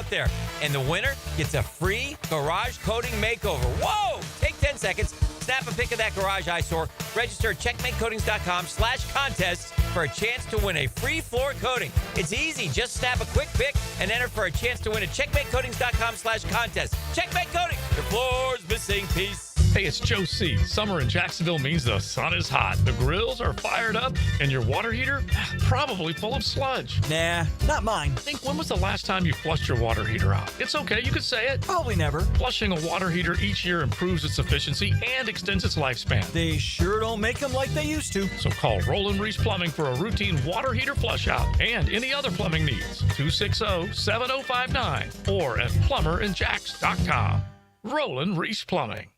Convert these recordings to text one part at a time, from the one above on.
out there. And the winner gets a free garage coating makeover. Whoa! Take 10 seconds, snap a pic of that garage eyesore, register at checkmatecoatings.com/contests for a chance to win a free floor coating. It's easy. Just snap a quick pic and enter for a chance to win at checkmatecoatings.com/contest. Checkmate Coatings, your floor's missing piece. Hey, it's Joe C. Summer in Jacksonville means the sun is hot, the grills are fired up, and your water heater probably full of sludge. Nah, not mine. Think, when was the last time you flushed your water heater out? It's okay, you could say it. Probably never. Flushing a water heater each year improves its efficiency and extends its lifespan. They sure don't make them like they used to. So call Roland Reese Plumbing for a routine water heater flush out and any other plumbing needs. 260-7059 or at plumberinjacks.com. Roland Reese Plumbing.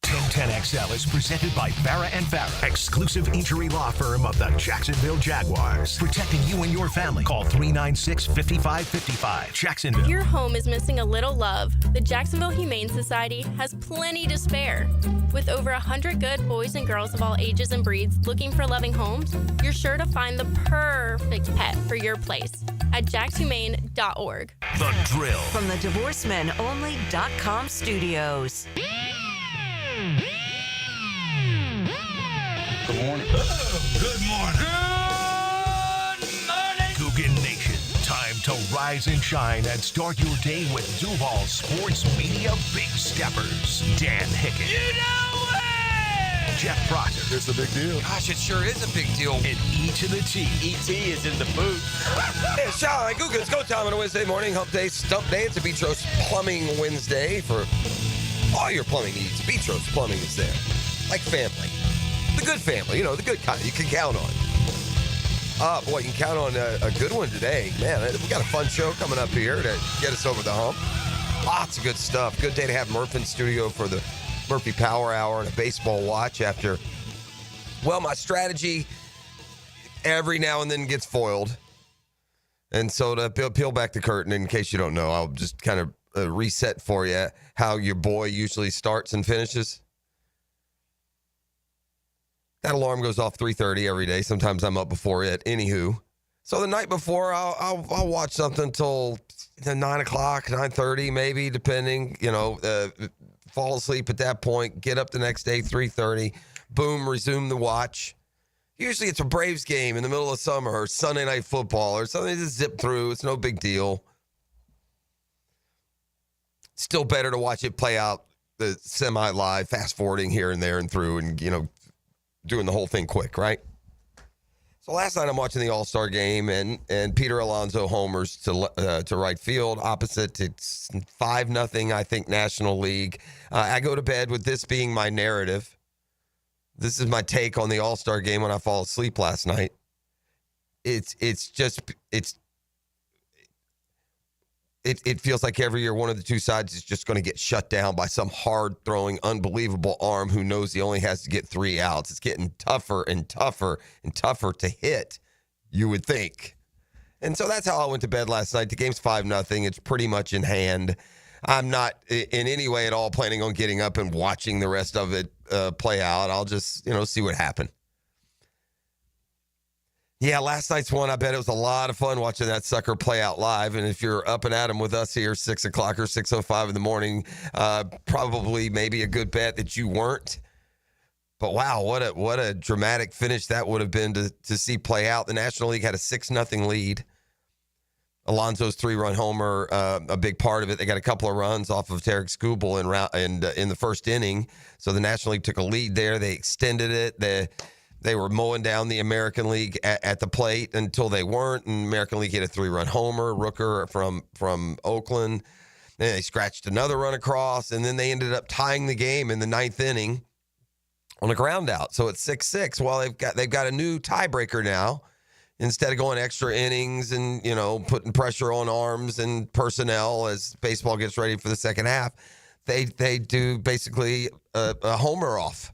1010XL is presented by Farrah & Farrah, exclusive injury law firm of the Jacksonville Jaguars. Protecting you and your family. Call 396-5555. Jacksonville. If your home is missing a little love, the Jacksonville Humane Society has plenty to spare. With over 100 good boys and girls of all ages and breeds looking for loving homes, you're sure to find the perfect pet for your place at jaxhumane.org. The Drill. From the DivorceMenOnly.com studios. Good morning. Good morning. Good morning. Coogan Nation. Time to rise and shine and start your day with Duval Sports Media Big Steppers. Dan Hicken. You know it! Jeff Proctor. Here's the big deal. Gosh, it sure is a big deal. And E to the T. E.T. is in the booth. Hey, Sean, Google, it's go time on a Wednesday morning. Hump Day, Stump Day. It's a Beatrice Plumbing Wednesday for all your plumbing needs. Beatrice Plumbing is there. Like family. The good family, the good kind you can count on. Boy, you can count on a good one today. Man, we got a fun show coming up here to get us over the hump. Lots of good stuff. Good day to have Murph in studio for the Murphy Power Hour and a baseball watch after, well, my strategy every now and then gets foiled. And so to peel back the curtain, in case you don't know, I'll just kind of reset for you how your boy usually starts and finishes. That alarm goes off 3:30 every day. Sometimes I'm up before it. Anywho, so the night before, I'll watch something till 9 o'clock, 9:30 maybe, depending. Fall asleep at that point. Get up the next day, 3:30. Boom, resume the watch. Usually it's a Braves game in the middle of summer or Sunday Night Football or something. Just zip through. It's no big deal. Still better to watch it play out the semi-live, fast-forwarding here and there and through and, doing the whole thing quick, right? So last night I'm watching the All-Star game, and Peter Alonso homers to right field, opposite. It's 5-0, I think, National League. I go to bed with this being my narrative. This is my take on the All-Star game when I fall asleep last night. It feels like every year one of the two sides is just going to get shut down by some hard-throwing, unbelievable arm who knows he only has to get 3 outs. It's getting tougher and tougher and tougher to hit, you would think. And so that's how I went to bed last night. The game's 5-0. It's pretty much in hand. I'm not in any way at all planning on getting up and watching the rest of it play out. I'll just, see what happened. Yeah, last night's one, I bet it was a lot of fun watching that sucker play out live. And if you're up and at 'em with us here, 6 o'clock or 6:05 in the morning, probably maybe a good bet that you weren't. But wow, what a dramatic finish that would have been to see play out. The National League had a 6-0 lead. Alonso's 3-run homer, a big part of it. They got a couple of runs off of Tarek Skubal in the first inning. So the National League took a lead there. They extended it. They were mowing down the American League at the plate until they weren't. And American League hit a 3-run homer, Rooker from Oakland. Then they scratched another run across, and then they ended up tying the game in the 9th inning on a ground out. So it's 6-6. Well, they've got a new tiebreaker now. Instead of going extra innings and, putting pressure on arms and personnel as baseball gets ready for the second half, they do basically a homer off.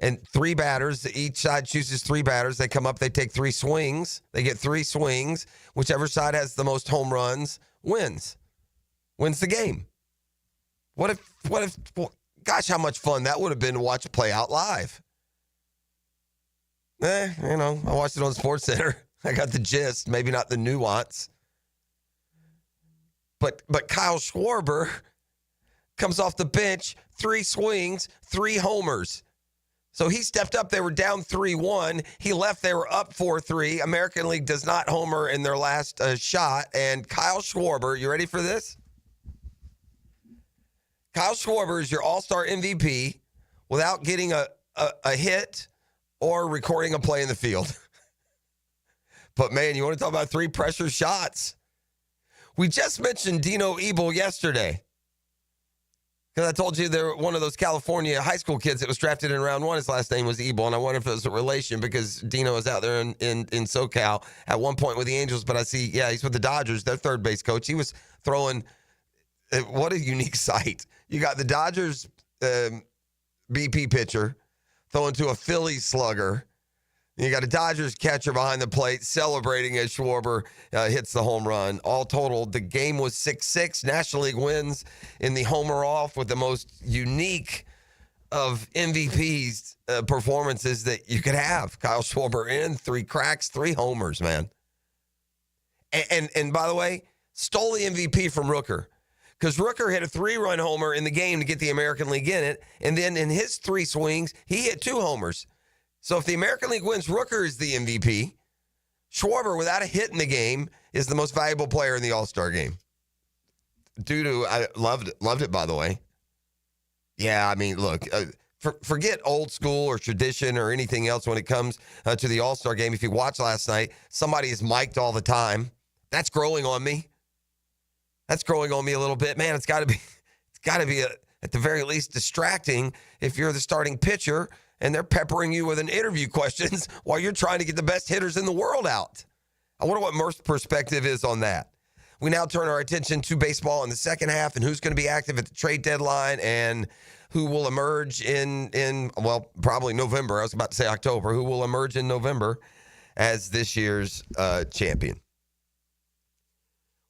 And 3 batters, each side chooses 3 batters. They come up, they take 3 swings. They get 3 swings. Whichever side has the most home runs wins the game. What if, gosh, how much fun that would have been to watch it play out live. I watched it on SportsCenter. I got the gist, maybe not the nuance. But Kyle Schwarber comes off the bench, 3 swings, 3 homers. So he stepped up. They were down 3-1. He left. They were up 4-3. American League does not homer in their last shot. And Kyle Schwarber, you ready for this? Kyle Schwarber is your all-star MVP without getting a hit or recording a play in the field. But, man, you want to talk about 3 pressure shots? We just mentioned Dino Ebel yesterday. Because I told you they're one of those California high school kids that was drafted in round 1. His last name was Ebel, and I wonder if it was a relation because Dino is out there in SoCal at one point with the Angels. But I see, he's with the Dodgers, their third base coach. He was throwing, what a unique sight. You got the Dodgers BP pitcher throwing to a Phillies slugger. You got a Dodgers catcher behind the plate celebrating as Schwarber hits the home run. All totaled, the game was 6-6. National League wins in the homer off with the most unique of MVP's performances that you could have. Kyle Schwarber in 3 cracks, 3 homers, man. And by the way, stole the MVP from Rooker. Because Rooker hit a 3-run homer in the game to get the American League in it. And then in his 3 swings, he hit 2 homers. So if the American League wins, Rooker is the MVP. Schwarber, without a hit in the game, is the most valuable player in the All-Star game. I loved it, by the way. Yeah, I mean, look, forget old school or tradition or anything else when it comes to the All-Star game. If you watched last night, somebody is mic'd all the time. That's growing on me. That's growing on me a little bit. Man, it's got to be at the very least distracting if you're the starting pitcher and they're peppering you with an interview questions while you're trying to get the best hitters in the world out. I wonder what Murph's perspective is on that. We now turn our attention to baseball in the second half and who's going to be active at the trade deadline and who will emerge in probably November. I was about to say October. Who will emerge in November as this year's champion.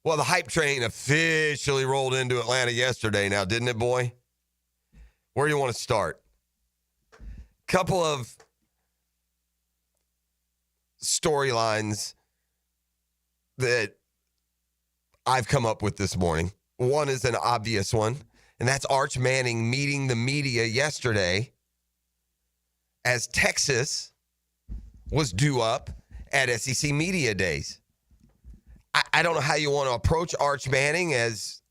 Well, the hype train officially rolled into Atlanta yesterday now, didn't it, boy? Where do you want to start? Couple of storylines that I've come up with this morning. One is an obvious one, and that's Arch Manning meeting the media yesterday as Texas was due up at SEC Media Days. I don't know how you want to approach Arch Manning as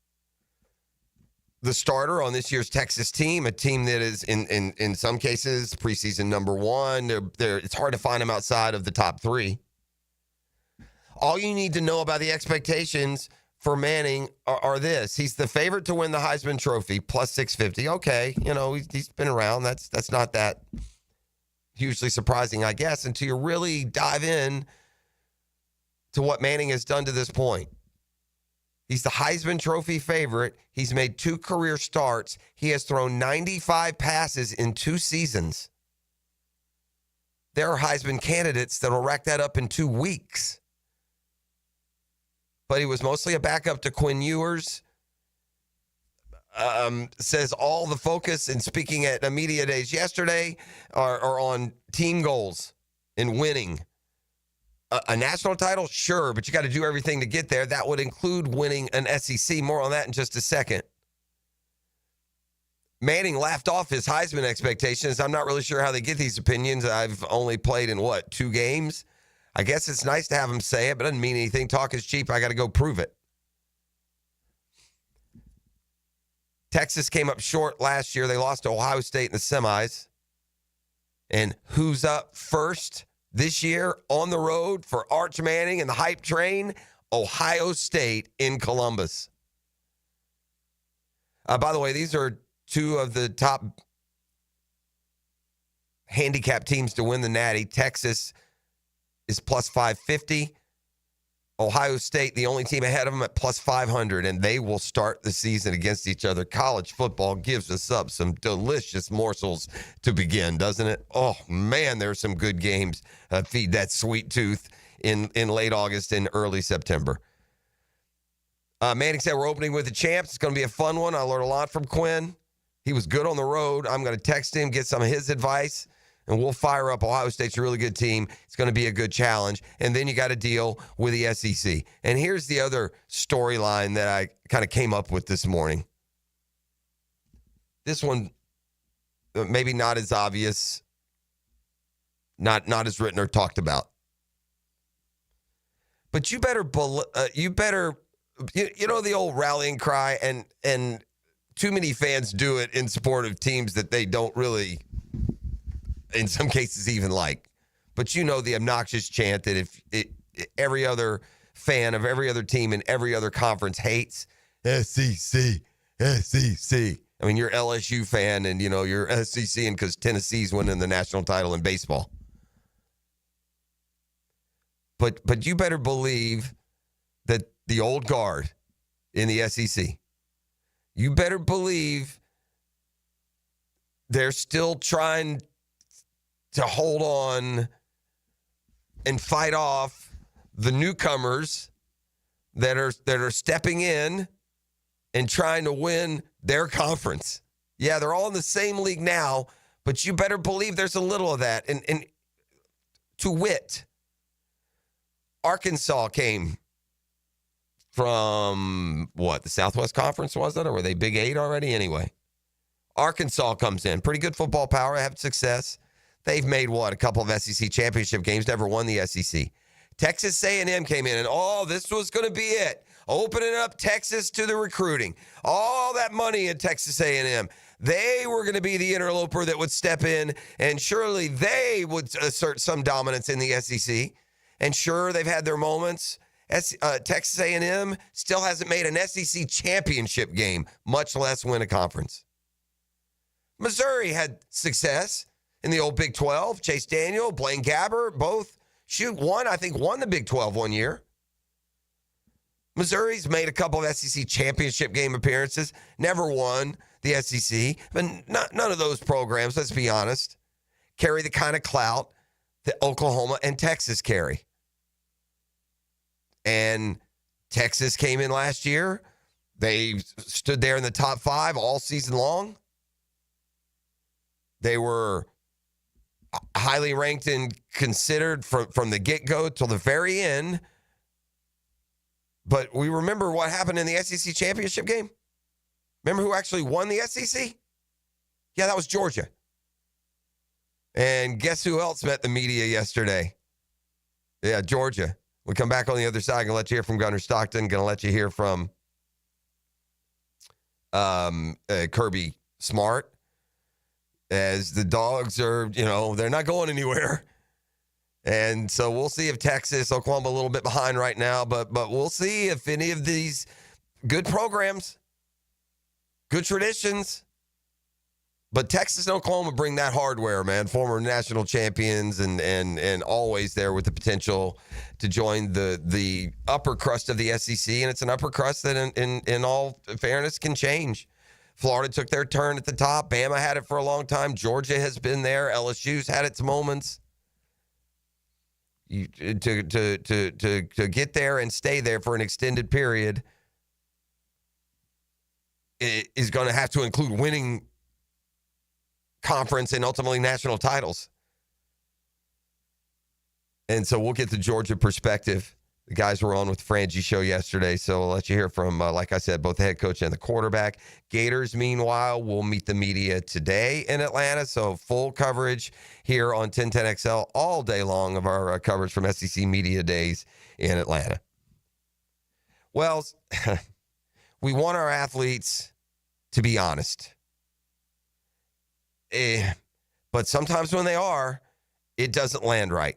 the starter on this year's Texas team, a team that is in some cases preseason number 1. It's hard to find them outside of the top 3. All you need to know about the expectations for Manning are this. He's the favorite to win the Heisman Trophy, plus 650. Okay, he's been around. That's not that hugely surprising, I guess, until you really dive in to what Manning has done to this point. He's the Heisman Trophy favorite. He's made 2 career starts. He has thrown 95 passes in 2 seasons. There are Heisman candidates that will rack that up in 2 weeks. But he was mostly a backup to Quinn Ewers. Says all the focus in speaking at media days yesterday are on team goals and winning. A national title? Sure, but you got to do everything to get there. That would include winning an SEC. More on that in just a second. Manning laughed off his Heisman expectations. I'm not really sure how they get these opinions. I've only played in, 2 games? I guess it's nice to have him say it, but it doesn't mean anything. Talk is cheap. I got to go prove it. Texas came up short last year. They lost to Ohio State in the semis. And who's up first this year on the road for Arch Manning and the hype train? Ohio State in Columbus. By the way, these are 2 of the top handicap teams to win the Natty. Texas is plus 550. Ohio State, the only team ahead of them at plus 500, and they will start the season against each other. College football gives us up some delicious morsels to begin, doesn't it? Oh, man, there's some good games. Feed that sweet tooth in late August and early September. Manning said we're opening with the champs. It's going to be a fun one. I learned a lot from Quinn. He was good on the road. I'm going to text him, get some of his advice. And we'll fire up. Ohio State's a really good team. It's going to be a good challenge. And then you got to deal with the SEC. And here's the other storyline that I kind of came up with this morning. This one, maybe not as obvious, not as written or talked about. But you know the old rallying cry, and too many fans do it in support of teams that they don't really, in some cases, even like. But you know the obnoxious chant that every other fan of every other team in every other conference hates, SEC, SEC. I mean, you're an LSU fan, and you're SEC because Tennessee's winning the national title in baseball. But you better believe that the old guard in the SEC, you better believe they're still trying to hold on and fight off the newcomers that are stepping in and trying to win their conference. Yeah, they're all in the same league now, but you better believe there's a little of that. And to wit, Arkansas came from the Southwest Conference, was it? Or were they Big 8 already? Anyway, Arkansas comes in. Pretty good football power, have success. They've made, a couple of SEC championship games, never won the SEC. Texas A&M came in, and this was going to be it. Opening up Texas to the recruiting. All that money in Texas A&M. They were going to be the interloper that would step in, and surely they would assert some dominance in the SEC. And sure, they've had their moments. Texas A&M still hasn't made an SEC championship game, much less win a conference. Missouri had success in the old Big 12. Chase Daniel, Blaine Gabbert, both won the Big 12 one year. Missouri's made a couple of SEC championship game appearances, never won the SEC. But none of those programs, let's be honest, carry the kind of clout that Oklahoma and Texas carry. And Texas came in last year. They stood there in the top 5 all season long. They were highly ranked and considered from the get-go till the very end. But we remember what happened in the SEC championship game? Remember who actually won the SEC? Yeah, that was Georgia. And guess who else met the media yesterday? Yeah, Georgia. We'll come back on the other side. Going to let you hear from Gunnar Stockton. Going to let you hear from Kirby Smart. As the Dogs are, they're not going anywhere. And so we'll see if Texas, Oklahoma a little bit behind right now, but we'll see if any of these good programs, good traditions, but Texas and Oklahoma bring that hardware, man. Former national champions and always there with the potential to join the upper crust of the SEC. And it's an upper crust that in all fairness can change. Florida took their turn at the top. Bama had it for a long time. Georgia has been there. LSU's had its moments. To get there and stay there for an extended period is going to have to include winning conference and ultimately national titles. And so we'll get the Georgia perspective. The guys were on with the Frangie show yesterday, so I'll let you hear from, like I said, both the head coach and the quarterback. Gators, meanwhile, will meet the media today in Atlanta, so full coverage here on 1010XL all day long of our coverage from SEC Media Days in Atlanta. Well, we want our athletes to be honest. But sometimes when they are, it doesn't land right.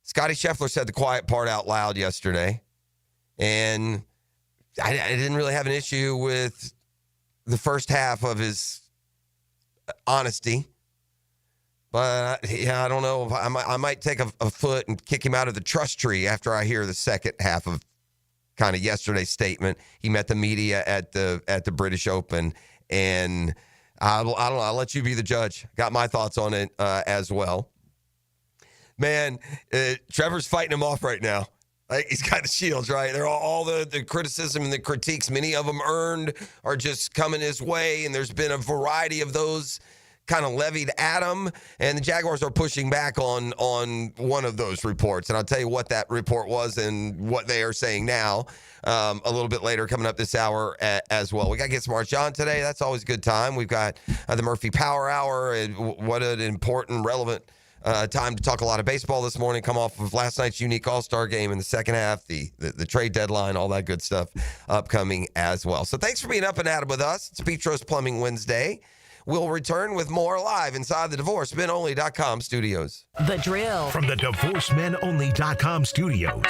Scottie Scheffler said the quiet part out loud yesterday, and I didn't really have an issue with the first half of his honesty. But, I don't know. I might take a foot and kick him out of the trust tree after I hear the second half of kind of yesterday's statement. He met the media at the British Open, and I don't know. I'll let you be the judge. Got my thoughts on it as well. Man, Trevor's fighting him off right now. He's got the shields, right? They're all the criticism and the critiques, many of them earned, are just coming his way. And there's been a variety of those kind of levied at them, and the Jaguars are pushing back on one of those reports. And I'll tell you what that report was and what they are saying now a little bit later coming up this hour as well. We got to get Smart John today. That's always a good time. We've got the Murphy Power Hour, and what an important, relevant time to talk a lot of baseball this morning. Come off of last night's unique All-Star game in the second half, the trade deadline, all that good stuff upcoming as well. So thanks for being up and at it with us. It's Petros Plumbing Wednesday. We'll return with more live inside the DivorceMenOnly.com studios. The Drill. From the DivorceMenOnly.com studios.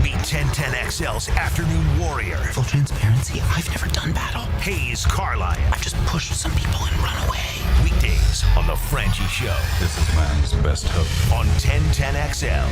Meet 1010XL's Afternoon Warrior. Full transparency, I've never done battle. Hayes Carlisle. I've just pushed some people and run away. Weekdays on The Frangie Show. This is man's best hope. On 1010XL.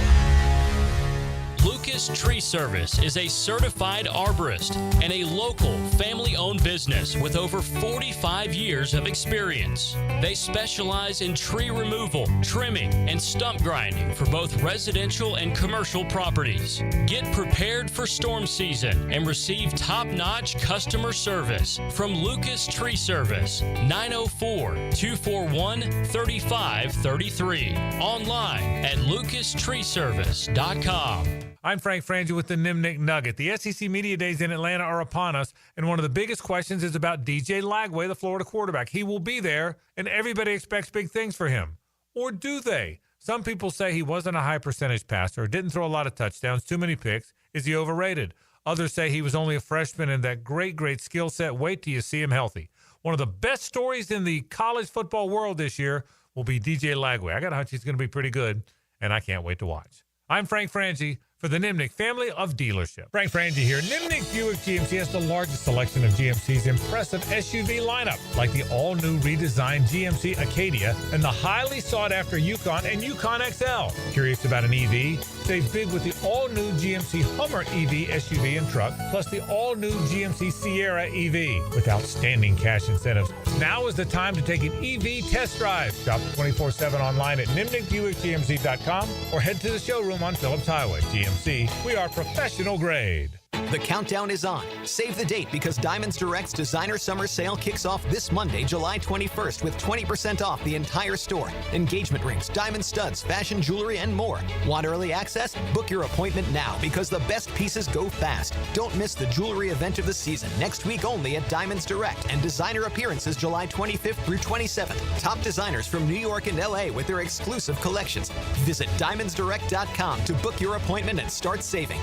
Lucas Tree Service is a certified arborist and a local family-owned business with over 45 years of experience. They specialize in tree removal, trimming, and stump grinding for both residential and commercial properties. Get prepared for storm season and receive top-notch customer service from Lucas Tree Service, 904-241-3533. Online at lucastreeservice.com. I'm Frank Frangie with the Nimnik Nugget. The SEC Media Days in Atlanta are upon us, and one of the biggest questions is about DJ Lagway, the Florida quarterback. He will be there, and everybody expects big things for him. Or do they? Some people say he wasn't a high percentage passer, didn't throw a lot of touchdowns, too many picks. Is he overrated? Others say he was only a freshman and that great skill set. Wait till you see him healthy. One of the best stories in the college football world this year will be DJ Lagway. I got a hunch he's going to be pretty good, and I can't wait to watch. I'm Frank Frangie for the Nimnik family of dealership. Frank Frangie here. Nimnik Buick GMC has the largest selection of GMC's impressive SUV lineup, like the all-new redesigned GMC Acadia and the highly sought-after Yukon and Yukon XL. Curious about an EV? Save big with the all-new GMC Hummer EV SUV and truck, plus the all-new GMC Sierra EV with outstanding cash incentives. Now is the time to take an EV test drive. Shop 24/7 online at NimnikBuickGMC.com or head to the showroom on Phillips Highway. GMC, we are professional grade. The countdown is on. Save the date because Diamonds Direct's Designer Summer Sale kicks off this Monday, July 21st with 20% off the entire store. Engagement rings, diamond studs, fashion jewelry, and more. Want early access? Book your appointment now because the best pieces go fast. Don't miss the jewelry event of the season next week only at Diamonds Direct and designer appearances July 25th through 27th. Top designers from New York and LA with their exclusive collections. Visit diamondsdirect.com to book your appointment and start saving.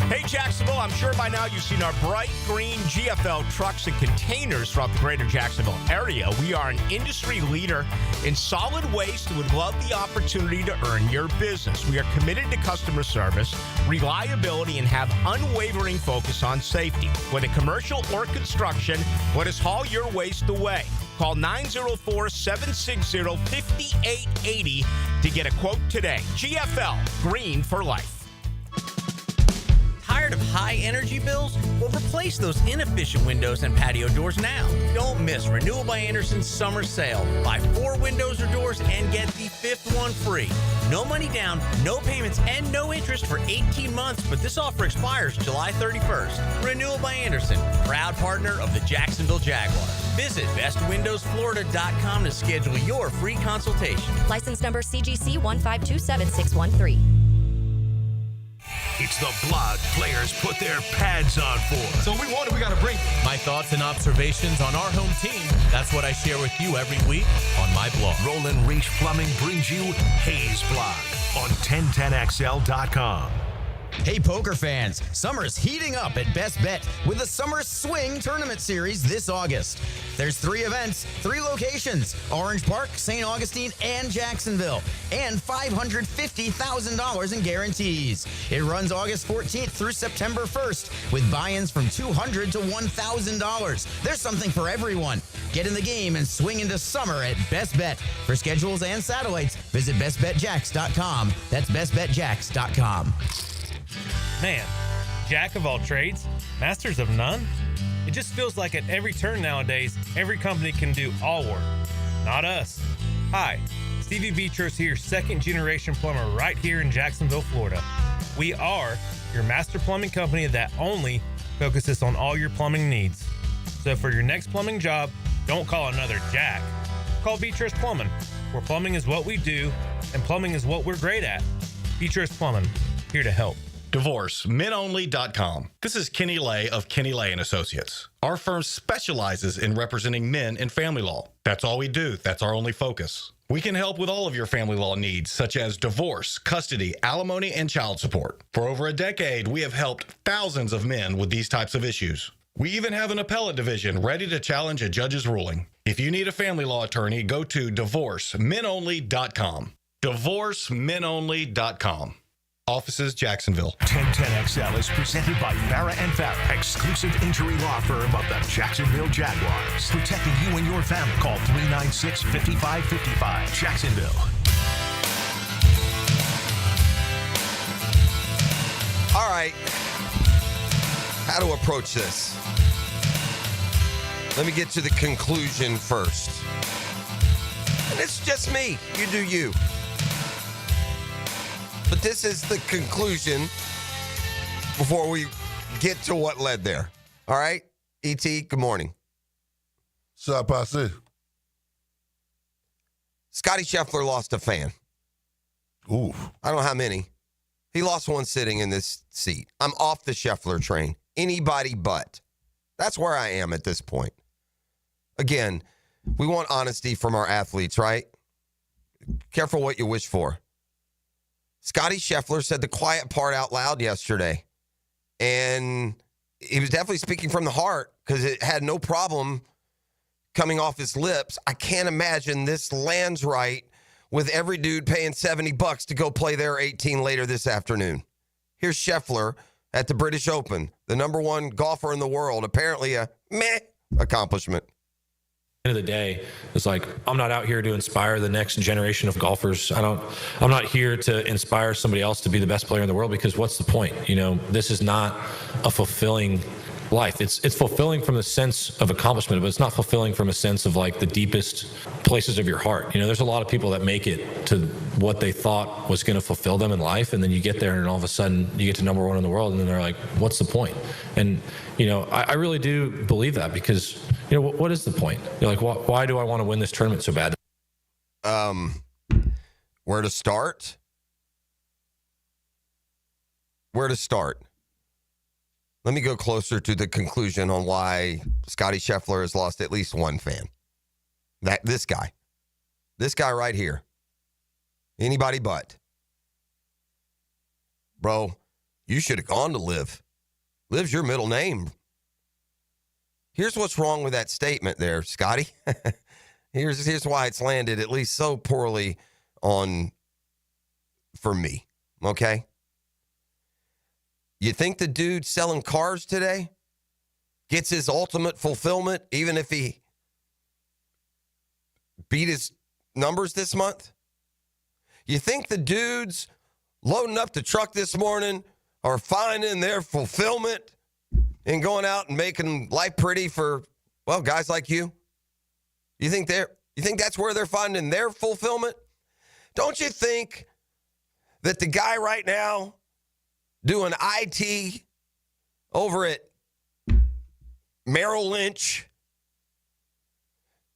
Hey, Jacksonville, I'm sure by now you've seen our bright green GFL trucks and containers throughout the greater Jacksonville area. We are an industry leader in solid waste and would love the opportunity to earn your business. We are committed to customer service, reliability, and have unwavering focus on safety. Whether commercial or construction, let us haul your waste away. Call 904-760-5880 to get a quote today. GFL, green for life. Tired of high energy bills? Well, replace those inefficient windows and patio doors now. Don't miss Renewal by Anderson's summer sale. Buy 4 windows or doors and get the 5th one free. No money down, no payments, and no interest for 18 months, but this offer expires July 31st. Renewal by Anderson, proud partner of the Jacksonville Jaguars. Visit bestwindowsflorida.com to schedule your free consultation. License number CGC 1527613. It's the blog players put their pads on for. So we got to bring my thoughts and observations on our home team. That's what I share with you every week on my blog. Roland Reach Plumbing brings you Hayes Blog on 1010XL.com. Hey, poker fans, summer's heating up at Best Bet with the Summer Swing Tournament Series this August. There's 3 events, 3 locations, Orange Park, St. Augustine, and Jacksonville, and $550,000 in guarantees. It runs August 14th through September 1st with buy-ins from $200 to $1,000. There's something for everyone. Get in the game and swing into summer at Best Bet. For schedules and satellites, visit bestbetjacks.com. That's bestbetjacks.com. Man, jack of all trades, masters of none? It just feels like at every turn nowadays, every company can do all work. Not us. Hi, Stevie Beatrice here, 2nd generation plumber right here in Jacksonville, Florida. We are your master plumbing company that only focuses on all your plumbing needs. So So for your next plumbing job, don't call another Jack. Call Beatrice Plumbing, where plumbing is what we do and plumbing is what we're great at. Beatrice Plumbing, here to help. DivorceMenOnly.com. This is Kenny Lay of Kenny Lay and Associates. Our firm specializes in representing men in family law. That's all we do. That's our only focus. We can help with all of your family law needs, such as divorce, custody, alimony, and child support. For over a decade, we have helped thousands of men with these types of issues. We even have an appellate division ready to challenge a judge's ruling. If you need a family law attorney, go to DivorceMenOnly.com. DivorceMenOnly.com. Offices, Jacksonville. 1010XL is presented by Farah and Farah, exclusive injury law firm of the Jacksonville Jaguars. Protecting you and your family. Call 396-5555. Jacksonville. All right. How to approach this? Let me get to the conclusion first. And it's just me. You do you. But this is the conclusion before we get to what led there. All right? E.T., good morning. Sup, I see. Scottie Scheffler lost a fan. Ooh. I don't know how many. He lost one sitting in this seat. I'm off the Scheffler train. Anybody but. That's where I am at this point. Again, we want honesty from our athletes, right? Careful what you wish for. Scottie Scheffler said the quiet part out loud yesterday. And he was definitely speaking from the heart because it had no problem coming off his lips. I can't imagine this lands right with every dude paying $70 to go play their 18 later this afternoon. Here's Scheffler at the British Open, the number one golfer in the world. Apparently a meh accomplishment. End of the day, it's like, I'm not out here to inspire the next generation of golfers. I'm not here to inspire somebody else to be the best player in the world, because what's the point? You know, this is not a fulfilling life. It's fulfilling from the sense of accomplishment, but it's not fulfilling from a sense of like the deepest places of your heart. You know, there's a lot of people that make it to what they thought was going to fulfill them in life, and then you get there and all of a sudden you get to number one in the world, and then they're like, what's the point? And you know, I really do believe that, because you know, what is the point? You're like, why do I want to win this tournament so bad? Where to start? Let me go closer to the conclusion on why Scottie Scheffler has lost at least one fan. This guy right here. Anybody but. Bro, you should have gone to Liv. Liv's your middle name. Here's what's wrong with that statement there, Scotty. Here's why it's landed at least so poorly for me, okay? You think the dude selling cars today gets his ultimate fulfillment even if he beat his numbers this month? You think the dudes loading up the truck this morning are finding their fulfillment and going out and making life pretty for, well, guys like you? You think that's where they're finding their fulfillment? Don't you think that the guy right now doing IT over at Merrill Lynch,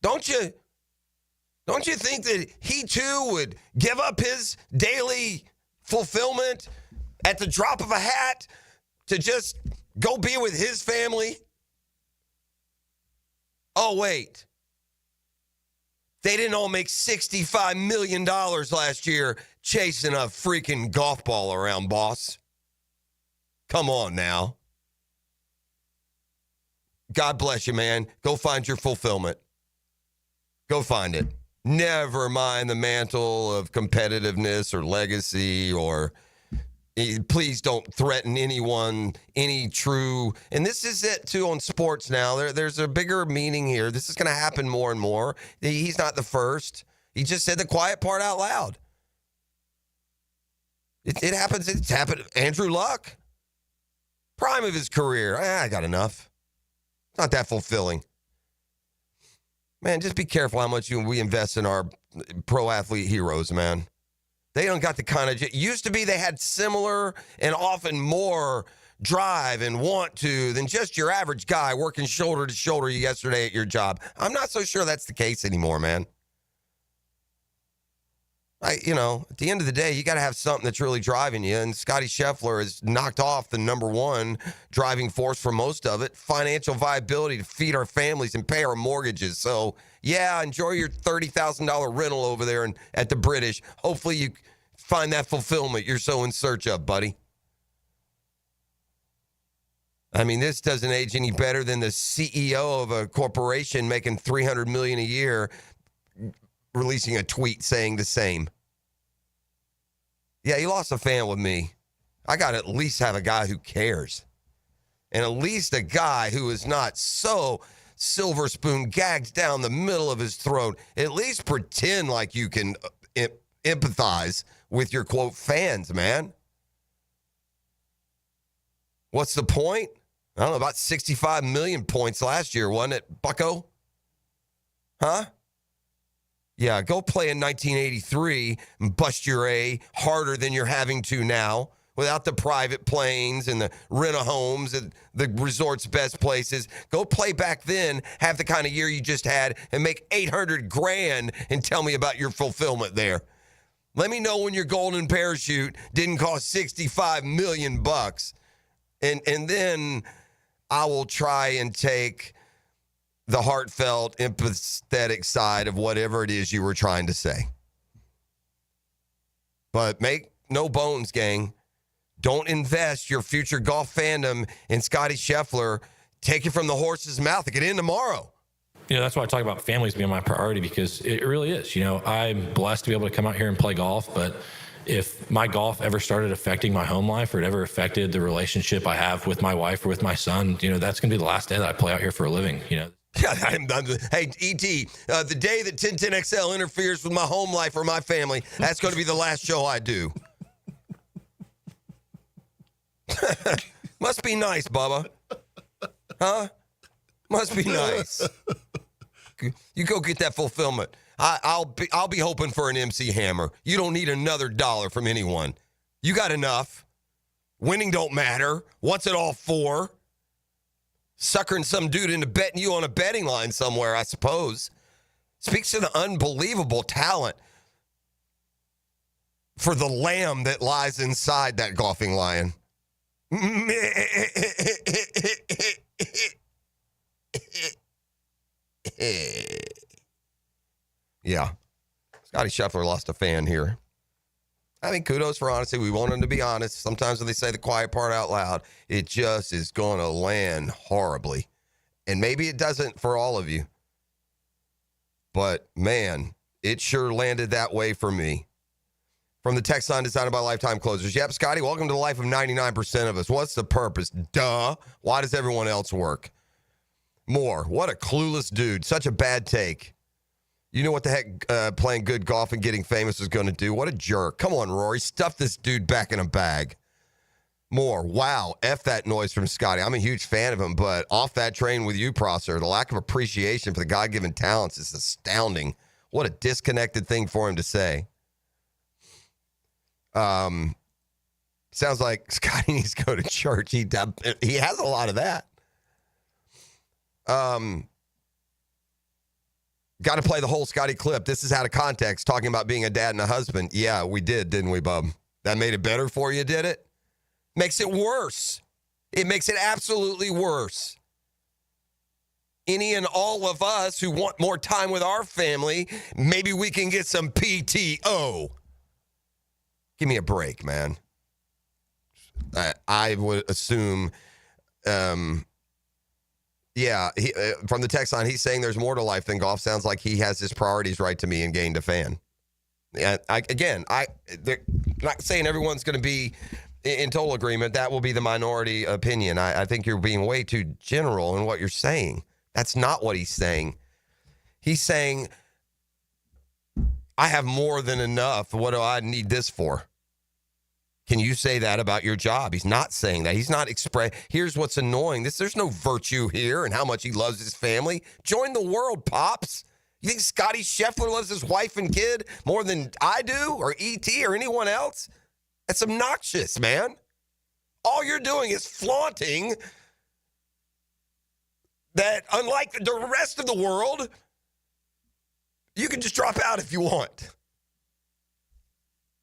don't you think that he too would give up his daily fulfillment at the drop of a hat to just go be with his family? Oh, wait. They didn't all make $65 million last year chasing a freaking golf ball around, boss. Come on now. God bless you, man. Go find your fulfillment. Go find it. Never mind the mantle of competitiveness or legacy, or please don't threaten anyone, any true. And this is it, too, on sports now. There's a bigger meaning here. This is going to happen more and more. He's not the first. He just said the quiet part out loud. It happens. It's happened. Andrew Luck, prime of his career. I got enough. It's not that fulfilling. Man, just be careful how much we invest in our pro athlete heroes, man. They don't got the kind of... It used to be they had similar and often more drive and want to than just your average guy working shoulder to shoulder yesterday at your job. I'm not so sure that's the case anymore, man. At the end of the day, you got to have something that's really driving you. And Scottie Scheffler has knocked off the number one driving force for most of it, financial viability to feed our families and pay our mortgages. So, yeah, enjoy your $30,000 rental over there at the British. Hopefully you find that fulfillment you're so in search of, buddy. I mean, this doesn't age any better than the CEO of a corporation making $300 million a year releasing a tweet saying the same. Yeah, you lost a fan with me. I got to at least have a guy who cares. And at least a guy who is not so silver spoon gagged down the middle of his throat. At least pretend like you can empathize with your, quote, fans, man. What's the point? I don't know, about 65 million points last year, wasn't it, bucko? Huh? Yeah, go play in 1983 and bust your A harder than you're having to now without the private planes and the rent-a-homes and the resort's best places. Go play back then, have the kind of year you just had, and make $800,000 and tell me about your fulfillment there. Let me know when your golden parachute didn't cost 65 million bucks. And then I will try and take the heartfelt, empathetic side of whatever it is you were trying to say. But make no bones, gang. Don't invest your future golf fandom in Scottie Scheffler. Take it from the horse's mouth. Get in tomorrow. That's why I talk about families being my priority, because it really is. I'm blessed to be able to come out here and play golf, but if my golf ever started affecting my home life or it ever affected the relationship I have with my wife or with my son, that's going to be the last day that I play out here for a living, Yeah, hey, E.T., the day that 1010XL interferes with my home life or my family, that's going to be the last show I do. Must be nice, Bubba. Huh? Must be nice. You go get that fulfillment. I'll be hoping for an MC Hammer. You don't need another dollar from anyone. You got enough. Winning don't matter. What's it all for? Suckering some dude into betting you on a betting line somewhere, I suppose. Speaks to the unbelievable talent for the lamb that lies inside that golfing lion. Yeah. Scottie Scheffler lost a fan here. I mean, kudos for honesty. We want him to be honest. Sometimes when they say the quiet part out loud, it just is going to land horribly. And maybe it doesn't for all of you. But, man, it sure landed that way for me. From the text line designed by Lifetime Closers. Yep, Scotty, welcome to the life of 99% of us. What's the purpose? Duh. Why does everyone else work? More. What a clueless dude. Such a bad take. You know what the heck playing good golf and getting famous is going to do? What a jerk. Come on, Rory. Stuff this dude back in a bag. More. Wow. F that noise from Scotty. I'm a huge fan of him, but off that train with you, Prosser. The lack of appreciation for the God-given talents is astounding. What a disconnected thing for him to say. Sounds like Scotty needs to go to church. He has a lot of that. Got to play the whole Scotty clip. This is out of context, talking about being a dad and a husband. Yeah, we did, didn't we, bub? That made it better for you, did it? Makes it worse. It makes it absolutely worse. Any and all of us who want more time with our family, maybe we can get some PTO. Give me a break, man. I would assume... Yeah, from the text line, he's saying there's more to life than golf. Sounds like he has his priorities right to me and gained a fan. Yeah, they're not saying everyone's going to be in total agreement. That will be the minority opinion. I think you're being way too general in what you're saying. That's not what he's saying. He's saying, I have more than enough. What do I need this for? Can you say that about your job? He's not saying that. He's not Here's what's annoying. There's no virtue here and how much he loves his family. Join the world, Pops. You think Scottie Scheffler loves his wife and kid more than I do or E.T. or anyone else? That's obnoxious, man. All you're doing is flaunting that, unlike the rest of the world, you can just drop out if you want.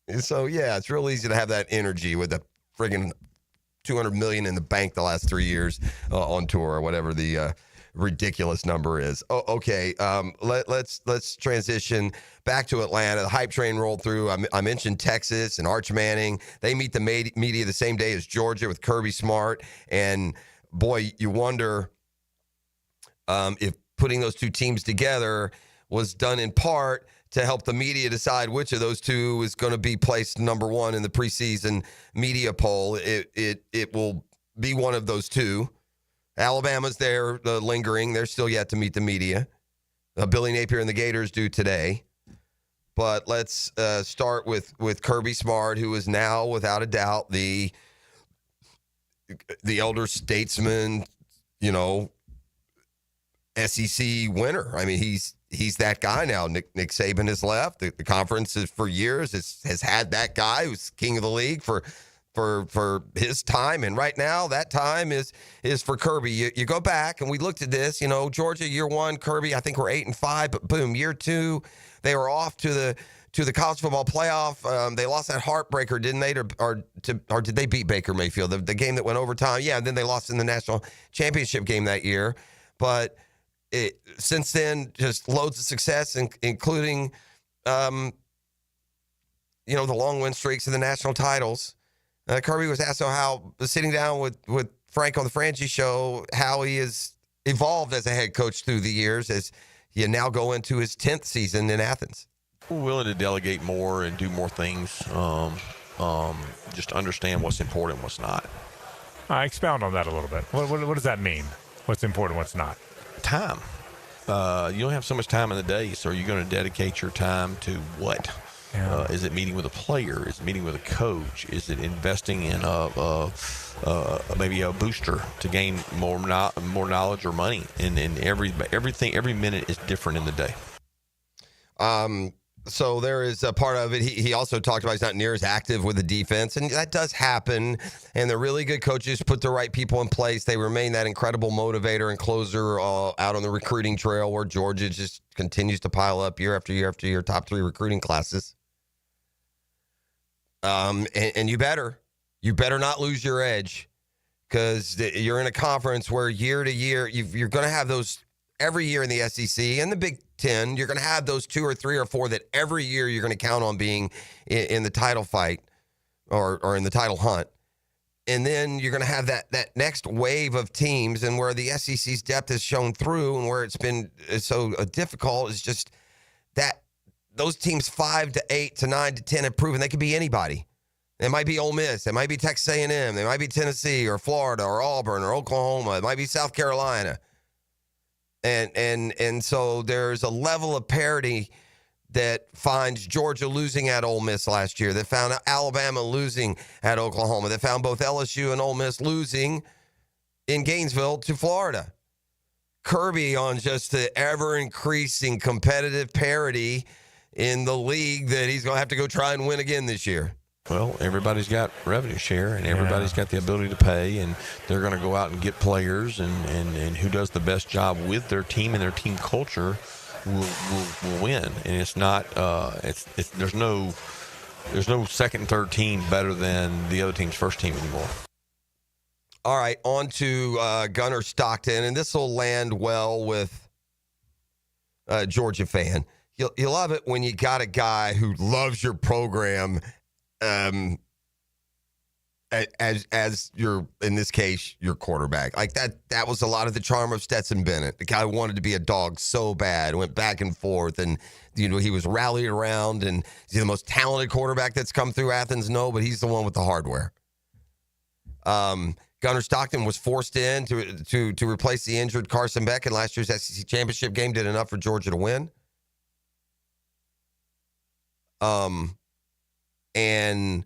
And so, yeah, it's real easy to have that energy with the friggin' $200 million in the bank the last 3 years on tour, or whatever the ridiculous number is. Oh, okay, let's transition back to Atlanta. The hype train rolled through. I mentioned Texas and Arch Manning. They meet the media the same day as Georgia with Kirby Smart. And, boy, you wonder if putting those two teams together was done in part to help the media decide which of those two is going to be placed number one in the preseason media poll. It will be one of those two. Alabama's there lingering. They're still yet to meet the media. Billy Napier and the Gators do today. But let's start with Kirby Smart, who is now, without a doubt, the elder statesman, SEC winner. I mean, he's that guy now. Nick Saban has left. The conference for years has had that guy who's king of the league for his time, and right now that time is for Kirby. You go back and we looked at this. Georgia year one, Kirby, I think we're 8-5, but boom, year two, they were off to the college football playoff. They lost that heartbreaker, didn't they? Or did they beat Baker Mayfield? The game that went overtime. Yeah, and then they lost in the national championship game that year. But since then, just loads of success, including, the long win streaks and the national titles. Kirby was asked how, sitting down with Frank on the Frangie show, how he has evolved as a head coach through the years as he now go into his 10th season in Athens. We're willing to delegate more and do more things, just understand what's important and what's not. Expound on that a little bit. What does that mean? What's important, what's not? Time. You don't have so much time in the day, so you're going to dedicate your time to what? Yeah. Is it meeting with a player? Is it meeting with a coach? Is it investing in maybe a booster to gain more knowledge or money? And every minute is different in the day. So there is a part of it. He also talked about he's not near as active with the defense, and that does happen. And the really good coaches put the right people in place. They remain that incredible motivator and closer out on the recruiting trail, where Georgia just continues to pile up year after year after year, top 3 recruiting classes. And you better not lose your edge, because you're in a conference where year to year you're going to have those every year in the SEC and the Big Ten. You're going to have those 2 or 3 or 4 that every year you're going to count on being in the title fight or in the title hunt. And then you're going to have that next wave of teams, and where the SEC's depth has shown through and where it's been so difficult is just that those teams 5 to 8 to 9 to 10 have proven they could be anybody. It might be Ole Miss. It might be Texas A&M. They might be Tennessee or Florida or Auburn or Oklahoma. It might be South Carolina. And so there's a level of parity that finds Georgia losing at Ole Miss last year, that found Alabama losing at Oklahoma, that found both LSU and Ole Miss losing in Gainesville to Florida. Kirby on just the ever-increasing competitive parity in the league that he's going to have to go try and win again this year. Well, everybody's got revenue share, and everybody's got the ability to pay, and they're going to go out and get players, and who does the best job with their team and their team culture will win. And it's not there's no second and third team better than the other team's first team anymore. All right, on to Gunnar Stockton, and this will land well with a Georgia fan. You love it when you got a guy who loves your program, as your, in this case, your quarterback. Like that was a lot of the charm of Stetson Bennett. The guy wanted to be a dog so bad, went back and forth, and he was rallied around, and is he the most talented quarterback that's come through Athens? No, but he's the one with the hardware. Gunnar Stockton was forced in to replace the injured Carson Beck in last year's SEC championship game, did enough for Georgia to win. And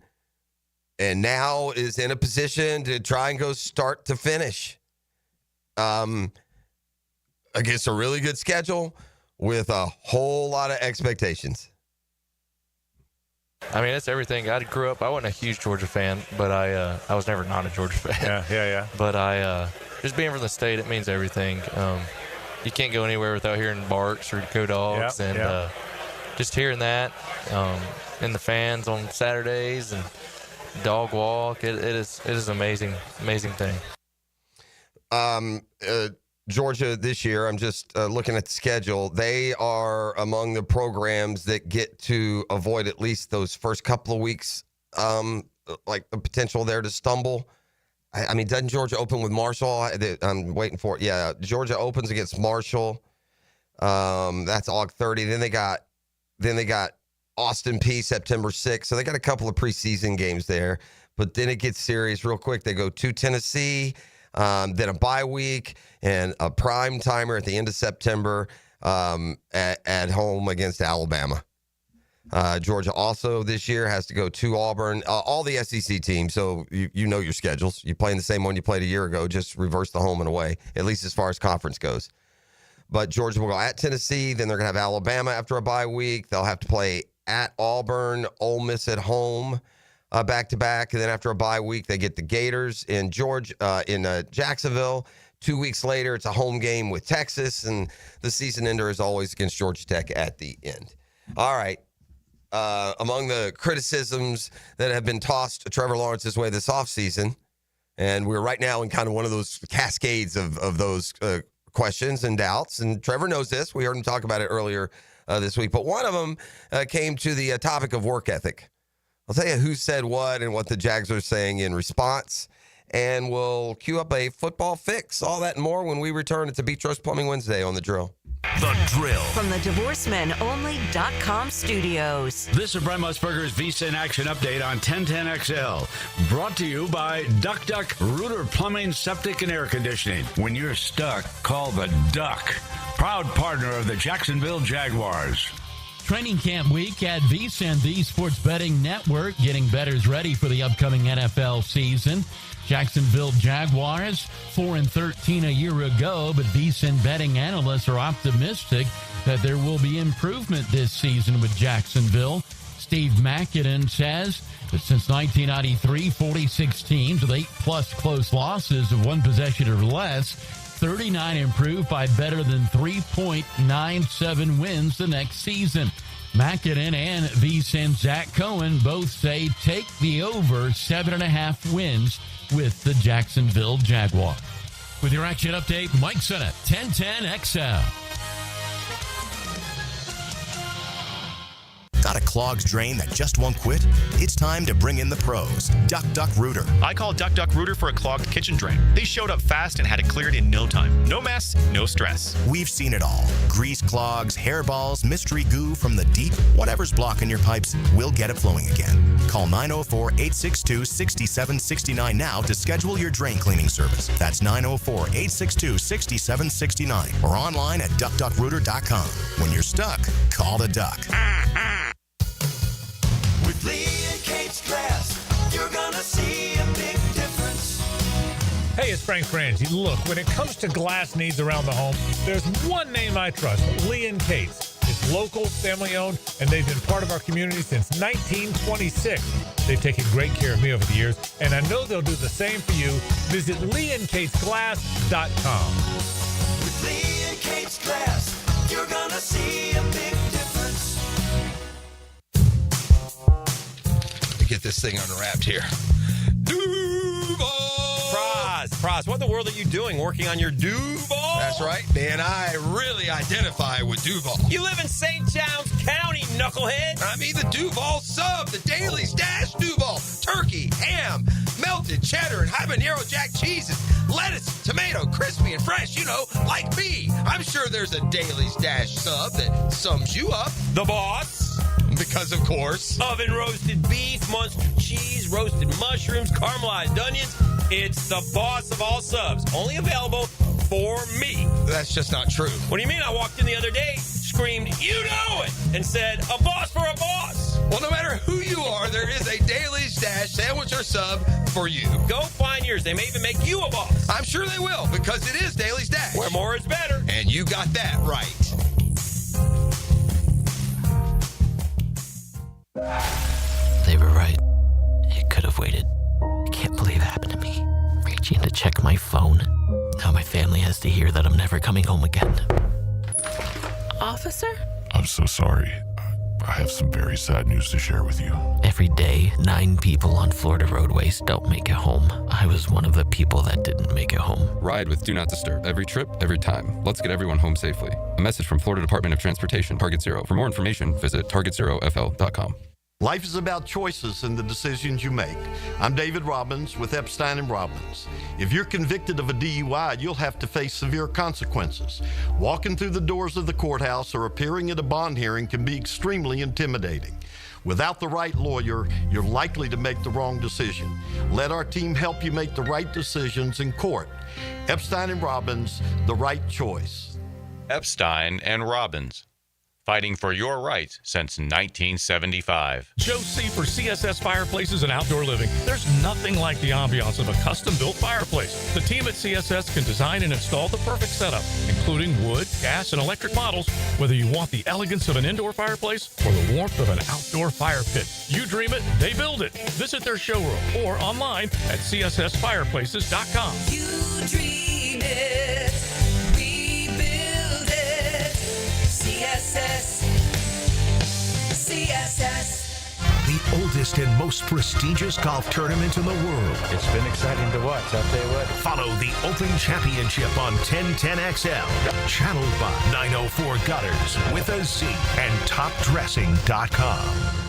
now is in a position to try and go start to finish against a really good schedule with a whole lot of expectations. I mean, it's everything. I grew up, I wasn't a huge Georgia fan, but I was never not a Georgia fan. Yeah. But just being from the state, it means everything. You can't go anywhere without hearing barks or go dogs. Just hearing that and the fans on Saturdays and dog walk, it is an amazing thing. Georgia this year, I'm just looking at the schedule. They are among the programs that get to avoid at least those first couple of weeks, like the potential there to stumble. I mean, doesn't Georgia open with Marshall? I'm waiting for it. Yeah, Georgia opens against Marshall. That's August 30. Then they got Austin Peay September 6th. So they got a couple of preseason games there. But then it gets serious real quick. They go to Tennessee. Then a bye week and a prime timer at the end of September at home against Alabama. Georgia also this year has to go to Auburn. All the SEC teams, so you know your schedules. You play in the same one you played a year ago, just reverse the home and away, at least as far as conference goes. But Georgia will go at Tennessee. Then they're going to have Alabama after a bye week. They'll have to play at Auburn, Ole Miss at home. Back-to-back, and then after a bye week, they get the Gators in Jacksonville. 2 weeks later, it's a home game with Texas, and the season ender is always against Georgia Tech at the end. All right. Among the criticisms that have been tossed Trevor Lawrence's way this offseason, and we're right now in kind of one of those cascades of those questions and doubts, and Trevor knows this. We heard him talk about it earlier this week, but one of them came to the topic of work ethic. I'll tell you who said what and what the Jags are saying in response, and we'll cue up a football fix. All that and more when we return. It's a Beach Roast Plumbing Wednesday on The Drill. The Drill. From the DivorceMenOnly.com studios. This is Brent Musburger's VSIN Action Update on 1010XL. Brought to you by Duck Duck Rooter Plumbing, Septic, and Air Conditioning. When you're stuck, call the Duck. Proud partner of the Jacksonville Jaguars. Training camp week at VSiN, the Sports Betting Network, getting bettors ready for the upcoming NFL season. Jacksonville Jaguars, 4-13 a year ago, but VSiN betting analysts are optimistic that there will be improvement this season with Jacksonville. Steve McAdam says that since 1993, 46 teams with 8+ close losses of one possession or less, 39 improved by better than 3.97 wins the next season. McAdam and VSiN's Zach Cohen both say take the over 7.5 wins with the Jacksonville Jaguars. With your action update, Mike Sennett, 1010XL. Got a clogged drain that just won't quit? It's time to bring in the pros. Duck Duck Rooter. I called Duck Duck Rooter for a clogged kitchen drain. They showed up fast and had it cleared in no time. No mess, no stress. We've seen it all. Grease clogs, hairballs, mystery goo from the deep. Whatever's blocking your pipes, we'll get it flowing again. Call 904-862-6769 now to schedule your drain cleaning service. That's 904-862-6769 or online at duckduckrooter.com. When you're stuck, call the Duck. With Lee and Kate's Glass, you're gonna see a big difference. Hey, it's Frank Frangie. Look, when it comes to glass needs around the home, there's one name I trust, Lee and Kate's. It's local, family-owned, and they've been part of our community since 1926. They've taken great care of me over the years, and I know they'll do the same for you. Visit leeandkatesglass.com. With Lee and Kate's Glass, you're gonna see a big difference. Get this thing unwrapped here. Duval! Prize, what in the world are you doing working on your Duval? That's right, man. I really identify with Duval. You live in St. John's County, knucklehead. I mean the Duval sub, the Daily Stash Duval. Turkey, ham, melted cheddar, and habanero jack cheeses. Lettuce, tomato, crispy and fresh, you know, like me. I'm sure there's a Daily Stash sub that sums you up. The boss. Because, of course. Oven roasted beef, Munster cheese, roasted mushrooms, caramelized onions. It's the boss of all subs. Only available for me. That's just not true. What do you mean? I walked in the other day, screamed, "You know it!" and said, "A boss for a boss." Well, no matter who you are, there is a Daily Stash sandwich or sub for you. Go find yours. They may even make you a boss. I'm sure they will, because it is Daily Stash. Where more is better. And you got that right. have waited. I can't believe it happened to me. Reaching to check my phone. Now my family has to hear that I'm never coming home again. Officer? I'm so sorry. I have some very sad news to share with you. Every day, 9 people on Florida roadways don't make it home. I was one of the people that didn't make it home. Ride with Do Not Disturb. Every trip, every time. Let's get everyone home safely. A message from Florida Department of Transportation, Target Zero. For more information, visit targetzerofl.com. Life is about choices and the decisions you make. I'm David Robbins with Epstein & Robbins. If you're convicted of a DUI, you'll have to face severe consequences. Walking through the doors of the courthouse or appearing at a bond hearing can be extremely intimidating. Without the right lawyer, you're likely to make the wrong decision. Let our team help you make the right decisions in court. Epstein & Robbins, the right choice. Epstein & Robbins. Fighting for your rights since 1975. Joe C. for CSS Fireplaces and Outdoor Living. There's nothing like the ambiance of a custom-built fireplace. The team at CSS can design and install the perfect setup, including wood, gas, and electric models, whether you want the elegance of an indoor fireplace or the warmth of an outdoor fire pit. You dream it, they build it. Visit their showroom or online at cssfireplaces.com. You dream it, we build it. CSS. The oldest and most prestigious golf tournament in the world. It's been exciting to watch, I'll tell you what. Follow the Open Championship on 1010XL, channeled by 904 Gutters with a Z and TopDressing.com.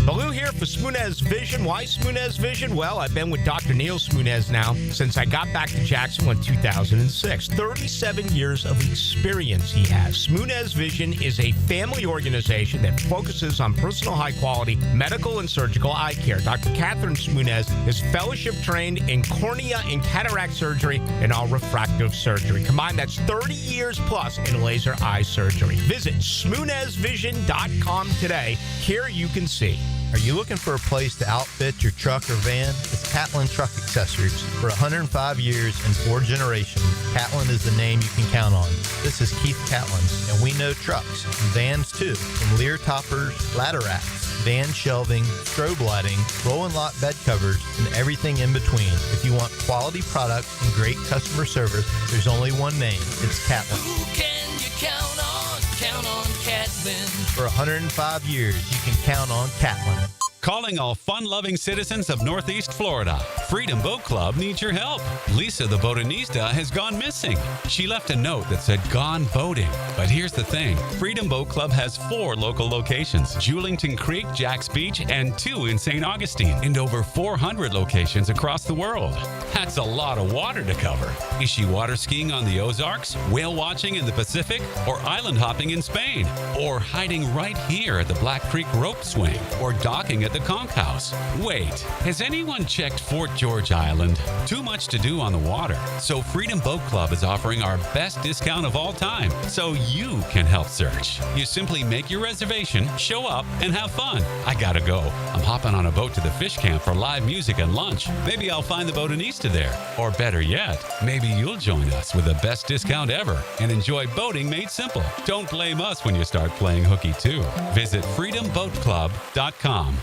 Baloo here for Smoonez Vision. Why Smoonez Vision? Well, I've been with Dr. Neil Smoonez now since I got back to Jacksonville in 2006. 37 years of experience he has. Smoonez Vision is a family organization that focuses on personal high-quality medical and surgical eye care. Dr. Catherine Smoonez is fellowship trained in cornea and cataract surgery and all refractive surgery. Combined, that's 30 years plus in laser eye surgery. Visit SmoonezVision.com today. Here you can see. Are you looking for a place to outfit your truck or van? It's Catlin Truck Accessories. For 105 years and 4 generations, Catlin is the name you can count on. This is Keith Catlin, and we know trucks and vans too. From Lear toppers, ladder racks, van shelving, strobe lighting, roll and lock bed covers, and everything in between. If you want quality products and great customer service, there's only one name. It's Catlin. Who can you count on? Count on Catlin. For 105 years, you can count on Catlin. Calling all fun-loving citizens of Northeast Florida. Freedom Boat Club needs your help. Lisa the Botanista has gone missing. She left a note that said gone boating. But here's the thing. Freedom Boat Club has 4 local locations. Julington Creek, Jack's Beach, and 2 in St. Augustine. And over 400 locations across the world. That's a lot of water to cover. Is she water skiing on the Ozarks, whale watching in the Pacific, or island hopping in Spain? Or hiding right here at the Black Creek Rope Swing? Or docking at the Conch House? Wait, has anyone checked Fort George Island? Too much to do on the water. So Freedom Boat Club is offering our best discount of all time, so you can help search. You simply make your reservation, show up, and have fun. I gotta go. I'm hopping on a boat to the fish camp for live music and lunch. Maybe I'll find the Botanista there. Or better yet, maybe you'll join us with the best discount ever and enjoy boating made simple. Don't blame us when you start playing hooky too. Visit freedomboatclub.com.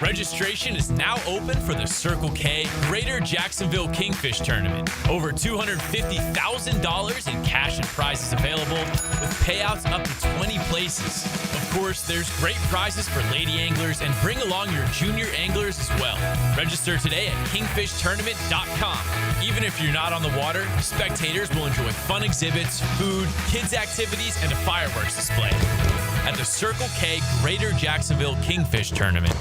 Registration is now open for the Circle K Greater Jacksonville Kingfish Tournament. Over $250,000 in cash and prizes available, with payouts up to 20 places. Of course, there's great prizes for lady anglers, and bring along your junior anglers as well. Register today at kingfishtournament.com. Even if you're not on the water, spectators will enjoy fun exhibits, food, kids' activities, and a fireworks display at the Circle K Greater Jacksonville Kingfish Tournament.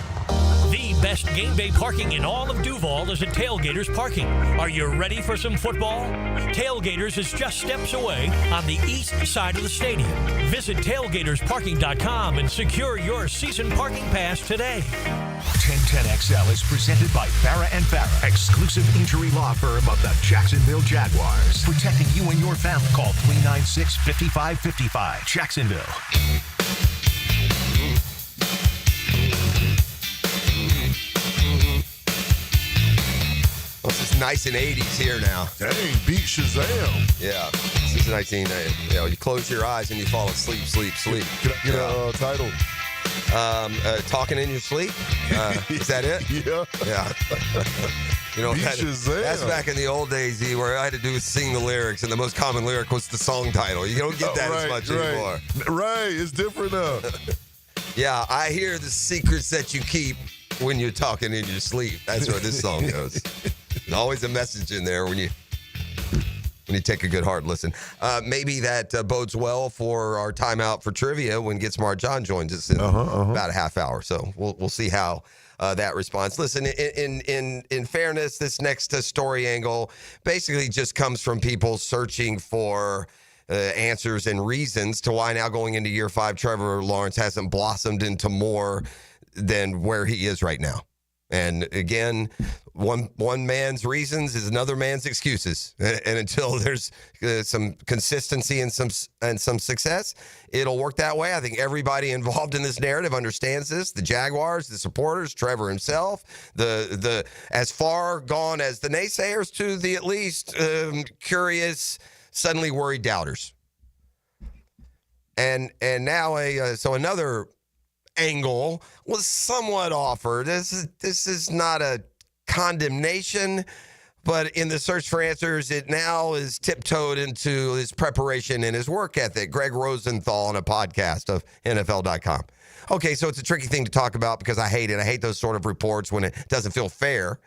The best game day parking in all of Duval is at Tailgaters Parking. Are you ready for some football? Tailgaters is just steps away on the east side of the stadium. Visit tailgatorsparking.com and secure your season parking pass today. 1010XL is presented by Farah and Farah, exclusive injury law firm of the Jacksonville Jaguars. Protecting you and your family. Call 396-5555. Jacksonville. Well, this is nice and 80s here now. Dang, beat Shazam. Yeah, this is 19. You close your eyes and you fall asleep, sleep. Can I get a title? Talking in your sleep. Is that it? Yeah. You know, Beat Shazam. that's back in the old days, E, where I had to do is sing the lyrics, and the most common lyric was the song title. You don't get that as much anymore. Right, it's different now. Yeah, I hear the secrets that you keep when you're talking in your sleep. That's where this song goes. There's always a message in there when you take a good hard listen. Maybe that bodes well for our timeout for trivia when Get Smart John joins us in about a half hour. So we'll see how that responds. Listen, in fairness, this next story angle basically just comes from people searching for answers and reasons to why now going into year 5, Trevor Lawrence hasn't blossomed into more than where he is right now. And again, one man's reasons is another man's excuses. And until there's some consistency and some success, it'll work that way. I think everybody involved in this narrative understands this. The Jaguars, the supporters, Trevor himself, the as far gone as the naysayers to the at least curious, suddenly worried doubters. And now another angle was somewhat offered. This is not a condemnation, but in the search for answers, it now is tiptoed into his preparation and his work ethic. Greg Rosenthal on a podcast of NFL.com. Okay, so it's a tricky thing to talk about because I hate it. I hate those sort of reports when it doesn't feel fair.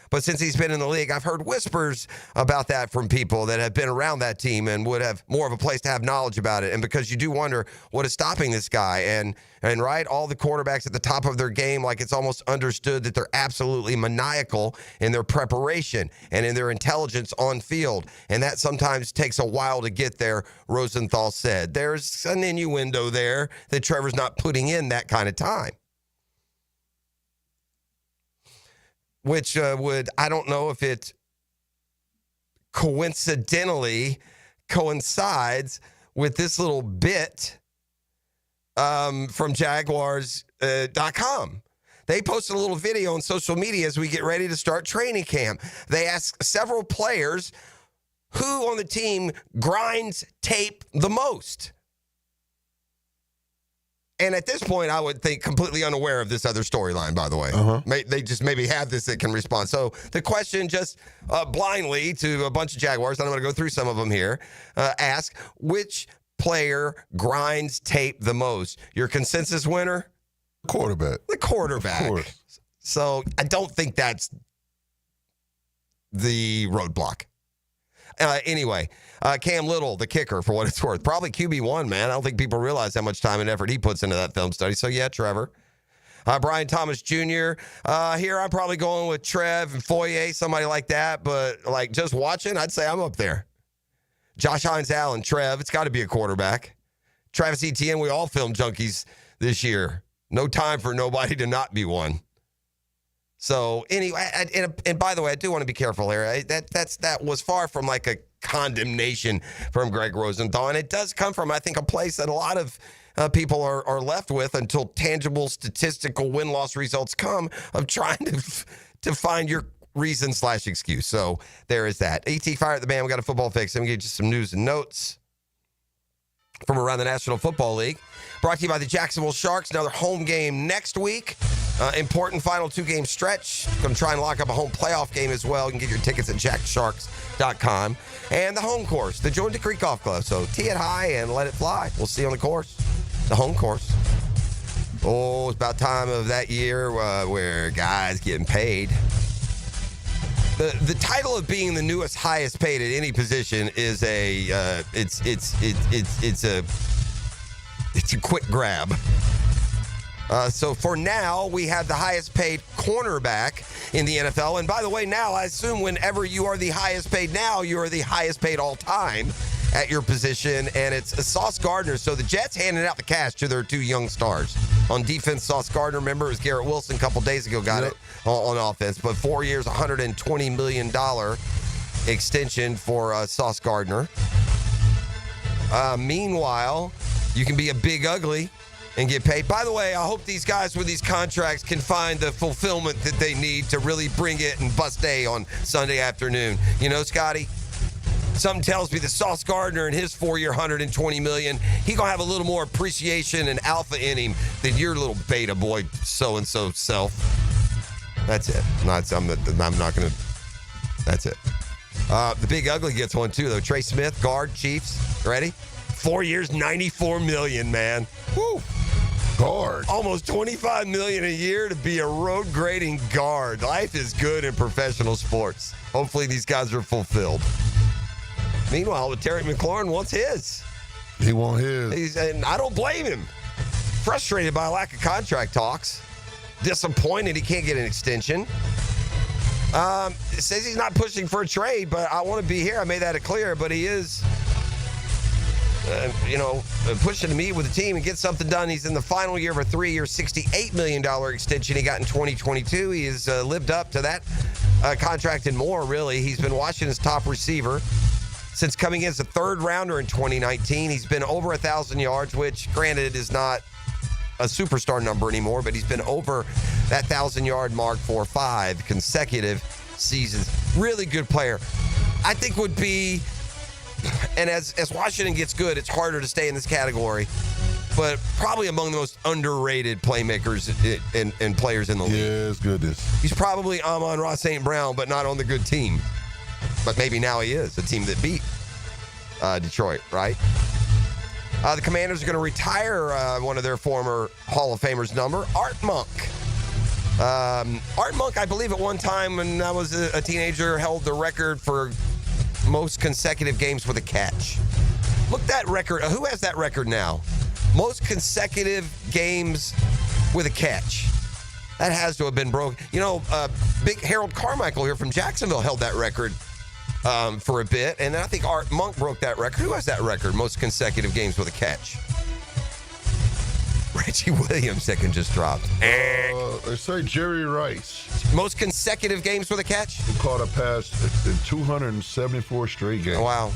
But since he's been in the league, I've heard whispers about that from people that have been around that team and would have more of a place to have knowledge about it. And because you do wonder what is stopping this guy. And right, all the quarterbacks at the top of their game, like it's almost understood that they're absolutely maniacal in their preparation and in their intelligence on field. And that sometimes takes a while to get there, Rosenthal said. There's an innuendo there that Trevor's not putting in that kind of time. Which I don't know if it coincidentally coincides with this little bit from Jaguars.com. They posted a little video on social media as we get ready to start training camp. They asked several players who on the team grinds tape the most. And at this point, I would think completely unaware of this other storyline, by the way. They just maybe have this that can respond. So the question just blindly to a bunch of Jaguars, and I'm going to go through some of them here, ask, which player grinds tape the most? Your consensus winner? Quarterback. The quarterback. Of course. So I don't think that's the roadblock. Anyway, Cam Little, the kicker, for what it's worth. Probably QB1, man. I don't think people realize how much time and effort he puts into that film study. So, yeah, Trevor. Brian Thomas Jr. Here I'm probably going with Trev and Foye, somebody like that. But, like, just watching, I'd say I'm up there. Josh Hines-Allen, Trev. It's got to be a quarterback. Travis Etienne, we all film junkies this year. No time for nobody to not be one. So anyway, and by the way, I do want to be careful here. That was far from like a condemnation from Greg Rosenthal, and it does come from, I think, a place that a lot of people are left with until tangible statistical win-loss results come, of trying to find your reason/excuse. So there is that. ET Fire at the Band. We got a football fix. Let me get you some news and notes from around the National Football League. Brought to you by the Jacksonville Sharks. Another home game next week. Important final 2-game stretch. Going to try and lock up a home playoff game as well. You can get your tickets at jacksharks.com. And the home course, the Jordan Creek Golf Club. So tee it high and let it fly. We'll see you on the course, the home course. Oh, it's about time of that year where guys getting paid. The title of being the newest, highest paid at any position is it's a quick grab. So for now, we have the highest paid cornerback in the NFL. And by the way, now I assume whenever you are the highest paid now, you are the highest paid all time at your position. And it's Sauce Gardner. So the Jets handed out the cash to their 2 young stars. On defense, Sauce Gardner, remember, it was Garrett Wilson a couple days ago, got it on offense. But 4 years, $120 million extension for Sauce Gardner. Meanwhile, you can be a big ugly and get paid. By the way, I hope these guys with these contracts can find the fulfillment that they need to really bring it and bust A on Sunday afternoon. You know, Scotty, Something tells me that Sauce Gardner and his 4-year, $120 million, he gonna have a little more appreciation and alpha in him than your little beta boy so-and-so self. That's it. I'm not gonna. That's it. The big ugly gets one too, though. Trey Smith, guard, Chiefs. Ready? 4 years, $94 million, man. Woo. Guard. Almost $25 million a year to be a road grading guard. Life is good in professional sports. Hopefully these guys are fulfilled. Meanwhile, Terry McLaurin wants his. He wants his. And I don't blame him. Frustrated by a lack of contract talks. Disappointed he can't get an extension. Says he's not pushing for a trade, but I want to be here. I made that clear, but he is, pushing to meet with the team and get something done. He's in the final year of a 3-year, $68 million extension he got in 2022. He has lived up to that contract and more, really. He's been Washington's top receiver since coming in as a third rounder in 2019. He's been over 1,000 yards, which, granted, is not a superstar number anymore, but he's been over that 1,000-yard mark for 5 consecutive seasons. Really good player. I think would be, and as Washington gets good, it's harder to stay in this category, but probably among the most underrated playmakers and players in the league. Yes, goodness. He's probably Amon-Ra St. Brown, but not on the good team. But maybe now he is, the team that beat Detroit, right? The Commanders are going to retire one of their former Hall of Famers number, Art Monk. Art Monk, I believe at one time when I was a teenager, held the record for most consecutive games with a catch. Look that record. Who has that record now? Most consecutive games with a catch. That has to have been broken. Big Harold Carmichael here from Jacksonville held that record for a bit, and I think Art Monk broke that record. Who has that record? Most consecutive games with a catch. Reggie Williams, second just dropped. They say Jerry Rice. Most consecutive games with a catch? He caught a pass in 274 straight games. Wow.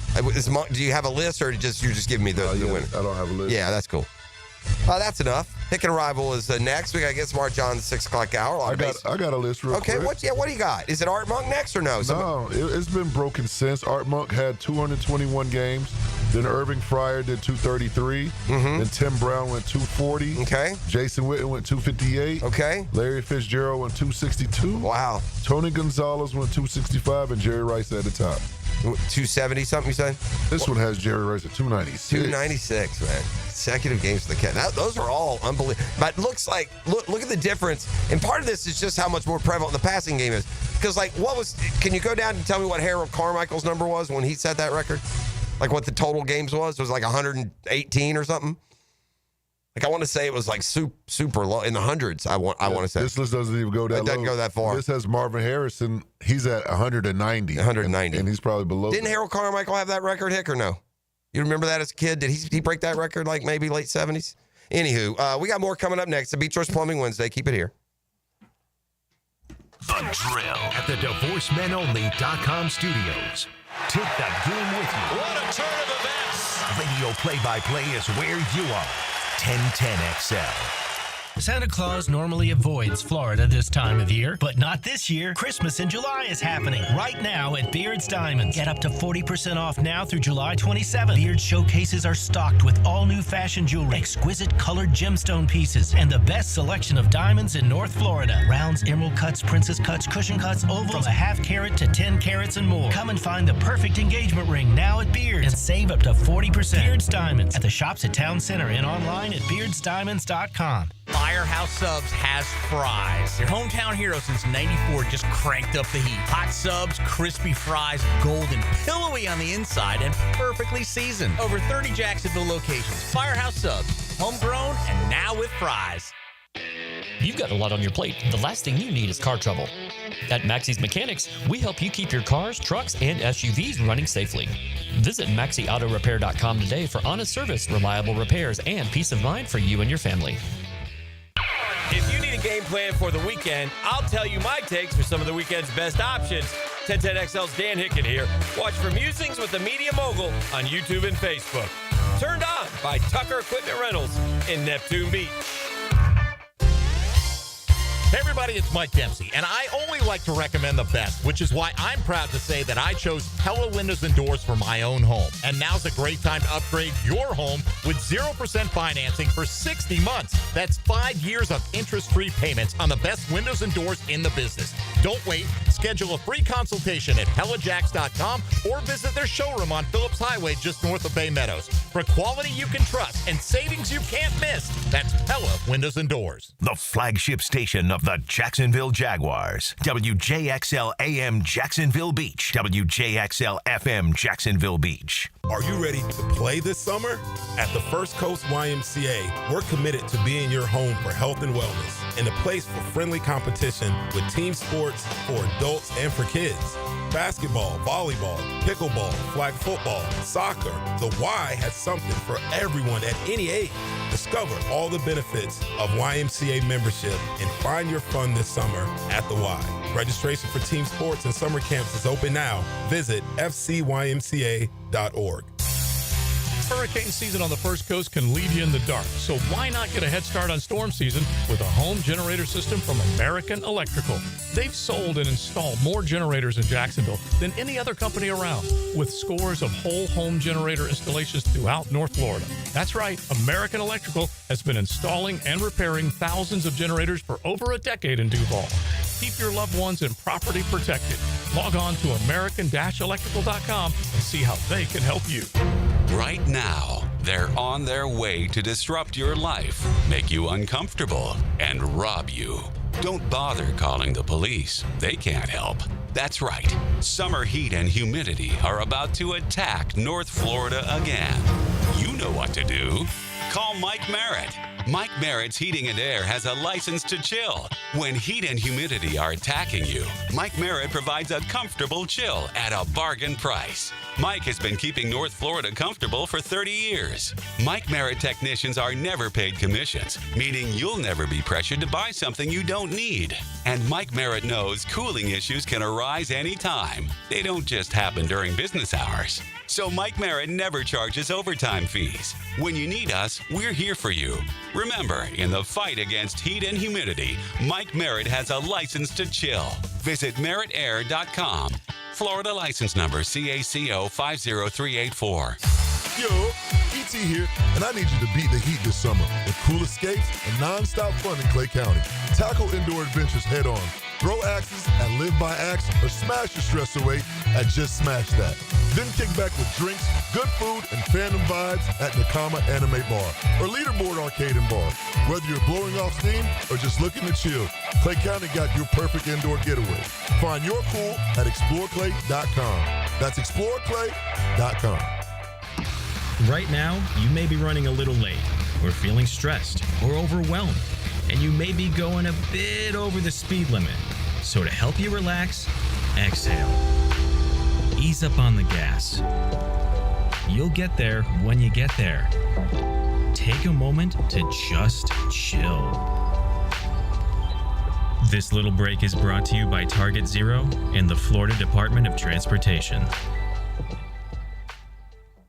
Do you have a list, or you're just giving me the winner? I don't have a list. Yeah, that's cool. That's enough. Pick and Arrival is next. We got to get Smart John 6 o'clock hour. I got a list real quick. Okay, what do you got? Is it Art Monk next or no? No, it's been broken since. Art Monk had 221 games. Then Irving Fryer did 233. Then Tim Brown went 240. Okay. Jason Witten went 258. Okay. Larry Fitzgerald went 262. Wow. Tony Gonzalez went 265, and Jerry Rice at the top. 270 something, you said? This one has Jerry Rice at 296. 296, man. Consecutive games for the Cat. Those are all unbelievable. But it looks like, look at the difference. And part of this is just how much more prevalent the passing game is. Because, can you go down and tell me what Harold Carmichael's number was when he set that record? Like what the total games was? It was like 118 or something? I want to say it was like super low, in the hundreds, I want to say. This list doesn't even go that low. It doesn't go that far. This has Marvin Harrison. He's at 190. 190. And he's probably below. Didn't Harold Carmichael have that record, Hick, or no? You remember that as a kid? Did he break that record like maybe late 70s? Anywho, we got more coming up next. The Beach Choice Plumbing Wednesday. Keep it here. The Drill at the DivorceMenOnly.com studios. Take that game with you. What a turn of events! Radio play-by-play is where you are. 1010XL. Santa Claus normally avoids Florida this time of year, but not this year. Christmas in July is happening right now at Beard's Diamonds. Get up to 40% off now through July 27th. Beard's showcases are stocked with all new fashion jewelry, exquisite colored gemstone pieces, and the best selection of diamonds in North Florida. Rounds, emerald cuts, princess cuts, cushion cuts, ovals, from a half carat to 10 carats and more. Come and find the perfect engagement ring now at Beard's and save up to 40%. Beard's Diamonds at the shops at Town Center and online at beardsdiamonds.com. Firehouse Subs has fries. Your hometown hero since '94 just cranked up the heat. Hot subs, crispy fries, golden, pillowy on the inside, and perfectly seasoned. Over 30 Jacksonville locations. Firehouse Subs, homegrown and now with fries. You've got a lot on your plate. The last thing you need is car trouble. At Maxie's Mechanics, we help you keep your cars, trucks, and SUVs running safely. Visit MaxieAutoRepair.com today for honest service, reliable repairs, and peace of mind for you and your family. If you need a game plan for the weekend, I'll tell you my takes for some of the weekend's best options. 1010XL's Dan Hicken here. Watch for Musings with the Media Mogul on YouTube and Facebook. Turned on by Tucker Equipment Rentals in Neptune Beach. Hey everybody, it's Mike Dempsey, and I only like to recommend the best, which is why I'm proud to say that I chose Pella Windows and Doors for my own home. And now's a great time to upgrade your home with 0% financing for 60 months. That's 5 years of interest-free payments on the best windows and doors in the business. Don't wait. Schedule a free consultation at PellaJacks.com or visit their showroom on Phillips Highway just north of Bay Meadows. For quality you can trust and savings you can't miss, that's Pella Windows and Doors. The flagship station of the Jacksonville Jaguars. WJXL AM Jacksonville Beach. WJXL FM Jacksonville Beach. Are you ready to play this summer? At the First Coast YMCA, we're committed to being your home for health and wellness and a place for friendly competition with team sports for adults and for kids. Basketball, volleyball, pickleball, flag football, soccer. The Y has something for everyone at any age. Discover all the benefits of YMCA membership and find your fun this summer at the Y. Registration for team sports and summer camps is open now. Visit fcymca.org. Hurricane season on the First Coast can leave you in the dark, so why not get a head start on storm season with a home generator system from American Electrical? They've sold and installed more generators in Jacksonville than any other company around, with scores of whole home generator installations throughout North Florida. That's right, American Electrical has been installing and repairing thousands of generators for over a decade in Duval. Keep your loved ones and property protected. Log on to american-electrical.com and see how they can help you. Right now, they're on their way to disrupt your life, make you uncomfortable, and rob you. Don't bother calling the police. They can't help. That's right. Summer heat and humidity are about to attack North Florida again. You know what to do. Call Mike Merritt. Mike Merritt's Heating and Air has a license to chill. When heat and humidity are attacking you, Mike Merritt provides a comfortable chill at a bargain price. Mike has been keeping North Florida comfortable for 30 years. Mike Merritt technicians are never paid commissions, meaning you'll never be pressured to buy something you don't need. And Mike Merritt knows cooling issues can arise anytime. They don't just happen during business hours. So Mike Merritt never charges overtime fees. When you need us, we're here for you. Remember, in the fight against heat and humidity, Mike Merritt has a license to chill. Visit merrittair.com. Florida license number CACO 50384. Yo, ET here, and I need you to beat the heat this summer with cool escapes and non-stop fun in Clay County. Tackle indoor adventures head on. Throw axes at Live by Axe or smash your stress away at Just Smash That. Then kick back with drinks, good food, and fandom vibes at Nakama Anime Bar or Leaderboard Arcade and Bar. Whether you're blowing off steam or just looking to chill, Clay County got your perfect indoor getaway. Find your cool at exploreclay.com. That's exploreclay.com. Right now, you may be running a little late, or feeling stressed, or overwhelmed, and you may be going a bit over the speed limit. So to help you relax, exhale. Ease up on the gas. You'll get there when you get there. Take a moment to just chill. This little break is brought to you by Target Zero and the Florida Department of Transportation.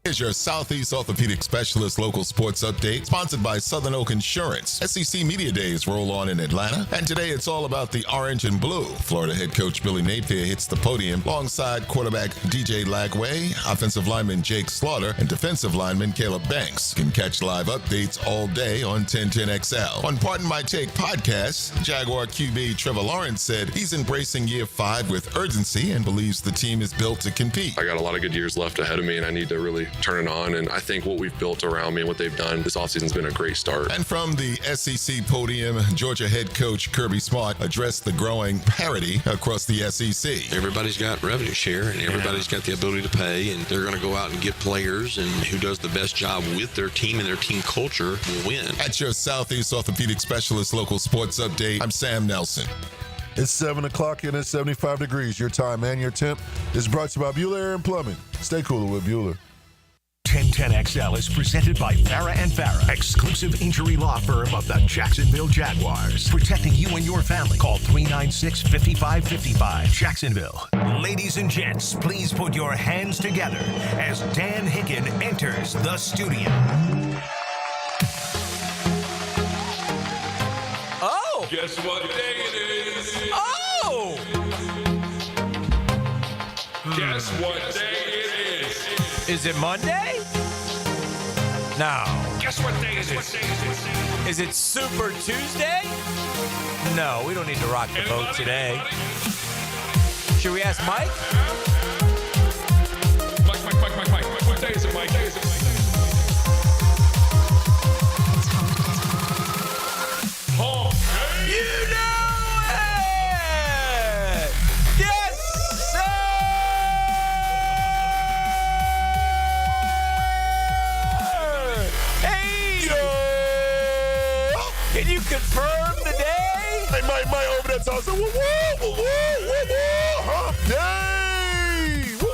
Here's your Southeast Orthopedic Specialist local sports update, sponsored by Southern Oak Insurance. SEC Media Days roll on in Atlanta, and today it's all about the orange and blue. Florida head coach Billy Napier hits the podium alongside quarterback DJ Lagway, offensive lineman Jake Slaughter, and defensive lineman Caleb Banks. You can catch live updates all day on 1010XL. On Pardon My Take podcast, Jaguar QB Trevor Lawrence said he's embracing year 5 with urgency and believes the team is built to compete. I got a lot of good years left ahead of me, and I need to really turn it on, and I think what we've built around me and what they've done this offseason's been a great start. And from the SEC podium, Georgia head coach Kirby Smart addressed the growing parity across the SEC. Everybody's got revenue share, and everybody's got the ability to pay, and they're going to go out and get players, and who does the best job with their team and their team culture will win. At your Southeast Orthopedic Specialist local sports update, I'm Sam Nelson. It's 7 o'clock and it's 75 degrees. Your time and your temp is brought to you by Bueller Air and Plumbing. Stay cooler with Bueller. 1010XL is presented by Farah and Farah, exclusive injury law firm of the Jacksonville Jaguars. Protecting you and your family. Call 396-5555. Jacksonville. Ladies and gents, please put your hands together as Dan Hicken enters the studio. Oh! Guess what day it Oh! Guess what day it is? Is it Monday? No. Guess what day it is? Is it Super Tuesday? No, we don't need to rock the boat today. Should we ask Mike? Mike. What day is it, Mike? Hump day. You know it! Yes, sir! Hey! Can you confirm the day? Hey, Mike over there talking, woo, woo, woo, woo, woo, woo, hump day! Woo,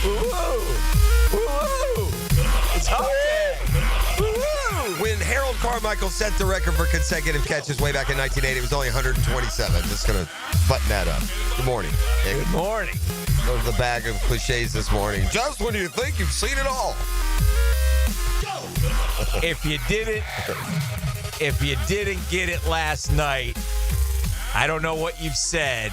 woo, Woo! It's hump day! Woo! When Harold Carmichael set the record for consecutive catches way back in 1980, it was only 127. Just going to button that up. Good morning. Yeah, Good morning. go to the bag of cliches this morning. Just when you think you've seen it all. If you didn't get it last night, I don't know what you've said.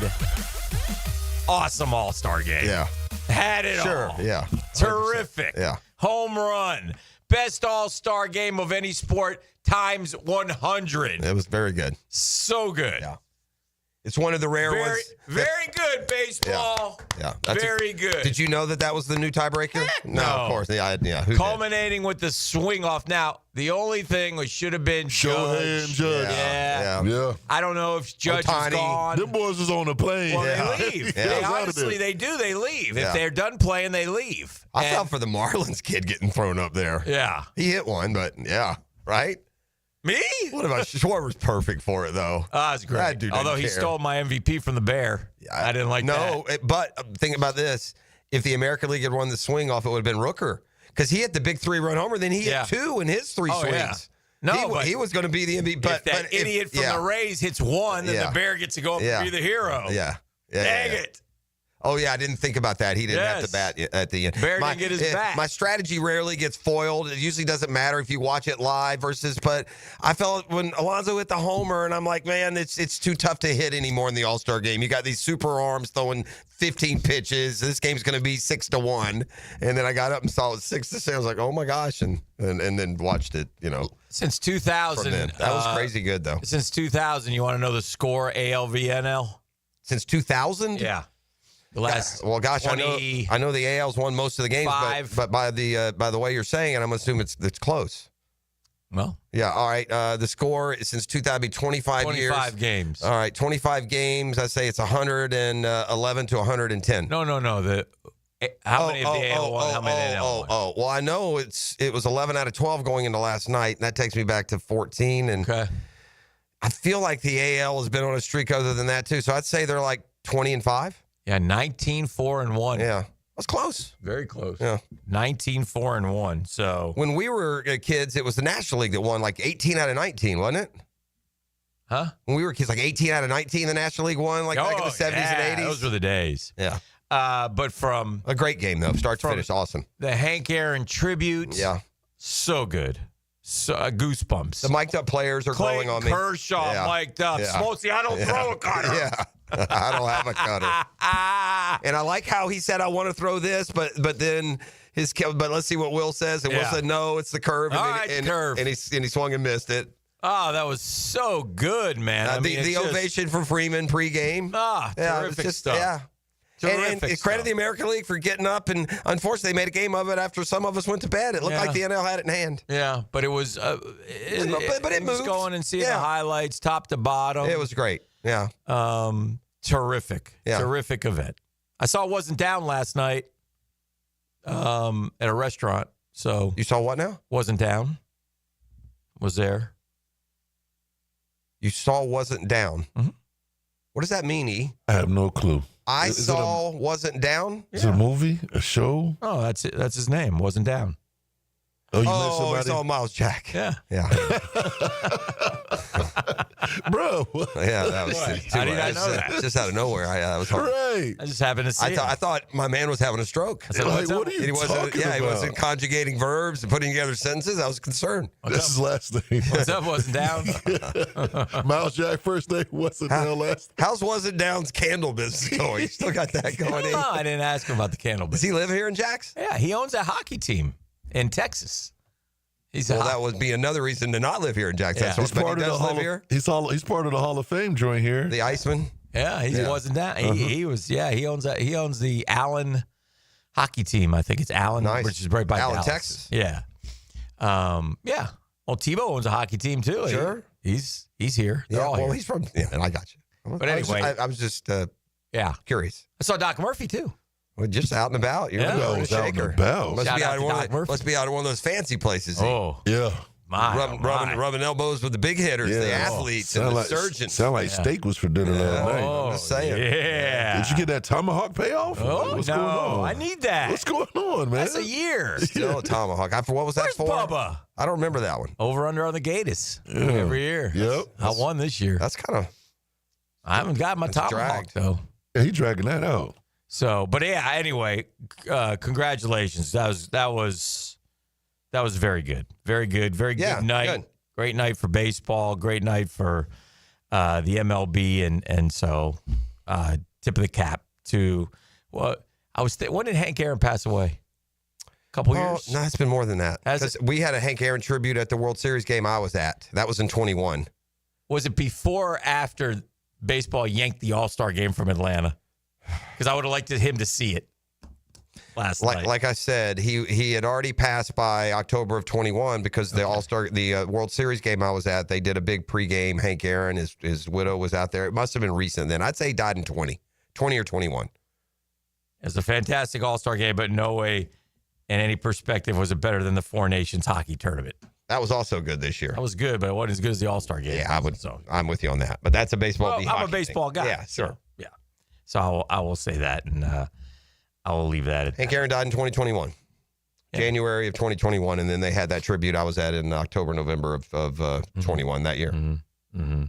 Awesome All-Star game. Yeah. Had it Sure. all. Yeah. 100%. Terrific. Yeah. Home run. Best All-Star game of any sport times 100. It was very good. So good. Yeah. It's one of the rare ones. Very good baseball. Yeah. Very good. Did you know that was the new tiebreaker? No, of course. Yeah. Who did? Culminating with the swing off. Now, the only thing was should have been Shohei and Judge. Yeah. I don't know if Judge is gone. Them boys is on the plane. Well, they leave. Yeah. They honestly, they do. They leave. Yeah. If they're done playing, they leave. I felt for the Marlins kid getting thrown up there. Yeah. He hit one, but yeah. Right? Me? What about Schwarber's perfect for it, though? That's great. That dude Although he didn't care. stole my MVP from the Bear. I didn't like that. No, but think about this. If the American League had won the swing off, it would have been Rooker. Because he hit the big 3-run homer, then he hit 2 in his 3 swings. Yeah. No, he was going to be the MVP. But if that idiot from the Rays hits one, then the Bear gets to go up and be the hero. Yeah. Dang it. Oh, yeah, I didn't think about that. He didn't have to bat at the end. Bear didn't get his bat. My strategy rarely gets foiled. It usually doesn't matter if you watch it live but I felt when Alonso hit the homer, and I'm like, man, it's too tough to hit anymore in the All-Star game. You got these super arms throwing 15 pitches. This game's going to be 6-1. And then I got up and saw it 6-6. I was like, oh, my gosh, and then watched it, Since 2000. That was crazy good, though. Since 2000, you want to know the score ALVNL? Since 2000? Yeah. The last well, gosh, 20, I know the AL's won most of the games, but by the way you're saying it, I'm assuming it's close. Well, yeah. All right. The score since 2000 be 25 years. 25 games. All right, 25 games. I say it's 111 to 110. No. How many of the AL won? How many of the AL won? Well, I know it was 11 out of 12 going into last night, and that takes me back to 14. And I feel like the AL has been on a streak other than that too. So I'd say they're like 20-5. Yeah, 19-4-1. Yeah, that's close. Very close. Yeah, 19-4-1. So when we were kids, it was the National League that won like 18 out of 19, wasn't it? Huh? When we were kids, like 18 out of 19, the National League won, like back in the 70s and 80s. Those were the days. Yeah. But from a great game though, start to finish, awesome. The Hank Aaron tribute. Yeah. So good. So goosebumps. The mic'd up players are growing on me. Kershaw mic'd up. Smoltzy, I don't throw a cutter. Yeah. I don't have a cutter. And I like how he said, I want to throw this, but then but let's see what Will says. And Will said, no, it's the curve. And curve. And he swung and missed it. Oh, that was so good, man. The ovation for Freeman pregame. Terrific stuff. Yeah. And credit the American League for getting up, and unfortunately, they made a game of it after some of us went to bed. It looked like the NL had it in hand. Yeah, but it was. But it moved. Was going and seeing the highlights, top to bottom. It was great. Yeah. Terrific. Yeah. Terrific event. I saw it wasn't down last night. At a restaurant. So you saw what now? Wasn't down. Was there? You saw wasn't down. Mm-hmm. What does that mean, E? I have no clue. I saw wasn't down. Is it a movie? A show? Oh, that's it. That's his name. Wasn't down. Oh, you met somebody? It's all Miles Jack. Yeah. Yeah. Bro. Yeah, that was How did I know that? Just out of nowhere. That was hard. Right. I just happened to see I thought my man was having a stroke. I said, Like, what are you He wasn't. talking Yeah, he about? wasn't conjugating verbs and putting together sentences. I was concerned. That's his last name. What's up? Wasn't down. Miles Jack first name wasn't down last. How's Wasn't Down's candle business going? You still got that going in? No, I didn't ask him about the candle Does business. he live here in Jax? Yeah, he owns a hockey team in Texas. Well, that would be another reason to not live here in Jax. Yeah. That's He's what part he of the does live here. He's part of the Hall of Fame joint here. The Iceman. Yeah, he wasn't down. He was. Yeah, he owns the Allen hockey team. I think it's Allen, Nice. which is right by Allen, Dallas. Texas. Yeah. Yeah. Well, Tebow owns a hockey team too. Sure. He's here. They're Yeah, all well, here. he's from. Yeah, and I got you. But anyway. I was just Yeah. curious. I saw Doc Murphy too. Well, just out and about. You're Yeah. a I was out and shaker. about. Must Shout be out out to of Doc Murphy. must be out of one of those fancy places. Oh, Yeah. my. Rubbing elbows with the big hitters, the athletes, and the surgeons. Sound like steak was for dinner last night. I'm just saying. Yeah. Did you get that tomahawk payoff? Oh, What's no. going on? I need that. What's going on, man? That's a year. Still a tomahawk. What was that Where's for? Bubba? I don't remember that one. Over under on the Gators Yeah. every year. Yep. I won this year. That's kind of. I haven't got my tomahawk dragged. though. Yeah, he dragging that out. So, but yeah. Anyway, congratulations. That was very good. Very good. Very good Yeah, night. good. Great night for baseball. Great night for the MLB, and so tip of the cap to when did Hank Aaron pass away? A couple years. No, it's been more than that. Has 'Cause we had a Hank Aaron tribute at the World Series game I was at. That was in 21. Was it before or after baseball yanked the All-Star game from Atlanta? Because I would have liked him to see it last night. Like I said, he had already passed by October of 21 because the World Series game I was at, they did a big pregame. Hank Aaron, his widow was out there. It must have been recent then. I'd say he died in 20 or 21. It's a fantastic All-Star game, but no way in any perspective was it better than the Four Nations hockey tournament. That was also good this year. That was good, but it wasn't as good as the All-Star game. Yeah, I'm with you on that. But that's a baseball. Well, I'm a baseball guy. Yeah, sure. Yeah. So I will say that, and I will leave that at Hank that. Aaron died in 2021, January of 2021, and then they had that tribute I was at in October, November of 21 that year. Mm-hmm.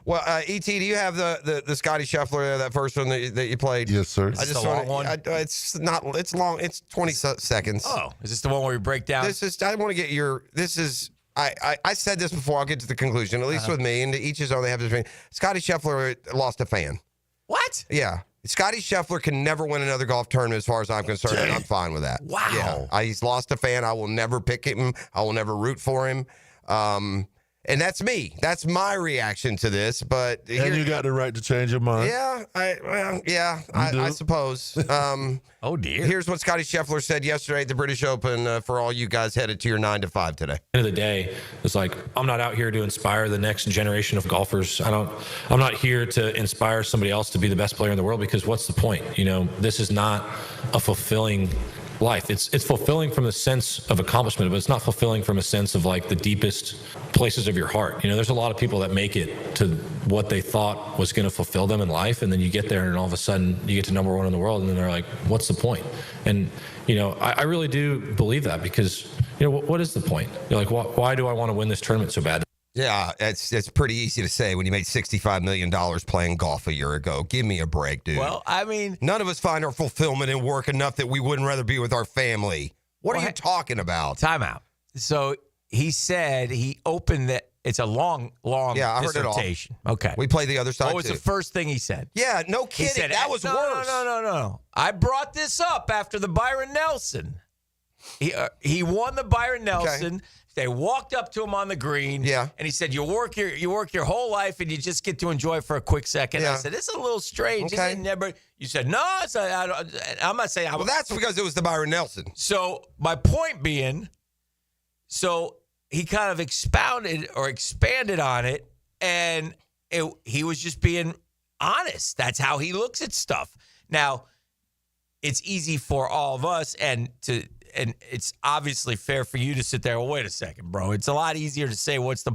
Well, ET, do you have the Scottie Scheffler, that first one that you played? Yes, sir. I just the long one? It's not. It's long. It's 20 seconds. Oh, is this the one where we break down? I want to get your. This is. I said this before. I'll get to the conclusion. At least with me, and to each his own. They have this. Scottie Scheffler lost a fan. What? Yeah. Scottie Scheffler can never win another golf tournament as far as I'm concerned, and I'm fine with that. Wow. Yeah. He's lost a fan. I will never pick him. I will never root for him. And that's me. That's my reaction to this. But And you got the right to change your mind. yeah, I suppose. Oh, dear. Here's what Scottie Scheffler said yesterday at the British Open for all you guys headed to your 9 to 5 today. End of the day, it's like I'm not out here to inspire the next generation of golfers. I'm not here to inspire somebody else to be the best player in the world, because what's the point? This is not a fulfilling life. It's fulfilling from the sense of accomplishment, but it's not fulfilling from a sense of like the deepest places of your heart. There's a lot of people that make it to what they thought was going to fulfill them in life, and then you get there and all of a sudden you get to number one in the world, and then they're like, what's the point? And I really do believe that, because what is the point? You're like, why do I want to win this tournament so bad? Yeah, it's pretty easy to say when you made $65 million playing golf a year ago. Give me a break, dude. Well, I mean, none of us find our fulfillment in work enough that we wouldn't rather be with our family. What are you talking about? Time out. So he said he opened that. It's a long Yeah, I heard it all. dissertation. Okay. We play the other side, What was too. the first thing he said? Yeah, no He kidding. said, That was worse. No. I brought this up after the Byron Nelson. He won the Byron Nelson. Okay. They walked up to him on the green. Yeah. And he said, you work your whole life and you just get to enjoy for a quick second. Yeah. I said, this is a little strange. Okay. Isn't it? You said, no, I'm not saying. Well, that's because it was the Byron Nelson. So my point being, he kind of expanded on it, and he was just being honest. That's how he looks at stuff. Now, it's easy for all of us, and it's obviously fair for you to sit there. Well, wait a second, bro. It's a lot easier to say what's the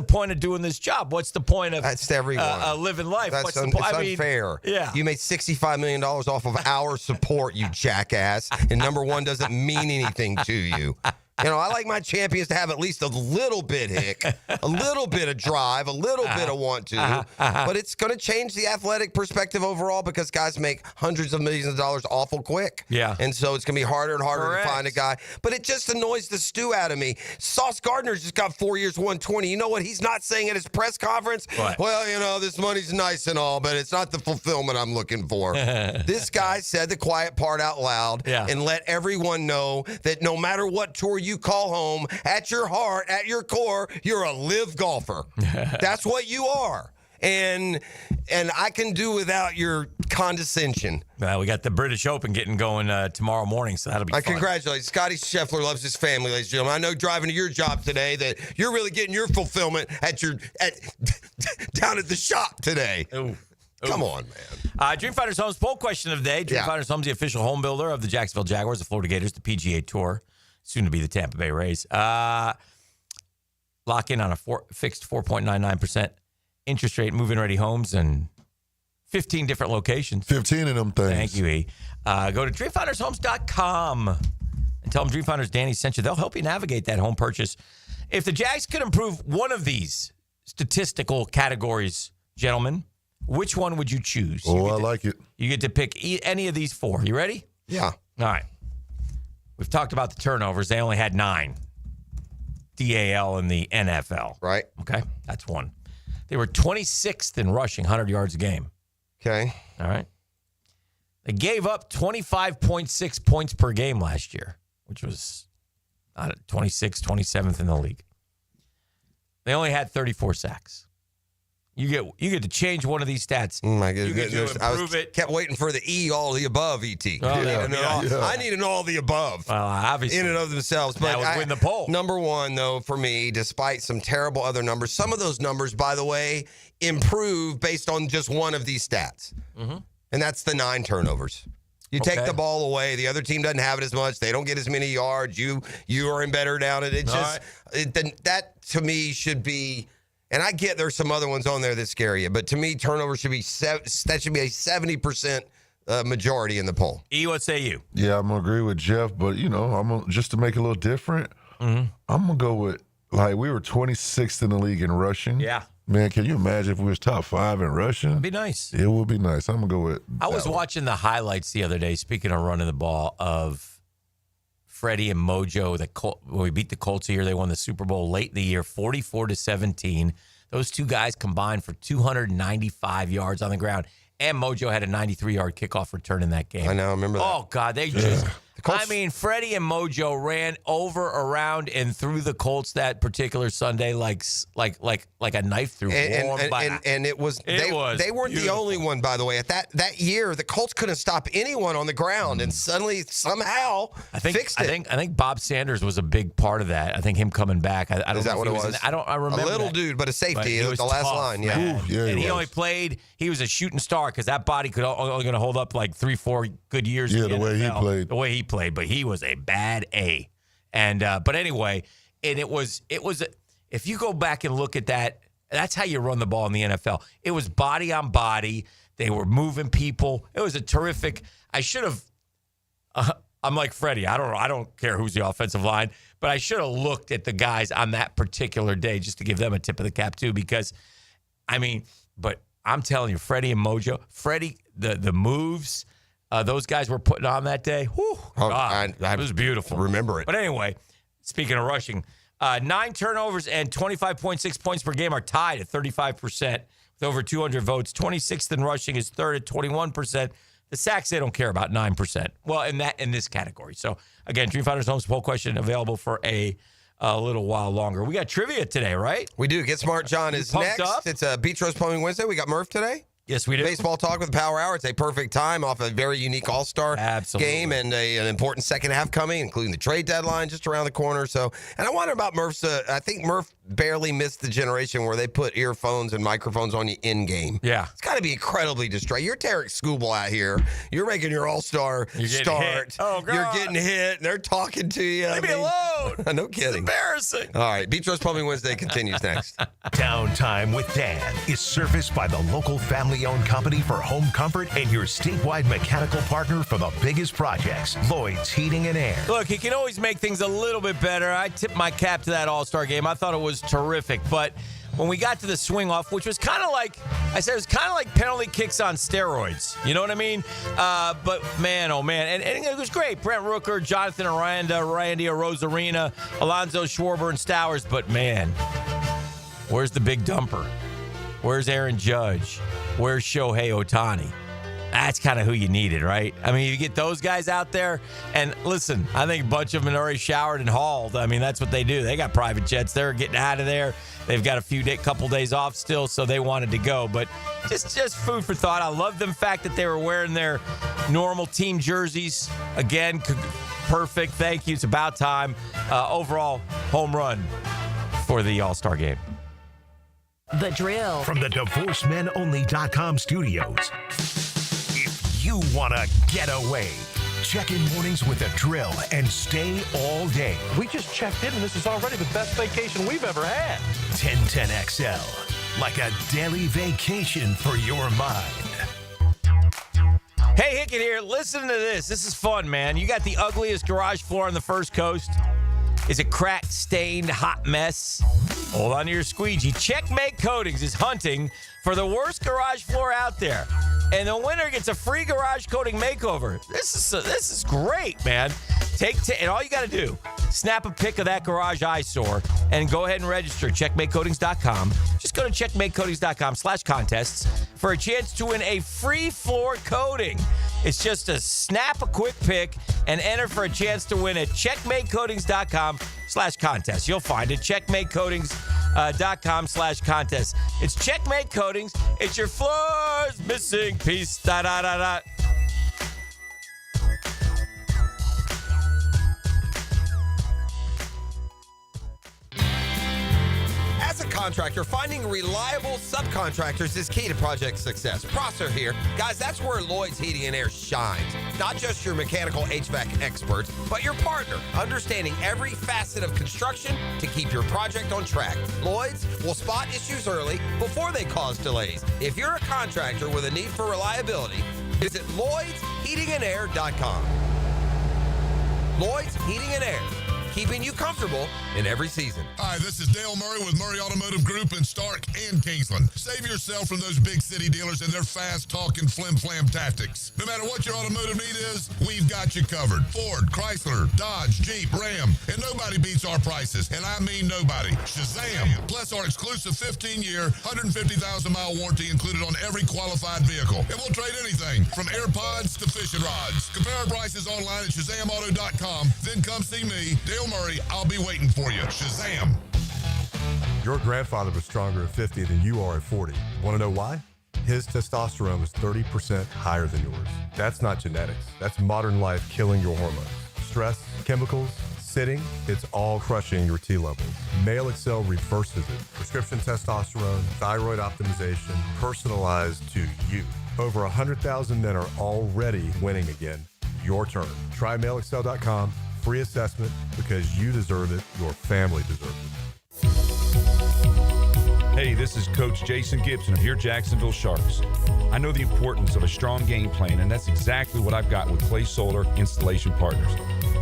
point of doing this job? What's the point of that's everyone living life? That's what's the point? It's unfair. Yeah, you made $65 million off of our support, you jackass, and number one doesn't mean anything to you. I like my champions to have at least a little bit hick, a little bit of drive, a little bit of want to. But it's going to change the athletic perspective overall because guys make hundreds of millions of dollars awful quick. Yeah. And so it's going to be harder and harder to find a guy. But it just annoys the stew out of me. Sauce Gardner's just got 4 years, 120. You know what he's not saying at his press conference? What? Well, this money's nice and all, but it's not the fulfillment I'm looking for. This guy said the quiet part out loud and let everyone know that no matter what tour you call home, at your heart, at your core, you're a live golfer. That's what you are. And I can do without your condescension. Well, we got the British Open getting going tomorrow morning, so that'll be fun. Congratulate. Scottie Scheffler loves his family, ladies and gentlemen. I know driving to your job today that you're really getting your fulfillment down at the shop today. Ooh. Come on, man. Dreamfinders Homes poll question of the day. Dreamfinders Homes, the official home builder of the Jacksonville Jaguars, the Florida Gators, the PGA Tour, soon to be the Tampa Bay Rays. Lock in on a fixed 4.99% interest rate, move-in ready homes, and 15 different locations. 15 of them things. Thank you, E. Go to DreamFindersHomes.com and tell them Dreamfinders Danny sent you. They'll help you navigate that home purchase. If the Jags could improve one of these statistical categories, gentlemen, which one would you choose? I like it. You get to pick any of these four. You ready? Yeah. All right. We've talked about the turnovers. They only had 9. DAL in the NFL. Right. Okay. That's one. They were 26th in rushing, 100 yards a game. Okay. All right. They gave up 25.6 points per game last year, which was 26th, 27th in the league. They only had 34 sacks. You get to change one of these stats. My You goodness. get to improve it. Kept waiting for the E, all the above, ET. I need an all the above. Well, obviously. In and of themselves. But That would win the poll. Number one, though, for me, despite some terrible other numbers, some of those numbers, by the way, improve based on just one of these stats. Mm-hmm. And that's the 9 turnovers. You take the ball away. The other team doesn't have it as much. They don't get as many yards. You are in better down. That, to me, should be... And I get there's some other ones on there that scare you, but to me, turnover should be a 70% majority in the poll. E, what say you? Yeah, I'm gonna agree with Jeff, but just to make it a little different, I'm gonna go with we were 26th in the league in rushing. Yeah. Man, can you imagine if we was top 5 in rushing? It'd be nice. It would be nice. I'm gonna go with. I was watching the highlights the other day. Speaking of running the ball, of Freddie and Mojo, when we beat the Colts here, they won the Super Bowl late in the year, 44-17. Those two guys combined for 295 yards on the ground, and Mojo had a 93-yard kickoff return in that game. I know, I remember that. Oh God, they just. Freddie and Mojo ran over, around, and through the Colts that particular Sunday like a knife through warm butter. And they weren't the only one, by the way. At that year, the Colts couldn't stop anyone on the ground, and suddenly, somehow, fixed it. I think Bob Sanders was a big part of that. I think him coming back. I don't Is that know what it was? I remember a little that. dude, but a safety. But It was the last tough, line, man. Yeah, and he he only played. He was a shooting star because that body could only going to hold up like 3-4 good years. Yeah, in the way he NFL. played. The way he played, but he was a bad A. And but anyway, and it was if you go back and look at that, that's how you run the ball in the NFL. It was body on body. They were moving people. It was a terrific. I should have. I'm like Freddie. I don't care who's the offensive line, but I should have looked at the guys on that particular day just to give them a tip of the cap too, because, but I'm telling you, Freddie and Mojo, the moves those guys were putting on that day, whew, it was beautiful. Remember it. But anyway, speaking of rushing, 9 turnovers and 25.6 points per game are tied at 35% with over 200 votes. 26th in rushing is third at 21%. The sacks, they don't care about, 9%. Well, in this category. So, again, Dreamfinders Homes poll question available for a little while longer. We got trivia today, right? We do. Get Smart John is next. Up? It's a Beach Rose Plumbing Wednesday. We got Murph today. Yes, we do. Baseball talk with the Power Hour. It's a perfect time off a very unique All-Star game and an important second half coming, including the trade deadline just around the corner. So, and I wonder about Murph's. I think Murph barely missed the generation where they put earphones and microphones on you in game. Yeah. It's got to be incredibly distracting. You're Tarek Skubal out here. You're making your all-star start. Hit. Oh, God. You're getting hit. And they're talking to you. Leave me alone. No kidding. It's embarrassing. All right. Beach Roast Plumbing Wednesday continues next. Downtime with Dan is serviced by the local family-owned company for home comfort and your statewide mechanical partner for the biggest projects, Lloyd's Heating and Air. Look, he can always make things a little bit better. I tip my cap to that All-Star game. I thought it was terrific. But when we got to the swing-off, which was kind of like, I said, it was kind of like penalty kicks on steroids. You know what I mean? But, man, oh, man. And it was great. Brent Rooker, Jonathan Aranda, Randy Arozarena, Alonzo Schwarber, and Stowers. But, man, where's the big dumper? Where's Aaron Judge? Where's Shohei Ohtani? That's kind of who you needed, right? I mean, you get those guys out there, and listen, I think a bunch of them had already showered and hauled. I mean, that's what they do. They got private jets. They're getting out of there. They've got a couple days off still, so they wanted to go. But just food for thought. I love the fact that they were wearing their normal team jerseys. Again, perfect. Thank you. It's about time. Overall, home run for the All-Star game. The Drill. From the DivorceMenOnly.com studios. You want to get away. Check in mornings with The Drill and stay all day. We just checked in, and this is already the best vacation we've ever had. 1010XL, like a daily vacation for your mind. Hey, Hickett here. Listen to this. This is fun, man. You got the ugliest garage floor on the First Coast. It's a cracked, stained, hot mess. Hold on to your squeegee. Checkmate Coatings is hunting for the worst garage floor out there. And the winner gets a free garage coating makeover. This is great, man. And all you got to do, snap a pic of that garage eyesore and go ahead and register. CheckmateCoatings.com. Just go to CheckmateCoatings.com/contests for a chance to win a free floor coating. It's just a snap a quick pic and enter for a chance to win at CheckmateCoatings.com/contest. You'll find it. CheckmateCoatings.com/contest. It's Checkmate Coatings. It's your floor's missing piece. Da da da da. As a contractor, finding reliable subcontractors is key to project success. Prosser here. Guys, that's where Lloyd's Heating and Air shines. Not just your mechanical HVAC experts, but your partner, understanding every facet of construction to keep your project on track. Lloyd's will spot issues early before they cause delays. If you're a contractor with a need for reliability, visit LloydsHeatingandAir.com. Lloyd's Heating and Air, keeping you comfortable in every season. Hi, this is Dale Murray with Murray Automotive Group in Stark and Kingsland. Save yourself from those big city dealers and their fast-talking flim-flam tactics. No matter what your automotive need is, we've got you covered. Ford, Chrysler, Dodge, Jeep, Ram, and nobody beats our prices, and I mean nobody. Shazam! Plus our exclusive 15-year, 150,000-mile warranty included on every qualified vehicle. And we'll trade anything from AirPods to fishing rods. Compare our prices online at ShazamAuto.com, then come see me, Dale Murray. I'll be waiting for you. Shazam! Your grandfather was stronger at 50 than you are at 40. Want to know why? His testosterone was 30% higher than yours. That's not genetics. That's modern life killing your hormones. Stress, chemicals, sitting, it's all crushing your T levels. Male Excel reverses it. Prescription testosterone, thyroid optimization, personalized to you. Over 100,000 men are already winning again. Your turn. Try MaleExcel.com. Free assessment, because you deserve it. Your family deserves it. Hey, this is Coach Jason Gibson of your Jacksonville Sharks. I know the importance of a strong game plan, and that's exactly what I've got with Clay Solar Installation Partners.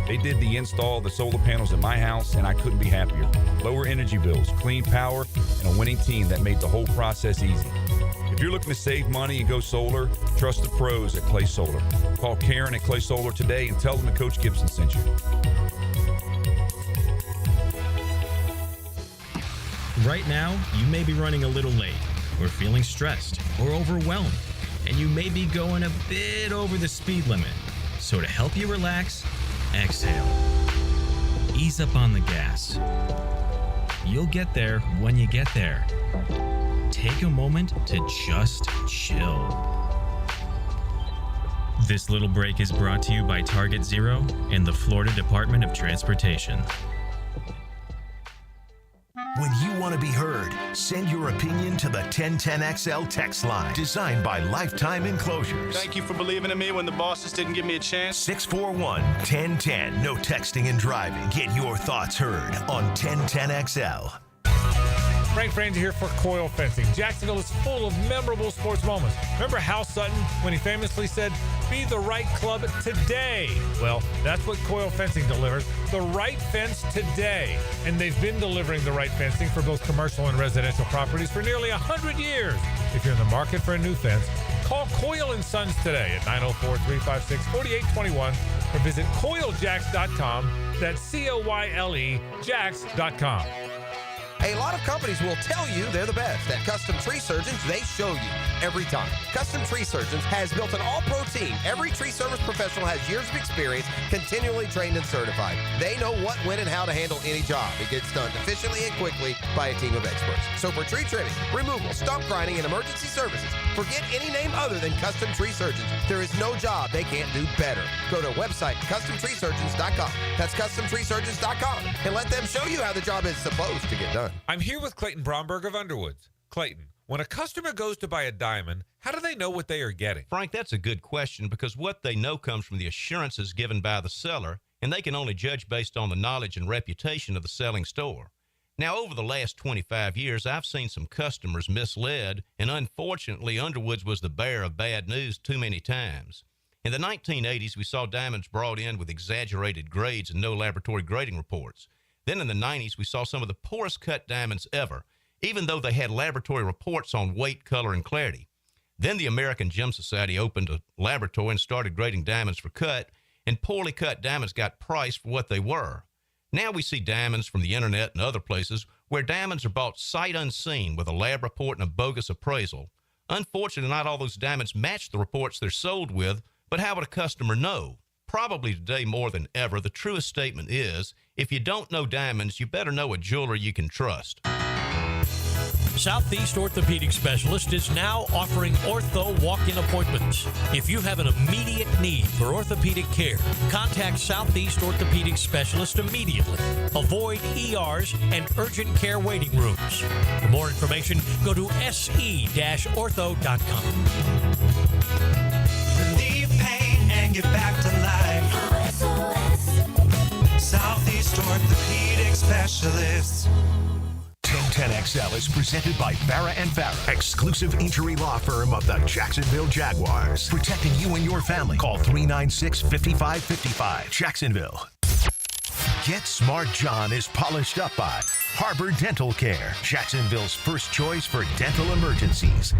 They did the install of the solar panels at my house, and I couldn't be happier. Lower energy bills, clean power, and a winning team that made the whole process easy. If you're looking to save money and go solar, trust the pros at Clay Solar. Call Karen at Clay Solar today and tell them that Coach Gibson sent you. Right now, you may be running a little late, or feeling stressed, or overwhelmed, and you may be going a bit over the speed limit. So to help you relax, exhale. Ease up on the gas. You'll get there when you get there. Take a moment to just chill. This little break is brought to you by Target Zero and the Florida Department of Transportation. When you want to be heard, send your opinion to the 1010XL text line, designed by Lifetime Enclosures. Thank you for believing in me when the bosses didn't give me a chance. 641-1010. No texting and driving. Get your thoughts heard on 1010XL. Frank Frangie here for Coil Fencing. Jacksonville is full of memorable sports moments. Remember Hal Sutton when he famously said, "Be the right club today"? Well, that's what Coil Fencing delivers. The right fence today. And they've been delivering the right fencing for both commercial and residential properties for nearly 100 years. If you're in the market for a new fence, call Coil & Sons today at 904-356-4821 or visit coiljacks.com. That's COYLE Jacks.com. A lot of companies will tell you they're the best. At Custom Tree Surgeons, they show you every time. Custom Tree Surgeons has built an all-pro team. Every tree service professional has years of experience, continually trained and certified. They know what, when, and how to handle any job. It gets done efficiently and quickly by a team of experts. So for tree trimming, removal, stump grinding, and emergency services, forget any name other than Custom Tree Surgeons. There is no job they can't do better. Go to website CustomTreeSurgeons.com. That's CustomTreeSurgeons.com, and let them show you how the job is supposed to get done. I'm here with Clayton Bromberg of Underwoods. Clayton, when a customer goes to buy a diamond, how do they know what they are getting? Frank, that's a good question because what they know comes from the assurances given by the seller, and they can only judge based on the knowledge and reputation of the selling store. Now, over the last 25 years, I've seen some customers misled, and unfortunately, Underwoods was the bearer of bad news too many times. In the 1980s, we saw diamonds brought in with exaggerated grades and no laboratory grading reports. Then in the 90s, we saw some of the poorest cut diamonds ever, even though they had laboratory reports on weight, color, and clarity. Then the American Gem Society opened a laboratory and started grading diamonds for cut, and poorly cut diamonds got priced for what they were. Now we see diamonds from the internet and other places where diamonds are bought sight unseen with a lab report and a bogus appraisal. Unfortunately, not all those diamonds match the reports they're sold with, but how would a customer know? Probably today more than ever, the truest statement is, if you don't know diamonds, you better know a jeweler you can trust. Southeast Orthopedic Specialist is now offering ortho walk-in appointments. If you have an immediate need for orthopedic care, contact Southeast Orthopedic Specialist immediately. Avoid ERs and urgent care waiting rooms. For more information, go to se-ortho.com. Relieve pain and get back to life. Southeast Orthopedic Specialists. 1010XL is presented by Farah & Farah, exclusive injury law firm of the Jacksonville Jaguars. Protecting you and your family. Call 396-5555. Jacksonville. Get Smart John is polished up by Harbor Dental Care, Jacksonville's first choice for dental emergencies.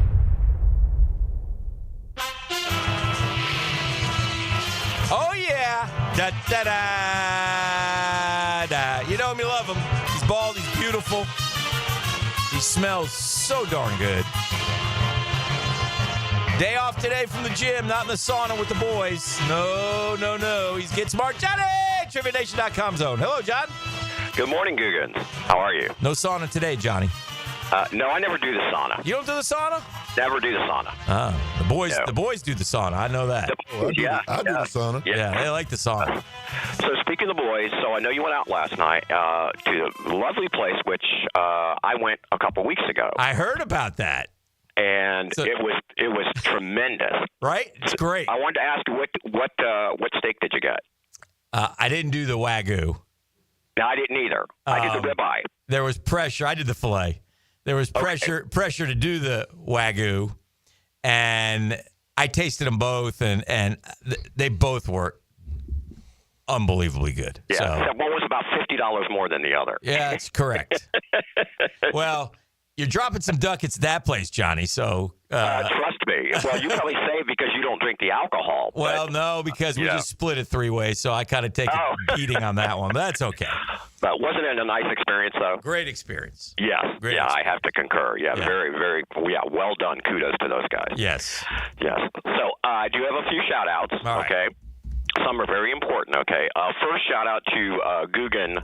Oh, yeah. Da, da, da, da. You know him, you love him. He's bald, he's beautiful. He smells so darn good. Day off today from the gym, not in the sauna with the boys. No. He's Get Smart Johnny! TriviaNation.com zone. Hello, John. Good morning, Googans. How are you? No sauna today, Johnny. No, I never do the sauna. You don't do the sauna? Never do the sauna. Oh, the boys do the sauna. I know that. I do the sauna. Yeah, they like the sauna. So speaking of the boys, so I know you went out last night to a lovely place, which I went a couple weeks ago. I heard about that. And it was tremendous. Right? It's great. I wanted to ask you what steak did you get? I didn't do the Wagyu. No, I didn't either. I did the ribeye. There was pressure. I did the filet. There was pressure to do the Wagyu, and I tasted them both, and they both were unbelievably good. Yeah, so, one was about $50 more than the other. Yeah, that's correct. Well, you're dropping some ducats at that place, Johnny, so... trust me. Well, you probably say because you don't drink the alcohol. Well, no, because we just split it three ways, so I kind of take a beating on that one. But that's okay. But wasn't it a nice experience, though? Great experience. Yes. I have to concur. Yeah, very, very, well done. Kudos to those guys. Yes. Yes. So I do have a few shout-outs, okay? Some are very important, okay? First, shout-out to Guggen,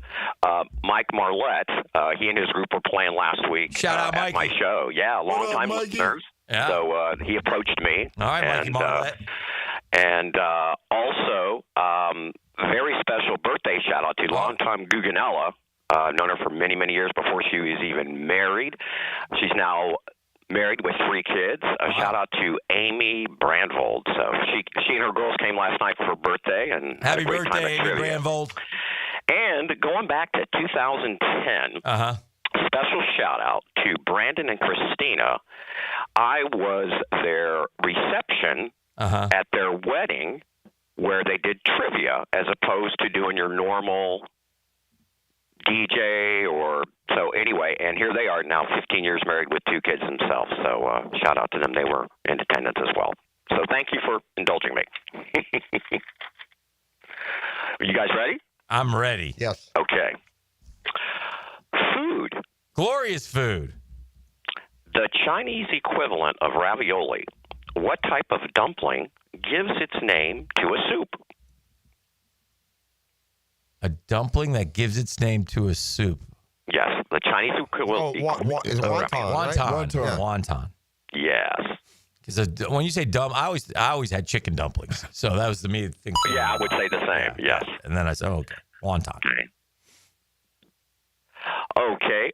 Mike Marlette. He and his group were playing last week at my show. Yeah, long-time listeners. Yeah. So he approached me. All right, Mikey Marlette. And also, very special birthday shout-out to longtime Guggenella, Known her for many, many years before she was even married. She's now married with 3 kids. A shout out to Amy Brandvold. So she and her girls came last night for her birthday. And Happy had a great time birthday, at Amy trivia. Brandvold. And going back to 2010, special shout out to Brandon and Christina. I was their reception at their wedding where they did trivia as opposed to doing your normal DJ or so anyway. And here they are now 15 years married with 2 kids themselves. So shout out to them. They were in attendance as well. So thank you for indulging me. Are you guys ready? I'm ready. Yes. Okay. Food. Glorious food. The Chinese equivalent of ravioli. What type of dumpling gives its name to a soup? A dumpling that gives its name to a soup. Yes, the Chinese equivalent. Is it wonton? Right? Wonton. Wonton. Yes. Because when you say I always had chicken dumplings. So that was the me thing. Yeah, I would say the same. Yes. And then I said, okay, wonton. Okay.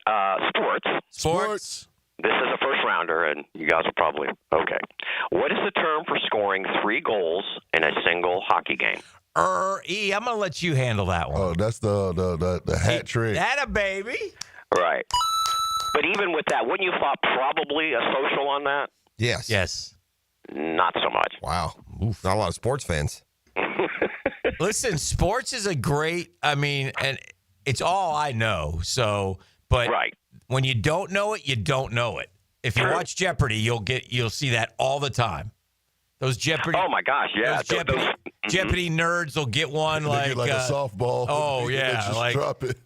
Sports. This is a first rounder, and you guys will probably okay. What is the term for scoring 3 goals in a single hockey game? E, I'm gonna let you handle that one. Oh, that's the hat trick. That a baby. Right. But even with that, wouldn't you thought probably a social on that? Yes. Yes. Not so much. Wow. Not a lot of sports fans. Listen, sports is a great. I mean, and it's all I know. So, but when you don't know it, you don't know it. If you watch Jeopardy, you'll see that all the time. Those Jeopardy. Oh my gosh, yeah. Those Jeopardy nerds will get one like a softball. Oh yeah, just like drop it.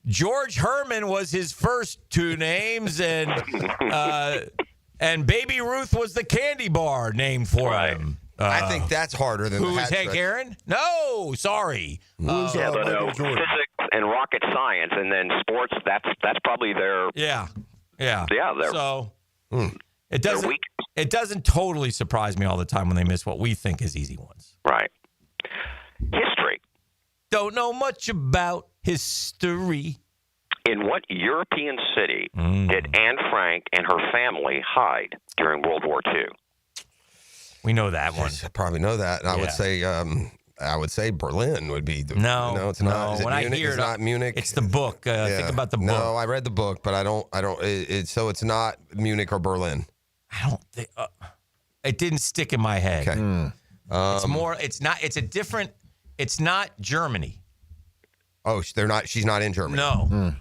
George Herman was his first 2 names, and Baby Ruth was the candy bar named for him. I think that's harder than who the was hat Hank trick. Aaron? No, sorry. But physics and rocket science, and then sports. That's probably their. Yeah. So it doesn't totally surprise me all the time when they miss what we think is easy ones. Right. History. Don't know much about history. In what European city did Anne Frank and her family hide during World War II? We know that one. I probably know that. And I would say Berlin would be. No, it's not. Is it when Munich? I hear it's not Munich. It's the book. Think about the book. No, I read the book, but I don't. So it's not Munich or Berlin. I don't think. It didn't stick in my head. Okay. It's more. It's not. It's a different. It's not Germany. Oh, they're not. She's not in Germany. No.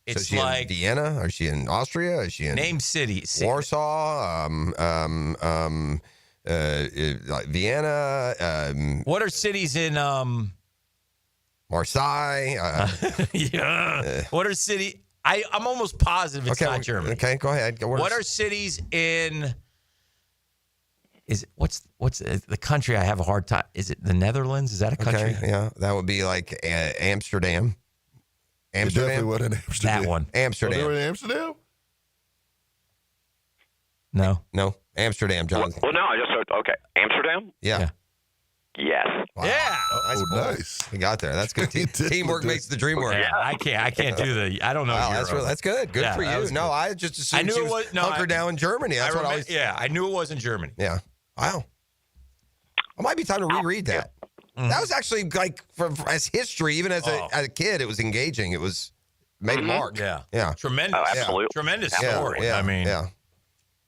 It's It's is she like in Vienna. Or is she in Austria? Is she in name city. Warsaw? Like Vienna. What are cities in? Marseille. Yeah. What are city? I'm almost positive it's not Germany. Okay, go ahead. What are cities in? Is it what's the country? I have a hard time. Is it the Netherlands? Is that a country? Okay, yeah, that would be like Amsterdam. It definitely wasn't Amsterdam. That one. Amsterdam. Oh, they were in Amsterdam? No, Amsterdam, John. Well, no, I just heard. Okay, Amsterdam. Yeah. Yes. Wow. Yeah. Nice. We got there. That's good. Teamwork makes the dream work. Yeah, I can't do the. I don't know. Wow, Euro. that's good. Good Yeah, for that you. was No, good. I just assumed I knew she it was hunkered down in Germany. That's what I was. Yeah, I knew it was in Germany. Yeah. Wow. It might be time to reread that. That was actually like as history, even as a kid, it was engaging. It was made a mark. Yeah. Yeah. Tremendous. Oh, absolutely. Tremendous Yeah, story. yeah, I mean, yeah.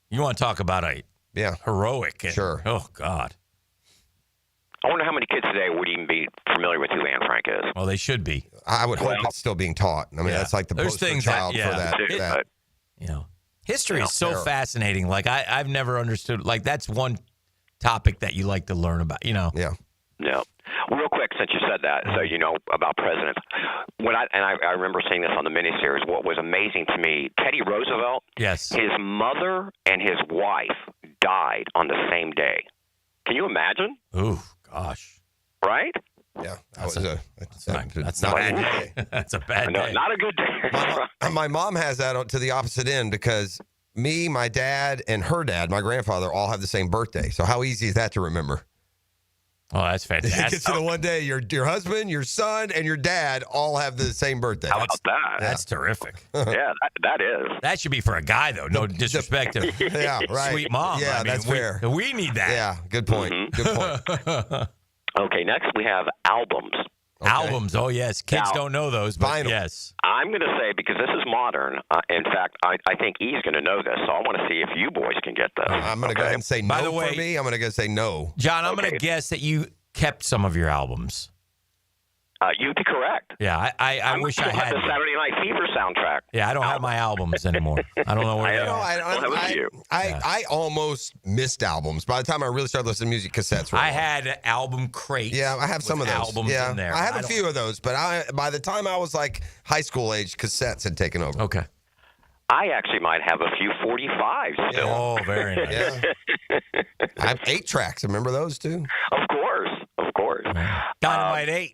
you want to talk about a heroic. And, Sure. Oh God. I wonder how many kids today would even be familiar with who Anne Frank is. Well, they should be. I would hope it's still being taught. I mean, that's like the There's poster things child that, for that. You know, history is so fair. fascinating. Like I've never understood. Like that's one topic that you like to learn about. You know. Yeah. No. Real quick, since you said that, so you know about presidents. I remember seeing this on the miniseries. What was amazing to me, Teddy Roosevelt. Yes. His mother and his wife died on the same day. Can you imagine? Ooh, gosh. Right? Yeah. That's not not a a good bad day. day. That's a bad No, day. not a good day. My mom has that to the opposite end because me, my dad, and her dad, my grandfather, all have the same birthday. So how easy is that to remember? Oh, that's It fantastic. gets to the one day your husband, your son, and your dad all have the same birthday. How about that? That's terrific. Yeah, that is. That should be for a guy, though. No disrespect to Yeah, right. sweet mom. Yeah, I mean, that's fair. We need that. Yeah, good point. Good point. Okay, next we have albums. Albums. Oh, yes. Kids Now, don't know those, but vinyl. yes. I'm going to say, because this is modern, in fact, I think E's going to know this, so I want to see if you boys can get this. I'm going to go ahead and say no By the way, for me. I'm going to go say no. John, I'm going Okay. to guess that you kept some of your albums. You'd be correct. Yeah, I wish I still have had. the Saturday Night Fever soundtrack. Yeah, I don't have my albums anymore. I don't know where they are. I almost missed albums. By the time I really started listening to music, cassettes were I on. had album crates. Yeah, I have some of with those. albums yeah. in there. I have a don't- few of those, but by the time I was like high school age, cassettes had taken over. Okay. I actually might have a few 45s still. Oh, very nice. Yeah. I have 8 tracks. Remember those too? Of course. Dynamite 8.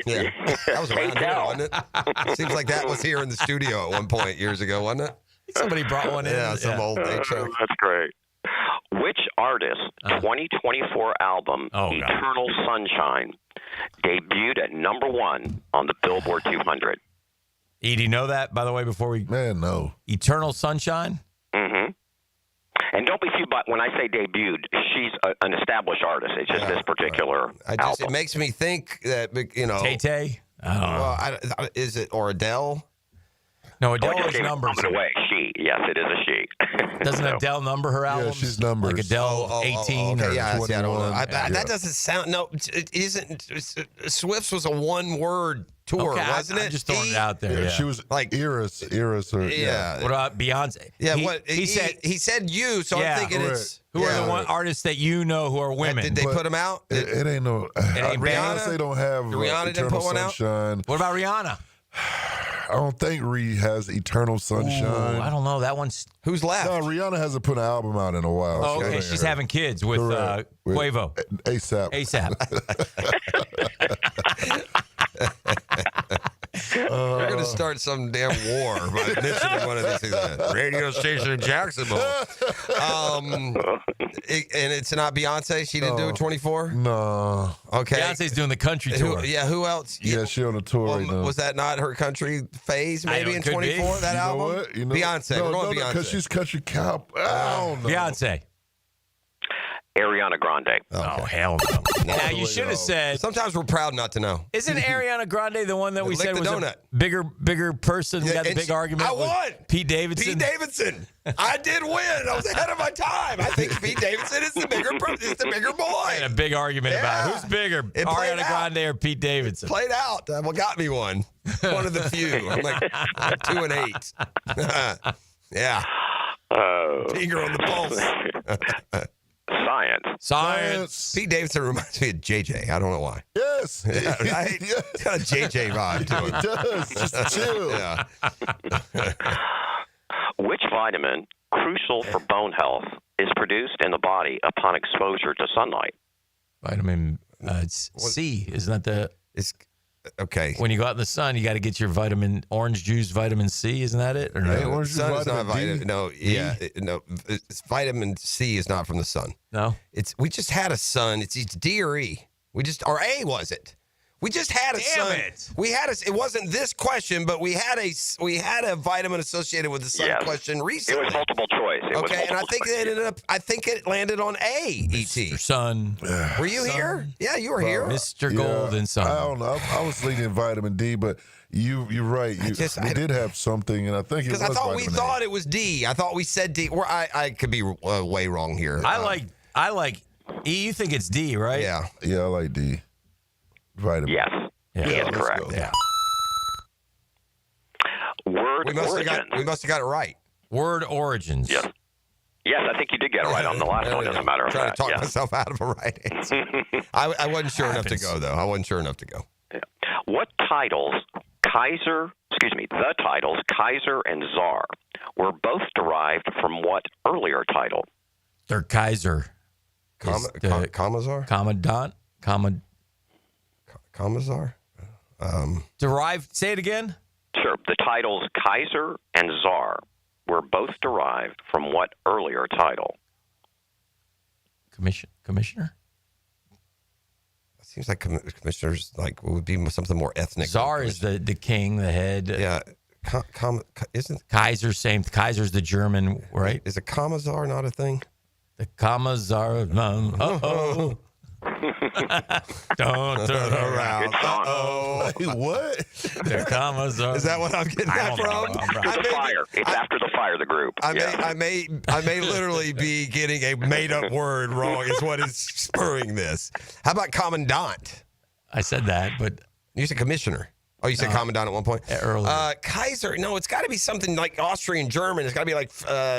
Yeah. That was around here, wasn't it? Seems like that was here in the studio at one point years ago, wasn't it? Somebody brought one in. Yeah, some old 8 track. That's great. Which artist 2024 album, Eternal Sunshine, debuted at number 1 on the Billboard 200? E, do you know that, by the way, before we... Man, no. Eternal Sunshine? Mm-hmm. And don't be fooled by when I say debuted, she's an established artist. It's just this particular album. It makes me think that, you know. Tay-Tay? I don't know. Is it, or Adele? No, Oh, Adele I just is gave numbers. it away. She. Yes, it is a she. Doesn't So- Adele number her albums? Yeah, she's numbers. Like Adele 18 okay, or yeah, see, I don't know. 21. That doesn't sound. No, it isn't. Swift's was a one-word tour, Okay, wasn't I'm it? just throwing it out there. Yeah. She was like Iris or yeah. What about Beyonce? Yeah, he said he said you, so Yeah, I'm thinking correct. it's who are the one artists that you know who are women? Did they put them out? It ain't no. ain't Beyonce don't have Rihanna didn't Eternal put one out? Sunshine. What about Rihanna? I don't think Ree has Eternal Sunshine. Ooh, I don't know. That one's who's left? No, Rihanna hasn't put an album out in a while. Oh, okay. She's having kids with Correct. With Quavo. ASAP. They're going to start some damn war by mentioning one of these things. Radio station in Jacksonville. And it's not Beyonce? She didn't do it 24? No. Okay. Beyonce's doing the country tour. Who else? Yeah, she on the tour right now. Was that not her country phase maybe in could be. 24, that You know album? what? You know, Beyonce. We're going Beyonce. because she's country cow. I don't know. Beyonce. Ariana Grande. Oh, hell no. Now, you should have said... Sometimes we're proud not to know. Isn't Ariana Grande the one that we Lick said the was donut. a bigger person? We Yeah, got the and big argument I with won. Pete Davidson? Pete Davidson. I did win. I was ahead of my time. I think Pete Davidson is the bigger boy. And a a big argument about who's bigger, It played Ariana out. Grande or Pete Davidson. Played out. Well, got me one. One of the few. I'm like 2 and 8. Yeah. Finger on the pulse. Science. Pete Davidson reminds me of JJ. I don't know why. Yes. Yeah, right? It's got a JJ vibe to it. It does. Just chill. Yeah. Which vitamin, crucial for bone health, is produced in the body upon exposure to sunlight? Vitamin C, isn't that the? It's okay. When you go out in the sun, you got to get your orange juice, vitamin C. Isn't that it? Or no? Hey, orange juice, Sun is not vitamin D? vitamin. No, yeah, no. It's vitamin C is not from the sun. No. We just had a sun. It's D or E. Or A was it? We just had a Damn sun. it. We had it wasn't this question, but we had a vitamin associated with the sun Yes. question recently. It was multiple choice. Okay, and I think it landed on A. ET. Sun. Were you here? Yeah, you were here. Mr. Golden Sun. I don't know. I was leaning vitamin D, but you're right. We did have something, and I think it was Because I thought we vitamin A. thought it was D. I thought we said D. I could be way wrong here. I like E. You think it's D, right? Yeah. Yeah, I like D. Vitamin. Yes. Yeah. He is let's correct. go. Yeah. Word We must origin. have got it right. Word origins. Yes. Yes, I think you did get it right on the last There one, we as a go. matter of Trying fact. to talk Yeah. myself out of a right answer. I wasn't sure enough to Happens. go, though. I wasn't sure enough to go. What titles, the titles Kaiser and Czar, were both derived from what earlier title? They're Kaiser. Commissar? Commandant? Commissar? Derived. Say it again. Sure. The titles Kaiser and Czar were both derived from what earlier title? Commissioner? Seems like commissioners like would be something more ethnic. Czar is the king, the head. Yeah. Isn't Kaiser same? Kaiser's the German, right? Is a Commissar not a thing? The Commissar. Uh-oh. Don't turn around. Uh-oh. What? The Commissar. Is that what I'm getting that from? After the fire. It's after the fire, the group. I may literally be getting a made up word wrong is what is spurring this. How about commandant? I said that, but you said commissioner. Oh, you said commandant at one point? Earlier. Kaiser. No, it's got to be something like Austrian German. It's got to be like,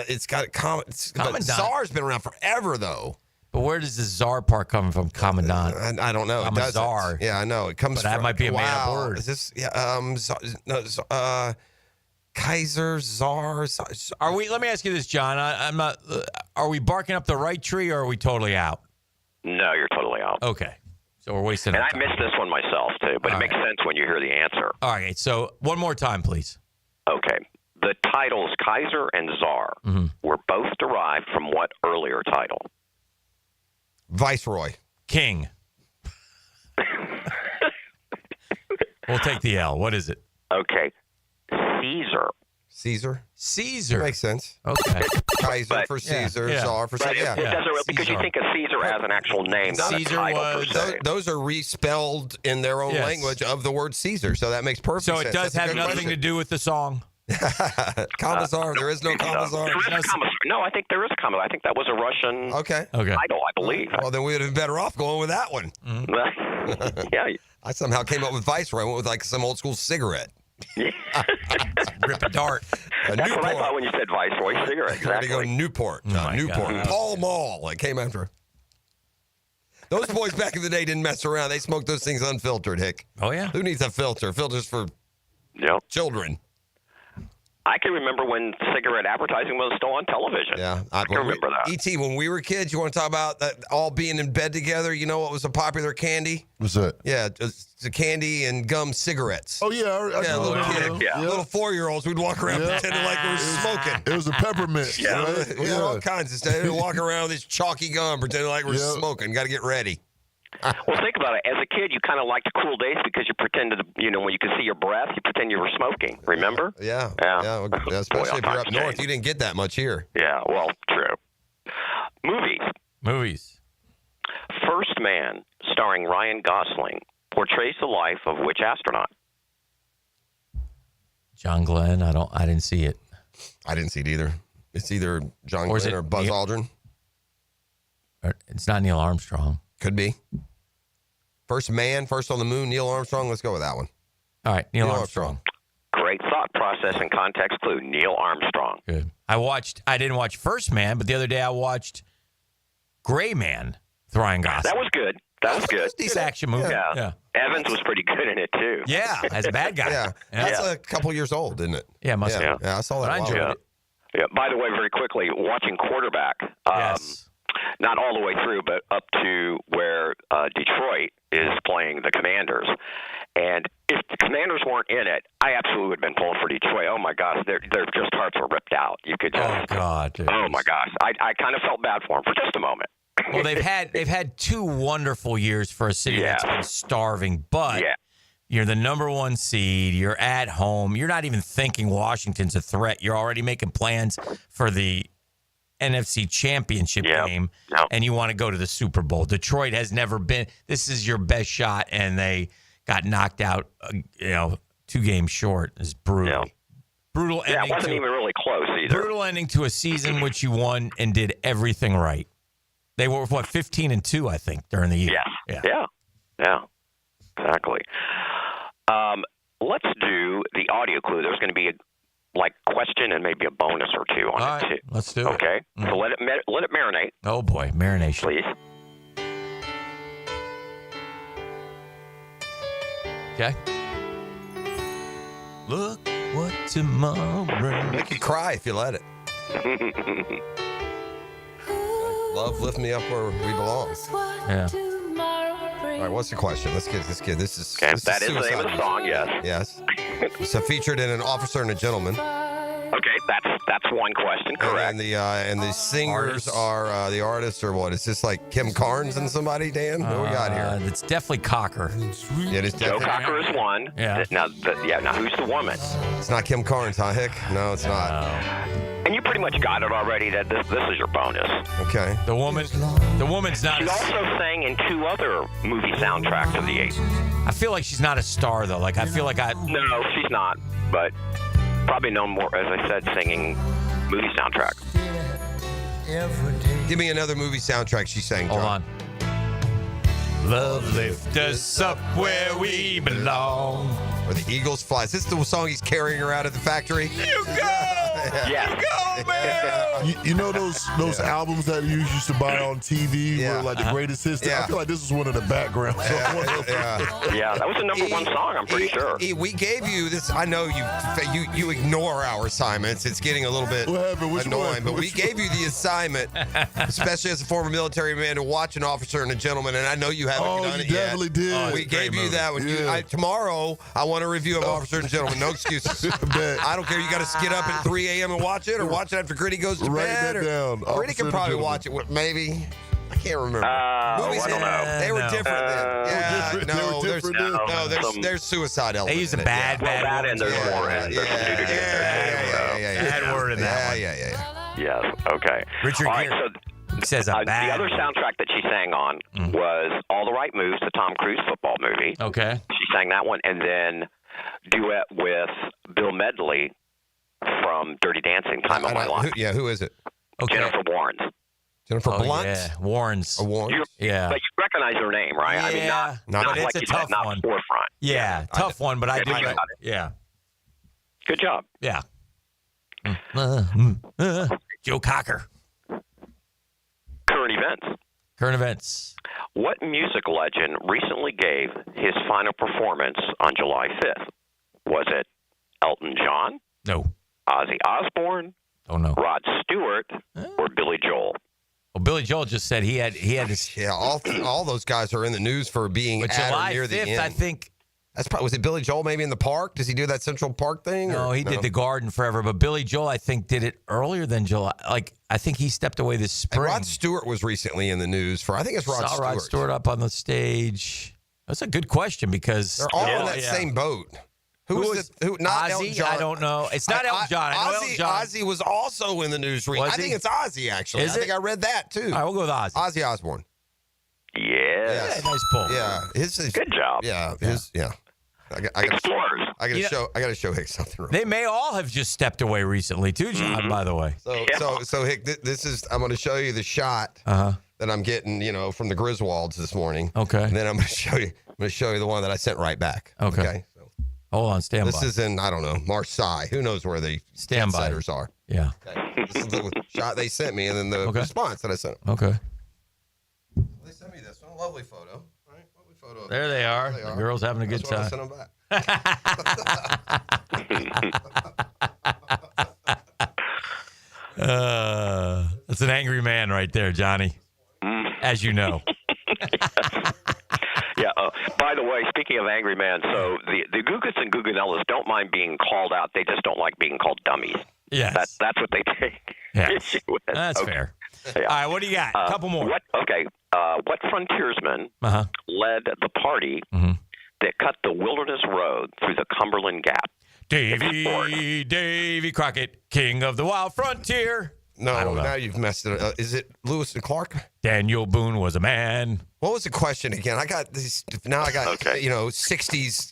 it's got Commandant. Tsar's been around forever, though. But where does the Czar part come from? Commandant. I don't know. Commissar. Yeah, I know. It comes But that from, might be a made-up word. Is this, Kaiser, Czar. Are we, let me ask you this, John. I'm not, are we barking up the right tree or are we totally out? No, you're totally out. Okay. So we're wasting And our I time. missed this one myself, too, but it makes sense when you hear the answer. All right. So one more time, please. Okay. The titles Kaiser and Czar were both derived from what earlier title? Viceroy. King. We'll take the L. What is it? Okay. Caesar. Caesar. Makes sense. Okay. Kaiser for Caesar, Czar for But Caesar. it doesn't, because you think of Caesar as an actual name, not a title per se. Those are respelled in their own language of the word Caesar, so that makes perfect sense. So it does have nothing to do with the song. Commissar. There is no Commissar. There is a Commissar. No, I think there is a Commissar. I think that was a Russian title, I believe. Well, then we would have been better off going with that one. Yeah. I somehow came up with Viceroy. I went with like some old school cigarette. Rip a dart. That's what I thought when you said Viceroy cigarette. Exactly. Go Newport. Newport. God. Pall Mall. It came after. Those boys back in the day didn't mess around. They smoked those things unfiltered, Hick. Oh, yeah? Who needs a filter? Filters for children. I can remember when cigarette advertising was still on television. Yeah. I can remember that. E.T., when we were kids, you want to talk about that all being in bed together? You know what was a popular candy? What's that? Yeah, it's the candy and gum cigarettes. Oh, yeah. Little kid. Yeah. Little 4-year-olds would walk around pretending like we were smoking. It was a peppermint. Right? We had all kinds of stuff. They'd walk around with this chalky gum pretending like we're smoking. Got to get ready. Well, think about it. As a kid, you kind of liked cool days because you pretended, when you could see your breath, you pretend you were smoking. Remember? Yeah. Especially if you're up north. You didn't get that much here. Yeah, well, true. Movies. First Man, starring Ryan Gosling, portrays the life of which astronaut? John Glenn. I didn't see it. I didn't see it either. It's either John Glenn or Buzz Aldrin. It's not Neil Armstrong. Could be. First man, first on the moon, Neil Armstrong. Let's go with that one. All right, Neil Armstrong. Great thought process and context clue, Neil Armstrong. Good. I didn't watch First Man, but the other day I watched Gray Man with Ryan Gosling. That was good. That was good. Decent action movie. Yeah. Evans was pretty good in it, too. Yeah, as a bad guy. Yeah. That's a couple years old, isn't it? Yeah, must be. Yeah, I saw that. But I enjoyed it. Yeah. By the way, very quickly, watching quarterback. Not all the way through, but up to where Detroit is playing the Commanders. And if the Commanders weren't in it, I absolutely would have been pulling for Detroit. Oh, my gosh, their just hearts were ripped out. You could just, Oh, God. Dude. oh my gosh. I kind of felt bad for them for just a moment. Well, they've had 2 wonderful years for a city that's been starving, but you're the number 1 seed. You're at home. You're not even thinking Washington's a threat. You're already making plans for the NFC Championship game, and you want to go to the Super Bowl. Detroit has never been. This is your best shot, and they got knocked out. 2 games short. It's brutal. Brutal ending. Yeah, it wasn't even really close either. Brutal ending to a season which you won and did everything right. They were 15-2, I think, during the year. Yeah. Exactly. Let's do the audio clue. There's going to be a question and maybe a bonus or 2 on it too. Let's do it. Okay. So let it marinate. Oh boy, marination. Please. Okay. Look what tomorrow brings. Make you cry if you let it. Love, lift me up where we belong. Yeah. All right, what's the question? Let's get this is Okay, that is the name of the song, yes. Yes. It's featured in An Officer and a Gentleman. Okay, that's one question. Correct. And the singers are the artists are what? Is this like Kim Carnes and somebody, Dan? What do we got here? It's definitely Cocker. Yeah, it is Joe definitely. Cocker is one. Yeah. Now who's the woman? It's not Kim Carnes, huh, Hick? No, it's not. And you pretty much got it already. That this is your bonus. Okay. The woman's not. She also sang in 2 other movie soundtracks of the 80s. I feel like she's not a star though. Like I feel like No, she's not. But probably known more, as I said, singing movie soundtracks. Give me another movie soundtrack she sang, John. Hold on. Love lift us up where we belong. Or the Eagles fly. Is this the song he's carrying her out of the factory? You go! Yeah. You go, man! You know those albums that you used to buy on TV were like the greatest hits? Yeah. I feel like this is one of the backgrounds. Yeah, that was the number one song, I'm pretty sure. We gave you this. I know you ignore our assignments. It's getting a little bit annoying, but we gave you the assignment, especially as a former military man, to watch An Officer and a Gentleman, and I know you haven't done it yet. Definitely did. We gave you that one. Tomorrow, I want a review of Officer and Gentleman. No excuses. I don't care. You got to get up at 3 a.m. and watch it, or watch it after Gritty goes to Write bed. that down. Gritty Officer can and probably Gentleman. watch it. Maybe. I can't remember. Movies, I don't know. they were different then. Yeah, They no, were there's different then. there's suicide element. They use a in it. bad And there's more, and there's some nudity in there. Yeah. Bad word in that one. Yeah. Yes, okay. Richard All right, Gere so says a the bad. other soundtrack that she sang on was All the Right Moves, the Tom Cruise football movie. Okay. She sang that one, and then duet with Bill Medley from Dirty Dancing, Time of My Life. Who is it? Okay. Jennifer Warnes. Jennifer Blunt? Yeah, Warren's. Yeah. But you recognize her name, right? I mean, not but like it's a you tough said, not one. forefront. Yeah, tough one, but I do. got it. Yeah. Good job. Yeah. Joe Cocker. Current events. Current events. What music legend recently gave his final performance on July 5th? Was it Elton John? No. Ozzy Osbourne? Don't know. Rod Stewart? Or Billy Joel? Well, Billy Joel just said he had his. Yeah, all those guys are in the news for being But at July or near the 5th, end. I think. That's probably, was it Billy Joel maybe in the park? Does he do that Central Park thing? No, or, he did the Garden forever. But Billy Joel, I think, did it earlier than July. Like, I think he stepped away this And spring. Rod Stewart was recently in the news for, I think it's Rod Saw Stewart. Rod Stewart up on the stage. That's a good question because They're all in that same boat. Who was not Ozzy? Elton John? I don't know. It's not Elton John. I know Elton John. Ozzy was also in the news recently. Was I he? think it's Ozzy, actually. Is I think it? I read that, too. All right, we'll go with Ozzy. Ozzy Osbourne. Yes. Yeah, nice pull. Yeah. Good job. Yeah. I got Explorers. to show Hick something. Real They may all have just stepped away recently, too, John, by the way. So Hick, this is, I'm going to show you the shot that I'm getting, from the Griswolds this morning. Okay. And then I'm going to show you the one that I sent right back. Okay. So Hold on, stand by. this is in, I don't know, Marseille. Who knows where the Stand by. setters are. Yeah. Okay. This is the shot they sent me, and then the response that I sent them. Okay. They sent me this one. Lovely photo. Right? Lovely photo. There they are. There they The girl's having a good That's why I time. sent them back. That's an angry man right there, Johnny. As you know. Yeah. By the way, speaking of angry man, so the Gugas and Guganellas don't mind being called out. They just don't like being called dummies. Yes. That's what they take issue with. That's Okay. fair. Yeah. All right, what do you got? A couple more. What frontiersman led the party that cut the wilderness road through the Cumberland Gap? Davy Crockett, king of the wild frontier. No, I don't know. now you've messed it up. Is it Lewis and Clark? Daniel Boone was a man. What was the question again? I got these. Now I got 60s,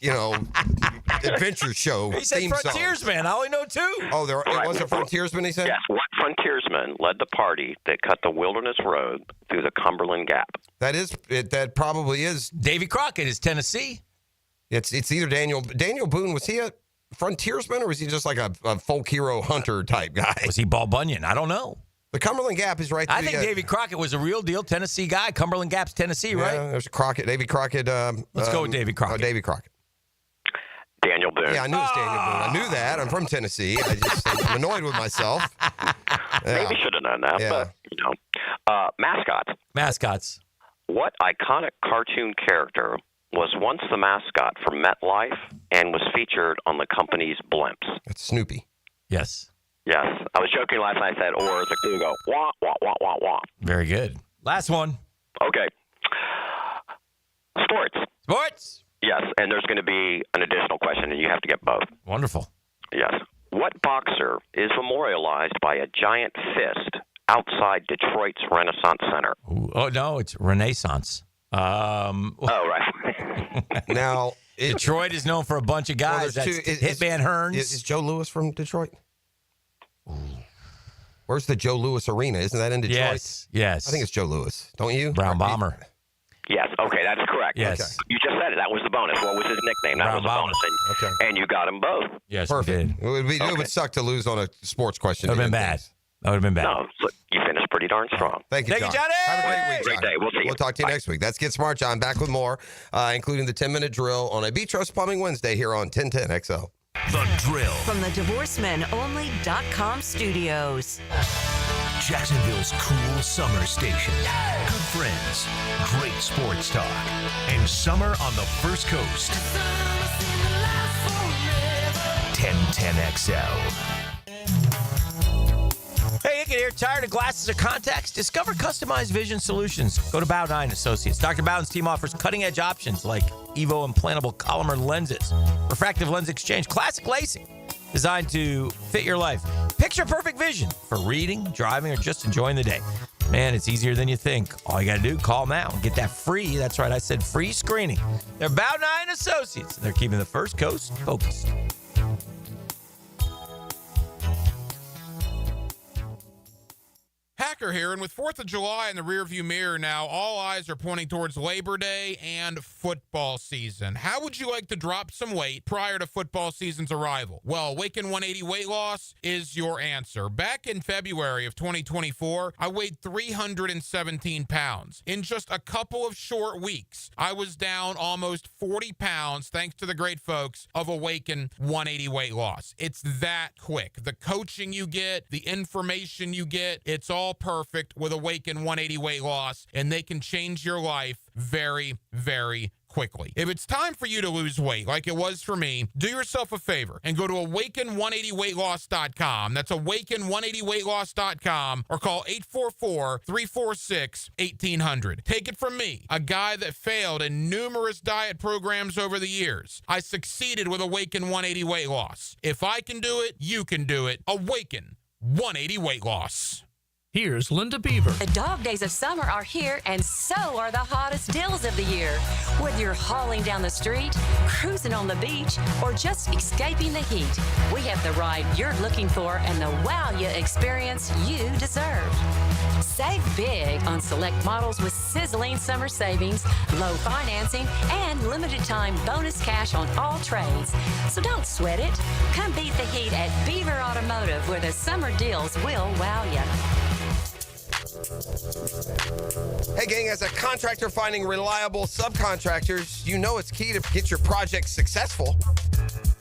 adventure show He said theme song. frontiersman. I only know two. Oh, it was a frontiersman. He said. Yes. What frontiersman led the party that cut the wilderness road through the Cumberland Gap? That probably is Davy Crockett is Tennessee. It's either Daniel Boone. Was he a frontiersman or was he just like a folk hero hunter type guy? Was he Ball Bunyan? I don't know. The Cumberland Gap is right. I think Davy Crockett was a real deal Tennessee guy. Cumberland Gap's Tennessee, right? Yeah, there's Davy Crockett. Let's go with Davy Crockett. Davy Crockett. Daniel Boone. Yeah, I knew it was Daniel Boone. I knew that. I'm from Tennessee. I'm annoyed with myself. Maybe should have known that, but mascots. Mascots. What iconic cartoon character was once the mascot for MetLife and was featured on the company's blimps? It's Snoopy. Yes. Yes. I was joking last night. I said, or as a clue go, wah, wah, wah, wah, wah. Very good. Last one. Okay. Sports. Sports. Yes, and there's going to be an additional question, and you have to get both. Wonderful. Yes. What boxer is memorialized by a giant fist outside Detroit's Renaissance Center? Ooh, oh, no, it's Renaissance. Oh, right. Now, Detroit is known for a bunch of guys. That's Hitman Hearns. Is Joe Louis from Detroit? Where's the Joe Louis Arena? Isn't that in Detroit? Yes. I think it's Joe Louis. Don't you? Brown Bomber. Yes. Okay, that is correct. Yes. Okay. You just said it. That was the bonus. What was his nickname? That Brown was the Bomber. bonus. And you got them both. Yes, Perfect. we did. It would suck to lose on a sports question. That would have been bad. That would have been bad. No, look, you finished pretty darn strong. Thank you, Thank you, John. Johnny. Have a great week, Great John. day. We'll see you. We'll talk to you next week. That's Get Smart, John. Back with more, including the 10-minute drill on a Beatrice Plumbing Wednesday here on 1010XL. The Drill. From the DivorceMenOnly.com studios. Jacksonville's cool summer station. Good friends, great sports talk, and summer on the First Coast. 1010XL. Hey, Hicken here. Tired of glasses or contacts? Discover customized vision solutions. Go to Bow 9 Associates. Dr. Bowden's team offers cutting-edge options like Evo implantable Collamer lenses, refractive lens exchange, classic LASIK, designed to fit your life. Picture perfect vision for reading, driving, or just enjoying the day. Man, it's easier than you think. All you got to do, call now and get that free, that's right, I said free screening. They're Bow 9 Associates, and they're keeping the First Coast focused. Hacker here, and with 4th of July in the rearview mirror now, all eyes are pointing towards Labor Day and football season. How would you like to drop some weight prior to football season's arrival? Well, Awaken 180 Weight Loss is your answer. Back in February of 2024, I weighed 317 pounds. In just a couple of short weeks, I was down almost 40 pounds thanks to the great folks of Awaken 180 Weight Loss. It's that quick. The coaching you get, the information you get, it's all perfect with Awaken 180 Weight Loss, and they can change your life very, very quickly. If it's time for you to lose weight like it was for me, do yourself a favor and go to awaken180weightloss.com. That's awaken180weightloss.com, or call 844-346-1800. Take it from me, a guy that failed in numerous diet programs over the years. I succeeded with Awaken 180 Weight Loss. If I can do it, you can do it. Awaken 180 Weight Loss. Here's Linda Beaver. The dog days of summer are here, and so are the hottest deals of the year. Whether you're hauling down the street, cruising on the beach, or just escaping the heat, we have the ride you're looking for and the wow you experience you deserve. Save big on select models with sizzling summer savings, low financing, and limited time bonus cash on all trades. So don't sweat it. Come beat the heat at Beaver Automotive, where the summer deals will wow you. Hey, gang, as a contractor finding reliable subcontractors, you know it's key to get your project successful.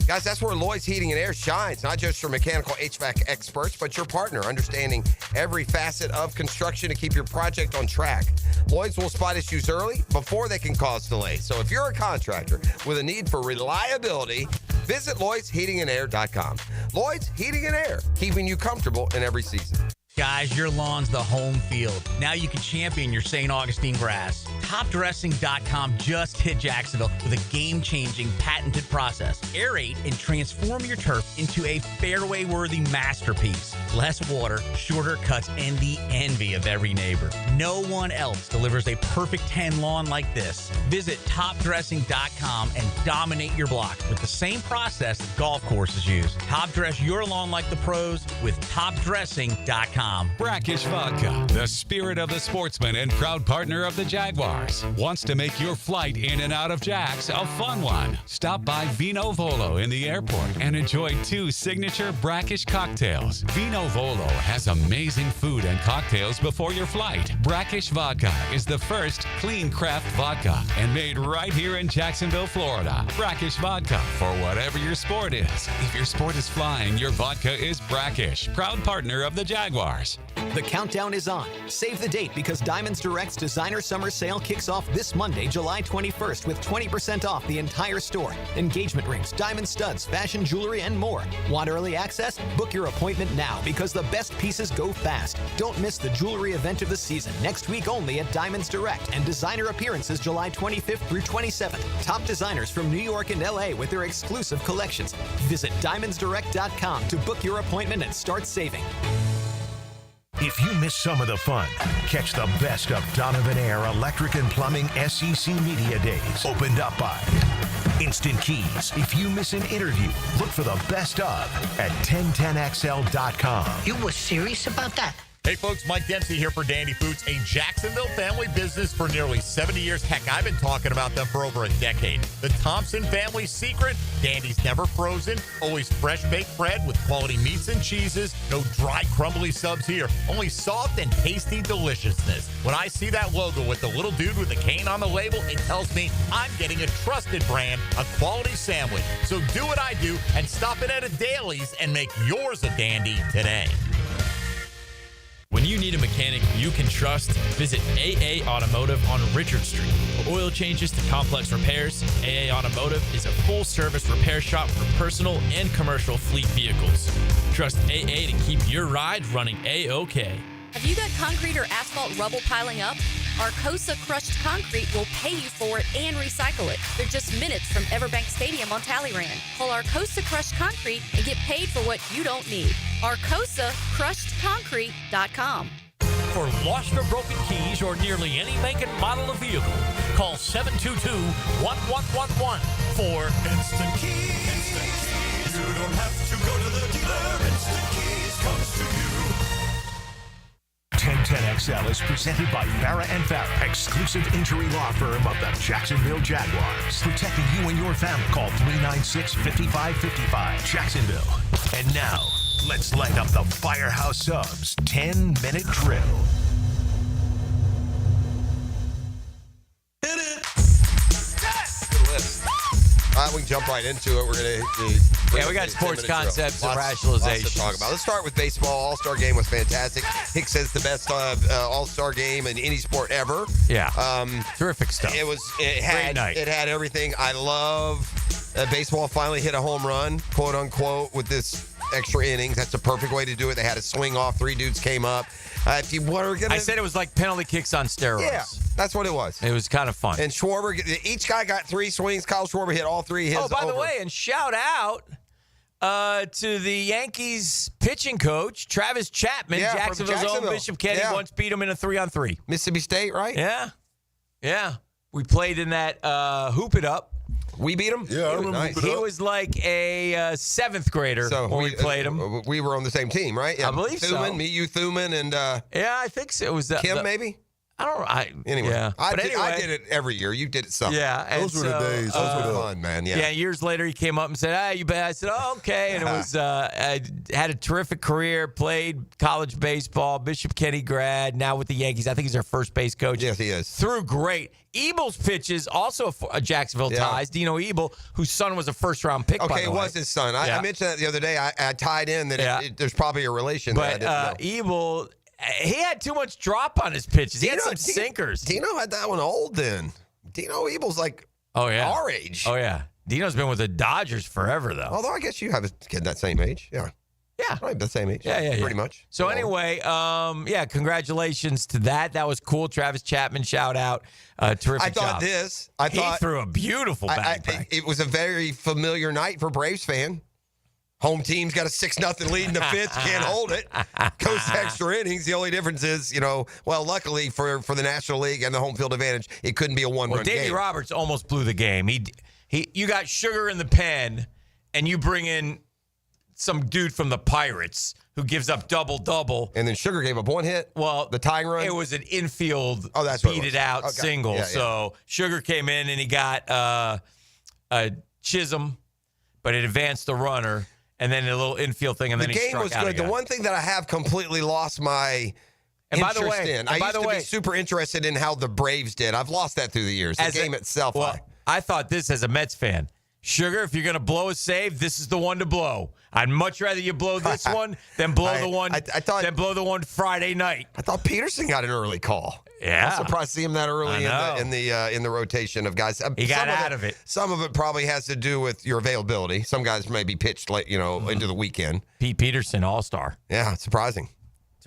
Guys, that's where Lloyd's Heating and Air shines, not just for mechanical HVAC experts, but your partner, understanding every facet of construction to keep your project on track. Lloyd's will spot issues early before they can cause delays. So if you're a contractor with a need for reliability, visit Lloyd'sHeatingandAir.com. Lloyd's Heating and Air, keeping you comfortable in every season. Guys, your lawn's the home field. Now you can champion your St. Augustine grass. TopDressing.com just hit Jacksonville with a game-changing patented process. Aerate and transform your turf into a fairway-worthy masterpiece. Less water, shorter cuts, and the envy of every neighbor. No one else delivers a perfect 10 lawn like this. Visit TopDressing.com and dominate your block with the same process that golf courses use. Top dress your lawn like the pros with TopDressing.com. Brackish Vodka, the spirit of the sportsman and proud partner of the Jaguars, wants to make your flight in and out of Jax a fun one. Stop by Vino Volo in the airport and enjoy 2 signature brackish cocktails. Vino Volo has amazing food and cocktails before your flight. Brackish Vodka is the first clean craft vodka and made right here in Jacksonville, Florida. Brackish Vodka for whatever your sport is. If your sport is flying, your vodka is Brackish, proud partner of the Jaguars. The countdown is on. Save the date because Diamonds Direct's designer summer sale kicks off this Monday, July 21st with 20% off the entire store. Engagement rings, diamond studs, fashion jewelry, and more. Want early access? Book your appointment now because the best pieces go fast. Don't miss the jewelry event of the season next week only at Diamonds Direct, and designer appearances July 25th through 27th. Top designers from New York and LA with their exclusive collections. Visit diamondsdirect.com to book your appointment and start saving. If you miss some of the fun, catch the best of Donovan Air Electric and Plumbing SEC Media Days. Opened up by Instant Keys. If you miss an interview, look for the best of at 1010XL.com. You were serious about that? Hey folks, Mike Dempsey here for Dandy Foods, a Jacksonville family business for nearly 70 years. Heck, I've been talking about them for over a decade. The Thompson family secret, Dandy's never frozen, always fresh baked bread with quality meats and cheeses, no dry crumbly subs here, only soft and tasty deliciousness. When I see that logo with the little dude with the cane on the label, it tells me I'm getting a trusted brand, a quality sandwich. So do what I do and stop in at a Daly's and make yours a Dandy today. When you need a mechanic you can trust, visit AA Automotive on Richard Street. For oil changes to complex repairs, AA Automotive is a full-service repair shop for personal and commercial fleet vehicles. Trust AA to keep your ride running A-OK. Have you got concrete or asphalt rubble piling up? Arcosa Crushed Concrete will pay you for it and recycle it. They're just minutes from Everbank Stadium on Talleyrand. Call Arcosa Crushed Concrete and get paid for what you don't need. ArcosaCrushedConcrete.com. For lost or broken keys or nearly any make and model of vehicle, call 722-1111 for Instant Keys. Instant Keys. You don't have to go to the dealer. Instant Keys comes to you. 1010XL is presented by Farah and Farah, exclusive injury law firm of the Jacksonville Jaguars. Protecting you and your family. Call 396-5555. Jacksonville. And now, let's light up the Firehouse Subs 10-minute drill. All right, we can jump right into it. We're going to we got sports concepts and rationalization. Lots to talk about. Let's start with baseball. All-Star game was fantastic. Hicks says the best All-Star game in any sport ever. Yeah, terrific stuff. It had everything. I love baseball. Finally hit a home run, quote unquote, with this extra innings. That's a perfect way to do it. They had a swing off. 3 dudes came up. I said it was like penalty kicks on steroids. Yeah, that's what it was. It was kind of fun. And Schwarber, each guy got 3 swings. Kyle Schwarber hit all 3 hits. Oh, by the way, and shout out to the Yankees pitching coach, Travis Chapman, Jacksonville's own Bishop Kenny, once beat him in a 3-on-3. Mississippi State, right? Yeah. We played in that Hoop It Up. We beat him? Yeah, I remember. He was like a 7th grader when we played him. We were on the same team, right? Yeah. I believe Thuman, so. Me, you, Thuman, and yeah, I think so. It was Kim, maybe? I don't know. Anyway, yeah. I did it every year. You did it some. Yeah. Those were the days. Those were fun, man. Yeah. Years later, he came up and said, you bet. I said, oh, okay. And it was, I had a terrific career, played college baseball, Bishop Kenny grad, now with the Yankees. I think he's our first base coach. Yes, he is. Threw great. Ebel's pitches, also a Jacksonville ties. Dino Ebel, whose son was a first-round pick, by the way. Okay, it was his son. I mentioned that the other day. I tied in that there's probably a relation but, that I didn't know. Ebel, he had too much drop on his pitches. He had some sinkers. Dino had that one old then. Dino Ebel's like our age. Oh, yeah. Dino's been with the Dodgers forever, though. Although I guess you have a kid that same age. Yeah. Yeah. Right, the same age. Yeah. Pretty much. So anyway, congratulations to that. That was cool. Travis Chapman, shout out. Terrific job. He threw a beautiful backpack. It was a very familiar night for Braves fan. Home team's got a 6-0 lead in the 5th. Can't hold it. Goes to extra innings. The only difference is, luckily for the National League and the home field advantage, it couldn't be a one-run game. Davey Roberts almost blew the game. You got Sugar in the pen, and you bring in some dude from the Pirates who gives up double-double. And then Sugar gave up 1 hit. Well, the tying run. It was an infield beat-it-out single. Yeah. So Sugar came in, and he got a Chisholm, but it advanced the runner. And then a little infield thing, and then the game was good. The one thing that I have completely lost my interest in. I used to be super interested in how the Braves did. I've lost that through the years. The game itself. Well, I thought this as a Mets fan. Sugar, if you're going to blow a save, this is the one to blow. I'd much rather you blow this one than blow the one Friday night. I thought Peterson got an early call. Yeah. I'm surprised to see him that early in the rotation of guys. He got out of it. Some of it probably has to do with your availability. Some guys may be pitched late, into the weekend. Pete Peterson, all-star. Yeah, surprising.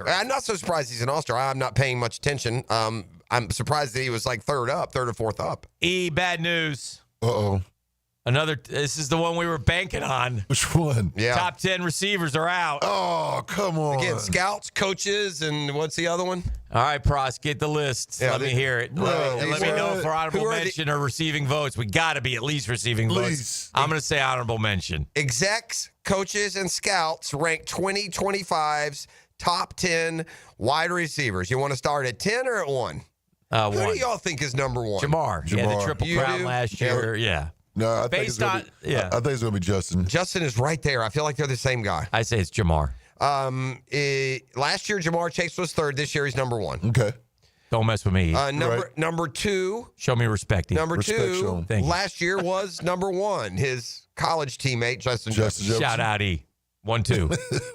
I'm not so surprised he's an all-star. I'm not paying much attention. I'm surprised that he was like third or fourth up. Bad news. Uh-oh. This is the one we were banking on. Which one? Yeah. Top 10 receivers are out. Oh, come on. Again, scouts, coaches, and what's the other one? All right, Pros, get the list. Yeah, let me hear it. Let me know if we're honorable mention or receiving votes. We got to be at least receiving votes. I'm going to say honorable mention. Execs, coaches, and scouts rank 2025's top 10 wide receivers. You want to start at 10 or at 1? Who do y'all think is number 1? Jamar. Yeah, the Triple Crown last year. Yeah. No, I think it's going to be Justin. Justin is right there. I feel like they're the same guy. I say it's Jamar. Last year, Jamar Chase was third. This year, he's number 1. Okay. Don't mess with me. Number 2. Show me respect. Number 2 last year was number 1. His college teammate, Justin Jefferson. Shout out, E. 1-2.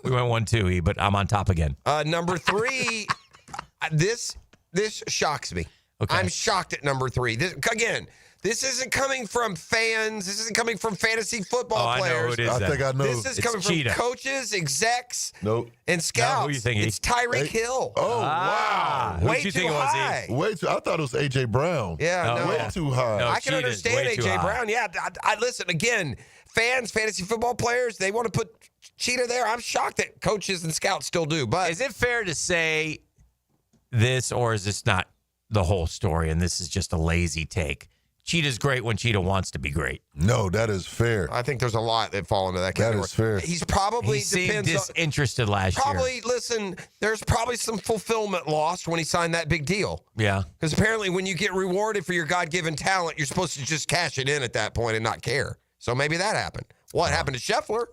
We went 1-2, E, but I'm on top again. Number 3, this shocks me. Okay. I'm shocked at number 3. This isn't coming from fans. This isn't coming from fantasy football players. I know who it is. I think I know. This is coming from coaches, execs, and scouts. No, who you think? It's Tyreek Hill. Oh, wow. Way Who'd you too think high. it was? Way too. I thought it was A.J. Brown. Yeah, way too high. No, I can understand A.J. Brown. Yeah, I listen, again, fans, fantasy football players, they want to put Cheetah there. I'm shocked that coaches and scouts still do. But is it fair to say this, or is this not the whole story, and this is just a lazy take? Cheetah's great when Cheetah wants to be great. No, that is fair. I think there's a lot that fall into that category. That is fair. He's probably he seemed disinterested last year. Listen, there's probably some fulfillment lost when he signed that big deal. Yeah. Because apparently when you get rewarded for your God-given talent, you're supposed to just cash it in at that point and not care. So maybe that happened. What happened to Scheffler?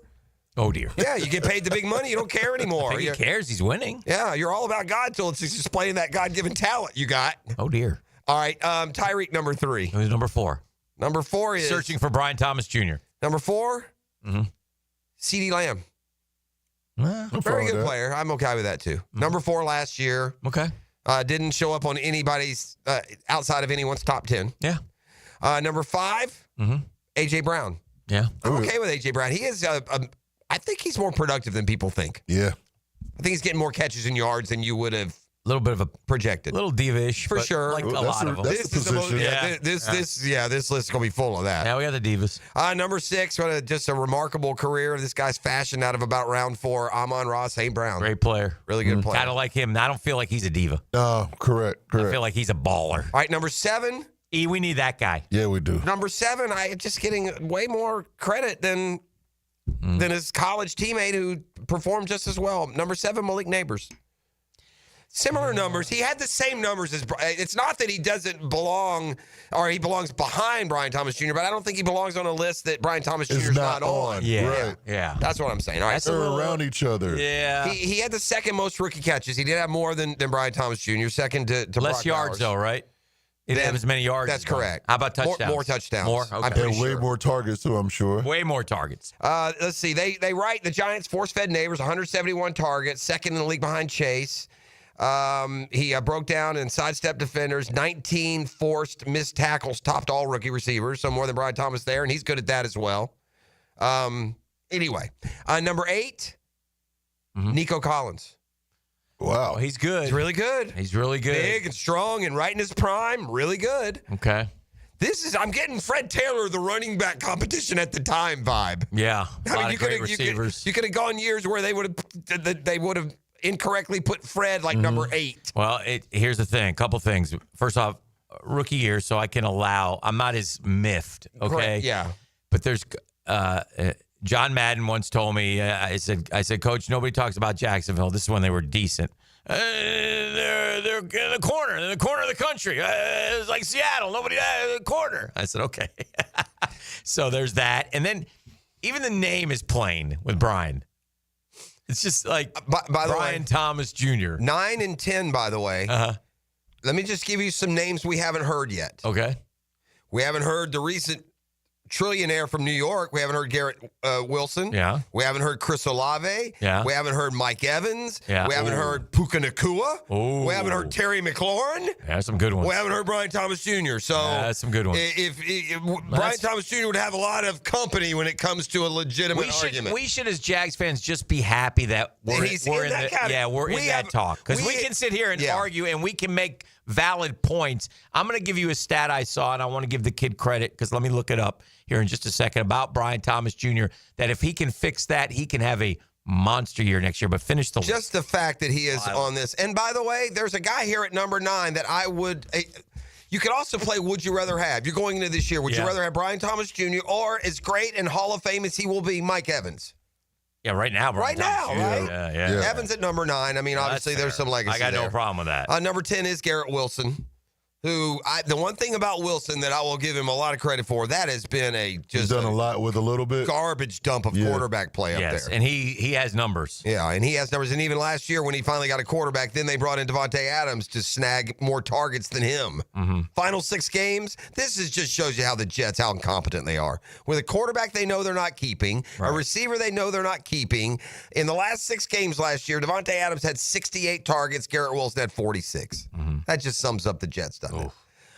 Oh, dear. Yeah, you get paid the big money. You don't care anymore. He cares. He's winning. Yeah, you're all about God till it's displaying that God-given talent you got. Oh, dear. All right, Tyreek, number 3. Who's number 4? Number 4 is... Searching for Brian Thomas Jr. Number 4? Mm-hmm. CeeDee Lamb. Very good player. I'm okay with that, too. Mm-hmm. Number 4 last year. Okay. Didn't show up on anybody's... outside of anyone's top 10. Yeah. Number 5, A.J. Brown. Yeah. I'm okay with A.J. Brown. He is... I think he's more productive than people think. Yeah. I think he's getting more catches and yards than you would have... A little bit of a projected, little diva-ish for sure. Like a lot of them. This is the most, this list is gonna be full of that. Yeah, we got the divas. Number 6, just a remarkable career. This guy's fashioned out of about round 4. Amon-Ra St. Brown, great player, really good player. Kind of like him. I don't feel like he's a diva. No, correct. I feel like he's a baller. All right, number 7. We need that guy. Yeah, we do. Number 7, I just getting way more credit than his college teammate who performed just as well. Number 7, Malik Neighbors. Similar numbers. He had the same numbers as... It's not that he doesn't belong, or he belongs behind Brian Thomas Jr., but I don't think he belongs on a list that Brian Thomas Jr. is not on. Yeah, right. Yeah. That's what I'm saying. All right. They're around each other. Yeah. He had the second most rookie catches. He did have more than Brian Thomas Jr., second to less Brock yards, Bowers. though, right? He didn't have as many yards. That's correct. How about touchdowns? More touchdowns. More? Okay. I'm pretty way sure. more targets, too, I'm sure. Way more targets. Let's see. They write the Giants force-fed Neighbors, 171 targets, second in the league behind Chase. He broke down and sidestepped defenders, 19 forced missed tackles, topped all rookie receivers, so more than Brian Thomas there, and he's good at that as well. Anyway, number 8, Nico Collins. Wow. Oh, he's good. He's really good. He's really good. Big and strong and right in his prime. Really good. Okay. I'm getting Fred Taylor, the running back competition at the time vibe. Yeah. I mean, you could have gone years where they would have incorrectly put Fred like number 8. Well, here's the thing. A couple things. First off, rookie year, so I can allow. I'm not as miffed. Okay. Correct, yeah. But there's John Madden once told me. I said, Coach, nobody talks about Jacksonville. This is when they were decent. They're in the corner. They're in the corner of the country. It's like Seattle. Nobody in the corner. I said, okay. So there's that, and then even the name is plain with Brian. It's just like by the Brian way, Thomas Jr. 9 and 10, by the way. Let me just give you some names we haven't heard yet. Okay. We haven't heard the recent trillionaire from New York. We haven't heard Garrett Wilson. Yeah. We haven't heard Chris Olave. Yeah. We haven't heard Mike Evans. Yeah. We haven't heard Puka Nacua. Ooh. We haven't heard Terry McLaurin. Yeah, some good ones. We haven't heard Brian Thomas Jr. So that's some good ones. If Brian Thomas Jr. would have a lot of company when it comes to a legitimate argument. We should, as Jags fans, just be happy that we're in that talk, because we can sit here and argue and we can make valid points. I'm going to give you a stat I saw, and I want to give the kid credit, because let me look it up here in just a second, about Brian Thomas Jr., that if he can fix that, he can have a monster year next year. But finish the list. Just the fact that he is on this. And by the way, there's a guy here at number 9 that I would you could also play Would You Rather Have. You're going into this year. Would you rather have Brian Thomas Jr. or, as great and Hall of Famous he will be, Mike Evans? Yeah, right now. Right? Yeah. Evans at number 9. I mean, obviously, there's some legacy I got there. no problem with that. Number 10 is Garrett Wilson, who the one thing about Wilson that I will give him a lot of credit for, that has been he's done a lot with a little bit. Garbage dump of quarterback play up there. And he has numbers. Yeah, and he has numbers. And even last year when he finally got a quarterback, then they brought in Devontae Adams to snag more targets than him. Mm-hmm. Final 6 games, this just shows you how the Jets, how incompetent they are. With a quarterback they know they're not keeping, a receiver they know they're not keeping. In the last 6 games last year, Devontae Adams had 68 targets. Garrett Wilson had 46. Mm-hmm. That just sums up the Jets, doesn't it?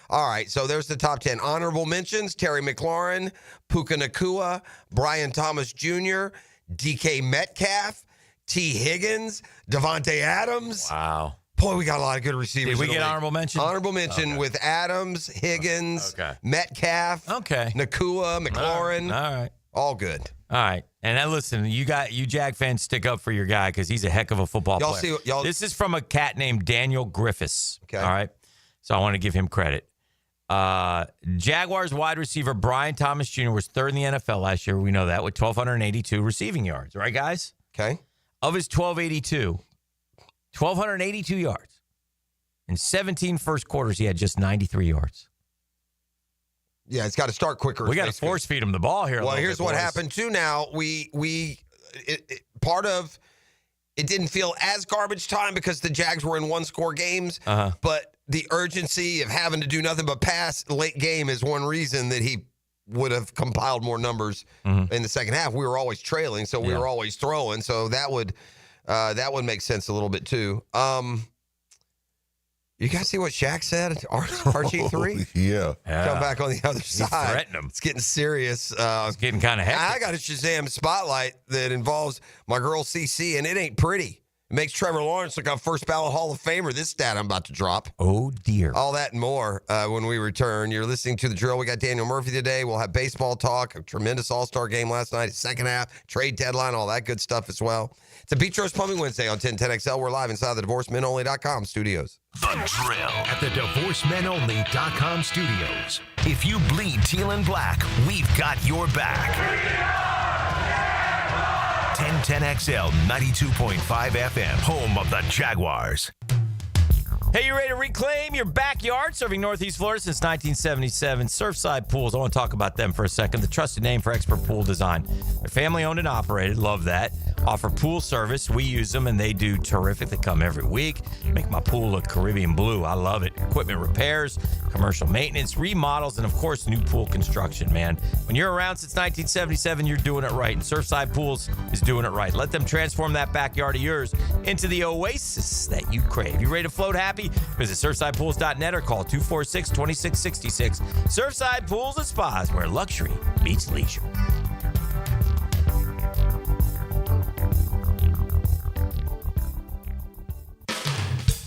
All right, so there's the top 10. Honorable mentions, Terry McLaurin, Puka Nacua, Brian Thomas Jr., DK Metcalf, T. Higgins, Devontae Adams. Wow. Boy, we got a lot of good receivers. Did we get honorable mention? Honorable mention with Adams, Higgins, Metcalf, Nacua, McLaurin. All right. All good. All right. And then listen, you Jag fans, stick up for your guy, because he's a heck of a football player. This is from a cat named Daniel Griffiths. Okay. All right. So I want to give him credit. Jaguars wide receiver Brian Thomas Jr. was 3rd in the NFL last year. We know that, with 1,282 receiving yards. Right, guys? Okay. Of his 1,282 yards. In 17 first quarters, he had just 93 yards. Yeah, it's got to start quicker. We got to force feed him the ball here. Well, here's what happened too. Now part of it didn't feel as garbage time because the Jags were in 1-score games, but the urgency of having to do nothing but pass late game is one reason that he would have compiled more numbers in the second half. We were always trailing, so we were always throwing. So that would make sense a little bit too. You guys see what Shaq said? RG3? Yeah. Come back on the other side. Threatened him. It's getting serious. It's getting kind of hectic. I got a Shazam spotlight that involves my girl CC, and it ain't pretty. It makes Trevor Lawrence look like a first ballot Hall of Famer. This stat I'm about to drop. Oh, dear. All that and more when we return. You're listening to The Drill. We got Daniel Murphy today. We'll have baseball talk, a tremendous all-star game last night, second half, trade deadline, all that good stuff as well. It's a Beach Roast Plumbing Wednesday on 1010XL. We're live inside the DivorceMenOnly.com studios. The Drill at the DivorceMenOnly.com studios. If you bleed teal and black, we've got your back. 1010XL 92.5 FM, home of the Jaguars. Hey, you ready to reclaim your backyard? Serving Northeast Florida since 1977. Surfside Pools. I want to talk about them for a second. The trusted name for expert pool design. They're family owned and operated. Love that. Offer pool service. We use them, and they do terrific. They come every week. Make my pool look Caribbean blue. I love it. Equipment repairs, commercial maintenance, remodels, and, of course, new pool construction, man. When you're around since 1977, you're doing it right. And Surfside Pools is doing it right. Let them transform that backyard of yours into the oasis that you crave. You ready to float happy? Visit SurfsidePools.net or call 246-2666. Surfside Pools and Spas, where luxury meets leisure.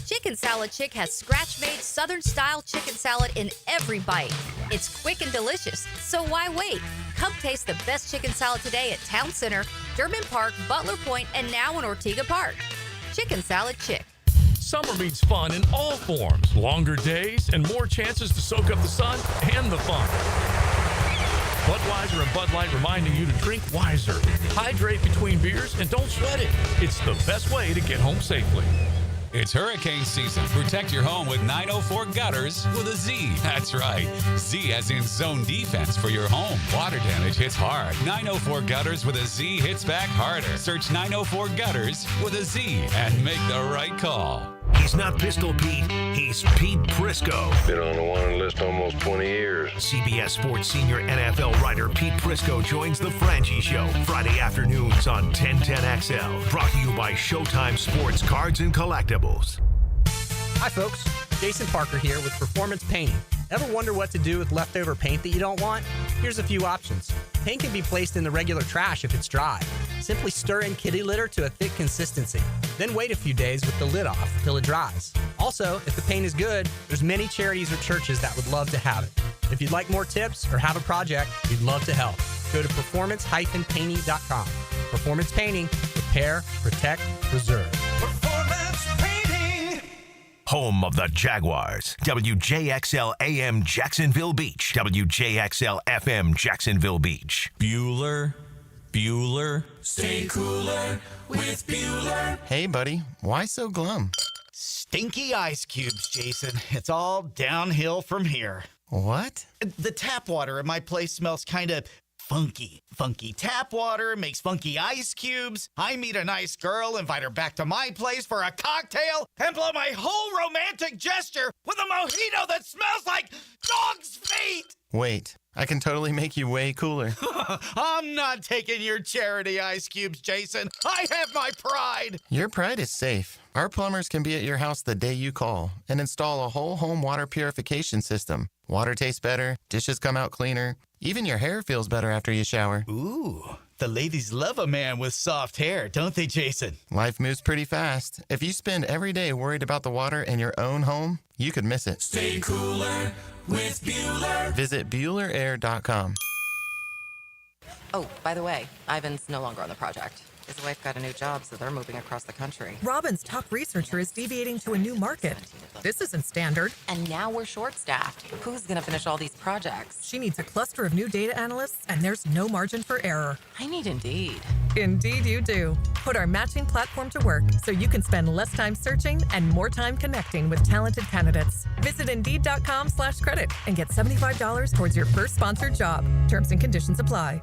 Chicken Salad Chick has scratch-made Southern-style chicken salad in every bite. It's quick and delicious, so why wait? Come taste the best chicken salad today at Town Center, Durbin Park, Butler Point, and now in Ortega Park. Chicken Salad Chick. Summer means fun in all forms. Longer days and more chances to soak up the sun and the fun. Budweiser and Bud Light reminding you to drink wiser. Hydrate between beers and don't sweat it. It's the best way to get home safely. It's hurricane season. Protect your home with 904 Gutters with a Z. That's right. Z as in zone defense for your home. Water damage hits hard. 904 Gutters with a Z hits back harder. Search 904 Gutters with a Z and make the right call. He's not Pistol Pete, he's Pete Prisco. Been on the wanted list almost 20 years. CBS Sports senior NFL writer Pete Prisco joins the Frangie Show Friday afternoons on 1010XL. Brought to you by Showtime Sports Cards and Collectibles. Hi, folks. Jason Parker here with Performance Painting. Ever wonder what to do with leftover paint that you don't want? Here's a few options. Paint can be placed in the regular trash if it's dry. Simply stir in kitty litter to a thick consistency. Then wait a few days with the lid off till it dries. Also, if the paint is good, there's many charities or churches that would love to have it. If you'd like more tips or have a project, we'd love to help. Go to performance-painting.com. Performance Painting. Repair, protect, preserve. Performance Painting. Home of the Jaguars. WJXL AM Jacksonville Beach. WJXL FM Jacksonville Beach. Bueller. Stay cooler with Bueller. Hey, buddy. Why so glum? Stinky ice cubes, Jason. It's all downhill from here. What? The tap water at my place smells kind of funky. Funky tap water makes funky ice cubes. I meet a nice girl, invite her back to my place for a cocktail, and blow my whole romantic gesture with a mojito that smells like dog's feet. Wait, I can totally make you way cooler. I'm not taking your charity ice cubes, Jason. I have my pride. Your pride is safe. Our plumbers can be at your house the day you call and install a whole home water purification system. Water tastes better, dishes come out cleaner, even your hair feels better after you shower. Ooh, the ladies love a man with soft hair, don't they, Jason? Life moves pretty fast. If you spend every day worried about the water in your own home, you could miss it. Stay cooler with Bueller. Visit BuellerAir.com. Oh, by the way, Ivan's no longer on the project. His wife got a new job, so they're moving across the country. Robin's top researcher is deviating to a new market. This isn't standard. And now we're short-staffed. Who's going to finish all these projects? She needs a cluster of new data analysts, and there's no margin for error. I need Indeed. Indeed you do. Put our matching platform to work so you can spend less time searching and more time connecting with talented candidates. Visit Indeed.com/credit and get $75 towards your first sponsored job. Terms and conditions apply.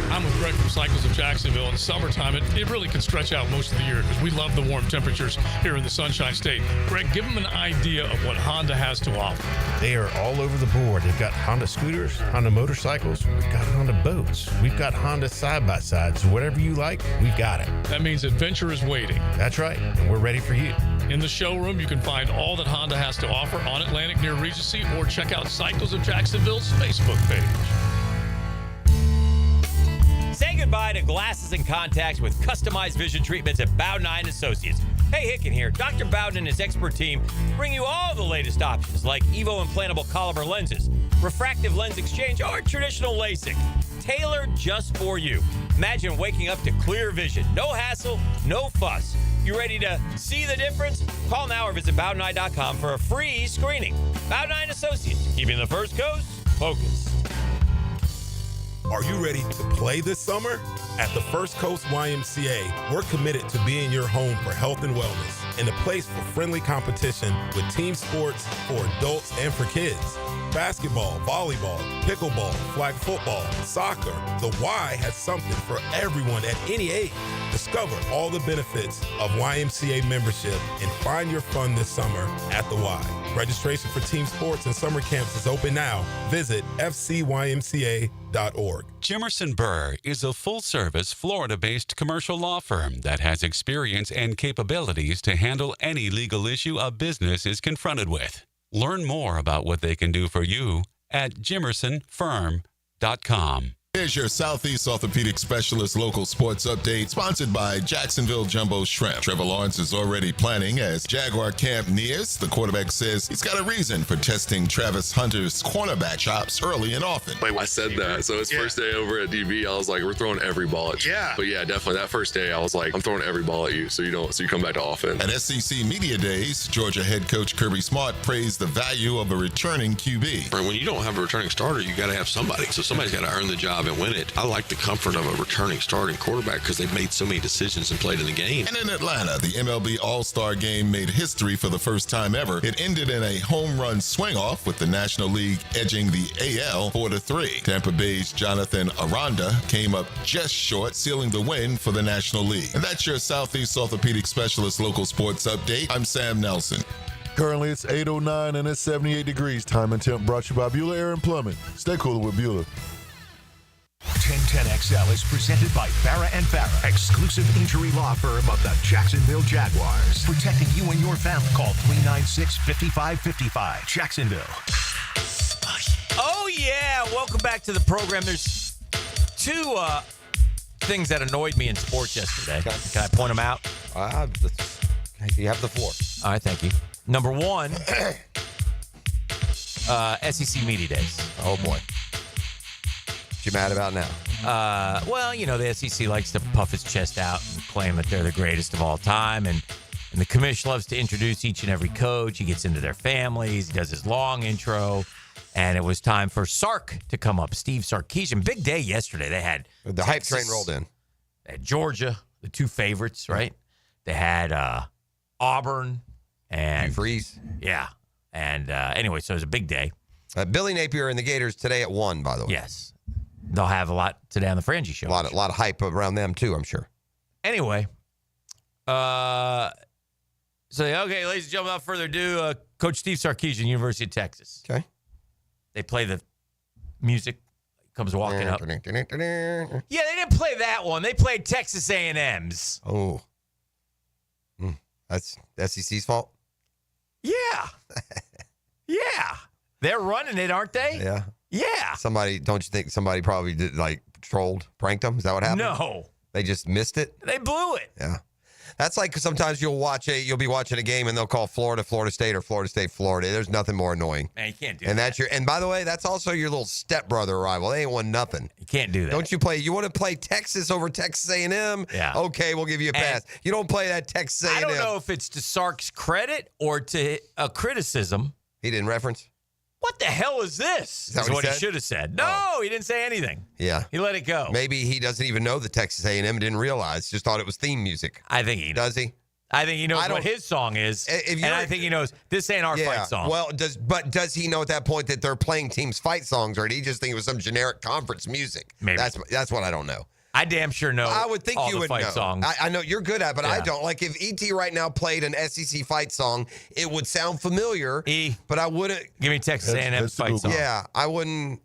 I'm with Greg from Cycles of Jacksonville. In summertime, it really can stretch out most of the year because we love the warm temperatures here in the Sunshine State. Greg, give them an idea of what Honda has to offer. They are all over the board. They've got Honda scooters, Honda motorcycles, we've got Honda boats, we've got Honda side-by-sides. Whatever you like, we've got it. That means adventure is waiting. That's right, and we're ready for you. In the showroom, you can find all that Honda has to offer on Atlantic near Regency, or check out Cycles of Jacksonville's Facebook page. Say goodbye to glasses and contacts with customized vision treatments at Bowden Eye & Associates. Hey, Hicken here. Dr. Bowden and his expert team bring you all the latest options like Evo implantable Coliber lenses, refractive lens exchange, or traditional LASIK. Tailored just for you. Imagine waking up to clear vision. No hassle, no fuss. You ready to see the difference? Call now or visit BowdenEye.com for a free screening. Bowden Eye & Associates, keeping the First Coast focused. Are you ready to play this summer? At the First Coast YMCA, we're committed to being your home for health and wellness and a place for friendly competition with team sports for adults and for kids. Basketball, volleyball, pickleball, flag football, soccer. The Y has something for everyone at any age. Discover all the benefits of YMCA membership and find your fun this summer at the Y. Registration for team sports and summer camps is open now. Visit fcymca.org. Jimerson Burr is a full-service, Florida-based commercial law firm that has experience and capabilities to handle any legal issue a business is confronted with. Learn more about what they can do for you at jimersonfirm.com. Here's your Southeast Orthopedic Specialist local sports update, sponsored by Jacksonville Jumbo Shrimp. Trevor Lawrence is already planning as Jaguar camp nears. The quarterback says he's got a reason for testing Travis Hunter's cornerback chops early and often. Wait, I said that. So his first day over at DB, I was like, we're throwing every ball at you. Yeah. But yeah, definitely that first day, I was like, I'm throwing every ball at you, so you come back to offense. At SEC Media Days, Georgia head coach Kirby Smart praised the value of a returning QB. When you don't have a returning starter, you got to have somebody. So somebody's got to earn the job and win it. I like the comfort of a returning starting quarterback because they've made so many decisions and played in the game. And in Atlanta, the MLB All-Star Game made history for the first time ever. It ended in a home run swing-off with the National League edging the AL 4-3. Tampa Bay's Jonathan Aranda came up just short, sealing the win for the National League. And that's your Southeast Orthopedic Specialist local sports update. I'm Sam Nelson. Currently, it's 8:09 and it's 78 degrees. Time and temp brought to you by Bueller Air and Plumbing. Stay cooler with Bueller. 1010XL is presented by Farah and Farah, exclusive injury law firm of the Jacksonville Jaguars. Protecting you and your family. Call 396-5555. Jacksonville. Oh, yeah. Welcome back to the program. There's two things that annoyed me in sports yesterday. Can I point them out? You have the floor. All right, thank you. Number one, SEC Media Days. Oh, boy. What you mad about now? Well, you know, the SEC likes to puff its chest out and claim that they're the greatest of all time. And the commission loves to introduce each and every coach. He gets into their families. He does his long intro. And it was time for Sark to come up. Steve Sarkisian. Big day yesterday. They had the hype train rolled in. They had Georgia, the two favorites, right? They had Auburn and Freeze. Yeah. And anyway, so it was a big day. Billy Napier and the Gators today at 1, by the way. Yes. They'll have a lot today on the Frangie Show. A lot of hype around them, too, I'm sure. Anyway, okay, ladies and gentlemen, without further ado, Coach Steve Sarkisian, University of Texas. Okay. They play the music. Comes walking up. Yeah, they didn't play that one. They played Texas A&M's. Oh. That's SEC's fault? Yeah. Yeah. They're running it, aren't they? Yeah. Yeah. Don't you think somebody probably did, pranked them? Is that what happened? No. They just missed it? They blew it. Yeah. That's like sometimes you'll be watching a game and they'll call Florida State or Florida State Florida. There's nothing more annoying. Man, you can't do and that. And by the way, that's also your little stepbrother rival. They ain't won nothing. You can't do that. Don't you play? You want to play Texas over Texas A&M? Yeah. Okay, we'll give you a pass. You don't play that Texas A&M. I don't know if it's to Sark's credit or to a criticism. He didn't reference? What the hell is this? Is what he should have said. No, he didn't say anything. Yeah. He let it go. Maybe he doesn't even know the Texas A&M, didn't realize, just thought it was theme music. I think he does. He? I think he knows what his song is, and I think he knows this ain't our fight song. Well, does he know at that point that they're playing teams' fight songs, or did he just think it was some generic conference music? Maybe. That's what I don't know. I damn sure know. I would think all you the would fight know. songs. I know you're good at it, but I don't. Like if ET right now played an SEC fight song, it would sound familiar. But I wouldn't. Give me Texas A&M fight song. Yeah, I wouldn't.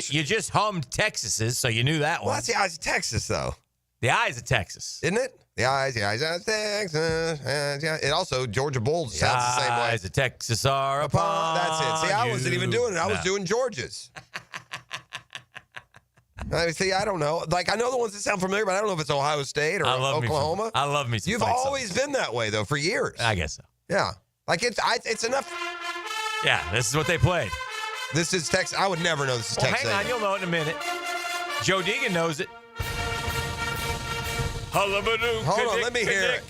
You just hummed Texas's, so you knew that one. Well, that's the eyes of Texas, though. The eyes of Texas, isn't it? The eyes of Texas. Yeah. It also Georgia Bulls sounds the same way. The eyes of Texas are upon. That's it. See, I wasn't even doing it. I was No. doing Georgia's. See, I don't know. Like, I know the ones that sound familiar, but I don't know if it's Ohio State or Oklahoma. I love me some You've fight always songs. been that way, though, for years. I guess so. Yeah. Like, it's enough. Yeah, this is what they played. This is Texas. I would never know this is Texas. Hang on, you'll know it in a minute. Joe Deegan knows it. Hullabaloo. Hold on, let me hear it.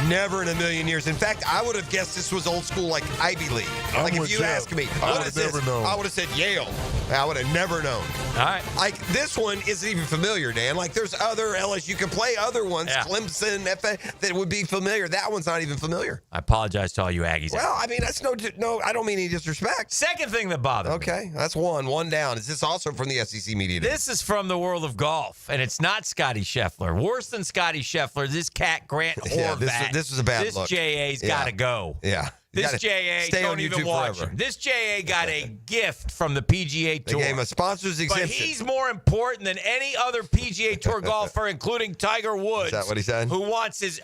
Never in a million years. In fact, I would have guessed this was old school, like Ivy League. Like if you asked me, I would have said Yale. I would have never known. All right. Like this one isn't even familiar, Dan. Like there's other LSU. You can play other ones, Clemson, FA, that would be familiar. That one's not even familiar. I apologize to all you Aggies. Well, I mean, that's no. I don't mean any disrespect. Second thing that bothered me. Okay, that's one down. Is this also from the SEC Media Day? This is from the world of golf, and it's not Scottie Scheffler. Worse than Scottie Scheffler, this cat Grant Horvat. This was a bad look. This JA's got to go. Yeah. This JA, don't even watch him. This JA got a gift from the PGA Tour. They gave him a sponsor's exemption. But he's more important than any other PGA Tour golfer, including Tiger Woods. Is that what he said? Who wants his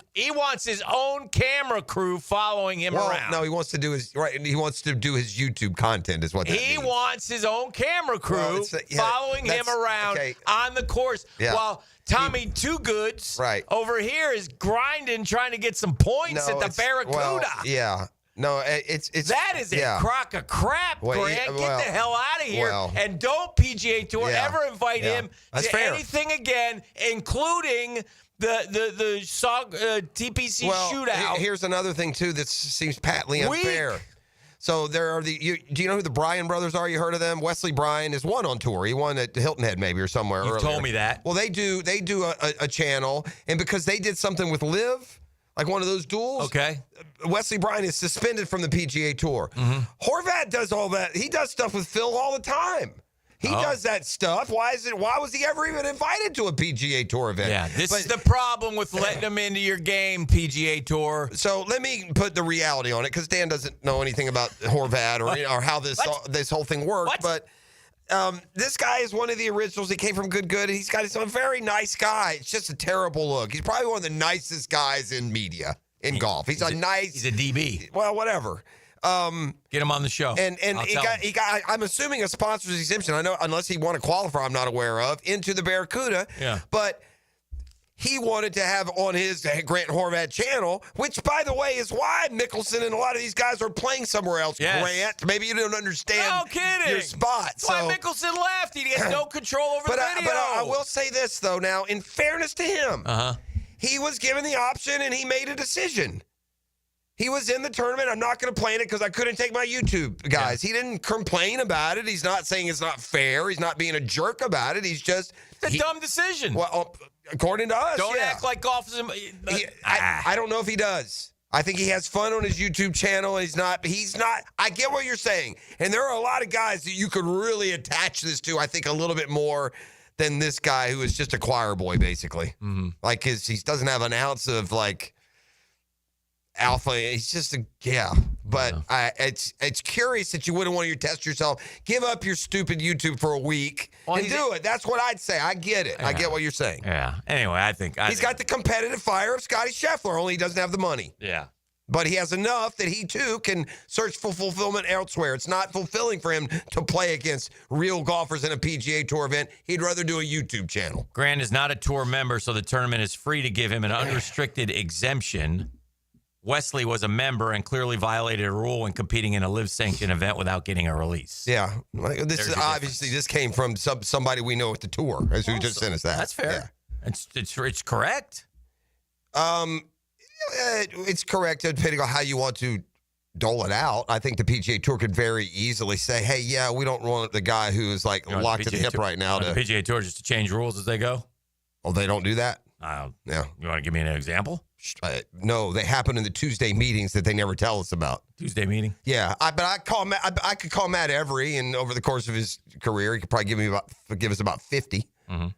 own camera crew following him around. No, he wants to do his YouTube content is what that He means. wants his own camera crew following him around on the course while Tommy Two Goods over here is grinding, trying to get some points at the Barracuda. Well, yeah. No, it's that is a crock of crap, Grant. Get the hell out of here, and don't PGA Tour ever invite him to anything again, including the TPC shootout. Here's another thing too that seems patently unfair. So there are do you know who the Bryan brothers are? You heard of them? Wesley Bryan is one on tour. He won at Hilton Head maybe or somewhere. You told me that. Well, they do a channel, and because they did something with Liv, like one of those duels. Okay. Wesley Bryan is suspended from the PGA Tour. Horvat does all that. He does stuff with Phil all the time. He does that stuff. Why was he ever even invited to a PGA Tour event? Yeah, this is the problem with letting them into your game, PGA Tour. So let me put the reality on it, because Dan doesn't know anything about Horvat or how this whole thing works. But this guy is one of the originals. He came from Good. He's a very nice guy. It's just a terrible look. He's probably one of the nicest guys in media in golf. He's a DB. Well, whatever. Get him on the show. And he got I'm assuming a sponsor's exemption. I know, unless he won a qualifier I'm not aware of, into the Barracuda. Yeah. But he wanted to have on his Grant Horvat channel, which, by the way, is why Mickelson and a lot of these guys are playing somewhere else. Yes. Grant, maybe you don't understand No kidding. your spot. That's why Mickelson left. He has no control over the video. But I will say this, though. Now, in fairness to him, he was given the option and he made a decision. He was in the tournament. I'm not going to play in it because I couldn't take my YouTube guys. Yeah. He didn't complain about it. He's not saying it's not fair. He's not being a jerk about it. He's just... It's a dumb decision. Well, according to us, Don't act like golf is... I don't know if he does. I think he has fun on his YouTube channel. He's not... I get what you're saying. And there are a lot of guys that you could really attach this to, I think, a little bit more than this guy who is just a choir boy, basically. Mm-hmm. Like, he doesn't have an ounce of, like... alpha. He's just but it's curious that you wouldn't want to test yourself. Give up your stupid YouTube for a week and do it. That's what I'd say. I get it. Yeah. I get what you're saying. Yeah. Anyway, I think he's got the competitive fire of Scottie Scheffler, only he doesn't have the money. Yeah. But he has enough that he too can search for fulfillment elsewhere. It's not fulfilling for him to play against real golfers in a PGA Tour event. He'd rather do a YouTube channel. Grant is not a tour member, so the tournament is free to give him an unrestricted exemption. Wesley was a member and clearly violated a rule when competing in a live-sanctioned event without getting a release. Yeah. This came from somebody we know at the tour, as who just sent us that. That's fair. Yeah. It's correct. It's correct, depending on how you want to dole it out. I think the PGA Tour could very easily say, hey, yeah, we don't want the guy who is like locked to the hip right now. The PGA Tour just to change rules as they go? Oh, they don't do that? Yeah. You want to give me an example? No, they happen in the Tuesday meetings that they never tell us about. Tuesday meeting? Yeah, I could call Matt Every, and over the course of his career, he could probably give us about 50. Why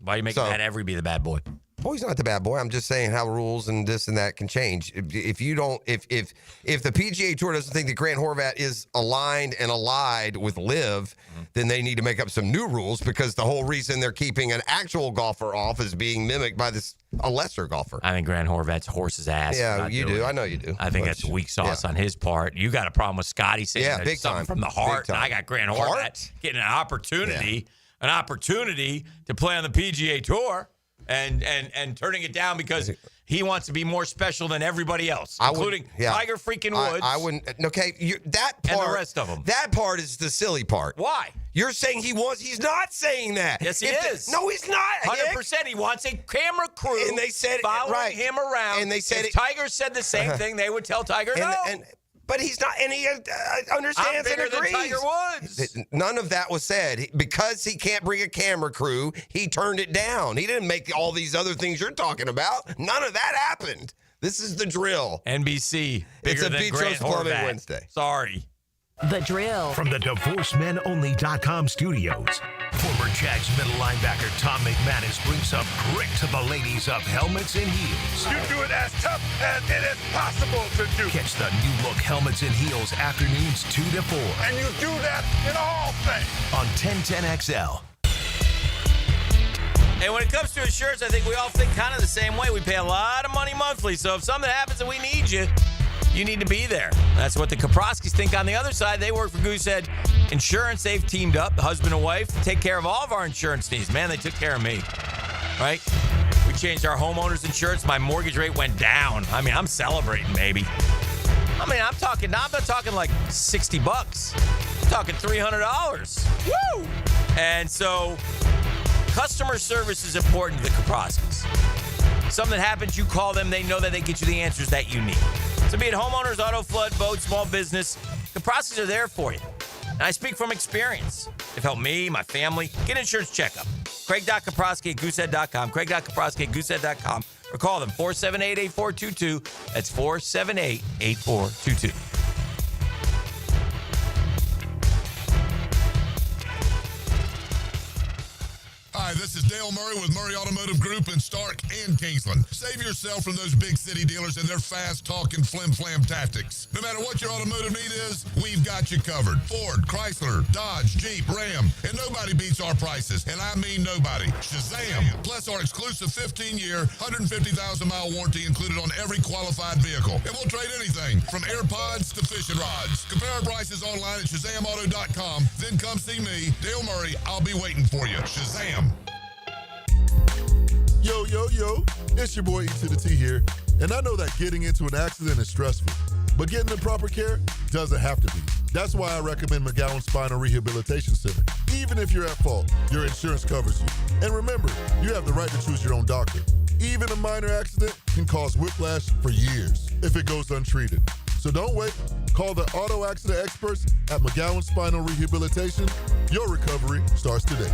are you making Matt Every be the bad boy? Well, he's not the bad boy. I'm just saying how rules and this and that can change. If the PGA Tour doesn't think that Grant Horvat is aligned and allied with Liv, then they need to make up some new rules, because the whole reason they're keeping an actual golfer off is being mimicked by a lesser golfer. I think Grant Horvat's horse's ass. Yeah, you do. I know you do. I think that's weak sauce on his part. You got a problem with Scottie saying big something time. from the heart. Big time. And I got Grant Horvat getting an opportunity to play on the PGA Tour. And turning it down because he wants to be more special than everybody else, including Tiger freaking Woods. I wouldn't. Okay, that part. And the rest of them. That part is the silly part. Why? You're saying he wants. He's not saying that. Yes, he is. No, he's not. 100%. He wants a camera crew. And they said following him around. And they said if Tiger said the same thing, they would tell Tiger no. But he's not, and he understands and agrees. Than Tiger Woods. None of that was said. Because he can't bring a camera crew, he turned it down. He didn't make all these other things you're talking about. None of that happened. This is the drill. NBC. Bigger than Grant Horvat. Wednesday. Sorry. The drill. From the DivorceMenOnly.com studios, former Jags middle linebacker Tom McManus brings up grit to the ladies of helmets and heels. You do it as tough as it is possible to do. Catch the new look helmets and heels afternoons 2 to 4. And you do that in all things. On 1010XL. And when it comes to insurance, I think we all think kind of the same way. We pay a lot of money monthly. So if something happens and we need you, you need to be there. That's what the Kaproskis think on the other side. They work for Goosehead Insurance. They've teamed up, husband and wife, to take care of all of our insurance needs. Man, they took care of me, right? We changed our homeowners insurance. My mortgage rate went down. I mean, I'm celebrating, baby. I mean, I'm not talking like $60. I'm talking $300. Woo! And so customer service is important to the Kaproskis. Something happens, you call them, they know that they get you the answers that you need. So be it homeowners, auto, flood, boat, small business, Kaprowski's are there for you. And I speak from experience. They've helped me, my family, get an insurance checkup. Craig.Kaprowski at goosehead.com. Craig.Kaprowski at goosehead.com. Or call them 478-8422. That's 478-8422. Hi, this is Dale Murray with Murray Automotive Group in Stark and Kingsland. Save yourself from those big city dealers and their fast-talking flim-flam tactics. No matter what your automotive need is, we've got you covered. Ford, Chrysler, Dodge, Jeep, Ram, and nobody beats our prices, and I mean nobody. Shazam! Plus our exclusive 15-year, 150,000-mile warranty included on every qualified vehicle. And we'll trade anything from AirPods to fishing rods. Compare our prices online at ShazamAuto.com. Then come see me, Dale Murray. I'll be waiting for you. Shazam! Yo, yo, yo, it's your boy E to the T here, and I know that getting into an accident is stressful, but getting the proper care doesn't have to be. That's why I recommend McGowan Spinal Rehabilitation Center. Even if you're at fault, your insurance covers you. And remember, you have the right to choose your own doctor. Even a minor accident can cause whiplash for years if it goes untreated. So don't wait. Call the auto accident experts at McGowan Spinal Rehabilitation. Your recovery starts today.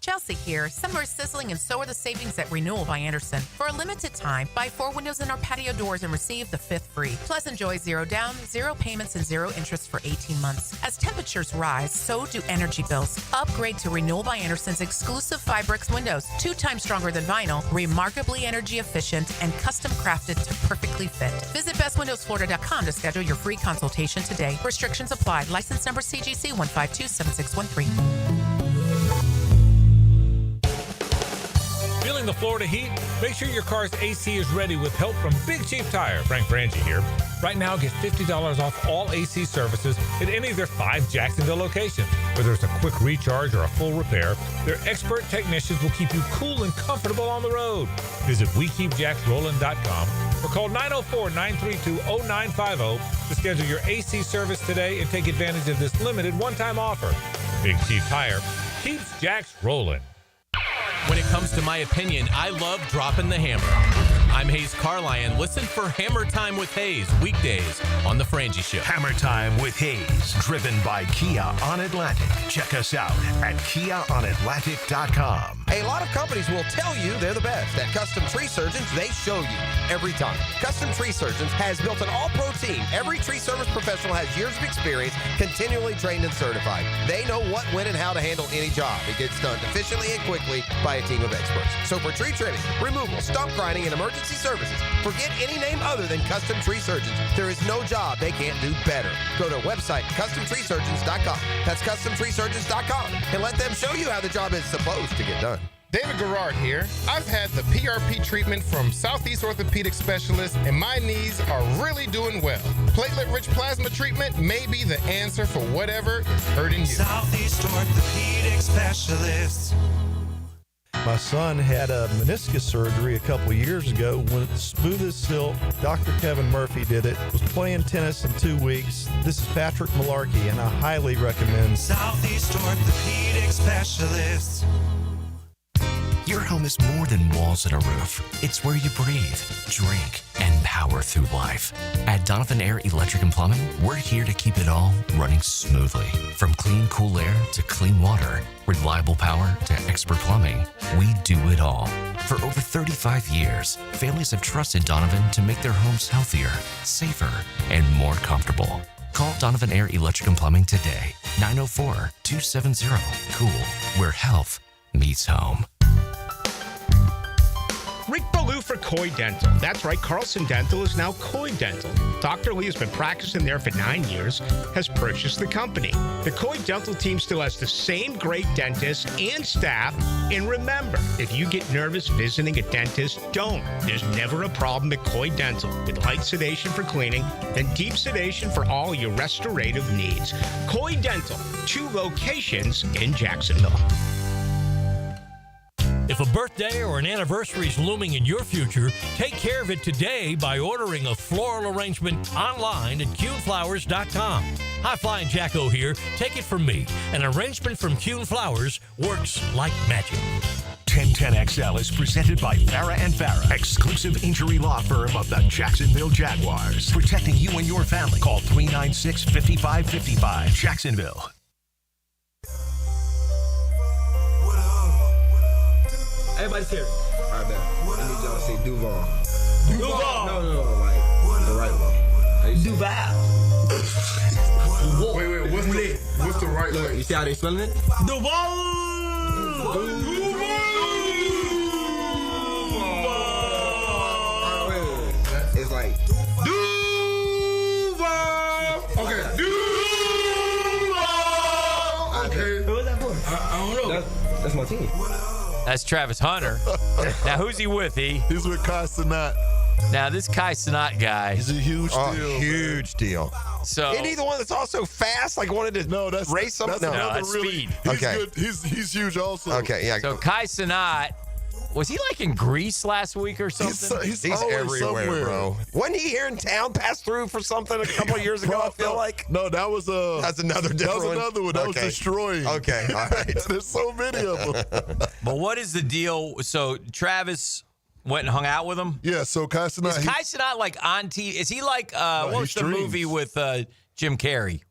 Chelsea here. Summer is sizzling and so are the savings at Renewal by Anderson. For a limited time, buy 4 windows in our patio doors and receive the 5th free. Plus enjoy 0 down, 0 payments, and 0 interest for 18 months. As temperatures rise, so do energy bills. Upgrade to Renewal by Anderson's exclusive Fibrix windows. 2 times stronger than vinyl, remarkably energy efficient, and custom crafted to perfectly fit. Visit bestwindowsflorida.com to schedule your free consultation today. Restrictions apply. License number CGC 1527613. Feeling the Florida heat? Make sure your car's AC is ready with help from Big Chief Tire. Frank Frangie here. Right now, get $50 off all AC services at any of their 5 Jacksonville locations. Whether it's a quick recharge or a full repair, their expert technicians will keep you cool and comfortable on the road. Visit WeKeepJacksRollin.com or call 904-932-0950 to schedule your AC service today and take advantage of this limited one-time offer. Big Chief Tire keeps Jacks rolling. When it comes to my opinion, I love dropping the hammer. I'm Hayes Carlyon. Listen for Hammer Time with Hayes weekdays on The Frangie Show. Hammer Time with Hayes, driven by Kia on Atlantic. Check us out at KiaOnAtlantic.com. A lot of companies will tell you they're the best. At Custom Tree Surgeons, they show you every time. Custom Tree Surgeons has built an all-pro team. Every tree service professional has years of experience, continually trained and certified. They know what, when, and how to handle any job. It gets done efficiently and quickly by a team of experts. So for tree trimming, removal, stump grinding, and emergency services, forget any name other than Custom Tree Surgeons. There is no job they can't do better. Go to website CustomTreeSurgeons.com. That's CustomTreeSurgeons.com, and let them show you how the job is supposed to get done. David Garrard here. I've had the PRP treatment from Southeast Orthopedic Specialists, and my knees are really doing well. Platelet-rich plasma treatment may be the answer for whatever is hurting you. Southeast Orthopedic Specialists. My son had a meniscus surgery a couple years ago. When it's smooth as silk, Dr. Kevin Murphy did it. Was playing tennis in 2 weeks. This is Patrick Malarkey, and I highly recommend Southeast Orthopedic Specialists. Your home is more than walls and a roof. It's where you breathe, drink, and power through life. At Donovan Air Electric and Plumbing, we're here to keep it all running smoothly. From clean, cool air to clean water, reliable power to expert plumbing, we do it all. For over 35 years, families have trusted Donovan to make their homes healthier, safer, and more comfortable. Call Donovan Air Electric and Plumbing today, 904-270-COOL, where health meets home. Rick Ballou for Coy Dental. That's right, Carlson Dental is now Coy Dental. Dr. Lee has been practicing there for 9 years, has purchased the company. The Coy Dental team still has the same great dentists and staff. And remember, if you get nervous visiting a dentist, don't. There's never a problem at Coy Dental with light sedation for cleaning and deep sedation for all your restorative needs. Coy Dental, 2 locations in Jacksonville. If a birthday or an anniversary is looming in your future, take care of it today by ordering a floral arrangement online at CuneFlowers.com. Hi, Flying Jacko here. Take it from me. An arrangement from Cune Flowers works like magic. 1010XL is presented by Farah and Farah, exclusive injury law firm of the Jacksonville Jaguars. Protecting you and your family. Call 396-5555. Jacksonville. Everybody's here. All right, man. I need y'all to say Duval. Duval. No, like the right one. Duval. Wait, what's the right way? You see how they spelling it? Duval. It's like Duval. Okay, Duval. Okay. Who was that for? I don't know. That's my team. That's Travis Hunter. Now, who's he with? He's with Kai Cenat. Now, this Kai Cenat guy. He's a huge deal. Huge deal. So, isn't he the one that's also fast? Like wanted to race something? No, that's speed. He's good. He's huge also. Okay, yeah. So Kai Cenat, was he like in Greece last week or something? He's everywhere, somewhere. bro. Wasn't he here in town? Passed through for something a couple of years ago. I feel like. No, that was That's another different one. That was destroying. Okay, all right. There's so many of them. But what is the deal? So Travis went and hung out with him? Yeah, so Kai Cenat. Is Kai Cenat like on TV? Is he like, what was the movie with Jim Carrey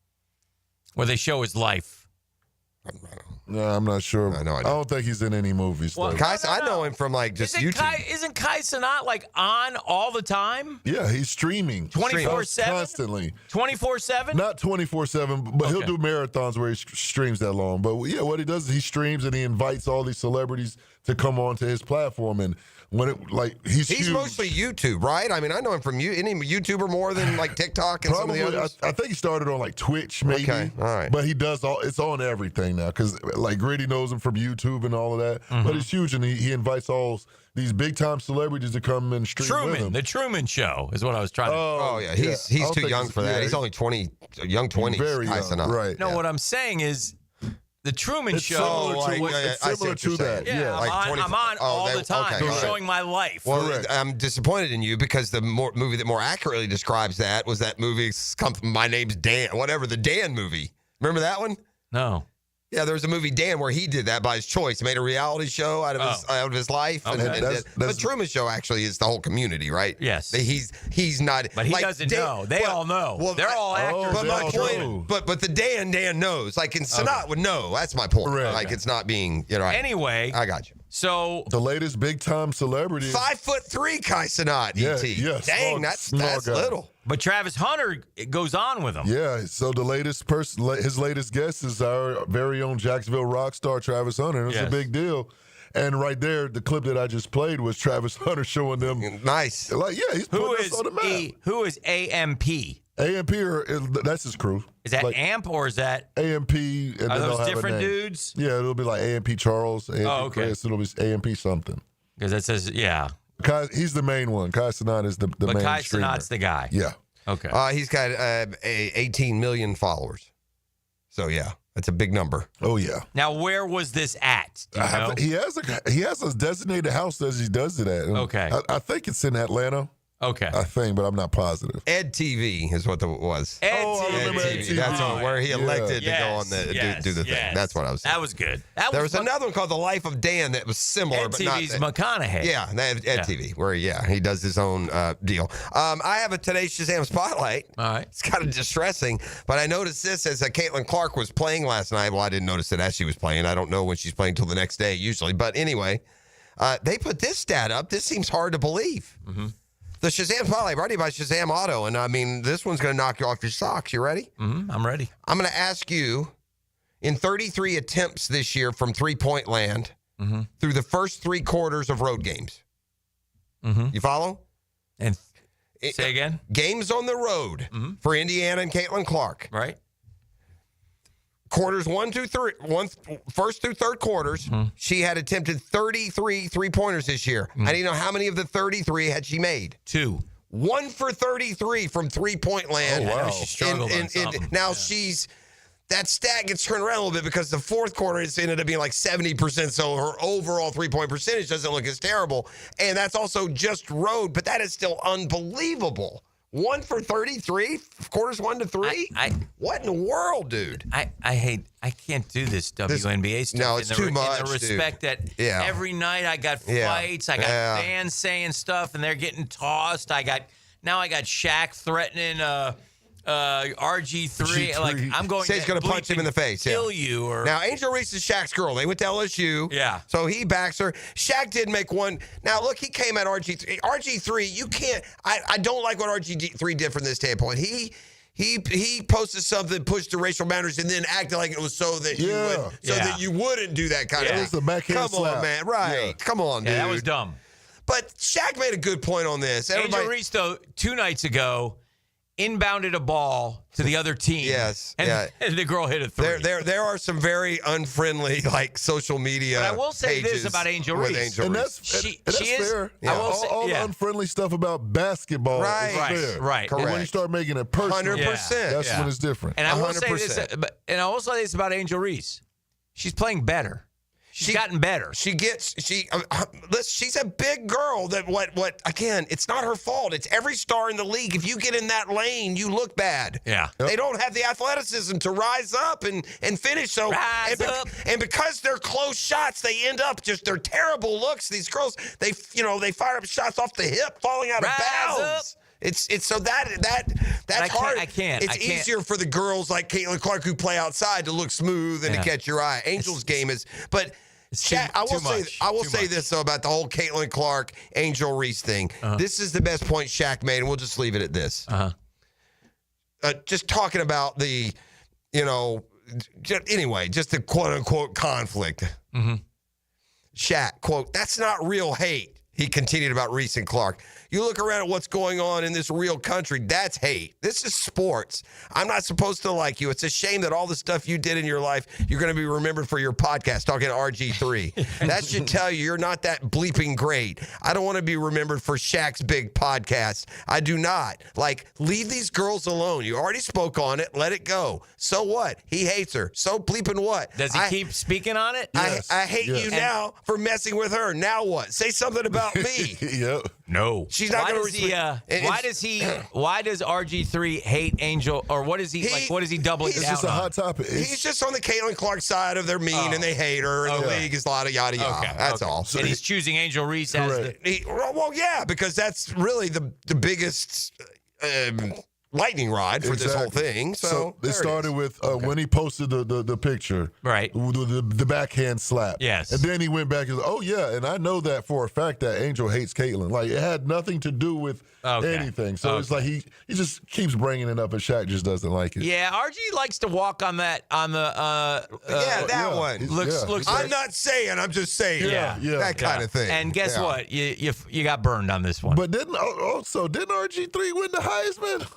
where they show his life? No, I'm not sure. I don't think he's in any movies. Well, though. I know him from like just YouTube. Isn't Kai Cenat like on all the time? Yeah, he's streaming 24/7? constantly. 24/7? Not 24/7, but he'll do marathons where he streams that long. But yeah, what he does is he streams and he invites all these celebrities to come onto his platform. And when he's huge. Mostly YouTube, right? I mean, I know him from any YouTuber more than like TikTok and Probably, some of the others. I think he started on like Twitch, maybe. Okay, all right. But he does it's on everything now because like Gritty knows him from YouTube and all of that. Mm-hmm. But he's huge and he invites all these big time celebrities to come and stream with him. The Truman Show is what I was trying to. Oh yeah, he's too young for that. Yeah, He's only 20, young 20s. Very young, right? No, what I'm saying is. The Truman Show. It's similar to that. Yeah, I'm on all the time. Okay, They're showing my life. Well, I'm disappointed in you because the movie that more accurately describes that was that movie, My Name's Dan, whatever, the Dan movie. Remember that one? No. Yeah, there was a movie, Dan, where he did that by his choice. He made a reality show out of his life. Okay. The Truman Show actually is the whole community, right? Yes. He's not. But he doesn't know. They all know. Well, they're all actors. But my point. But the Dan knows. Like, and Cenat would know. That's my point. Correct. Like, it's not being. Right. Anyway, I got you. So the latest big time celebrity, 5'3" Kai Cenat. Yeah, dang, that's little. But Travis Hunter goes on with him. Yeah, so the latest person, his latest guest is our very own Jacksonville rock star, Travis Hunter. And it's a big deal. And right there, the clip that I just played was Travis Hunter showing them. Nice. Like, yeah, he's putting us on the map. Who is AMP? AMP, that's his crew. Is that AMP or is that AMP? And are then those they'll have different a name. dudes? Yeah, it'll be like AMP Charles, AMP Chris. It'll be AMP something. Because it says, yeah. He's the main one. Kai Cenat is the main Kai streamer. Cenat's the guy. Yeah. Okay. He's got 18 million followers. So yeah, that's a big number. Oh yeah. Now, where was this at? Do you know? He has a designated house that he does it at. Okay. I think it's in Atlanta. Okay. I think, but I'm not positive. Ed TV is what it was. Ed I remember Ed TV. That's where he elected to go on do the thing. That's what I was saying. That was good. There was another one called The Life of Dan that was similar, Ed but not TV's McConaughey. Yeah, Ed TV, where he does his own deal. I have a today's Shazam Spotlight. All right. It's kind of distressing, but I noticed this as Caitlin Clark was playing last night. Well, I didn't notice it as she was playing. I don't know when she's playing till the next day usually, but anyway, they put this stat up. This seems hard to believe. Mm-hmm. The Shazam Spotlight brought to you by Shazam Auto. And I mean, this one's going to knock you off your socks. You ready? Mm-hmm. I'm ready. I'm going to ask you, in 33 attempts this year from three-point land through the first 3 quarters of road games. Mm-hmm. You follow? And say again? Games on the road for Indiana and Caitlin Clark. Right. Quarters 1, 2, 3, first through third quarters, she had attempted 33 three-pointers this year. I didn't know how many of the 33 had she made. 2. 1 for 33 from three-point land. Oh, wow. She struggled on something. Now that stat gets turned around a little bit because the fourth quarter it's ended up being like 70%, so her overall three-point percentage doesn't look as terrible. And that's also just road, but that is still unbelievable 1 for 33, quarters 1 to 3. What in the world, dude? I can't do this WNBA stuff. No, it's too much. In the respect dude. that Yeah. every night I got fights, I got fans saying stuff, and they're getting tossed. Now I got Shaq threatening RG3. G3. Like I'm going. He's going to punch him in the face. Kill you. Or now Angel Reese is Shaq's girl. They went to LSU. Yeah. So he backs her. Shaq did make one. Now look, he came at RG3. RG3, you can't. I don't like what RG3 did from this standpoint. He posted something, pushed the racial boundaries, and then acted like it was so that you wouldn't do that kind of thing. It's a backhand Come slap. on, man. Right. Yeah. Come on, dude. Yeah, that was dumb. But Shaq made a good point on this. Angel Reese, though, 2 nights ago, inbounded a ball to the other team. Yes. And the girl hit a 3. There are some very unfriendly social media. But I will say this pages about Angel with Reese. Angel And Reese. that's fair. Yeah. I will say, all the unfriendly stuff about basketball is fair. Right. But when you start making it personal, 100%. that's when it's different. And I will say 100%. this, and I will say this about Angel Reese. She's playing better. She's gotten better. She's a big girl that what again, it's not her fault. It's every star in the league. If you get in that lane, you look bad. Yeah. They don't have the athleticism to rise up and finish. So and because they're close shots, they end up they're terrible looks. These girls, they fire up shots off the hip, falling out of bounds. It's so that's hard. It's easier for the girls like Caitlin Clark who play outside to look smooth and to catch your eye. Angel's game is, but Shaq, I will say this though about the whole Caitlin Clark Angel Reese thing. This is the best point Shaq made, and we'll just leave it at this. Just talking about the, just the quote unquote conflict. Shaq, quote, "That's not real hate." He continued about Reese and Clark. You look around at what's going on in this real country, that's hate. This is sports. I'm not supposed to like you. It's a shame that all the stuff you did in your life, you're going to be remembered for your podcast, talking to RG3. That should tell you you're not that bleeping great. I don't want to be remembered for Shaq's big podcast. I do not. Leave these girls alone. You already spoke on it. Let it go. So what? He hates her. So bleeping what? Does he keep speaking on it? Yes. I hate you now for messing with her. Now what? Say something about me. Yep. No. She's not going to why does RG3 hate Angel, or what is he like? What is he doubling down on? It's just a hot topic. He's just on the Caitlin Clark side of they're mean and they hate her, and the league is a lot of yada yada. That's all. So and he's choosing Angel Reese as because that's really the biggest lightning rod for this whole thing. So it started with when he posted the picture, right? The backhand slap. Yes. And then he went back and said, "Oh yeah, and I know that for a fact that Angel hates Caitlin. Like it had nothing to do with anything. So it's like he just keeps bringing it up, and Shaq just doesn't like it. Yeah, RG likes to walk on that one. Looks. I'm not saying. I'm just saying. That kind of thing. And guess what? You got burned on this one. But didn't RG3 win the Heisman?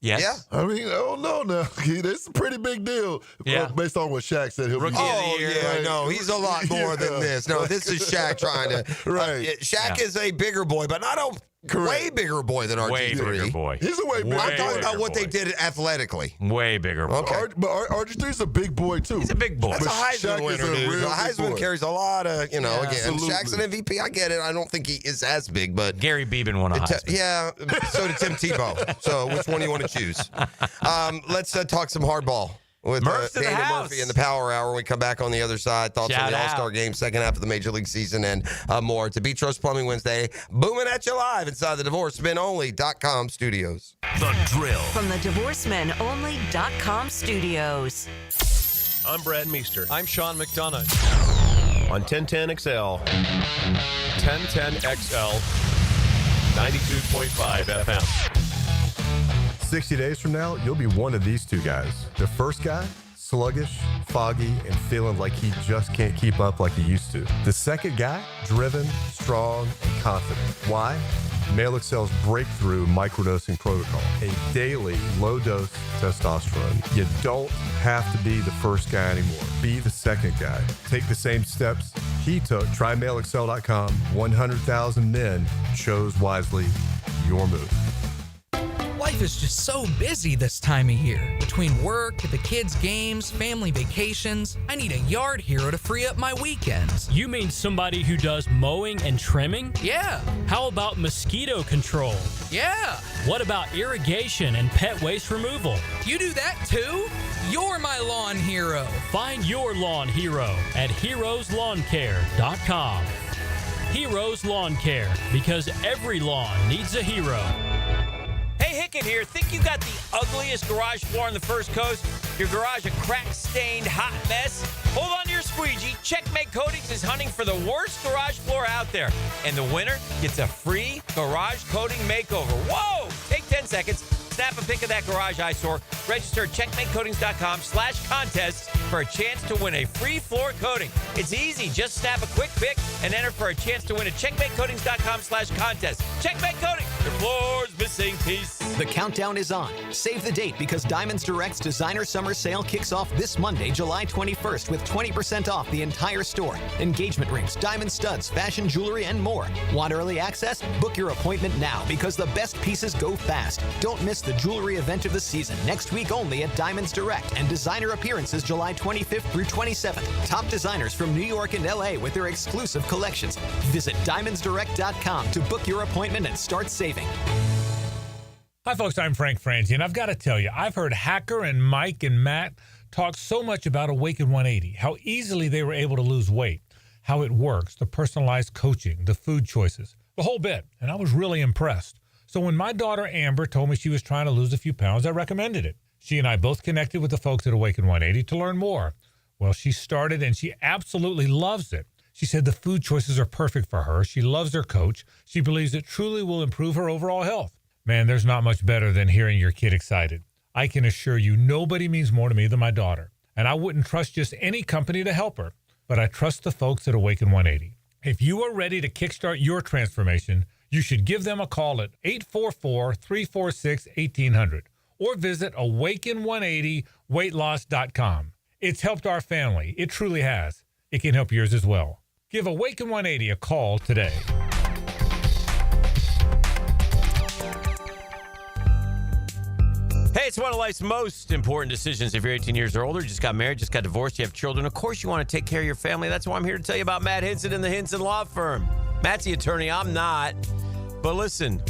Yes. Yeah. I mean, I don't know now. It's a pretty big deal based on what Shaq said. He'll Rookie be. of the year. Yeah, no, he's a lot more than this. No, this is Shaq trying to. Shaq is a bigger boy, but not a way bigger boy than RG3. Way bigger boy. He's a way bigger boy. I'm talking about what they did athletically. Way bigger boy. Okay. But RG3's a big boy, too. He's a big boy. That's a Heisman Shaq winner, is a dude. real The big Heisman boy. carries a lot of, again, absolutely. Shaq's an MVP. I get it. I don't think he is as big, but. Gary Beeben won a Heisman. Yeah, so did Tim Tebow. So which one do you want to choose? Let's talk some hardball with Daniel Murphy in the Power Hour when we come back on the other side. Thoughts on the All-Star Game, second half of the Major League season, and more. To Beatrice Plumbing Wednesday, booming at you live inside the DivorceMenOnly.com studios. The Drill. From the DivorceMenOnly.com studios. I'm Brad Meester. I'm Sean McDonough. On 1010XL. 1010XL. 92.5 FM. 60 days from now, you'll be one of these two guys. The first guy, sluggish, foggy, and feeling like he just can't keep up like he used to. The second guy, driven, strong, and confident. Why? Male Excel's breakthrough microdosing protocol, a daily low-dose testosterone. You don't have to be the first guy anymore. Be the second guy. Take the same steps he took. Try MaleExcel.com. 100,000 men chose wisely. Your move. Why Life is just so busy this time of year. Between work, the kids' games, family vacations, I need a yard hero to free up my weekends. You mean somebody who does mowing and trimming? Yeah. How about mosquito control? Yeah. What about irrigation and pet waste removal? You do that too? You're my lawn hero. Find your lawn hero at heroeslawncare.com. Heroes Lawn Care, because every lawn needs a hero. Hey, Hicken here. Think you got the ugliest garage floor on the First Coast? Your garage a crack-stained hot mess? Hold on to your squeegee. Checkmate Coatings is hunting for the worst garage floor out there. And the winner gets a free garage coating makeover. Whoa! Take 10 seconds. Snap a pic of that garage eyesore. Register at checkmatecoatings.com/contest for a chance to win a free floor coating. It's easy. Just snap a quick pic and enter for a chance to win at checkmatecoatings.com/contest. Checkmate Coatings, your floor's missing piece. The countdown is on. Save the date because Diamonds Direct's Designer Summer Sale kicks off this Monday, July 21st with 20% off the entire store. Engagement rings, diamond studs, fashion jewelry, and more. Want early access? Book your appointment now because the best pieces go fast. Don't miss the jewelry event of the season next week only at Diamonds Direct, and designer appearances July 25th through 27th. Top designers from New York and LA with their exclusive collections. Visit diamondsdirect.com to book your appointment and start saving. Hi, folks. I'm Frank Frangie, and I've got to tell you, I've heard Hacker and Mike and Matt talk so much about Awaken 180, how easily they were able to lose weight, how it works, the personalized coaching, the food choices, the whole bit, and I was really impressed. So when my daughter Amber told me she was trying to lose a few pounds, I recommended it. She and I both connected with the folks at Awaken 180 to learn more. Well, she started and she absolutely loves it. She said the food choices are perfect for her. She loves her coach. She believes it truly will improve her overall health. Man, there's not much better than hearing your kid excited. I can assure you nobody means more to me than my daughter. And I wouldn't trust just any company to help her. But I trust the folks at Awaken 180. If you are ready to kickstart your transformation, you should give them a call at 844-346-1800 or visit awaken180weightloss.com. It's helped our family. It truly has. It can help yours as well. Give Awaken 180 a call today. Hey, it's one of life's most important decisions. If you're 18 years or older, just got married, just got divorced, you have children, of course you want to take care of your family. That's why I'm here to tell you about Matt Hinson and the Hinson Law Firm. Matt's the attorney. I'm not. But listen,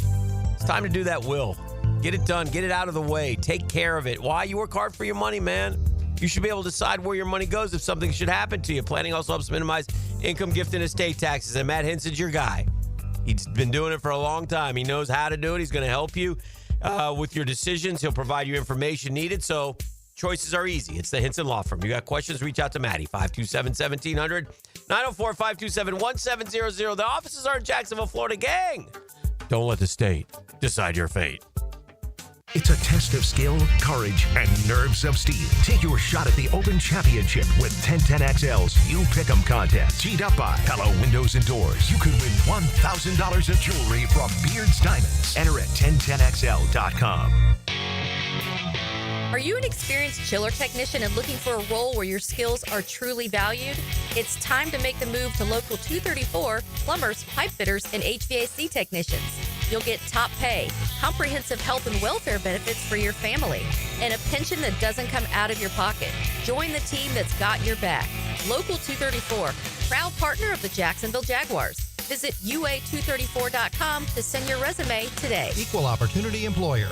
it's time to do that will. Get it done. Get it out of the way. Take care of it. Why? You work hard for your money, man. You should be able to decide where your money goes if something should happen to you. Planning also helps minimize income, gift, and estate taxes. And Matt Hinson's your guy. He's been doing it for a long time. He knows how to do it. He's going to help you with your decisions. He'll provide you information needed. So choices are easy. It's the Hinson Law Firm. You got questions, reach out to Maddie, 527-1700, 904-527-1700. The offices are in Jacksonville, Florida. Gang, don't let the state decide your fate. It's a test of skill, courage, and nerves of steel. Take your shot at the Open Championship with 1010XL's You Pick'em contest. Teed up by Hello Windows and Doors. You could win $1,000 of jewelry from Beard's Diamonds. Enter at 1010XL.com. Are you an experienced chiller technician and looking for a role where your skills are truly valued? It's time to make the move to Local 234, plumbers, pipe fitters, and HVAC technicians. You'll get top pay, comprehensive health and welfare benefits for your family, and a pension that doesn't come out of your pocket. Join the team that's got your back. Local 234, proud partner of the Jacksonville Jaguars. Visit UA234.com to send your resume today. Equal opportunity employer.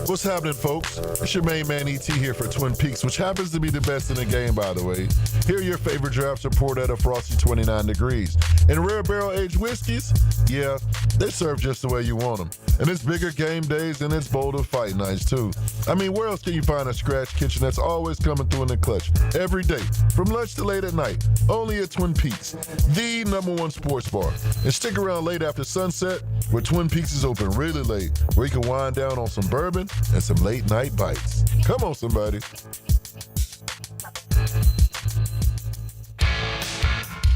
What's happening, folks? It's your main man ET here for Twin Peaks, which happens to be the best in the game, by the way. Here your favorite drafts are poured at a frosty 29 degrees. And rare barrel-aged whiskeys, yeah, they serve just the way you want them. And it's bigger game days and it's bolder fight nights, too. I mean, where else can you find a scratch kitchen that's always coming through in the clutch? Every day, from lunch to late at night. Only at Twin Peaks, the #1 sports bar. And stick around late after sunset, where Twin Peaks is open really late, where you can wind down on some bourbon and some late night bites. Come on, somebody.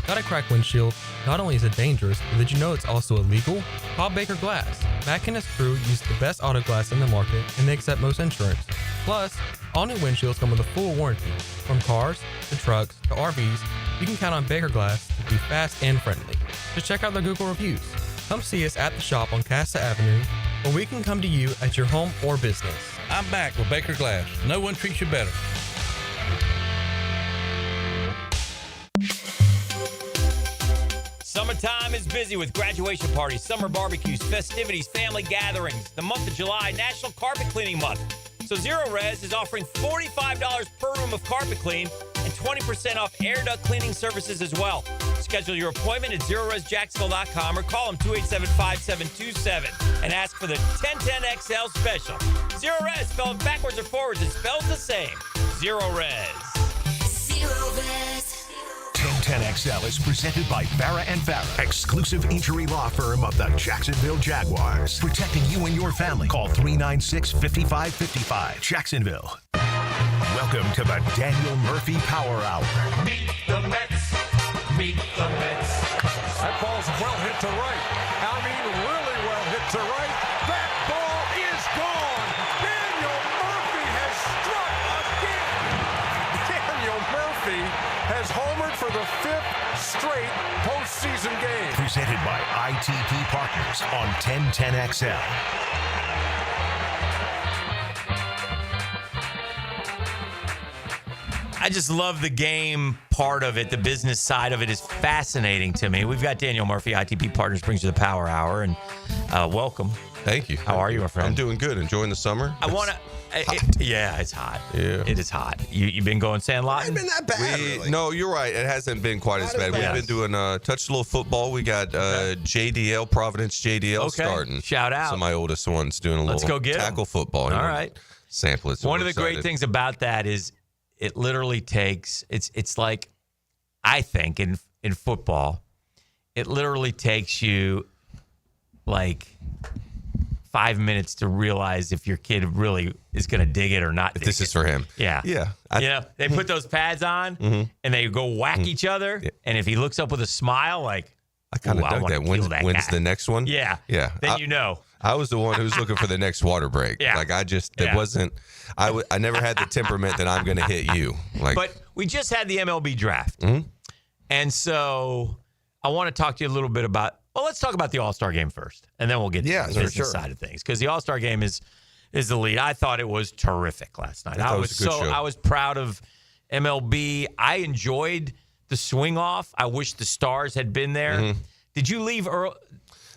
Got a cracked windshield? Not only is it dangerous, but did you know it's also illegal? Call Baker Glass. Mac and his crew use the best auto glass in the market, and they accept most insurance. Plus, all new windshields come with a full warranty. From cars to trucks to RVs, you can count on Baker Glass to be fast and friendly. Just check out their Google reviews. Come see us at the shop on Casta Avenue where we can come to you at your home or business. I'm back with Baker Glass. No one treats you better. Summertime is busy with graduation parties, summer barbecues, festivities, family gatherings. The month of July, National Carpet Cleaning Month. So Zero Res is offering $45 per room of carpet clean and 20% off air duct cleaning services as well. Schedule your appointment at ZeroResJacksonville.com or call them 287-5727 and ask for the 1010XL special. Zero Res, spelled backwards or forwards, it spells the same. Zero Res. Zero Res. 1010XL is presented by Farah and Farah, exclusive injury law firm of the Jacksonville Jaguars. Protecting you and your family. Call 396-5555. Jacksonville. Welcome to the Daniel Murphy Power Hour. Meet the Mets. Meet the Mets. That ball's well hit to right. I mean, really well hit to right. That ball is gone. Daniel Murphy has struck again. Daniel Murphy has homered for the 5th straight postseason game. Presented by ITP Partners on 1010XL. I just love the game part of it. The business side of it is fascinating to me. We've got Daniel Murphy, ITP Partners, brings you the Power Hour, and welcome. Thank you. How are you, my friend? I'm doing good. Enjoying the summer. I want to. Yeah, it's hot. Yeah. It is hot. You've been going Sandlot? It ain't been that bad, really. No, you're right. It hasn't been quite as bad. We've been doing touch a little football. We got JDL, Providence JDL starting. Shout out. So my oldest one's doing a Let's little go get tackle football. All right. Sample it. So one of the great things about that is it literally takes, it's like, I think in football, it literally takes you like 5 minutes to realize if your kid really is going to dig it or not. If this is for him. Yeah. Yeah. They put those pads on and they go whack each other. Yeah. And if he looks up with a smile, like, I kind of dug that. When's the next one? Yeah. Yeah. Then you know. I was the one who was looking for the next water break. Yeah. Like I never had the temperament that I'm going to hit you. Like, but we just had the MLB draft. And so I want to talk to you a little bit about, well, let's talk about the All-Star game first, and then we'll get to the business side of things. Because the All-Star game is the lead. I thought it was terrific last night. I was proud of MLB. I enjoyed the swing off. I wish the stars had been there. Did you leave early?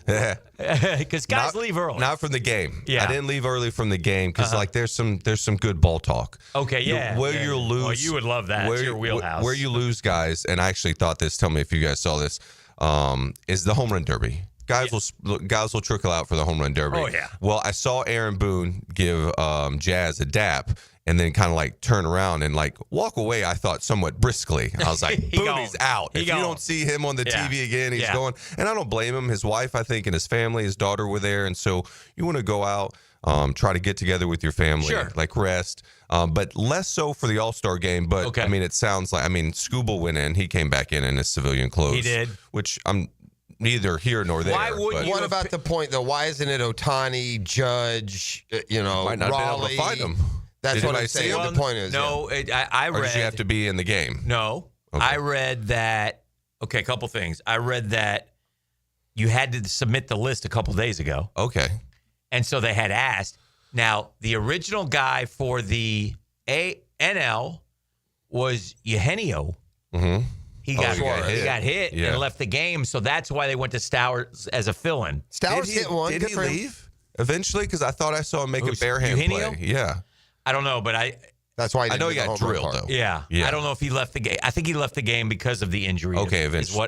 Because guys leave early. Not from the game. Yeah. I didn't leave early from the game because like there's some good ball talk. Okay, yeah. Where you lose. Oh, you would love that. It's your wheelhouse. Where you lose guys, and I actually thought this. Tell me if you guys saw this. Is the home run derby. Guys will trickle out for the home run derby. Oh, yeah. Well, I saw Aaron Boone give Jazz a dap and then kind of like turn around and like walk away, I thought somewhat briskly. I was like, Boone's out. If you don't see him on the TV again, he's going. And I don't blame him. His wife, I think, and his family, his daughter were there. And so you want to go out, try to get together with your family, like rest. But less so for the All-Star game. But, I mean, it sounds like, Scooble went in. He came back in his civilian clothes. He did. Which I'm neither here nor there. Why wouldn't you? What about the point, though? Why isn't it Ohtani, Judge, might not Raleigh? Be able to find him. That's what I'm saying. The point is. No, I read. Or did you have to be in the game? No. Okay. I read that. Okay, a couple things. I read that you had to submit the list a couple days ago. Okay. And so they had asked. Now, the original guy for the NL was Eugenio. He got hit and left the game, so that's why they went to Stowers as a fill-in. Stowers hit one. Did he leave eventually? Because I thought I saw him make a bare hand Eugenio? play. Yeah. I don't know, but that's why I know he got drilled, though. Yeah. I don't know if he left the game. I think he left the game because of the injury. Okay, eventually.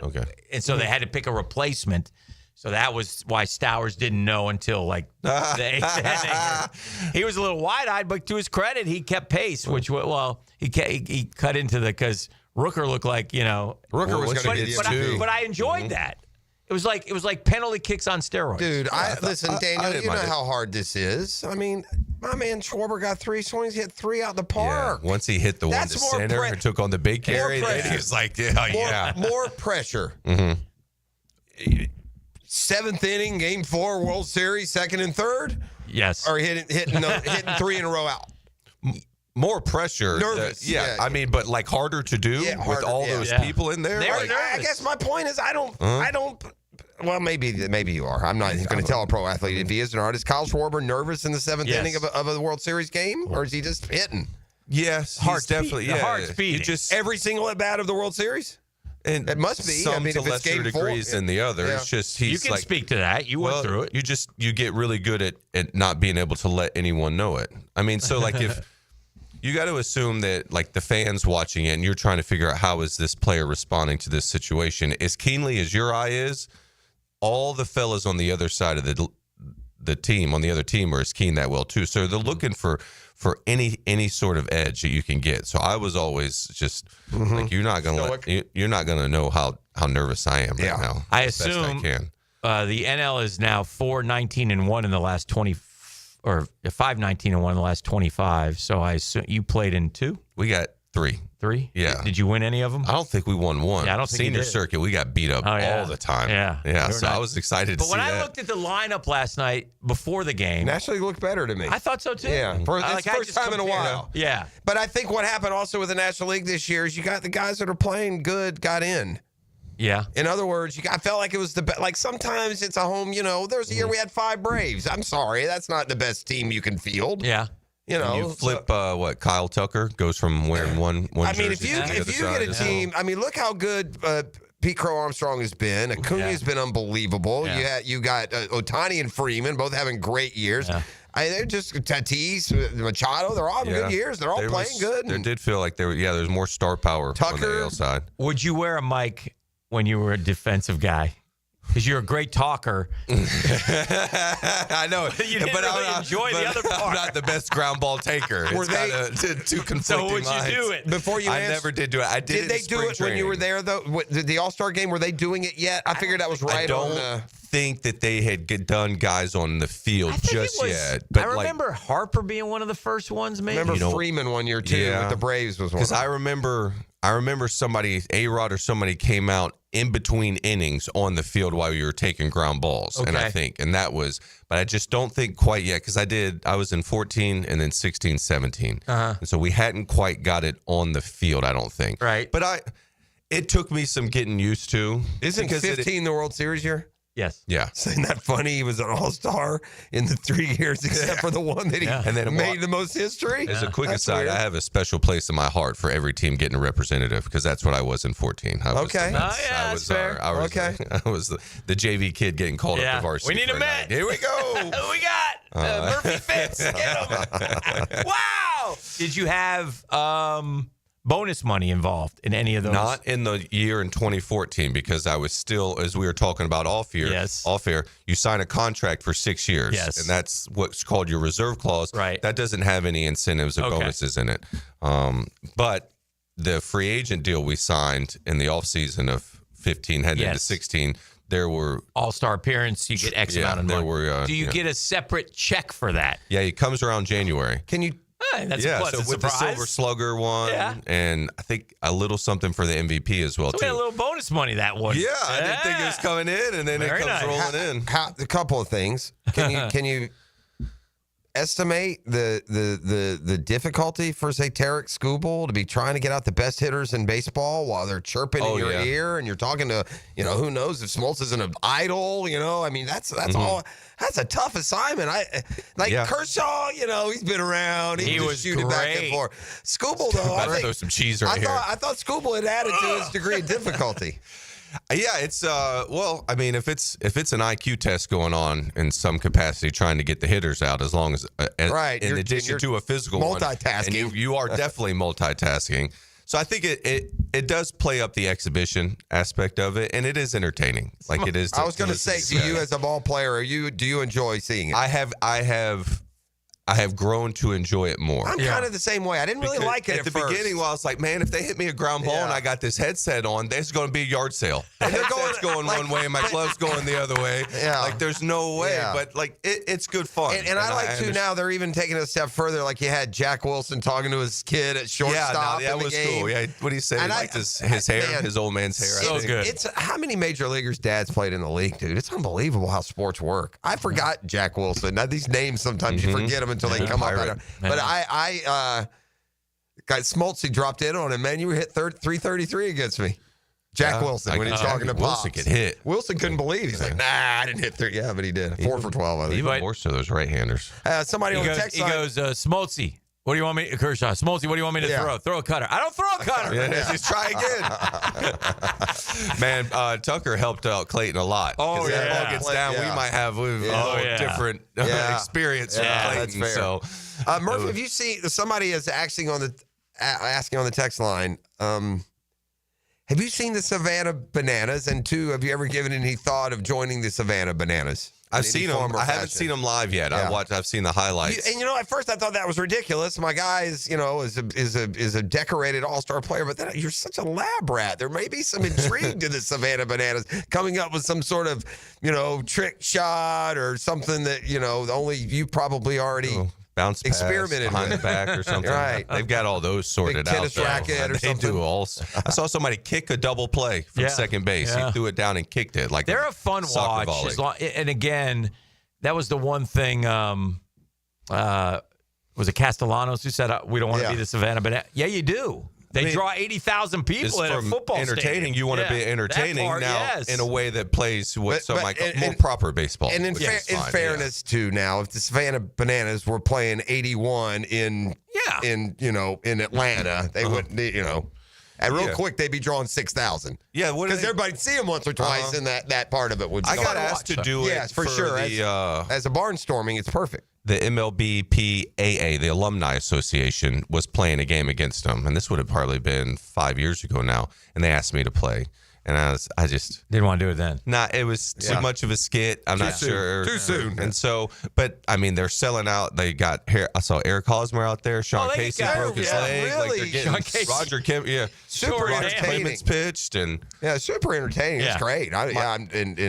And so they had to pick a replacement. So that was why Stowers didn't know until like the 8th inning. He was a little wide-eyed, but to his credit, he kept pace, which, he cut into because Rooker looked like, Rooker was going to get too. But I enjoyed that. It was like penalty kicks on steroids. Dude, listen, Daniel, you know how hard this is. I mean, my man Schwarber got 3 swings, hit 3 out the park. Yeah, once he hit the one to center and took on the big carry, then he was like, more pressure. 7th inning, Game 4, World Series, 2nd and 3rd? Yes. Or hitting 3 in a row out. More pressure. Nervous. But like harder to do with all those people in there. I guess my point is I don't Well, maybe you are. I'm not going to tell a pro athlete if he is or not. Is Kyle Schwarber nervous in the seventh inning of a World Series game, or is he just hitting? Yes, he's definitely. The heart's beating. Just every single at bat of the World Series. And it must be. Some to lesser degrees than the other. It's just you can speak to that. You went through it. You get really good at not being able to let anyone know it. I mean, so like if you got to assume that like the fans watching it and you're trying to figure out how is this player responding to this situation as keenly as your eye is, all the fellas on the other side of the team on the other team are as keen that well too. So they're looking for any sort of edge that you can get. So I was always just like you're not gonna know how nervous I am right now. I assume the NL is now 4-19-1 in the last 20 or 5-19-1 in the last 25. So I assume you played in 2. We got 3. 3? Yeah. Did you win any of them? I don't think we won 1. Yeah, I don't think Senior you did. circuit, we got beat up all the time. Yeah. So I was excited to see that. But when I looked at the lineup last night before the game, National League looked better to me. I thought so too. Yeah, it's the first time in a while. Yeah. But I think what happened also with the National League this year is you got the guys that are playing good got in. Yeah. In other words, I felt like it was like sometimes it's a home, there's a year we had 5 Braves. I'm sorry, that's not the best team you can field. Yeah. You flip Kyle Tucker goes from wearing one I mean, jersey if you get a team, I mean, look how good Pete Crow Armstrong has been. Acuna's been unbelievable. Yeah. You got Ohtani and Freeman both having great years. Yeah. They're just Tatis, Machado. They're all good years. They're all playing good. There did feel like there's more star power on the AL side. Would you wear a mic when you were a defensive guy? Because you're a great talker. I know. You didn't really enjoy the other part. I'm not the best ground ball taker. Were it's kind of two conflicting So would you minds. do it? Before you I never did do it. I did they do it when you were there, though? The All-Star game, were they doing it yet? I figured that was right on the... think that they had done guys on the field just yet. But I remember Harper being one of the first ones, maybe. Remember Freeman one year, too, with the Braves was one. Because I remember somebody, A-Rod or somebody came out in between innings on the field while you were taking ground balls. Okay. And that was, but I just don't think quite yet because I was in 14 and then 16, 17. And so we hadn't quite got it on the field, I don't think. Right. But it took me some getting used to. Isn't 15 the World Series year? Yes. Yeah. Isn't that funny? He was an all-star in the 3 years, except for the one that he And then made the most history. As a quick That's aside, weird. I have a special place in my heart for every team getting a representative because that's what I was in 14. I was Okay. I was the JV kid getting called up to varsity. We need for a night. Met. Here we go. We got Murphy Fitz. Get him. Wow. Did you have bonus money involved in any of those? Not in the year in 2014 because I was still, as we were talking about off air, you sign a contract for 6 years. Yes. And that's what's called your reserve clause. Right. That doesn't have any incentives or bonuses in it. But the free agent deal we signed in the offseason of 15 heading into 16, there were all-star appearance, you get X amount of money. there were, Do you get a separate check for that? Yeah, it comes around January. Can you? That's a pleasant so with surprise. the Silver Slugger one, and I think a little something for the MVP as well, So too. we had a little bonus money that one. Yeah, I didn't think it was coming in, and then Very it comes nice. rolling in. A couple of things. Can you estimate the difficulty for, say, Tarek Skubal to be trying to get out the best hitters in baseball while they're chirping in your ear and you're talking to, who knows if Smoltz is an idol, I mean, that's all. That's a tough assignment. Kershaw, he's been around. He was shooting back and forth. Skubal, though, About to throw some cheese right here. I thought Skubal had added to his degree of difficulty. Yeah, it's I mean, if it's an IQ test going on in some capacity, trying to get the hitters out, as long as in addition to a physical multitasking, one, and you are definitely multitasking. So I think it does play up the exhibition aspect of it, and it is entertaining. Like it is. I was going to say, to you as a ball player, do you enjoy seeing it? I have grown to enjoy it more. I'm kind of the same way. I didn't really like it at the beginning. While I was like, man, if they hit me a ground ball and I got this headset on, there's going to be a yard sale. The headset's going one way, and my glove's going the other way. Yeah. Like there's no way. Yeah. But like it's good fun. And I like to now. They're even taking it a step further. Like you had Jack Wilson talking to his kid at shortstop. Yeah, that was cool. Yeah, what he said. He liked his hair, his old man's hair. So good. It's how many major leaguers' dads played in the league, dude? It's unbelievable how sports work. I forgot Jack Wilson. Now these names sometimes you forget them until they come up. But I got Smoltz. He dropped in on him, man. You hit 333 against me. Jack Wilson, when he's talking to Pops. Wilson could hit. Wilson couldn't believe. He's like, nah, I didn't hit 3. Yeah, but he did. 4 for 12, I think. Even more so those right-handers. Somebody on the text line. He goes, Smoltzy. What do you want me, Kershaw? Smoltzy, what do you want me to throw? Throw a cutter. I don't throw a cutter. Just try again. Man, Tucker helped out Clayton a lot. Oh, yeah. That ball gets down, we might have a different experience from Clayton. That's fair. So, Murph, have you seen, somebody is asking on the text line, have you seen the Savannah Bananas? And 2, have you ever given any thought of joining the Savannah Bananas? I've seen them. I haven't seen them live yet. Yeah. I've seen the highlights. And at first I thought that was ridiculous. My guy is a decorated all-star player, but then you're such a lab rat. There may be some intrigue to the Savannah Bananas coming up with some sort of, trick shot or something that, only you probably already bounce pass experimented behind with. the back or something. Right. They've got all those sorted Big out. tennis racket or they something. do also. I saw somebody kick a double play from second base. He threw it down and kicked it like they're a fun watch. And again, that was the one thing. Was it Castellanos who said we don't want to be the Savannah Banana? Yeah, you do. They draw 80,000 people at a football entertaining. stadium. You want to be entertaining in a way that plays what more proper baseball. And in fairness too, now if the Savannah Bananas were playing 81 in Atlanta, they wouldn't. And real quick, they'd be drawing 6,000. Yeah, because everybody'd see them once or twice, and that part of it would. I got asked to do it. Yes, for sure. As a barnstorming, it's perfect. The MLBPAA, the Alumni Association, was playing a game against them, and this would have probably been 5 years ago now. And they asked me to play, and I just didn't want to do it then. Nah, it was too much of a skit. I'm not sure. Too soon. And so, but I mean, they're selling out. They got I saw Eric Hosmer out there. Sean Casey broke his leg. Really? Like they're getting Sean Casey. Roger Kemp. Yeah, super entertaining. Clemens pitched and super entertaining. It's great.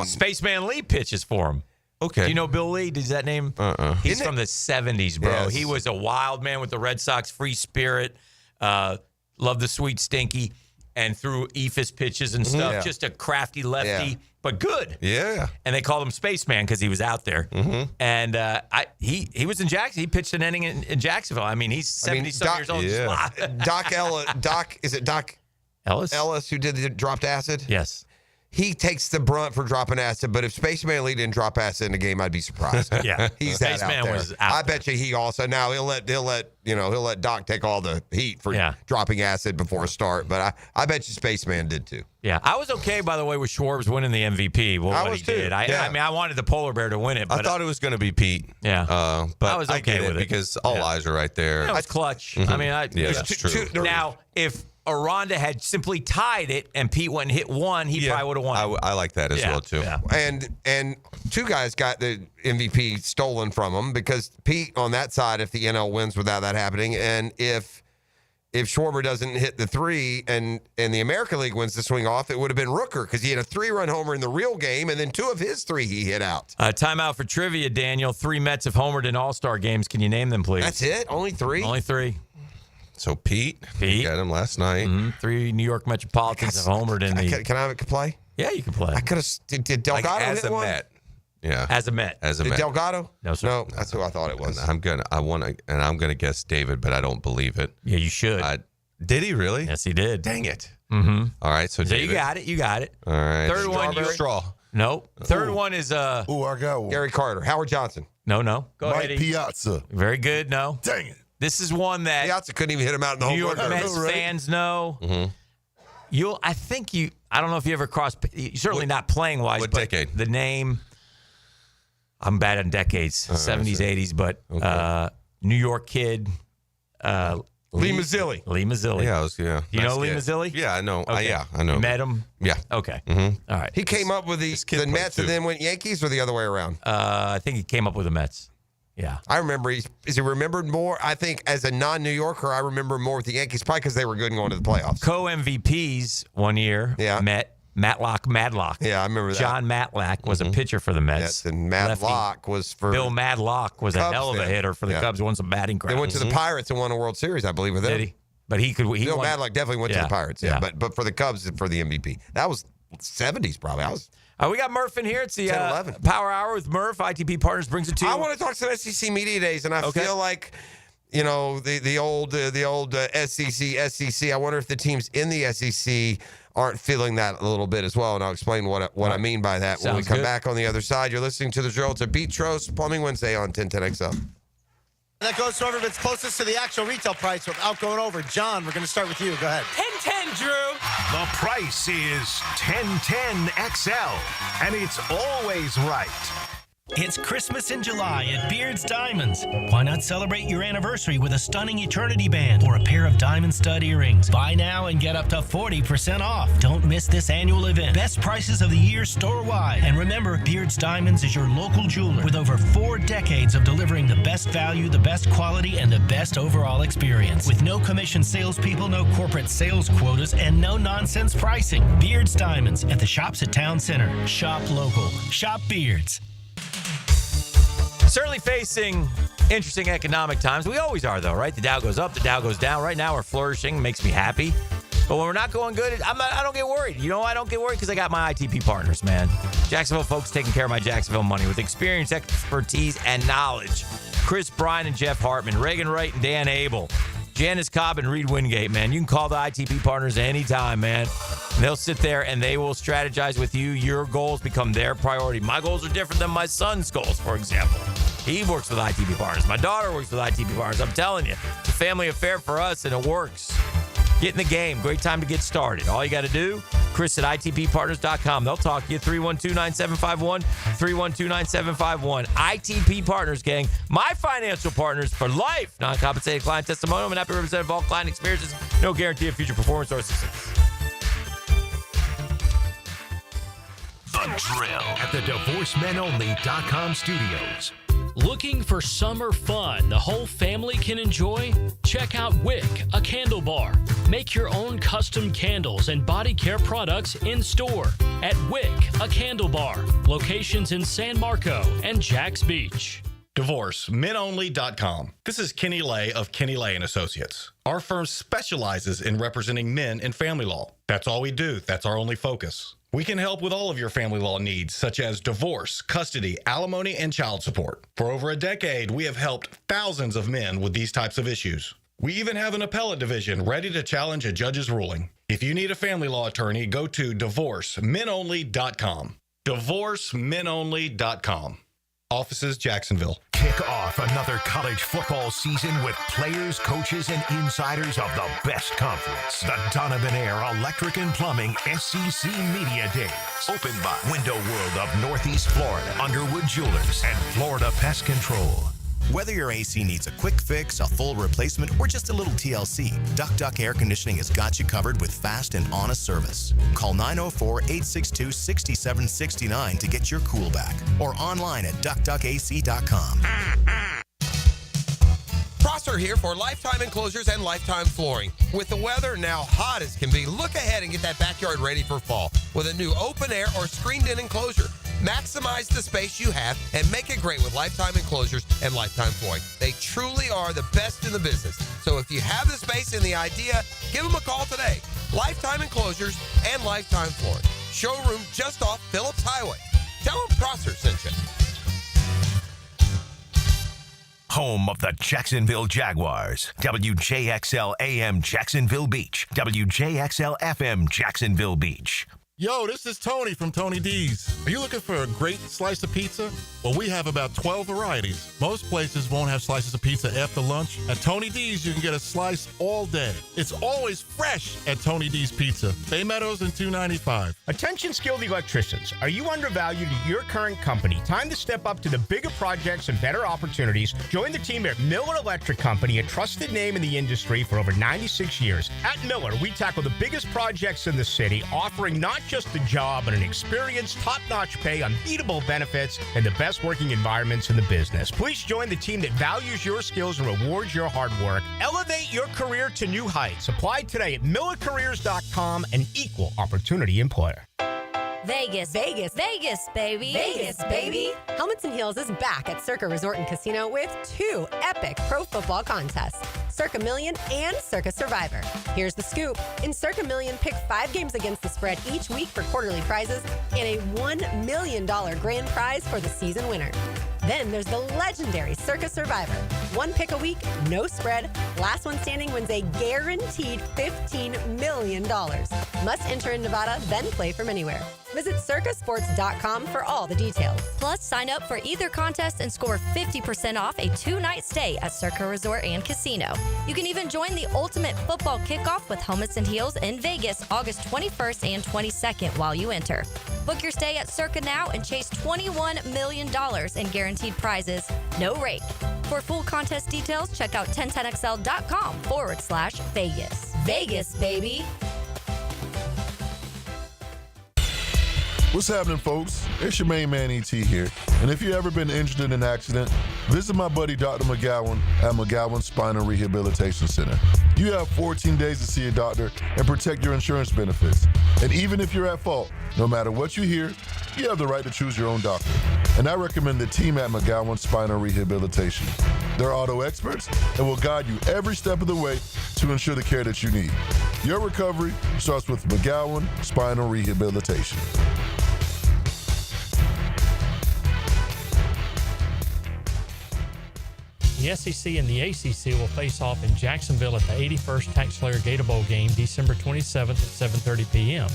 Spaceman Lee pitches for him. Okay. Do you know Bill Lee? Does that name? He's from the 70s, bro. Yes. He was a wild man with the Red Sox, free spirit, loved the sweet stinky, and threw eephus pitches and stuff. Yeah. Just a crafty lefty, but good. Yeah. And they called him Spaceman because he was out there. And he was in Jackson. He pitched an inning in Jacksonville. I mean, he's 70-some years old. Yeah. Is it Doc Ellis, who did the dropped acid? Yes. He takes the brunt for dropping acid, but if Spaceman Lee didn't drop acid in the game, I'd be surprised. Yeah, he's that Spaceman out there. was out I bet you he also now he'll let Doc take all the heat for dropping acid before a start, but I bet you Spaceman did too. Yeah, I was okay by the way with Schwartz winning the MVP. Well, what he did, I mean, I wanted the polar bear to win it. But I thought it was going to be Pete. Yeah, but I was okay with it because all eyes are right there. It was clutch. I mean, that's true. Now, if Aranda had simply tied it and Pete went and hit one, he probably would have won. I like that as well too. Yeah. And 2 guys got the MVP stolen from them because Pete on that side, if the NL wins without that happening, and if Schwarber doesn't hit the 3 and the American League wins the swing off, it would have been Rooker because he had a 3-run homer in the real game, and then 2 of his 3 he hit out. Timeout for trivia, Daniel. 3 Mets have homered in All-Star games. Can you name them, please? That's it? Only 3? Only 3. So Pete got him last night. 3 New York Metropolitans have homered in the. Can I play? Yeah, you can play. I could have. Did Delgado as hit a one? Met? Yeah, as a Met. Did Delgado? No, sir. No, that's who I thought it was. I'm gonna guess David, but I don't believe it. Yeah, you should. Did he really? Yes, he did. Dang it. Mm-hmm. All right, so David. You got it. You got it. All right. Third one, straw. Nope. Third one is I got one. Gary Carter, Howard Johnson. No. Go Mike ahead. Piazza. Very good. No. Dang it. This is one that Piazza couldn't even hit him out in the New home York run. Mets fans know. Mm-hmm. I don't know if you ever crossed. Certainly not playing wise. What but decade? The name. I'm bad on decades, 70s, 80s, but New York kid. Lee Mazzilli. Lee Mazzilli. Yeah, You know Lee Mazzilli? Yeah, I know. Okay. I know. Met him? Yeah. Okay. Mm-hmm. All right. He came up with the Mets and then went Yankees, or the other way around? I think he came up with the Mets. Yeah. I remember. Is he remembered more? I think as a non-New Yorker, I remember more with the Yankees, probably because they were good and going to the playoffs. Co-MVPs one year. Yeah. Madlock. Yeah, I remember that. John Matlack was a pitcher for the Mets. Yes, and Madlock was for Bill Madlock was Cubs a hell of a hitter for the Cubs. Won some batting credit. They went to the Pirates and won a World Series, I believe, with them. Did he? But he could. Bill Madlock definitely went to the Pirates. Yeah. But for the Cubs, for the MVP, that was 70s probably. We got Murph in here. It's the 10-11. Power Hour with Murph. ITP Partners brings it to you. I want to talk some SEC Media Days, and I feel like, you know, the old SEC. I wonder if the teams in the SEC aren't feeling that a little bit as well. And I'll explain what I mean by that when we come back on the other side. You're listening to The Drill. It's a Beat Trost Plumbing Wednesday on 1010XL. That goes to whoever gets closest to the actual retail price without going over. John, we're going to start with you. Go ahead. 1010, Drew. The price is 1010XL, and it's always right. It's Christmas in July at Beard's Diamonds. Why not celebrate your anniversary with a stunning eternity band or a pair of diamond stud earrings? Buy now and get up to 40% off. Don't miss this annual event. Best prices of the year store-wide. And remember, Beard's Diamonds is your local jeweler with over 4 decades of delivering the best value, the best quality, and the best overall experience. With no commission salespeople, no corporate sales quotas, and no nonsense pricing. Beard's Diamonds at the shops at Town Center. Shop local. Shop Beard's. Certainly facing interesting economic times. We always are, though, right? The Dow goes up, the Dow goes down. Right now, we're flourishing. Makes me happy. But when we're not going good, I don't get worried. You know why I don't get worried? Because I got my ITP partners, man. Jacksonville folks taking care of my Jacksonville money with experience, expertise, and knowledge. Chris Bryan and Jeff Hartman, Reagan Wright and Dan Abel, Janice Cobb and Reed Wingate, man. You can call the ITP partners anytime, man. And they'll sit there and they will strategize with you. Your goals become their priority. My goals are different than my son's goals, for example. He works with ITP partners. My daughter works with ITP partners. I'm telling you, it's a family affair for us, and it works. Get in the game. Great time to get started. All you got to do, Chris at ITPpartners.com. They'll talk to you. 312-9751, 312-9751. ITP Partners, gang. My financial partners for life. Non-compensated client testimonial. I'm an happy representative of all client experiences. No guarantee of future performance or success. The Drill at the DivorceMenOnly.com studios. Looking for summer fun the whole family can enjoy? Check out Wick, a candle bar. Make your own custom candles and body care products in store at Wick, a candle bar. Locations in San Marco and Jacks Beach. DivorceMenOnly.com. This is Kenny Lay of Kenny Lay & Associates. Our firm specializes in representing men in family law. That's all we do. That's our only focus. We can help with all of your family law needs, such as divorce, custody, alimony, and child support. For over a decade, we have helped thousands of men with these types of issues. We even have an appellate division ready to challenge a judge's ruling. If you need a family law attorney, go to DivorceMenOnly.com. DivorceMenOnly.com. Offices, Jacksonville. Kick off another college football season with players, coaches, and insiders of the best conference. The Donovan Air Electric and Plumbing SEC Media Days. Opened by Window World of Northeast Florida, Underwood Jewelers, and Florida Pest Control. Whether your AC needs a quick fix, a full replacement, or just a little TLC, Duck Air Conditioning has got you covered with fast and honest service. Call 904-862-6769 to get your cool back, or online at duckduckac.com. Prosser here for Lifetime Enclosures and Lifetime Flooring. With the weather now hot as can be, look ahead and get that backyard ready for fall with a new open air or screened-in enclosure. Maximize the space you have and make it great with Lifetime Enclosures and Lifetime Flooring. They truly are the best in the business. So if you have the space and the idea, give them a call today. Lifetime Enclosures and Lifetime Flooring. Showroom just off Phillips Highway. Tell them Prosser sent you. Home of the Jacksonville Jaguars. WJXL AM Jacksonville Beach. WJXL FM Jacksonville Beach. Yo, this is Tony from Tony D's. Are you looking for a great slice of pizza? Well, we have about 12 varieties. Most places won't have slices of pizza after lunch. At Tony D's, you can get a slice all day. It's always fresh at Tony D's Pizza. Bay Meadows and 295. Attention skilled electricians. Are you undervalued at your current company? Time to step up to the bigger projects and better opportunities. Join the team at Miller Electric Company, a trusted name in the industry for over 96 years. At Miller, we tackle the biggest projects in the city, offering not just the job, but an experienced, top-notch pay, unbeatable benefits, and the best working environments in the business. Please join the team that values your skills and rewards your hard work. Elevate your career to new heights. Apply today at millercareers.com, an equal opportunity employer. Vegas, Vegas, Vegas, baby. Vegas, baby. Helmets and Heels is back at Circa Resort and Casino with 2 epic pro football contests, Circa Million and Circa Survivor. Here's the scoop. In Circa Million, pick 5 games against the spread each week for quarterly prizes and a $1 million grand prize for the season winner. Then there's the legendary Circa Survivor. One pick a week, no spread. Last one standing wins a guaranteed $15 million. Must enter in Nevada, then play from anywhere. Visit circasports.com for all the details. Plus, sign up for either contest and score 50% off a 2-night stay at Circa Resort and Casino. You can even join the ultimate football kickoff with Helmets and Heels in Vegas, August 21st and 22nd while you enter. Book your stay at Circa now and chase $21 million in guaranteed prizes. No rake. For full contest details, check out 1010XL.com/Vegas. Vegas, baby. What's happening, folks? It's your main man, E.T. here. And if you've ever been injured in an accident, visit my buddy Dr. McGowan at McGowan Spinal Rehabilitation Center. You have 14 days to see a doctor and protect your insurance benefits. And even if you're at fault, no matter what you hear, you have the right to choose your own doctor. And I recommend the team at McGowan Spinal Rehabilitation. They're auto experts and will guide you every step of the way to ensure the care that you need. Your recovery starts with McGowan Spinal Rehabilitation. The SEC and the ACC will face off in Jacksonville at the 81st TaxSlayer Gator Bowl game, December 27th at 7:30 p.m.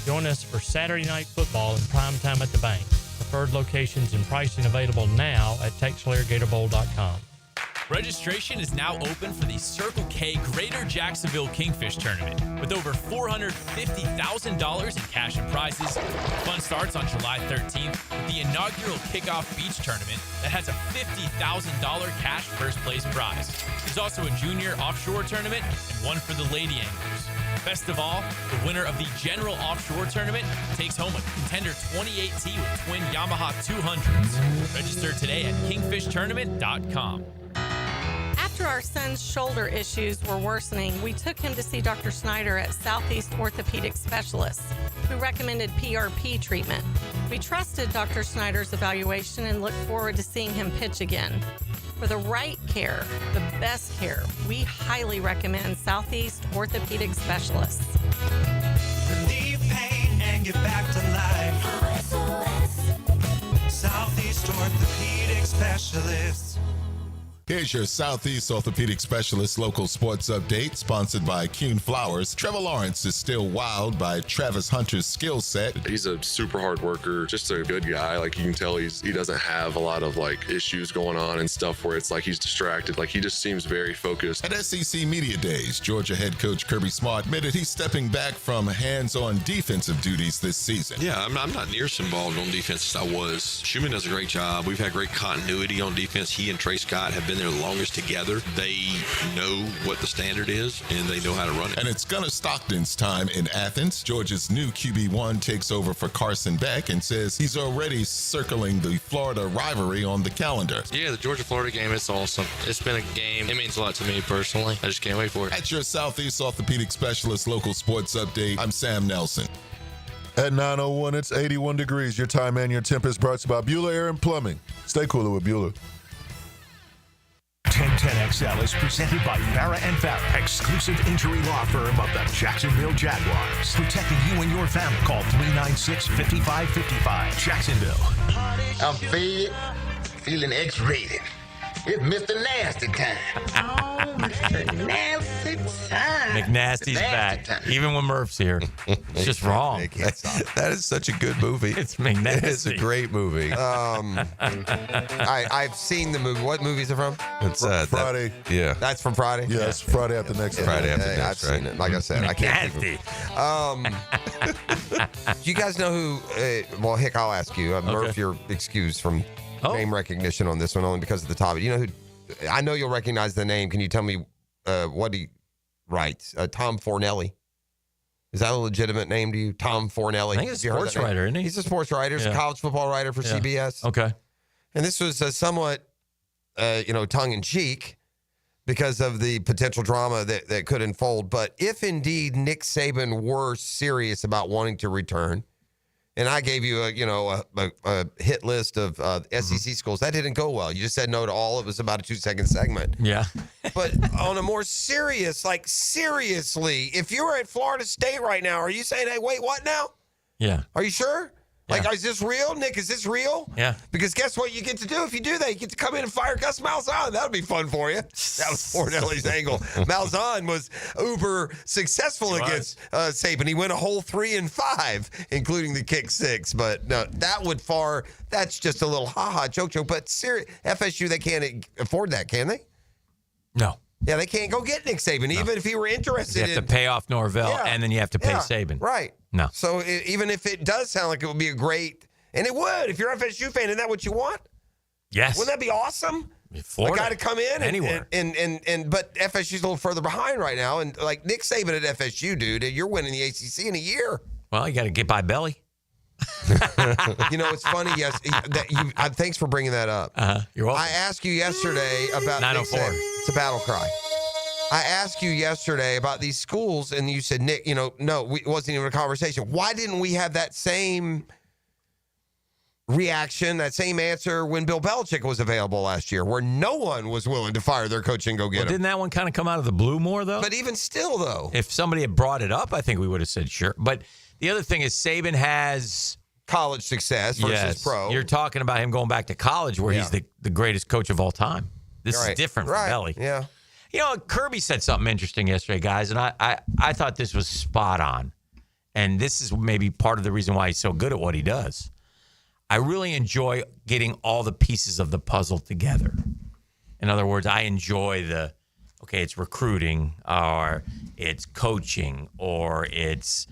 Join us for Saturday Night Football in prime time at the bank. Preferred locations and pricing available now at TaxSlayerGatorBowl.com. Registration is now open for the Circle K Greater Jacksonville Kingfish Tournament with over $450,000 in cash and prizes. Fun starts on July 13th with the inaugural Kickoff Beach Tournament that has a $50,000 cash first place prize. There's also a junior offshore tournament and one for the lady anglers. Best of all, the winner of the General Offshore Tournament takes home a Contender 28T with twin Yamaha 200s. Register today at kingfishtournament.com. After our son's shoulder issues were worsening, we took him to see Dr. Snyder at Southeast Orthopedic Specialists, who recommended PRP treatment. We trusted Dr. Snyder's evaluation and look forward to seeing him pitch again. For the right care, the best care, we highly recommend Southeast Orthopedic Specialists. Relieve pain and get back to life. Southeast Orthopedic Specialists. Here's your Southeast Orthopedic Specialist local sports update, sponsored by Kuhn Flowers. Trevor Lawrence is still wowed by Travis Hunter's skill set. He's a super hard worker, just a good guy. Like, you can tell he doesn't have a lot of like issues going on and stuff where it's like he's distracted. Like, he just seems very focused. At SEC Media Days, Georgia head coach Kirby Smart admitted he's stepping back from hands-on defensive duties this season. Yeah, I'm not near as involved on defense as I was. Schumann does a great job. We've had great continuity on defense. He and Trey Scott have been there the longest together. They know what the standard is, and they know how to run it. And it's Gunnar Stockton's time in Athens. Georgia's new QB1 takes over for Carson Beck and says he's already circling the Florida rivalry on the calendar. Yeah, the Georgia-Florida game, it's awesome. It's been a game. It means a lot to me personally. I just can't wait for it. At your Southeast Orthopedic Specialist local sports update, I'm Sam Nelson. At 9:01, it's 81 degrees. Your time and your temp is brought to you by Bueller Air and Plumbing. Stay cooler with Bueller. 1010XL is presented by Farah and Farah, exclusive injury law firm of the Jacksonville Jaguars. Protecting you and your family. Call 396-5555. Jacksonville. I'm fed, feeling X-rated. It's Mr. Nasty time. Oh, Mr. Nasty time. McNasty's back, time. even when Murph's here. It's just wrong. That is such a good movie. It's McNasty. It is a great movie. I've seen the movie. What movie is it from? It's Friday. Yeah. That's from Friday? Yes, Friday after next. Friday after I've next, right? seen it. Like I said, I can't think of Do you guys know who, well, Hick, I'll ask you. Murph, you're excused from name recognition on this one only because of the topic. You know who, I know you'll recognize the name. Can you tell me what he writes? Tom Fornelli. Is that a legitimate name to you? Tom Fornelli. I think he's a sports writer, isn't he? He's a sports writer. He's a college football writer for CBS. Okay. And this was somewhat, tongue-in-cheek because of the potential drama that could unfold. But if indeed Nick Saban were serious about wanting to return, and I gave you a hit list of SEC schools, that didn't go well. You just said no to all. It was about a 2-second segment. Yeah. But on a more serious, seriously, if you were at Florida State right now, are you saying, hey, wait, what now? Yeah. Are you sure? Like, is this real, Nick? Is this real? Yeah. Because guess what you get to do if you do that? You get to come in and fire Gus Malzahn. That would be fun for you. That was Fornelli's angle. Malzahn was uber successful against Saban. He went a whole 3 and 5, including the kick 6. But no, that's just a little ha-ha joke. But FSU, they can't afford that, can they? No. Yeah, they can't go get Nick Saban, even if he were interested. You have to pay off Norvell, and then you have to pay Saban. Right. No. So even if it does sound like it would be a great, and it would, if you're an FSU fan, isn't that what you want? Yes. Wouldn't that be awesome? Florida, a guy to come in anywhere. But FSU's a little further behind right now. And like Nick Saban at FSU, dude, you're winning the ACC in a year. Well, you got to get by Belly. It's funny. Yes, thanks for bringing that up. You're welcome. I asked you yesterday about 904. It's a battle cry. I asked you yesterday about these schools, and you said, Nick, no, it wasn't even a conversation. Why didn't we have that same reaction, that same answer when Bill Belichick was available last year, where no one was willing to fire their coach and go get him? Didn't that one kind of come out of the blue more, though? But even still, though. If somebody had brought it up, I think we would have said sure. But the other thing is Saban has college success versus pro. You're talking about him going back to college where he's the greatest coach of all time. This is different from Belly. Yeah. Kirby said something interesting yesterday, guys, and I thought this was spot on. And this is maybe part of the reason why he's so good at what he does. I really enjoy getting all the pieces of the puzzle together. In other words, I enjoy it's recruiting, or it's coaching, or it's,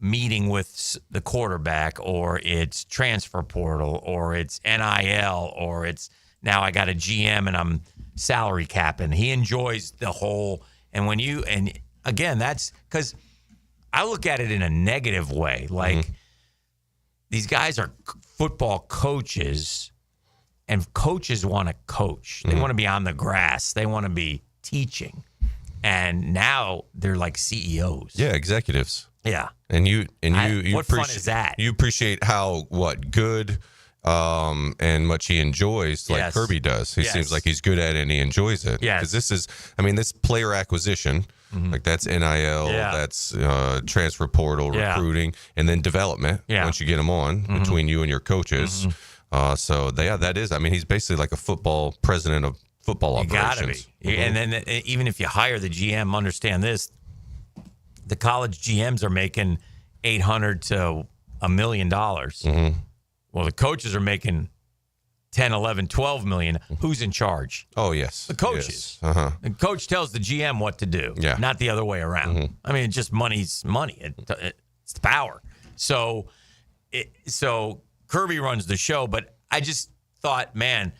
meeting with the quarterback, or it's transfer portal, or it's NIL, or it's now I got a GM and I'm salary capping. He enjoys the whole. And again, that's because I look at it in a negative way. Like these guys are football coaches, and coaches want to coach. They want to be on the grass. They want to be teaching. And now they're like CEOs. Yeah, executives. Yeah. And you what fun is that? You appreciate how good and much he enjoys, like Kirby does. He seems like he's good at it and he enjoys it. Yeah. Because this player acquisition, like that's NIL, that's transfer portal, recruiting, and then development once you get them on between you and your coaches. That is, he's basically like a football president of football operations. Gotta be. And then even if you hire the GM, understand this, the college GMs are making $800 to $1 million. Well, the coaches are making 10, 11, 12 million. Who's in charge? Oh, yes. The coaches. Yes. The coach tells the GM what to do, not the other way around. Just money's money. It's the power. So Kirby runs the show, but I just thought, man,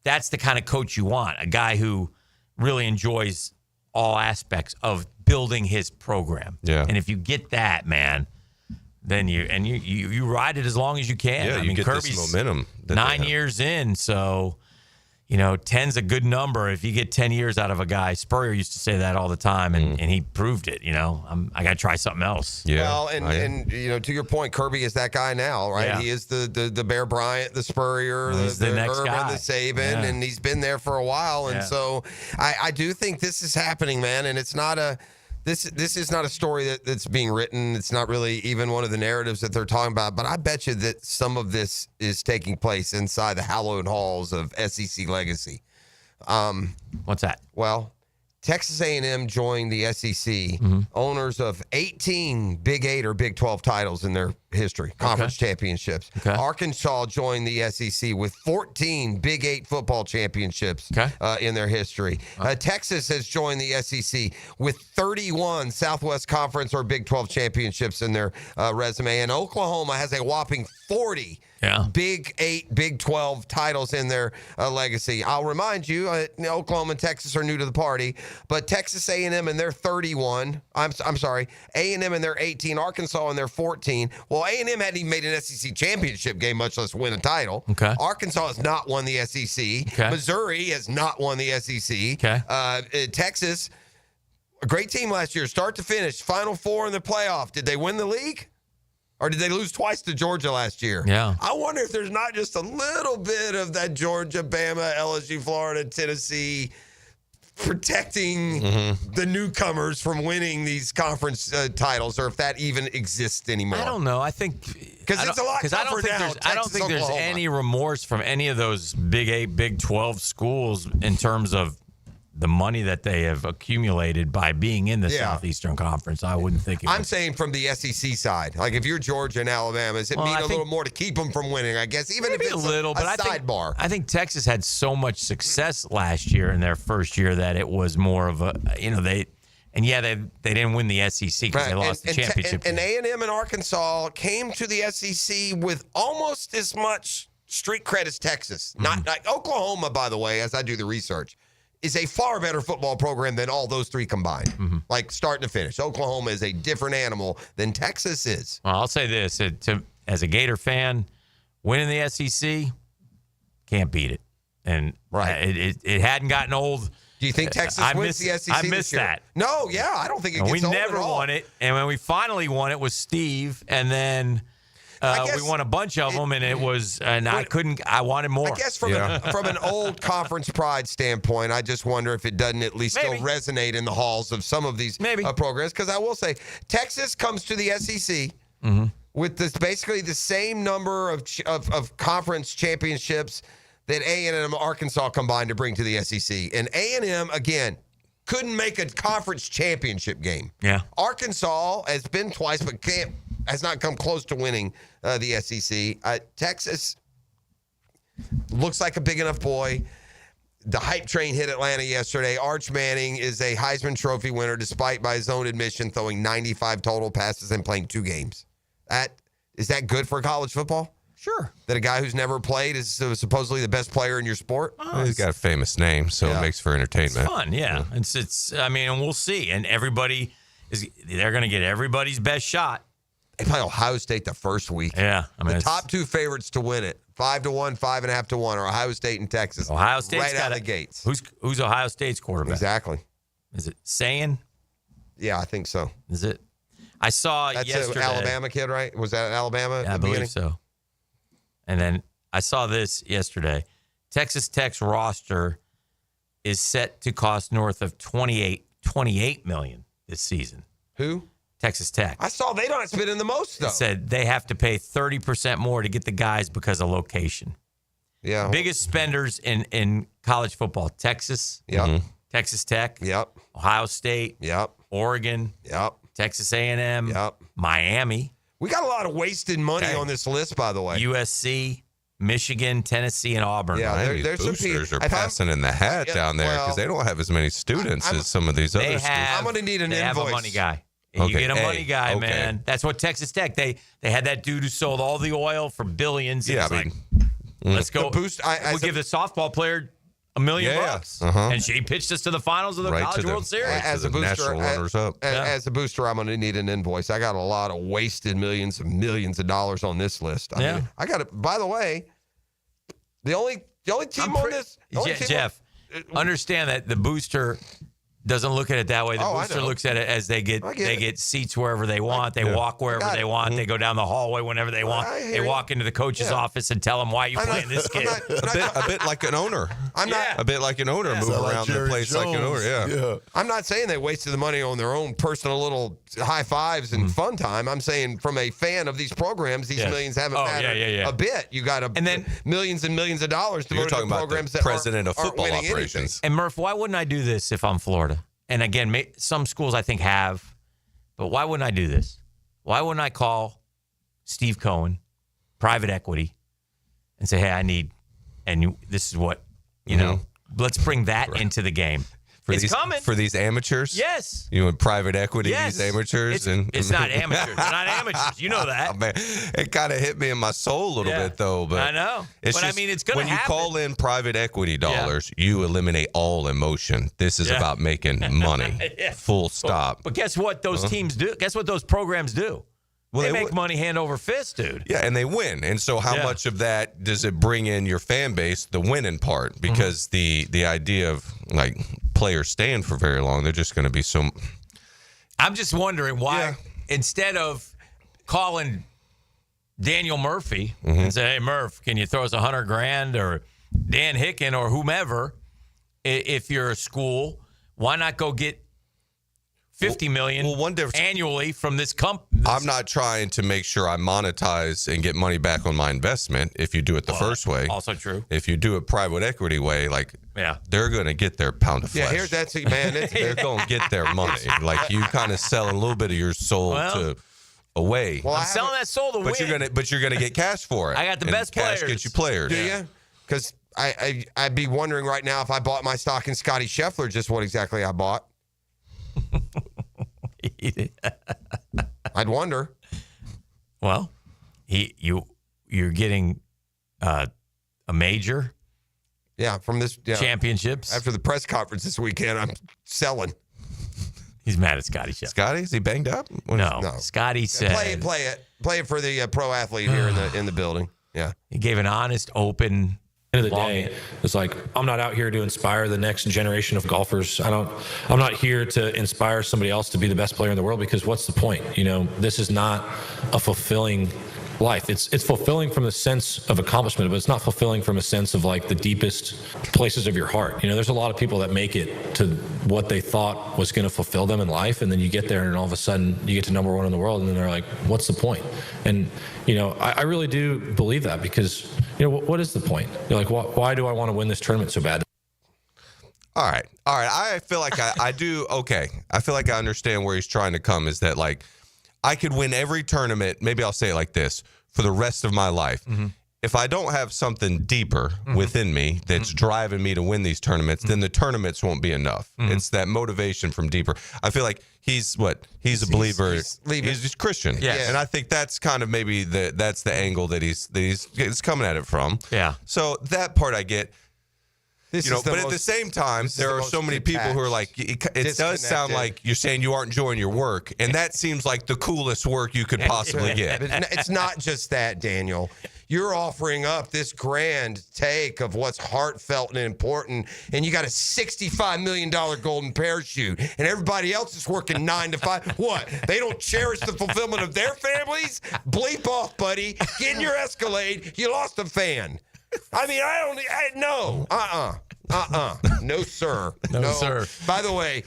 that's the kind of coach you want, a guy who really enjoys all aspects of building his program. Yeah. And if you get that, man, then you ride it as long as you can. Yeah, you get Kirby's this momentum. 9 years in, so 10's a good number. If you get 10 years out of a guy, Spurrier used to say that all the time, and he proved it. I got to try something else. Yeah. Well, and to your point, Kirby is that guy now, right? Yeah. He is the Bear Bryant, the Spurrier, the next Urban, guy. the Saban, and he's been there for a while. And Yeah. so I do think this is happening, man. And it's not this is not a story that's being written. It's not really even one of the narratives that they're talking about. But I bet you that some of this is taking place inside the hallowed halls of SEC legacy. What's that? Well, Texas A&M joined the SEC, owners of 18 Big 8 or Big 12 titles in their history, conference championships. Okay. Arkansas joined the SEC with 14 Big 8 football championships in their history. Texas has joined the SEC with 31 Southwest Conference or Big 12 championships in their resume. And Oklahoma has a whopping 40 Big 8, Big 12 titles in their legacy. I'll remind you, Oklahoma and Texas are new to the party, but Texas A&M and their 31, I'm sorry, A&M and their 18, Arkansas and their 14. Well, A&M hadn't even made an SEC championship game, much less win a title. Okay. Arkansas has not won the SEC. Okay. Missouri has not won the SEC. Okay. Texas, a great team last year, start to finish, Final Four in the playoff. Did they win the league? Or did they lose twice to Georgia last year? Yeah. I wonder if there's not just a little bit of that Georgia, Bama, LSU, Florida, Tennessee protecting the newcomers from winning these conference titles, or if that even exists anymore. I don't know. I think because it's a lot tougher now. I don't think there's any remorse from any of those Big 8, Big 12 schools in terms of the money that they have accumulated by being in the Southeastern Conference. I wouldn't think I'm saying from the SEC side. Like if you're Georgia and Alabama, does it mean a little more to keep them from winning? I guess even if it's a little, but sidebar. I think Texas had so much success last year in their first year that it was more of a, they didn't win the SEC because they lost the championship. And A&M and Arkansas came to the SEC with almost as much street cred as Texas. Not like Oklahoma, by the way, as I do the research, is a far better football program than all those three combined. Like starting to finish. Oklahoma is a different animal than Texas is. Well, I'll say this. As a Gator fan, winning the SEC, can't beat it. And it hadn't gotten old. Do you think Texas wins the SEC I missed this year? that. No, I don't think it gets we old never at all. won it. And when we finally won it was Steve. And then we won a bunch of them, and it was, I wanted more. I guess from an old conference pride standpoint, I just wonder if it doesn't at least still resonate in the halls of some of these programs. Because I will say, Texas comes to the SEC with basically the same number of conference championships that A&M Arkansas combined to bring to the SEC. And A&M, again, couldn't make a conference championship game. Yeah. Arkansas has been twice, but has not come close to winning the SEC. Texas looks like a big enough boy. The hype train hit Atlanta yesterday. Arch Manning is a Heisman Trophy winner, despite, by his own admission, throwing 95 total passes and playing 2 games. Is that good for college football? Sure. That a guy who's never played is supposedly the best player in your sport? He's got a famous name, so it makes for entertainment. It's fun, yeah. And we'll see. And they're going to get everybody's best shot. They play Ohio State the first week. Yeah. The top 2 favorites to win it, 5-1, 5.5-1, are Ohio State and Texas. Ohio State's right out of the gates. Who's Ohio State's quarterback? Exactly. Is it Sayin? Yeah, I think so. Is it? I saw That's yesterday. That's an Alabama kid, right? Was that Alabama? Yeah, I believe so. And then I saw this yesterday. Texas Tech's roster is set to cost north of $28 million this season. Who? Texas Tech. I saw they don't spend in the most, though. It said they have to pay 30% more to get the guys because of location. Yeah. Biggest spenders in college football: Texas. Yep. Texas Tech. Yep. Ohio State. Yep. Oregon. Yep. Texas A&M. Yep. Miami. We got a lot of wasted money on this list, by the way. USC, Michigan, Tennessee, and Auburn. Yeah, there's boosters are passing in the hat down there because they don't have as many students as some of these other schools. I'm going to need an invoice. They have a money guy. You get a money guy, man. That's what Texas Tech. They had that dude who sold all the oil for billions. Yeah, let's go. We give the softball player $1 million bucks, and she pitched us to the finals of the College World Series. As a booster, as a booster, I'm going to need an invoice. I got a lot of wasted millions of dollars on this list. I mean, I got it. By the way, the only team on this, Jeff, understand that the booster doesn't look at it that way. The booster looks at it as they get seats wherever they want. They walk wherever they want. They go down the hallway whenever they want. They walk into the coach's office and tell him why you playing this kid. A bit like an owner. A bit like an owner move around the place like an owner. Yeah. I'm not saying they wasted the money on their own personal little high fives and fun time. I'm saying from a fan of these programs, these millions haven't mattered a bit. You got millions and millions of dollars devoted to programs that president of football operations. Anything. And Murph, why wouldn't I do this if I'm Florida? And again, some schools I think have, but why wouldn't I do this? Why wouldn't I call Steve Cohen, private equity, and say, hey, this is what, let's bring that into the game. Coming. For these amateurs? Yes. You want private equity, these amateurs? It's not amateurs. They're not amateurs. You know that. Oh, man, it kind of hit me in my soul a little bit, though. But I know. It's going to happen. When you call in private equity dollars, you eliminate all emotion. This is about making money. Full stop. But guess what those teams do? Guess what those programs do? Well, they make money hand over fist, dude. Yeah, and they win. And so how much of that does it bring in your fan base, the winning part? Because the idea of, like, players staying for very long, they're just going to be so... I'm just wondering why, instead of calling Daniel Murphy and say, hey, Murph, can you throw us $100,000? Or Dan Hicken or whomever, if you're a school, Why not go get $50 million annually from this company? I'm not trying to make sure I monetize and get money back on my investment if you do it the first way. Also true. If you do it private equity way, they're going to get their pound of flesh. Yeah, that's it, man. They're going to get their money. Like, you kind of sell a little bit of your soul away. Well, I'm selling that soul to win. You're gonna get cash for it. I got the best cash players. Get you players. Do you? Because I'd be wondering right now if I bought my stock in Scottie Scheffler, just what exactly I bought. I'd wonder. Well, you're getting a major. Yeah, from this championships. After the press conference this weekend, I'm selling. He's mad at Scottie Scheffler. Scottie, is he banged up? No. Scottie said, "Play it for the pro athlete here in the building." Yeah, he gave an honest, open. End of the day, it's like, I'm not out here to inspire the next generation of golfers. I'm not here to inspire somebody else to be the best player in the world, because what's the point? This is not a fulfilling life. It's fulfilling from the sense of accomplishment, but it's not fulfilling from a sense of like the deepest places of your heart. There's a lot of people that make it to what they thought was going to fulfill them in life, and then you get there and all of a sudden you get to number one in the world, and then they're like, what's the point? And I really do believe that, because what is the point? You're like, why do I want to win this tournament so bad? All right. I feel like I do. Okay. I feel like I understand where he's trying to come, is that like, I could win every tournament. Maybe I'll say it like this, for the rest of my life. Mm-hmm. If I don't have something deeper within me that's driving me to win these tournaments, then the tournaments won't be enough. It's that motivation from deeper. I feel like he's a believer. He's Christian. Yeah. And I think that's kind of maybe that's the angle that he's coming at it from. Yeah. So that part I get. But at the same time, there are so many people who are like, it does sound like you're saying you aren't enjoying your work, and that seems like the coolest work you could possibly get. It's not just that, Daniel. You're offering up this grand take of what's heartfelt and important, and you got a $65 million golden parachute, and everybody else is working 9 to 5. What? They don't cherish the fulfillment of their families? Bleep off, buddy. Get in your Escalade. You lost a fan. I mean, no. No, sir. No, sir. By the way,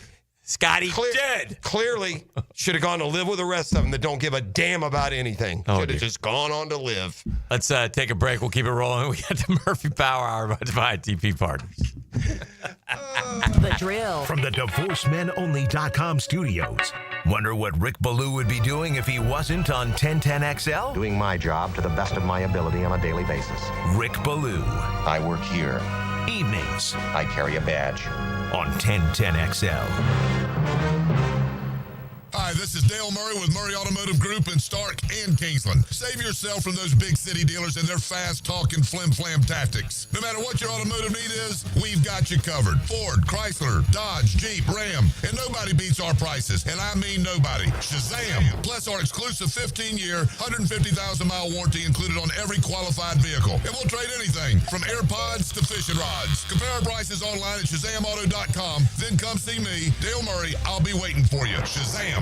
Scotty dead. Clearly should have gone to live with the rest of them that don't give a damn about anything. Should have just gone on to live. Let's take a break. We'll keep it rolling. We got the Murphy Power Hour by TP Partners. The drill. From the DivorceMenOnly.com studios. Wonder what Rick Ballou would be doing if he wasn't on 1010XL? Doing my job to the best of my ability on a daily basis. Rick Ballou. I work here. Evenings. I carry a badge. On 1010XL. Hi, this is Dale Murray with Murray Automotive Group in Stark and Kingsland. Save yourself from those big city dealers and their fast-talking flim-flam tactics. No matter what your automotive need is, we've got you covered. Ford, Chrysler, Dodge, Jeep, Ram, and nobody beats our prices, and I mean nobody. Shazam! Plus our exclusive 15-year, 150,000-mile warranty included on every qualified vehicle. And we'll trade anything from AirPods to fishing rods. Compare our prices online at ShazamAuto.com. Then come see me, Dale Murray. I'll be waiting for you. Shazam!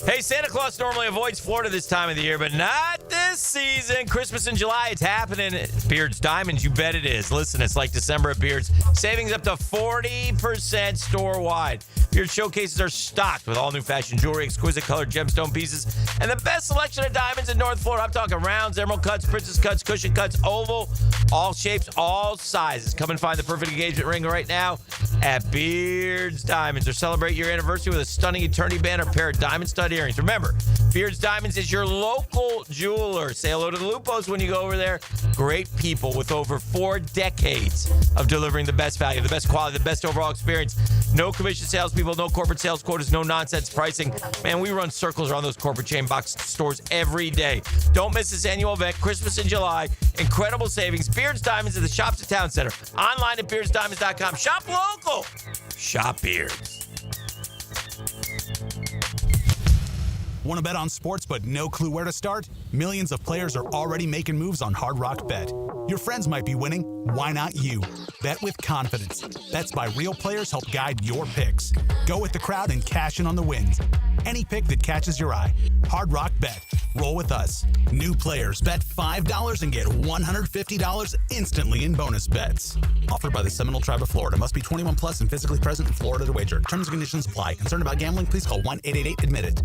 Hey, Santa Claus normally avoids Florida this time of the year, but not this season. Christmas in July, it's happening at Beard's Diamonds. You bet it is. Listen, it's like December at Beard's. Savings up to 40% store-wide. Beard's showcases are stocked with all new fashion jewelry, exquisite colored gemstone pieces, and the best selection of diamonds in North Florida. I'm talking rounds, emerald cuts, princess cuts, cushion cuts, oval, all shapes, all sizes. Come and find the perfect engagement ring right now at Beard's Diamonds, or celebrate your anniversary with a stunning eternity band or pair of diamond stud earrings. Remember, Beard's Diamonds is your local jeweler. Say hello to the Lupos when you go over there. Great people with over 4 decades of delivering the best value, the best quality, the best overall experience. No commission salespeople, no corporate sales quotas, no nonsense pricing. Man, we run circles around those corporate chain box stores every day. Don't miss this annual event, Christmas in July. Incredible savings. Beard's Diamonds at the Shops at Town Center. Online at beardsdiamonds.com. Shop local. Shop Beards. Want to bet on sports but no clue where to start? Millions of players are already making moves on Hard Rock Bet. Your friends might be winning. Why not you? Bet with confidence. Bets by real players help guide your picks. Go with the crowd and cash in on the wins. Any pick that catches your eye. Hard Rock Bet. Roll with us. New players bet $5 and get $150 instantly in bonus bets. Offered by the Seminole Tribe of Florida. Must be 21 plus and physically present in Florida to wager. Terms and conditions apply. Concerned about gambling? Please call 1-888-ADMIT-IT.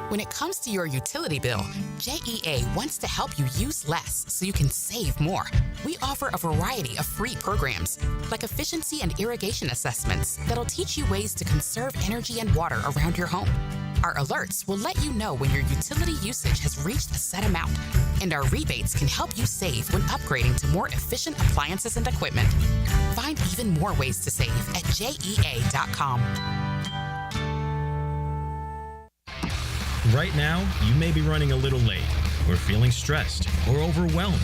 When it comes to your utility bill, JEA wants to help you use less so you can save more. We offer a variety of free programs, like efficiency and irrigation assessments that'll teach you ways to conserve energy and water around your home. Our alerts will let you know when your utility usage has reached a set amount, and our rebates can help you save when upgrading to more efficient appliances and equipment. Find even more ways to save at JEA.com. Right now, you may be running a little late, or feeling stressed, or overwhelmed,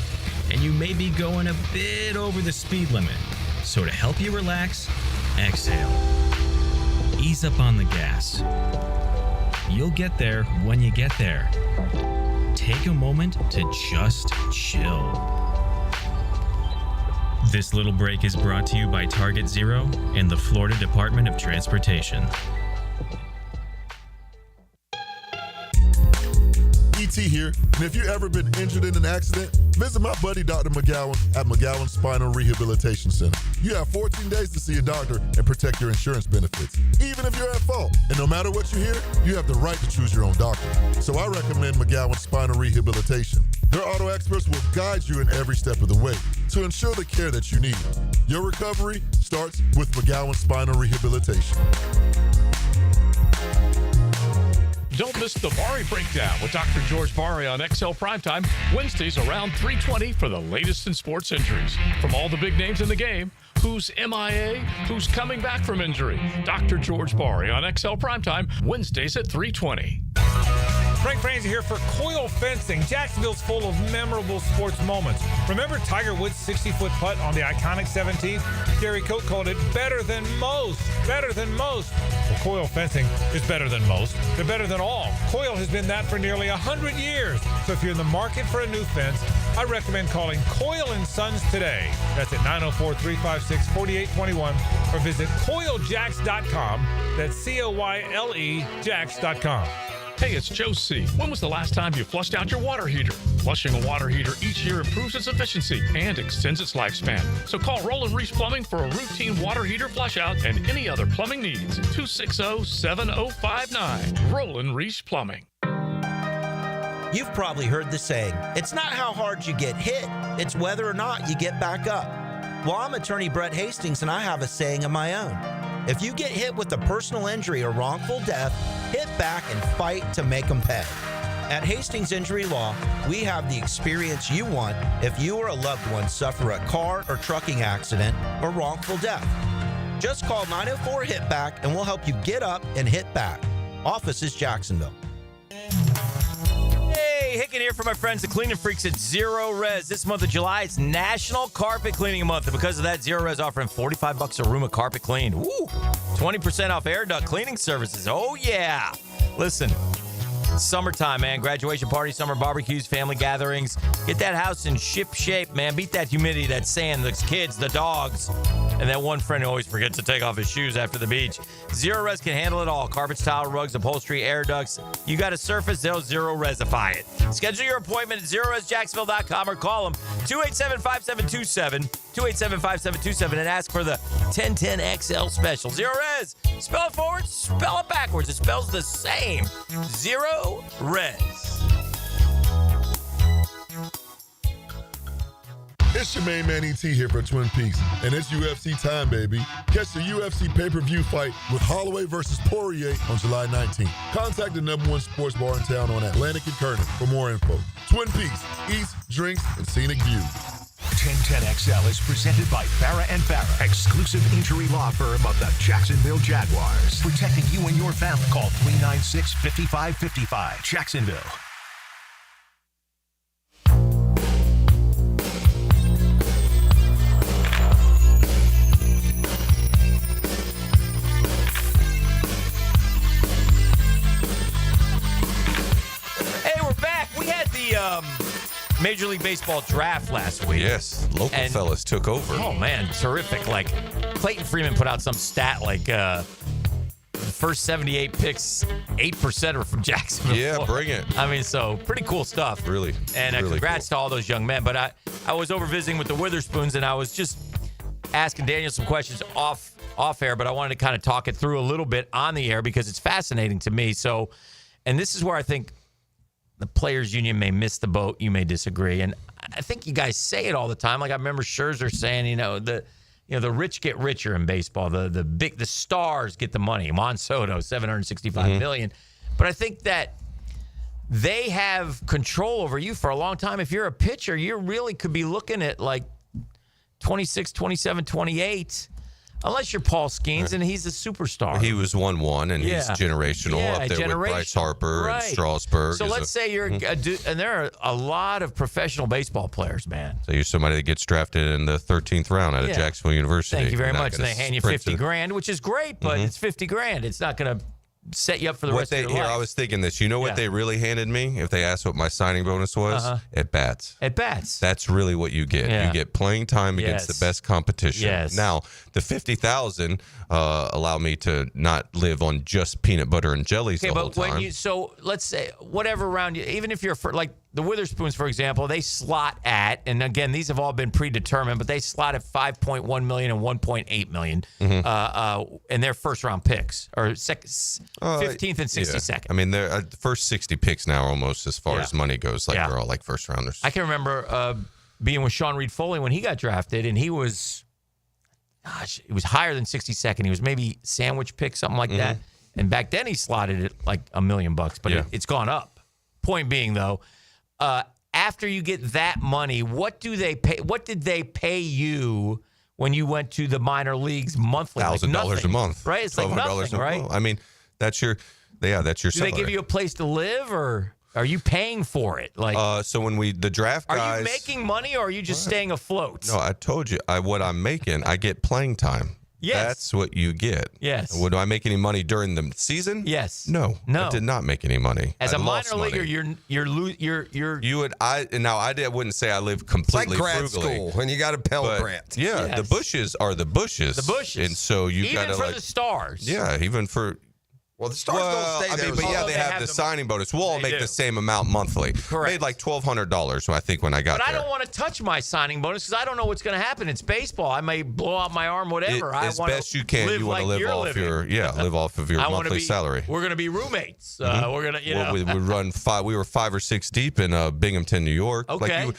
and you may be going a bit over the speed limit. So to help you relax, exhale. Ease up on the gas. You'll get there when you get there. Take a moment to just chill. This little break is brought to you by Target Zero and the Florida Department of Transportation. ET here, and if you've ever been injured in an accident, visit my buddy Dr. McGowan at McGowan Spinal Rehabilitation Center. You have 14 days to see a doctor and protect your insurance benefits, even if you're at fault. And no matter what you hear, you have the right to choose your own doctor. So I recommend McGowan Spinal Rehabilitation. Their auto experts will guide you in every step of the way to ensure the care that you need. Your recovery starts with McGowan Spinal Rehabilitation. Don't miss the Bari Breakdown with Dr. George Bari on XL Primetime, Wednesdays around 3:20 for the latest in sports injuries. From all the big names in the game, who's MIA, who's coming back from injury. Dr. George Bari on XL Primetime, Wednesdays at 3:20. Frank Franzi here for Coil Fencing. Jacksonville's full of memorable sports moments. Remember Tiger Woods' 60-foot putt on the iconic 17th? Gary Coate called it better than most. Better than most. Well, Coil Fencing is better than most. They're better than all. Coil has been that for nearly 100 years. So if you're in the market for a new fence, I recommend calling Coil & Sons today. That's at 904-356-4821 or visit coiljacks.com. That's COYLE Jacks.com. Hey, it's Joe C. When was the last time you flushed out your water heater? Flushing a water heater each year improves its efficiency and extends its lifespan. So call Roland Reese Plumbing for a routine water heater flush out and any other plumbing needs. 260-7059. Roland Reese Plumbing. You've probably heard the saying, it's not how hard you get hit, it's whether or not you get back up. Well, I'm attorney Brett Hastings, and I have a saying of my own. If you get hit with a personal injury or wrongful death, hit back and fight to make them pay. At Hastings Injury Law, we have the experience you want if you or a loved one suffer a car or trucking accident or wrongful death. Just call 904-HIT-BACK and we'll help you get up and hit back. Office is Jacksonville. Hey, Hicken here for my friends, the cleaning freaks at Zero Res. This month of July, it's National Carpet Cleaning Month. And because of that, Zero Res offering $45 a room of carpet cleaned. Woo! 20% off air duct cleaning services. Oh, yeah. Listen, summertime, man. Graduation parties, summer barbecues, family gatherings. Get that house in ship shape, man. Beat that humidity, that sand, the kids, the dogs, and that one friend who always forgets to take off his shoes after the beach. Zero Res can handle it all. Carpets, tile, rugs, upholstery, air ducts. You got a surface, they'll Zero Resify it. Schedule your appointment at ZeroResJacksonville.com or call them 287-5727, 287-5727, and ask for the 1010XL special. Zero Res. Spell it forward, spell it backwards. It spells the same. Zero Res. It's your main man ET here for Twin Peaks, and it's UFC time, baby. Catch the UFC pay-per-view fight with Holloway versus Poirier on July 19th. Contact the #1 sports bar in town on Atlantic and Kernan for more info. Twin Peaks, eats, drinks, and scenic view. 1010XL is presented by Farah & Farah, exclusive injury law firm of the Jacksonville Jaguars. Protecting you and your family. Call 396-5555. Jacksonville. Hey, we're back. We had the Major League Baseball draft last week. Yes, local fellas took over. Oh, man, terrific. Like, Clayton Freeman put out some stat like first 78 picks, 8% are from Jacksonville. Yeah, Florida. bring it. I mean, so pretty cool stuff. Really. And really congrats to all those young men. But I was over visiting with the Witherspoons, and I was just asking Daniel some questions off air, but I wanted to kind of talk it through a little bit on the air because it's fascinating to me. So, and this is where I think the Players Union may miss the boat. You may disagree. And I think you guys say it all the time. Like I remember Scherzer saying, the rich get richer in baseball. The stars get the money. Juan Soto, $765 million. But I think that they have control over you for a long time. If you're a pitcher, you really could be looking at like 26, 27, 28. Unless you're Paul Skeens, and he's a superstar. He was 1-1, and he's generational up there with Bryce Harper and Strasburg. So let's say you're a dude, and there are a lot of professional baseball players, man. So you're somebody that gets drafted in the 13th round out of Jacksonville University. Thank you very much. And they hand you $50,000, which is great, but it's $50,000. It's not going to set you up for the rest of your life. I was thinking this. You know what they really handed me? If they asked what my signing bonus was? At bats. At bats. That's really what you get. You get playing time against the best competition. Yes. Now, the $50,000 allow me to not live on just peanut butter and jellies the whole time. So let's say whatever round you, even if you're like the Witherspoons, for example, they slot at, and again, these have all been predetermined, but they slot at $5.1 million and $1.8 million in their first round picks, or 15th and 62nd. I mean, the first 60 picks now are almost as far as money goes. Like they're all like first rounders. I can remember being with Sean Reed Foley when he got drafted, and he was, it was higher than 62nd. He was maybe sandwich pick, something like that. And back then he slotted it like $1 million, but it's gone up. Point being, though, after you get that money, what do they pay? What did they pay you when you went to the minor leagues monthly? $1,000 a month, right? It's like nothing, right? I mean, that's your salary. Do they give you a place to live, or are you paying for it? Like, so when the draft guys, are you making money, or are you just staying afloat? No, I told you what I'm making. I get playing time. Yes. That's what you get. Yes. Do I make any money during the season? Yes. No. I did not make any money. As a minor leaguer, you're I wouldn't say I live completely it's like grad frugally. school when you got a Pell Grant. Yeah, Yes. the bushes are the bushes. The bushes. And so you got to even for the stars. Yeah, even for. Well, the Stars don't stay there. But they have the signing bonus. We'll all make the same amount monthly. Correct. Made like $1,200, I think, when I got there. But I don't want to touch my signing bonus because I don't know what's going to happen. It's baseball. I may blow out my arm, whatever. As best you can, you want to live off live off of your monthly salary. We're going to be roommates. We're going to, we would run we were 5 or 6 deep in Binghamton, New York. Okay.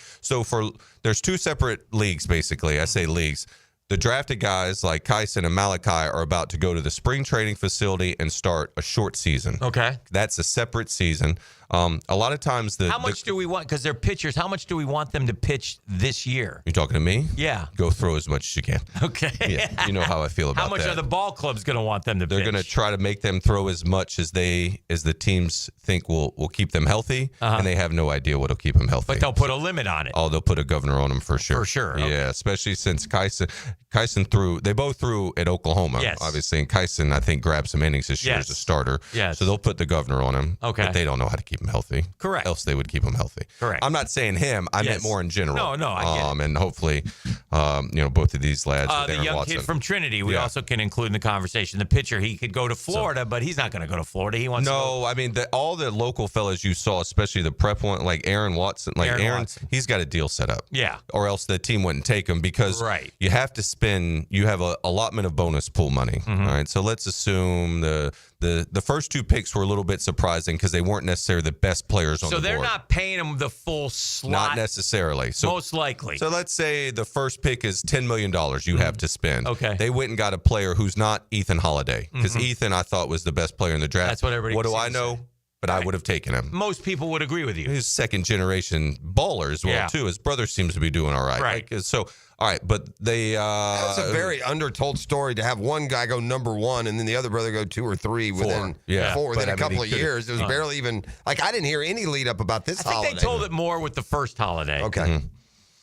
There's 2 separate leagues, basically. I say leagues. The drafted guys like Kyson and Malachi are about to go to the spring training facility and start a short season. Okay. That's a separate season. A lot of times how much do we want? Because they're pitchers. How much do we want them to pitch this year? You talking to me? Yeah. Go throw as much as you can. Okay. Yeah, you know how I feel about that. How much are the ball clubs going to want them to pitch? They're going to try to make them throw as much as the teams think will keep them healthy, and they have no idea what'll keep them healthy. But they'll put a limit on it. Oh, they'll put a governor on them for sure. For sure. Okay. Yeah, especially since Kyson threw. They both threw at Oklahoma, obviously, and Kyson I think grabbed some innings this year as a starter. Yes. So they'll put the governor on him. Okay. But they don't know how to keep him healthy. Correct. Else they would keep him healthy. Correct. I'm not saying him. I meant more in general. No, I get it. And hopefully, both of these lads. The young Watson. kid from Trinity, we also can include in the conversation. The pitcher, he could go to Florida, but he's not going to go to Florida. He wants to go. I mean, all the local fellas you saw, especially the prep one, like Aaron Watson. Aaron, he's got a deal set up. Yeah. Or else the team wouldn't take him because you have to spend, you have a allotment of bonus pool money. All right. So let's assume the first 2 picks were a little bit surprising because they weren't necessarily the best players on the board. So they're not paying him the full slot? Not necessarily. So, most likely. So let's say the first pick is $10 million you have to spend. Okay. They went and got a player who's not Ethan Holiday because Ethan, I thought, was the best player in the draft. That's what everybody What do I seems to know? say. But I would have taken him. Most people would agree with you. He's second-generation baller as well, too. His brother seems to be doing all right. Right. All right, but they... That's a very undertold story to have one guy go number 1 and then the other brother go 2 or 3 within 4 within a couple of years. It was barely even... I didn't hear any lead up about this holiday. I think they told it more with the first holiday. Okay.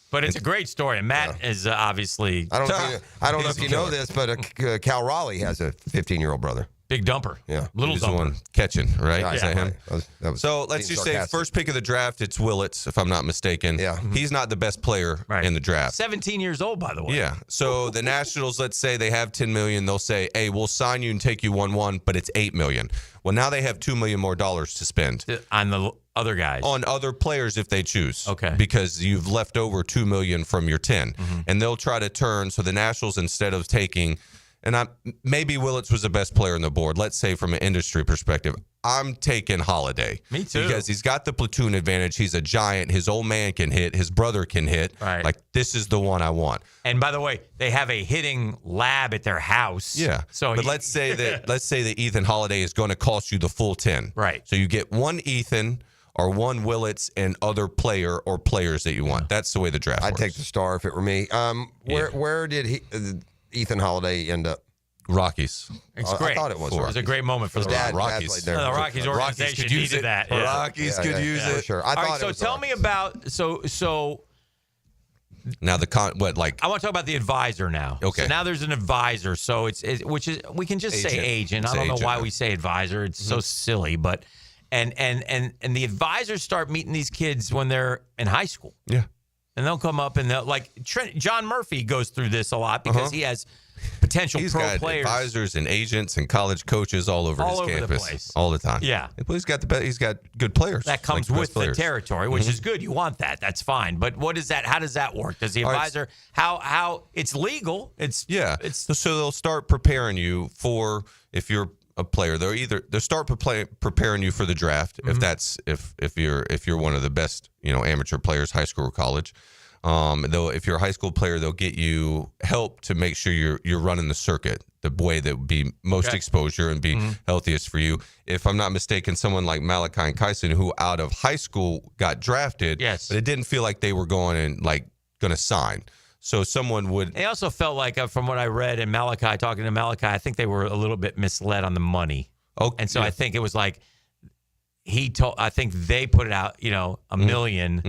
But it's a great story. And Matt is obviously... I don't know if you know this, but Cal Raleigh has a 15-year-old brother. Big dumper. Yeah. Little He's the dumper. one catching, right? Yeah, Is that him? That was So let's being just say sarcastic. first pick of the draft, it's Willits, if I'm not mistaken. Yeah. He's not the best player in the draft. 17 years old, by the way. Yeah. So the Nationals, let's say they have $10 million. They'll say, hey, we'll sign you and take you 1-1, but it's $8 million. Well, now they have $2 million more to spend. On the other guys. On other players if they choose. Okay. Because you've left over $2 million from your 10. And they'll try to turn. So the Nationals, instead of taking, and maybe Willits was the best player on the board, let's say from an industry perspective, I'm taking Holiday. Me too. Because he's got the platoon advantage. He's a giant. His old man can hit. His brother can hit. Right. Like, this is the one I want. And by the way, they have a hitting lab at their house. Yeah. So but let's say that Ethan Holiday is going to cost you the full 10. Right. So you get one Ethan or one Willits and other player or players that you want. That's the way the draft I'd works. take the star if it were me. Where did Ethan Holiday end up? Rockies. It's I great. thought it was. It was a great moment for His the dad Rockies. played there. The Rockies organization could use needed it. that. The Rockies could use it. For sure. I All thought right, it so was tell me about so now the I want to talk about the advisor now. Okay. So now there's an advisor. So it's which is we can just say agent. I don't know why we say advisor. It's so silly, but and the advisors start meeting these kids when they're in high school. Yeah. And they'll come up and they'll like John Murphy goes through this a lot because he has potential He's pro got players. advisors and agents and college coaches all over his the campus place. all the time. Yeah. But he's got he's got good players. That comes like with the territory, which is good. You want that. That's fine. But what is that? How does that work? Does the All right. advisor how it's legal? It's so they'll start preparing you for if you're a player. They'll start preparing you for the draft if that's if you're one of the best amateur players, high school or college. Though if you're a high school player, they'll get you help to make sure you're running the circuit the way that would be most exposure and be healthiest for you. If I'm not mistaken, someone like Malachi and Kyson, who out of high school got drafted, but it didn't feel like they were going to sign. So someone would. They also felt like, from what I read, and talking to Malachi, I think they were a little bit misled on the money. Oh, and so I think it was like I think they put it out, $1 million.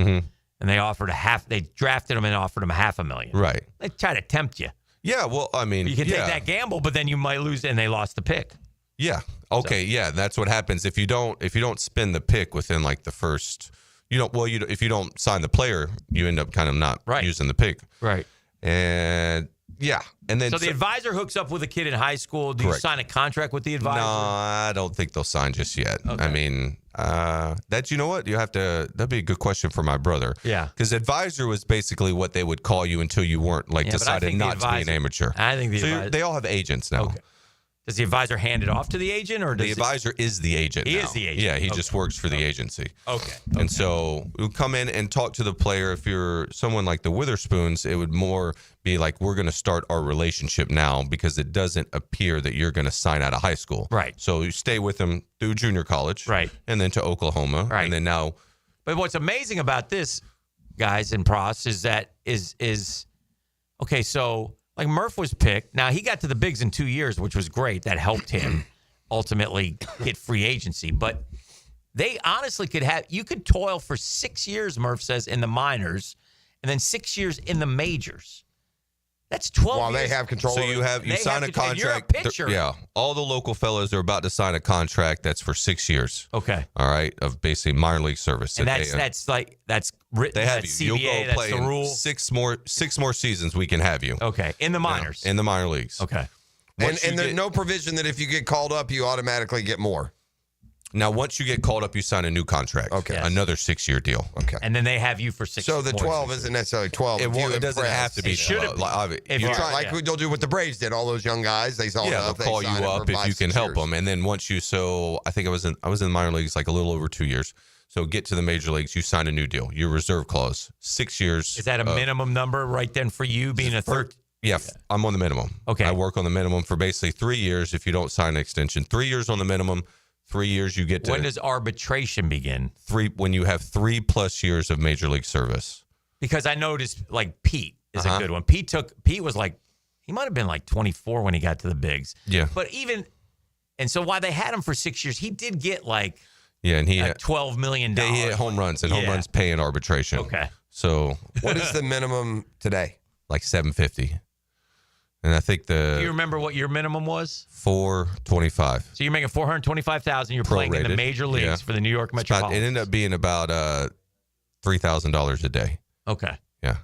And they offered they drafted him and offered him $500,000. Right. They try to tempt you. Yeah, well, I mean, you can take that gamble, but then you might lose, and they lost the pick. Yeah. Okay. So. Yeah, that's what happens if you don't spend the pick within like the first. If you don't sign the player, you end up kind of not using the pick. Right. And yeah, and then so the advisor hooks up with a kid in high school. Do you sign a contract with the advisor? No, I don't think they'll sign just yet. Okay. I mean, that'd be a good question for my brother. Yeah. Because advisor was basically what they would call you until you weren't decided not to be an amateur. I think they all have agents now. Okay. Does the advisor hand it off to the agent, or the advisor is the agent? He now. is the agent. Yeah, he just works for the agency. Okay. And so we'll come in and talk to the player. If you're someone like the Witherspoons, it would more be like, we're going to start our relationship now because it doesn't appear that you're going to sign out of high school. Right. So you stay with them through junior college. Right. And then to Oklahoma. Right. And then now. But what's amazing about this, guys and pros, is that is okay. So. Like Murph was picked. Now, he got to the bigs in 2 years, which was great. That helped him ultimately hit free agency. But they honestly you could toil for 6 years, Murph says, in the minors, and then 6 years in the majors. That's 12 While years. they have control. So you sign a contract. You're a pitcher. Yeah. All the local fellows are about to sign a contract that's for 6 years. Okay. All right. Of basically minor league service. And that's written. They have that's you. CBA, You'll go that's play the rule. six more seasons. We can have you. Okay. In the minors. In the minor leagues. Okay. And there's no provision that if you get called up, you automatically get more. Now, once you get called up, you sign a new contract. Okay. Yes. Another 6-year deal. Okay. And then they have you for 6 So the more 12 seasons. isn't necessarily 12. It doesn't have to be. It should have been. If you're trying- like they'll do what the Braves did. All those young guys, they saw they'll call you up if you can help them. And then once you, I think I was in the minor leagues like a little over 2 years. So get to the major leagues, you sign a new deal. Your reserve clause, 6 years. Is that a minimum number right then for you being a third? Yeah, I'm on the minimum. Okay. I work on the minimum for basically 3 years if you don't sign an extension. 3 years on the minimum. 3 years you get to. When does arbitration begin? When you have 3+ years of major league service. Because I noticed like Pete is a good one. Pete was like, he might have been like 24 when he got to the bigs. Yeah. But and so while they had him for 6 years, he did get like and he had $12 million. They hit home runs, and home runs pay in arbitration. Okay. So what is the minimum today? Like $750. And I think Do you remember what your minimum was? $425. So you're making $425,000. You're playing in the major leagues for the New York Metropolitans. It ended up being about $3,000 a day. Okay. Yeah.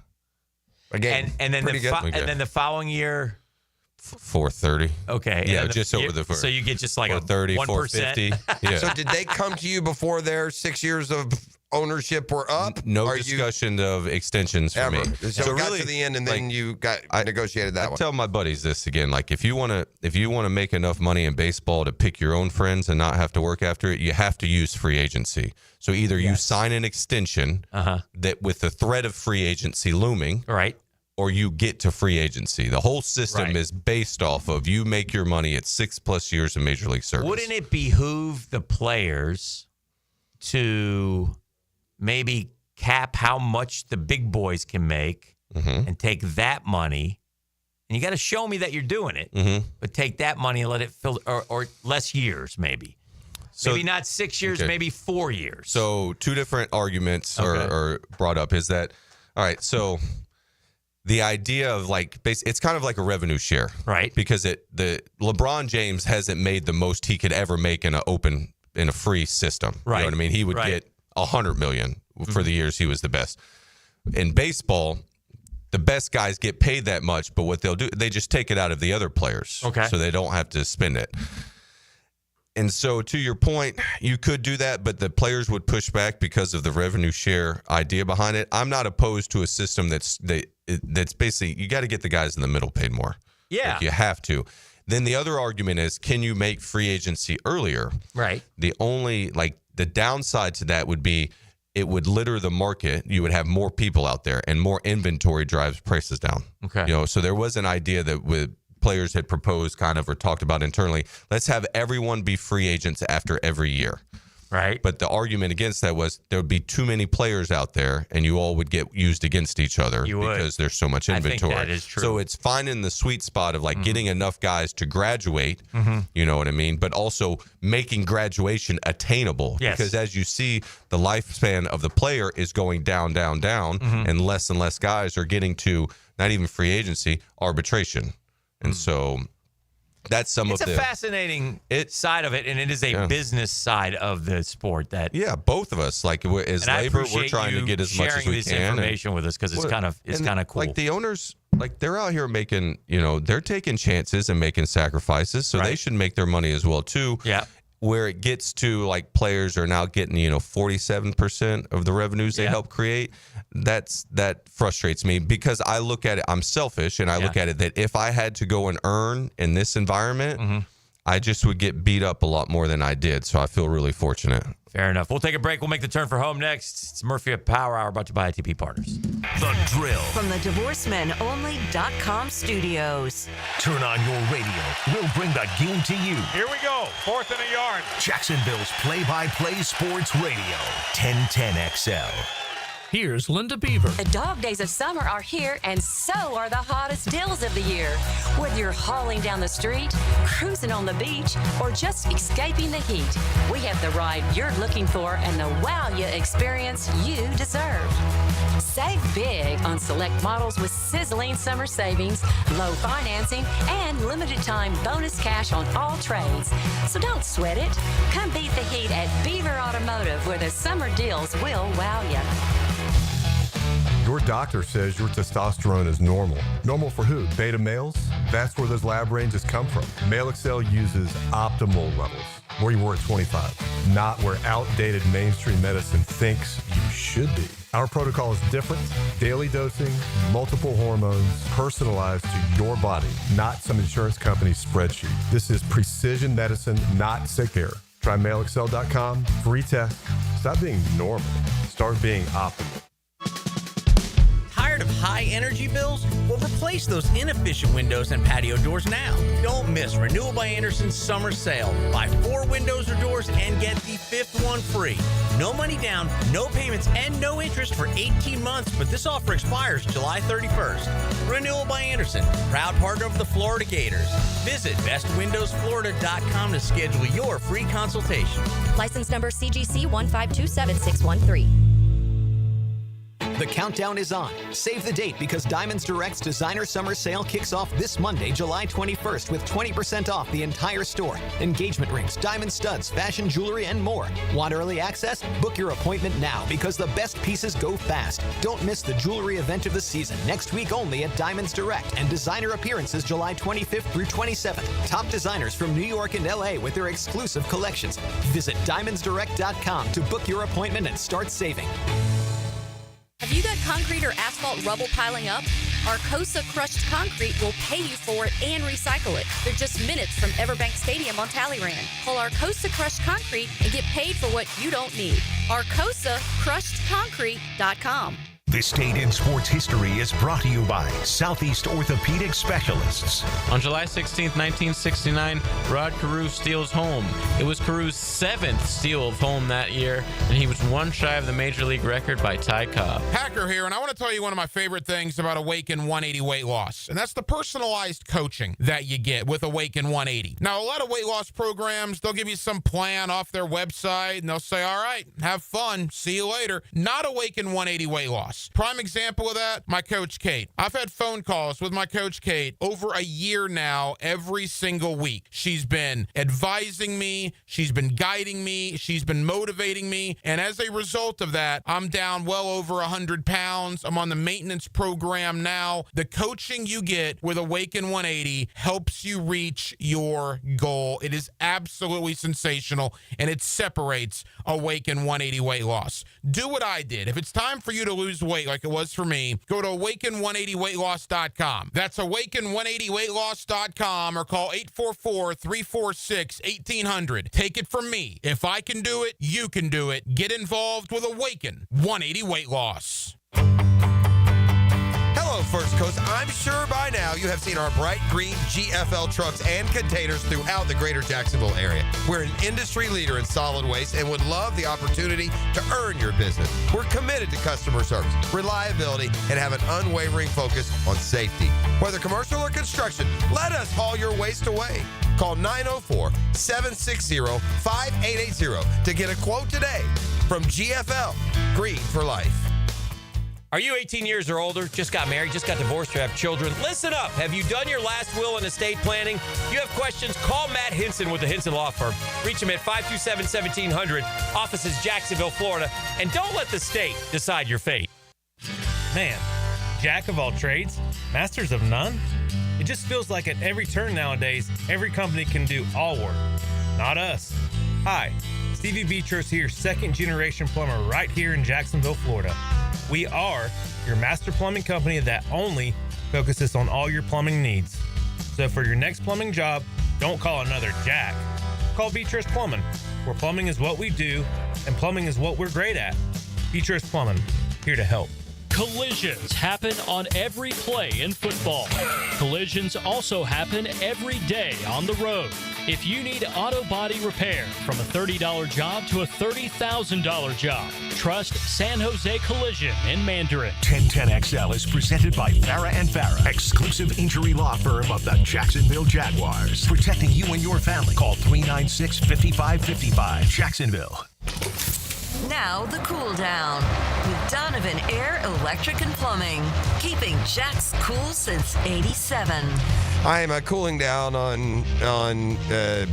Again, and then the following year, $430. Okay. Yeah, just over the first. So you get just like $430, $150. Yeah. So did they come to you before their 6 years of ownership were up? No discussion of extensions for me. So it got to the end, and then you negotiated that I one. tell my buddies this again: like if you want to make enough money in baseball to pick your own friends and not have to work after it, you have to use free agency. So either you sign an extension that with the threat of free agency looming, right, or you get to free agency. The whole system is based off of you make your money at 6+ years of major league service. Wouldn't it behoove the players to maybe cap how much the big boys can make and take that money? And you got to show me that you're doing it, but take that money and let it fill, or less years maybe. So, maybe not 6 years, maybe 4 years. So two different arguments are brought up. Is that, all right, so the idea of like, it's kind of like a revenue share. Right. Because the LeBron James hasn't made the most he could ever make in a free system. Right. You know what I mean? He would get $100 million for the years he was the best. In baseball, the best guys get paid that much, but what they'll do, they just take it out of the other players. Okay. So they don't have to spend it. And so to your point, you could do that, but the players would push back because of the revenue share idea behind it. I'm not opposed to a system that's basically, you got to get the guys in the middle paid more. Yeah. Like you have to. Then the other argument is, can you make free agency earlier? Right. The downside to that would be it would litter the market. You would have more people out there, and more inventory drives prices down. Okay. So there was an idea that with players had proposed kind of or talked about internally, let's have everyone be free agents after every year. Right. But the argument against that was there would be too many players out there and you all would get used against each other because there's so much inventory. I think that is true. So it's finding the sweet spot of like getting enough guys to graduate, you know what I mean? But also making graduation attainable. Yes. Because as you see, the lifespan of the player is going down, and less guys are getting to not even free agency, arbitration. And so that's it's a fascinating side of it, and it is a business side of the sport that. Yeah, both of us, like as labor, we're trying to get as much as we sharing this information with us because it's kind of cool. Like the owners, like they're out here making, they're taking chances and making sacrifices, so they should make their money as well too. Yeah. Where it gets to like players are now getting 47% of the revenues they help create, that frustrates me because I look at it, I'm selfish, and I look at it that if I had to go and earn in this environment, I just would get beat up a lot more than I did. So I feel really fortunate. Fair enough. We'll take a break. We'll make the turn for home next. It's Murphy at Power Hour, brought to you by ITP Partners. The Drill. From the DivorceMenOnly.com studios. Turn on your radio. We'll bring the game to you. Here we go. 4th and a yard. Jacksonville's play-by-play sports radio. 1010XL. Here's Linda Beaver. The dog days of summer are here, and so are the hottest deals of the year. Whether you're hauling down the street, cruising on the beach, or just escaping the heat, we have the ride you're looking for and the wow you experience you deserve. Save big on select models with sizzling summer savings, low financing, and limited time bonus cash on all trades. So don't sweat it. Come beat the heat at Beaver Automotive, where the summer deals will wow you. Your doctor says your testosterone is normal. Normal for who? Beta males? That's where those lab ranges come from. Male Excel uses optimal levels, where you were at 25, not where outdated mainstream medicine thinks you should be. Our protocol is different. Daily dosing, multiple hormones, personalized to your body, not some insurance company's spreadsheet. This is precision medicine, not sick care. Try MaleExcel.com, free test. Stop being normal. Start being optimal. Tired of high energy bills? Well, replace those inefficient windows and patio doors now. Don't miss Renewal by Anderson's summer sale. Buy 4 windows or doors and get the 5th one free. No money down, no payments, and no interest for 18 months, but this offer expires July 31st. Renewal by Anderson, proud partner of the Florida Gators. Visit bestwindowsflorida.com to schedule your free consultation. License number CGC 1527613. The countdown is on. Save the date because Diamonds Direct's Designer Summer Sale kicks off this Monday, July 21st with 20% off the entire store. Engagement rings, diamond studs, fashion jewelry, and more. Want early access? Book your appointment now because the best pieces go fast. Don't miss the jewelry event of the season next week only at Diamonds Direct and designer appearances July 25th through 27th. Top designers from New York and LA with their exclusive collections. Visit diamondsdirect.com to book your appointment and start saving. Have you got concrete or asphalt rubble piling up? Arcosa Crushed Concrete will pay you for it and recycle it. They're just minutes from Everbank Stadium on Talleyrand. Call Arcosa Crushed Concrete and get paid for what you don't need. ArcosaCrushedConcrete.com. This Date in Sports History is brought to you by Southeast Orthopedic Specialists. On July 16th, 1969, Rod Carew steals home. It was Carew's 7th steal of home that year, and he was one shy of the Major League record by Ty Cobb. Hacker here, and I want to tell you one of my favorite things about Awaken 180 weight loss, and that's the personalized coaching that you get with Awaken 180. Now, a lot of weight loss programs, they'll give you some plan off their website, and they'll say, all right, have fun, see you later. Not Awaken 180 weight loss. Prime example of that, my Coach Kate. I've had phone calls with my Coach Kate over a year now, every single week. She's been advising me, she's been guiding me, she's been motivating me, and as a result of that, I'm down well over 100 pounds. I'm on the maintenance program now. The coaching you get with Awaken 180 helps you reach your goal. It is absolutely sensational, and it separates Awaken 180 weight loss. Do what I did. If it's time for you to lose weight like it was for me, go to awaken180weightloss.com. That's awaken180weightloss.com or call 844-346-1800. Take it from me. If I can do it, you can do it. Get involved with Awaken 180 Weight Loss. Hello, First Coast. I'm sure by now you have seen our bright green GFL trucks and containers throughout the greater Jacksonville area. We're an industry leader in solid waste and would love the opportunity to earn your business. We're committed to customer service, reliability, and have an unwavering focus on safety. Whether commercial or construction, let us haul your waste away. Call 904-760-5880 to get a quote today from GFL, Green for Life. Are you 18 years or older, just got married, just got divorced, or have children? Listen up. Have you done your last will and estate planning? If you have questions, call Matt Hinson with the Hinson Law Firm. Reach him at 527-1700. Office is Jacksonville, Florida. And don't let the state decide your fate. Man, jack of all trades, masters of none? It just feels like at every turn nowadays, every company can do all work. Not us. Hi, Stevie Beatrice here, second-generation plumber right here in Jacksonville, Florida. We are your master plumbing company that only focuses on all your plumbing needs. So for your next plumbing job, don't call another Jack. Call Beatrice Plumbing, where plumbing is what we do and plumbing is what we're great at. Beatrice Plumbing, here to help. Collisions happen on every play in football. Collisions also happen every day on the road. If you need auto body repair, from a $30 job to a $30,000 job, trust San Jose Collision in Mandarin. 1010XL is presented by Farah and Farah, exclusive injury law firm of the Jacksonville Jaguars. Protecting you and your family. Call 396-5555. Jacksonville. Now the cool down with Donovan Air Electric and Plumbing, keeping Jack's cool since '87. I am cooling down on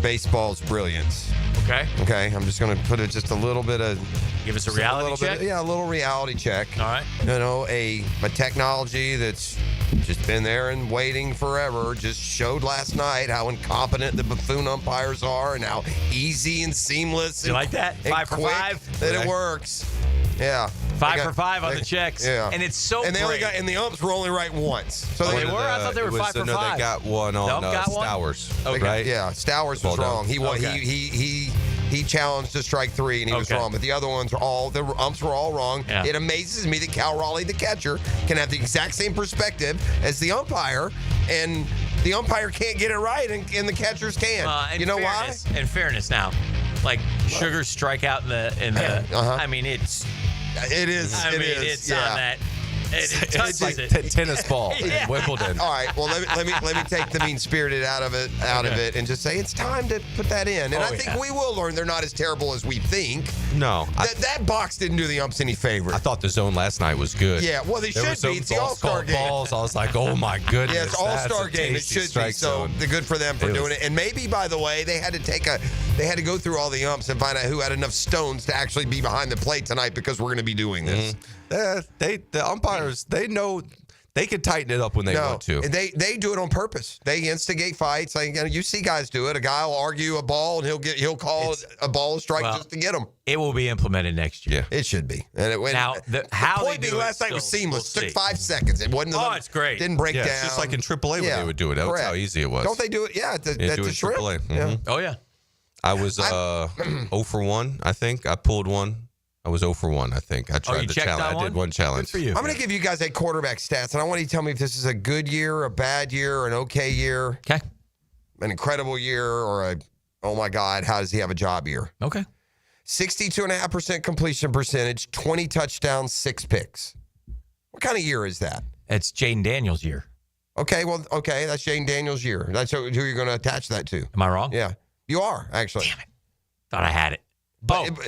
baseball's brilliance. Okay. I'm just going to put just a little bit of. Give us a reality check? A little reality check. All right. You know, a technology that's just been there and waiting forever just showed last night how incompetent the buffoon umpires are and how easy and seamless. You like that? 5 for 5? That it works. Yeah. 5 for 5 on the checks. Yeah. And it's so and they great. and the umps were only right once. So they were? I thought they were 5 for 5. No, they got one on Stowers. Okay. Right? Yeah, Stowers was wrong. He challenged to strike 3 and he was wrong. But the other ones the umps were all wrong. Yeah. It amazes me that Cal Raleigh, the catcher, can have the exact same perspective as the umpire, and the umpire can't get it right, and the catchers can. You know why? In fairness, now, like Sugar's strikeout in the. I mean, it's. It is. I mean, it's on that. It's like tennis ball in Wimbledon. All right. Well, let me take the mean-spirited out of it and just say it's time to put that in. And I think we will learn they're not as terrible as we think. No. That box didn't do the umps any favor. I thought the zone last night was good. Yeah, well, they should be. It's the All-Star game. Balls. I was like, oh, my goodness. Yeah, it's All-Star game. It should be. So they're good for them for doing it. And maybe, by the way, they had to go through all the umps and find out who had enough stones to actually be behind the plate tonight because we're going to be doing this. The umpires, they know they can tighten it up when they want to. And they do it on purpose. They instigate fights. Like, you see guys do it. A guy will argue a ball and he'll call a ball a strike just to get him. It will be implemented next year. Yeah, it should be. And it went. Now, the point being last night was seamless. Took 5 seconds. It wasn't. It's great. Didn't break down. It's just like in AAA when they would do it. That's how easy it was. Don't they do it? Yeah, at the Shrimp. AAA. Mm-hmm. Yeah. Oh yeah. I was 0 for 1. I think I pulled one. I was 0 for 1, I think. I tried the challenge. I did one challenge. Good for you. I'm going to give you guys a quarterback stats, and I want you to tell me if this is a good year, a bad year, an okay year. Okay. An incredible year, or oh my God, how does he have a job year? Okay. 62.5% completion percentage, 20 touchdowns, 6 picks. What kind of year is that? It's Jaden Daniels' year. Okay, that's Jaden Daniels' year. That's who you're going to attach that to. Am I wrong? Yeah. You are, actually. Damn it. Thought I had it.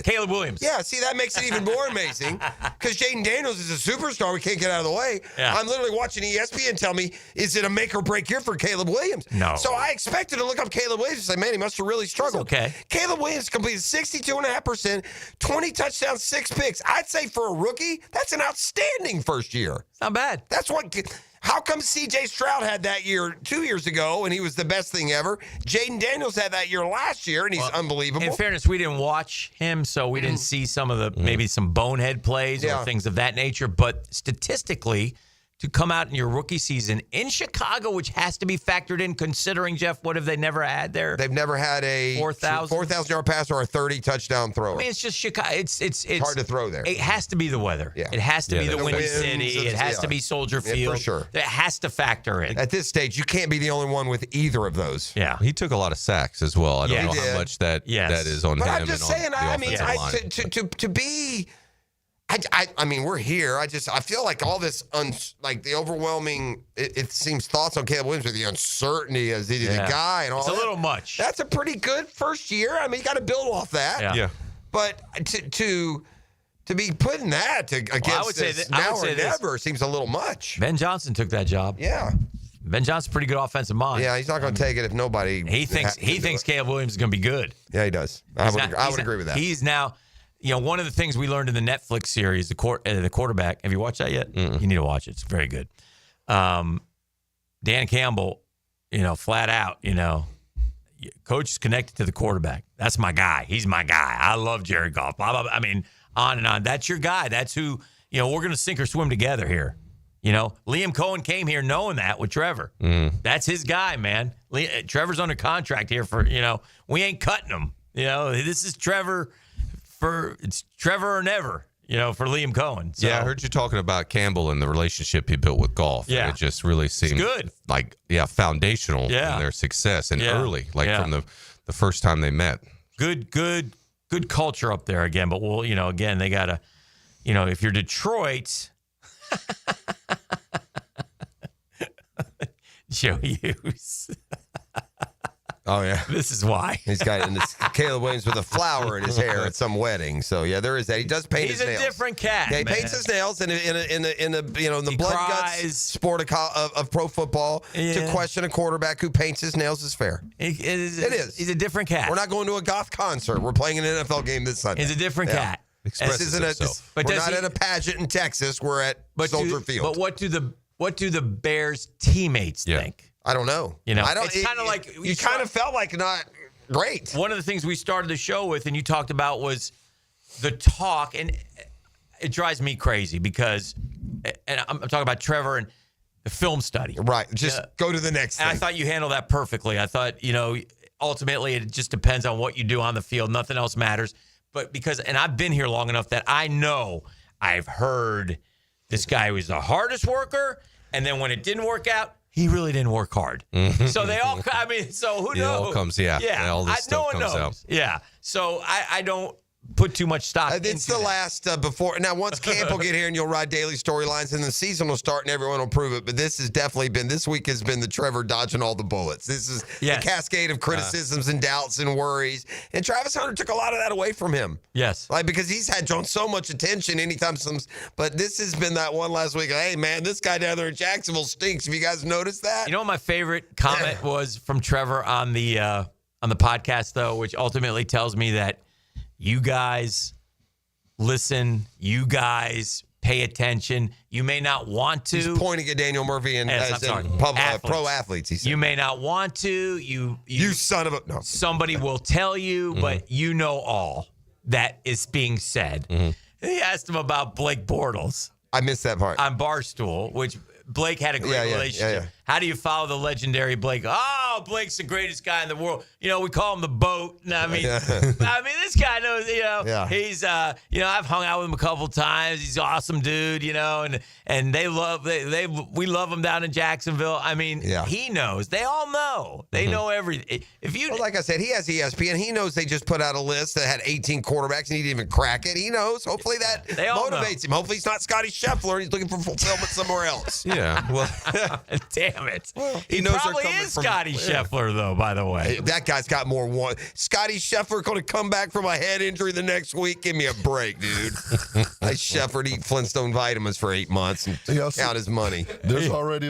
Caleb Williams. Yeah, see, that makes it even more amazing because Jaden Daniels is a superstar. We can't get out of the way. Yeah. I'm literally watching ESPN tell me, is it a make or break year for Caleb Williams? No. So I expected to look up Caleb Williams and say, man, he must have really struggled. It's okay. Caleb Williams completed 62.5%, 20 touchdowns, 6 picks. I'd say for a rookie, that's an outstanding first year. It's not bad. That's what. How come C.J. Stroud had that year 2 years ago and he was the best thing ever? Jaden Daniels had that year last year and he's unbelievable. In fairness, we didn't watch him, so we didn't see some of the maybe some bonehead plays or things of that nature. But statistically, to come out in your rookie season in Chicago, which has to be factored in considering, Jeff, what have they never had there? They've never had a 4,000-yard pass or a 30-touchdown thrower. I mean, it's just Chicago. It's hard to throw there. It has to be the weather. Yeah. It has to be the Windy City. It has to be Soldier Field. For sure. It has to factor in. At this stage, you can't be the only one with either of those. Yeah. He took a lot of sacks as well. I don't know how much that is on him. But I'm just saying, to be... I mean, we're here. I feel like all this, the overwhelming, it seems thoughts on Caleb Williams with the uncertainty as the guy and all that. It's a little much. That's a pretty good first year. I mean, you got to build off that. Yeah. But to be putting that against now or never seems a little much. Ben Johnson took that job. Yeah. Ben Johnson's pretty good offensive mind. Yeah, he's not going to take it if nobody. He thinks Caleb Williams is going to be good. Yeah, he does. I would agree with that. He's now. One of the things we learned in the Netflix series, the quarterback. Have you watched that yet? Mm-mm. You need to watch it. It's very good. Dan Campbell, flat out, coach is connected to the quarterback. That's my guy. He's my guy. I love Jared Goff. Blah, blah, blah. I mean, on and on. That's your guy. That's who, we're going to sink or swim together here. Liam Cohen came here knowing that with Trevor. That's his guy, man. Trevor's under contract here for, we ain't cutting him. This is Trevor. It's Trevor or never, for Liam Cohen. So. Yeah, I heard you talking about Campbell and the relationship he built with Goff. Yeah. It just really seemed good. Foundational in their success and early, from the first time they met. Good culture up there again. But again, they got to, if you're Detroit, Joe Hughes. Oh, yeah. This is why. He's got Caleb Williams with a flower in his hair at some wedding. So, yeah, there is that. He does paint his nails. He's a different cat, Yeah, he paints his nails in the blood guts sport of pro football. To question a quarterback who paints his nails is fair. It is. He's a different cat. We're not going to a goth concert. We're playing an NFL game this Sunday. He's a different cat. This isn't we're not at a pageant in Texas. We're at Soldier Field. But what do the Bears teammates think? I don't know. It's kind of like you kind of felt like not great. One of the things we started the show with, and you talked about, was the talk, and it drives me crazy because, and I'm talking about Trevor and the film study. Right. Just go to the next thing. I thought you handled that perfectly. I thought, ultimately it just depends on what you do on the field. Nothing else matters. But and I've been here long enough that I know I've heard this guy was the hardest worker, and then when it didn't work out, he really didn't work hard. So they all, so who knows? It all comes, all this stuff comes out. Yeah. So I don't, put too much stock into It's the last before. Now, once camp will get here and you'll ride daily storylines and the season will start and everyone will prove it. But this week has been the Trevor dodging all the bullets. This is the cascade of criticisms and doubts and worries. And Travis Hunter took a lot of that away from him. Yes. Because he's had drawn so much attention anytime but this has been that one last week. Hey, man, this guy down there in Jacksonville stinks. Have you guys noticed that? You know what my favorite comment was from Trevor on the podcast, though, which ultimately tells me that you guys listen, you guys pay attention. You may not want to. He's pointing at Daniel Murphy and pro athletes. He said. You may not want to. You son of a. No. Somebody will tell you, but you know all that is being said. He asked him about Blake Bortles. I missed that part. On Barstool, which Blake had a great relationship. How do you follow the legendary Blake? Oh, Blake's the greatest guy in the world. You know, we call him the BOAT. I mean, this guy knows, he's, I've hung out with him a couple times. He's an awesome dude, and we love him down in Jacksonville. I mean, he knows. They all know. They know everything. Like I said, he has ESPN. He knows they just put out a list that had 18 quarterbacks and he didn't even crack it. He knows. Hopefully that motivates him. Hopefully he's not Scottie Scheffler and he's looking for fulfillment somewhere else. Yeah. Well, damn it. Well, he knows probably is Scottie Scheffler, though, by the way. Hey, that guy's got more one. Scottie Scheffler going to come back from a head injury the next week. Give me a break, dude. Scheffler eat Flintstone vitamins for 8 months and count his money. There's already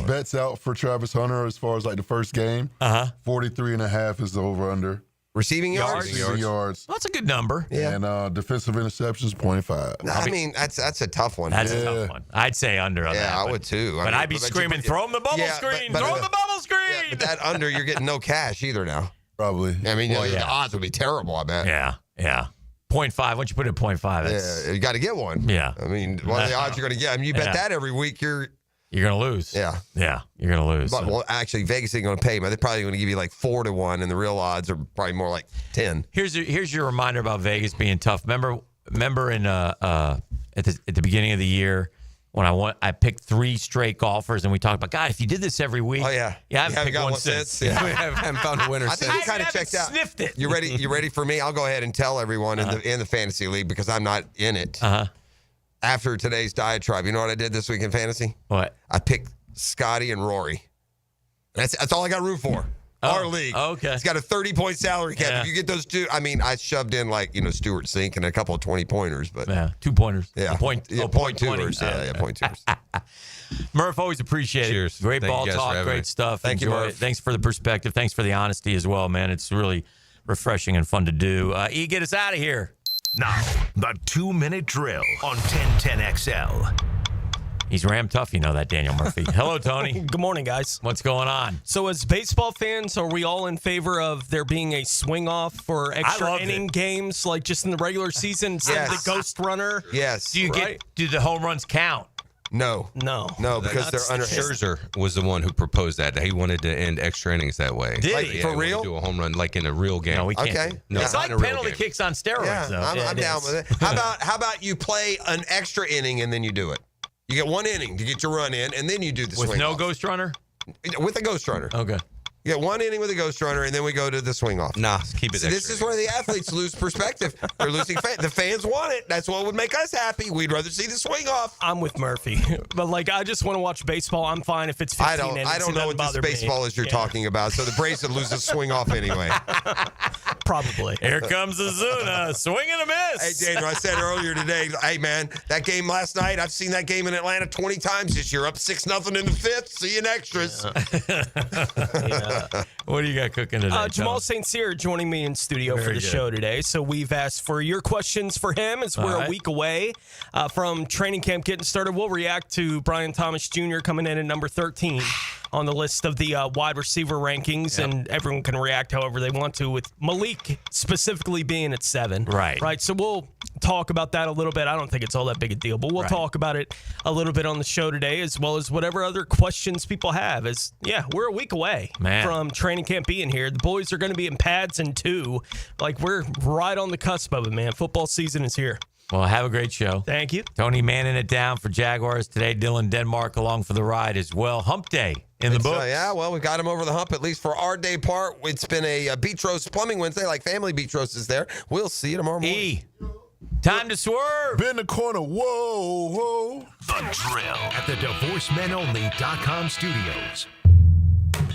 bets out for Travis Hunter as far as the first game. 43.5 is the over-under. Receiving yards? Receiving yards. That's a good number. Yeah. And defensive interceptions, 0.5. I mean, that's a tough one. That's a tough one. I'd say under on that. Yeah, I would too. But I'd be screaming, throw him the bubble screen. Throw him the bubble screen. Yeah, but that under, you're getting no cash either now. Probably. I mean, the odds would be terrible, I bet. Yeah. 0.5. Why don't you put it at 0.5? Yeah, you got to get one. Yeah. I mean, what are the odds you're going to get? I mean, you bet that every week, you're going to lose. Yeah, you're going to lose. But, well, actually, Vegas ain't going to pay, but they're probably going to give you 4-1, and the real odds are probably more like 10. Here's your reminder about Vegas being tough. Remember in at the beginning of the year when I picked 3 straight golfers, and we talked about, God, if you did this every week. Oh yeah, I haven't picked one since. Yeah. We haven't found a winner. I think you kind of checked out. Sniffed it. You ready? You ready for me? I'll go ahead and tell everyone in the fantasy league because I'm not in it. After today's diatribe, you know what I did this week in fantasy? What? I picked Scottie and Rory. That's all I got room for. Our league. Okay. It's got a 30-point salary cap. Yeah. If you get those two, I mean, I shoved in Stuart Sink and a couple of 20-pointers, but 2-pointers. Yeah, point-twos. Yeah, point-twos. Murph, always appreciate it. Cheers. Great Thank ball talk, great stuff. Thank you, Murph. Thanks for the perspective. Thanks for the honesty as well, man. It's really refreshing and fun to do. Get us out of here. Now, the 2-minute drill on 1010XL. He's Ram tough, you know that, Daniel Murphy. Hello, Tony. Good morning, guys. What's going on? So as baseball fans, are we all in favor of there being a swing-off for extra inning games, like just in the regular season instead of the ghost runner? Yes. Do the home runs count? No, because they're under. Scherzer was the one who proposed that. He wanted to end extra innings that way. Did he? For real? Do a home run like in a real game. No, we can't. Okay. No, it's like penalty kicks on steroids, though. I'm down with it. How about you play an extra inning and then you do it? You get 1 inning to get your run in, and then you do the swing. With no off. Ghost runner? With a ghost runner. Okay. You get 1 inning with a ghost runner, and then we go to the swing off. Nah, keep it. So this is where the athletes lose perspective. They're losing. The fans want it. That's what would make us happy. We'd rather see the swing off. I'm with Murphy, but I just want to watch baseball. I'm fine if it's 15 innings. I don't know what this baseball is you're talking about. So the Braves would lose the swing off anyway. Probably. Here comes Azuna, swing and a miss. Hey, Daniel, I said earlier today, hey, man, that game last night, I've seen that game in Atlanta 20 times this year. Up 6-0 in the 5th. See you in extras. Yeah. What do you got cooking today? Jamal St. Cyr joining me in studio for the show today. So we've asked for your questions for him as we're a week away from training camp getting started. We'll react to Brian Thomas Jr. coming in at number 13 on the list of the wide receiver rankings, and everyone can react however they want to, with Malik specifically being at 7. Right. So we'll talk about that a little bit. I don't think it's all that big a deal, but we'll talk about it a little bit on the show today, as well as whatever other questions people have. We're a week away from training camp being here. The boys are going to be in pads in 2. We're right on the cusp of it, man. Football season is here. Well, have a great show. Thank you. Tony manning it down for Jaguars today. Dylan Denmark along for the ride as well. Hump Day in the books. Yeah, well, we got him over the hump, at least for our day part. It's been a Beach Roast Plumbing Wednesday, like Family Beach Roast is there. We'll see you tomorrow morning. Time to swerve. Bend the corner. Whoa, whoa. The Drill at the DivorceMenOnly.com studios.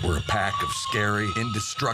We're a pack of scary, indestructible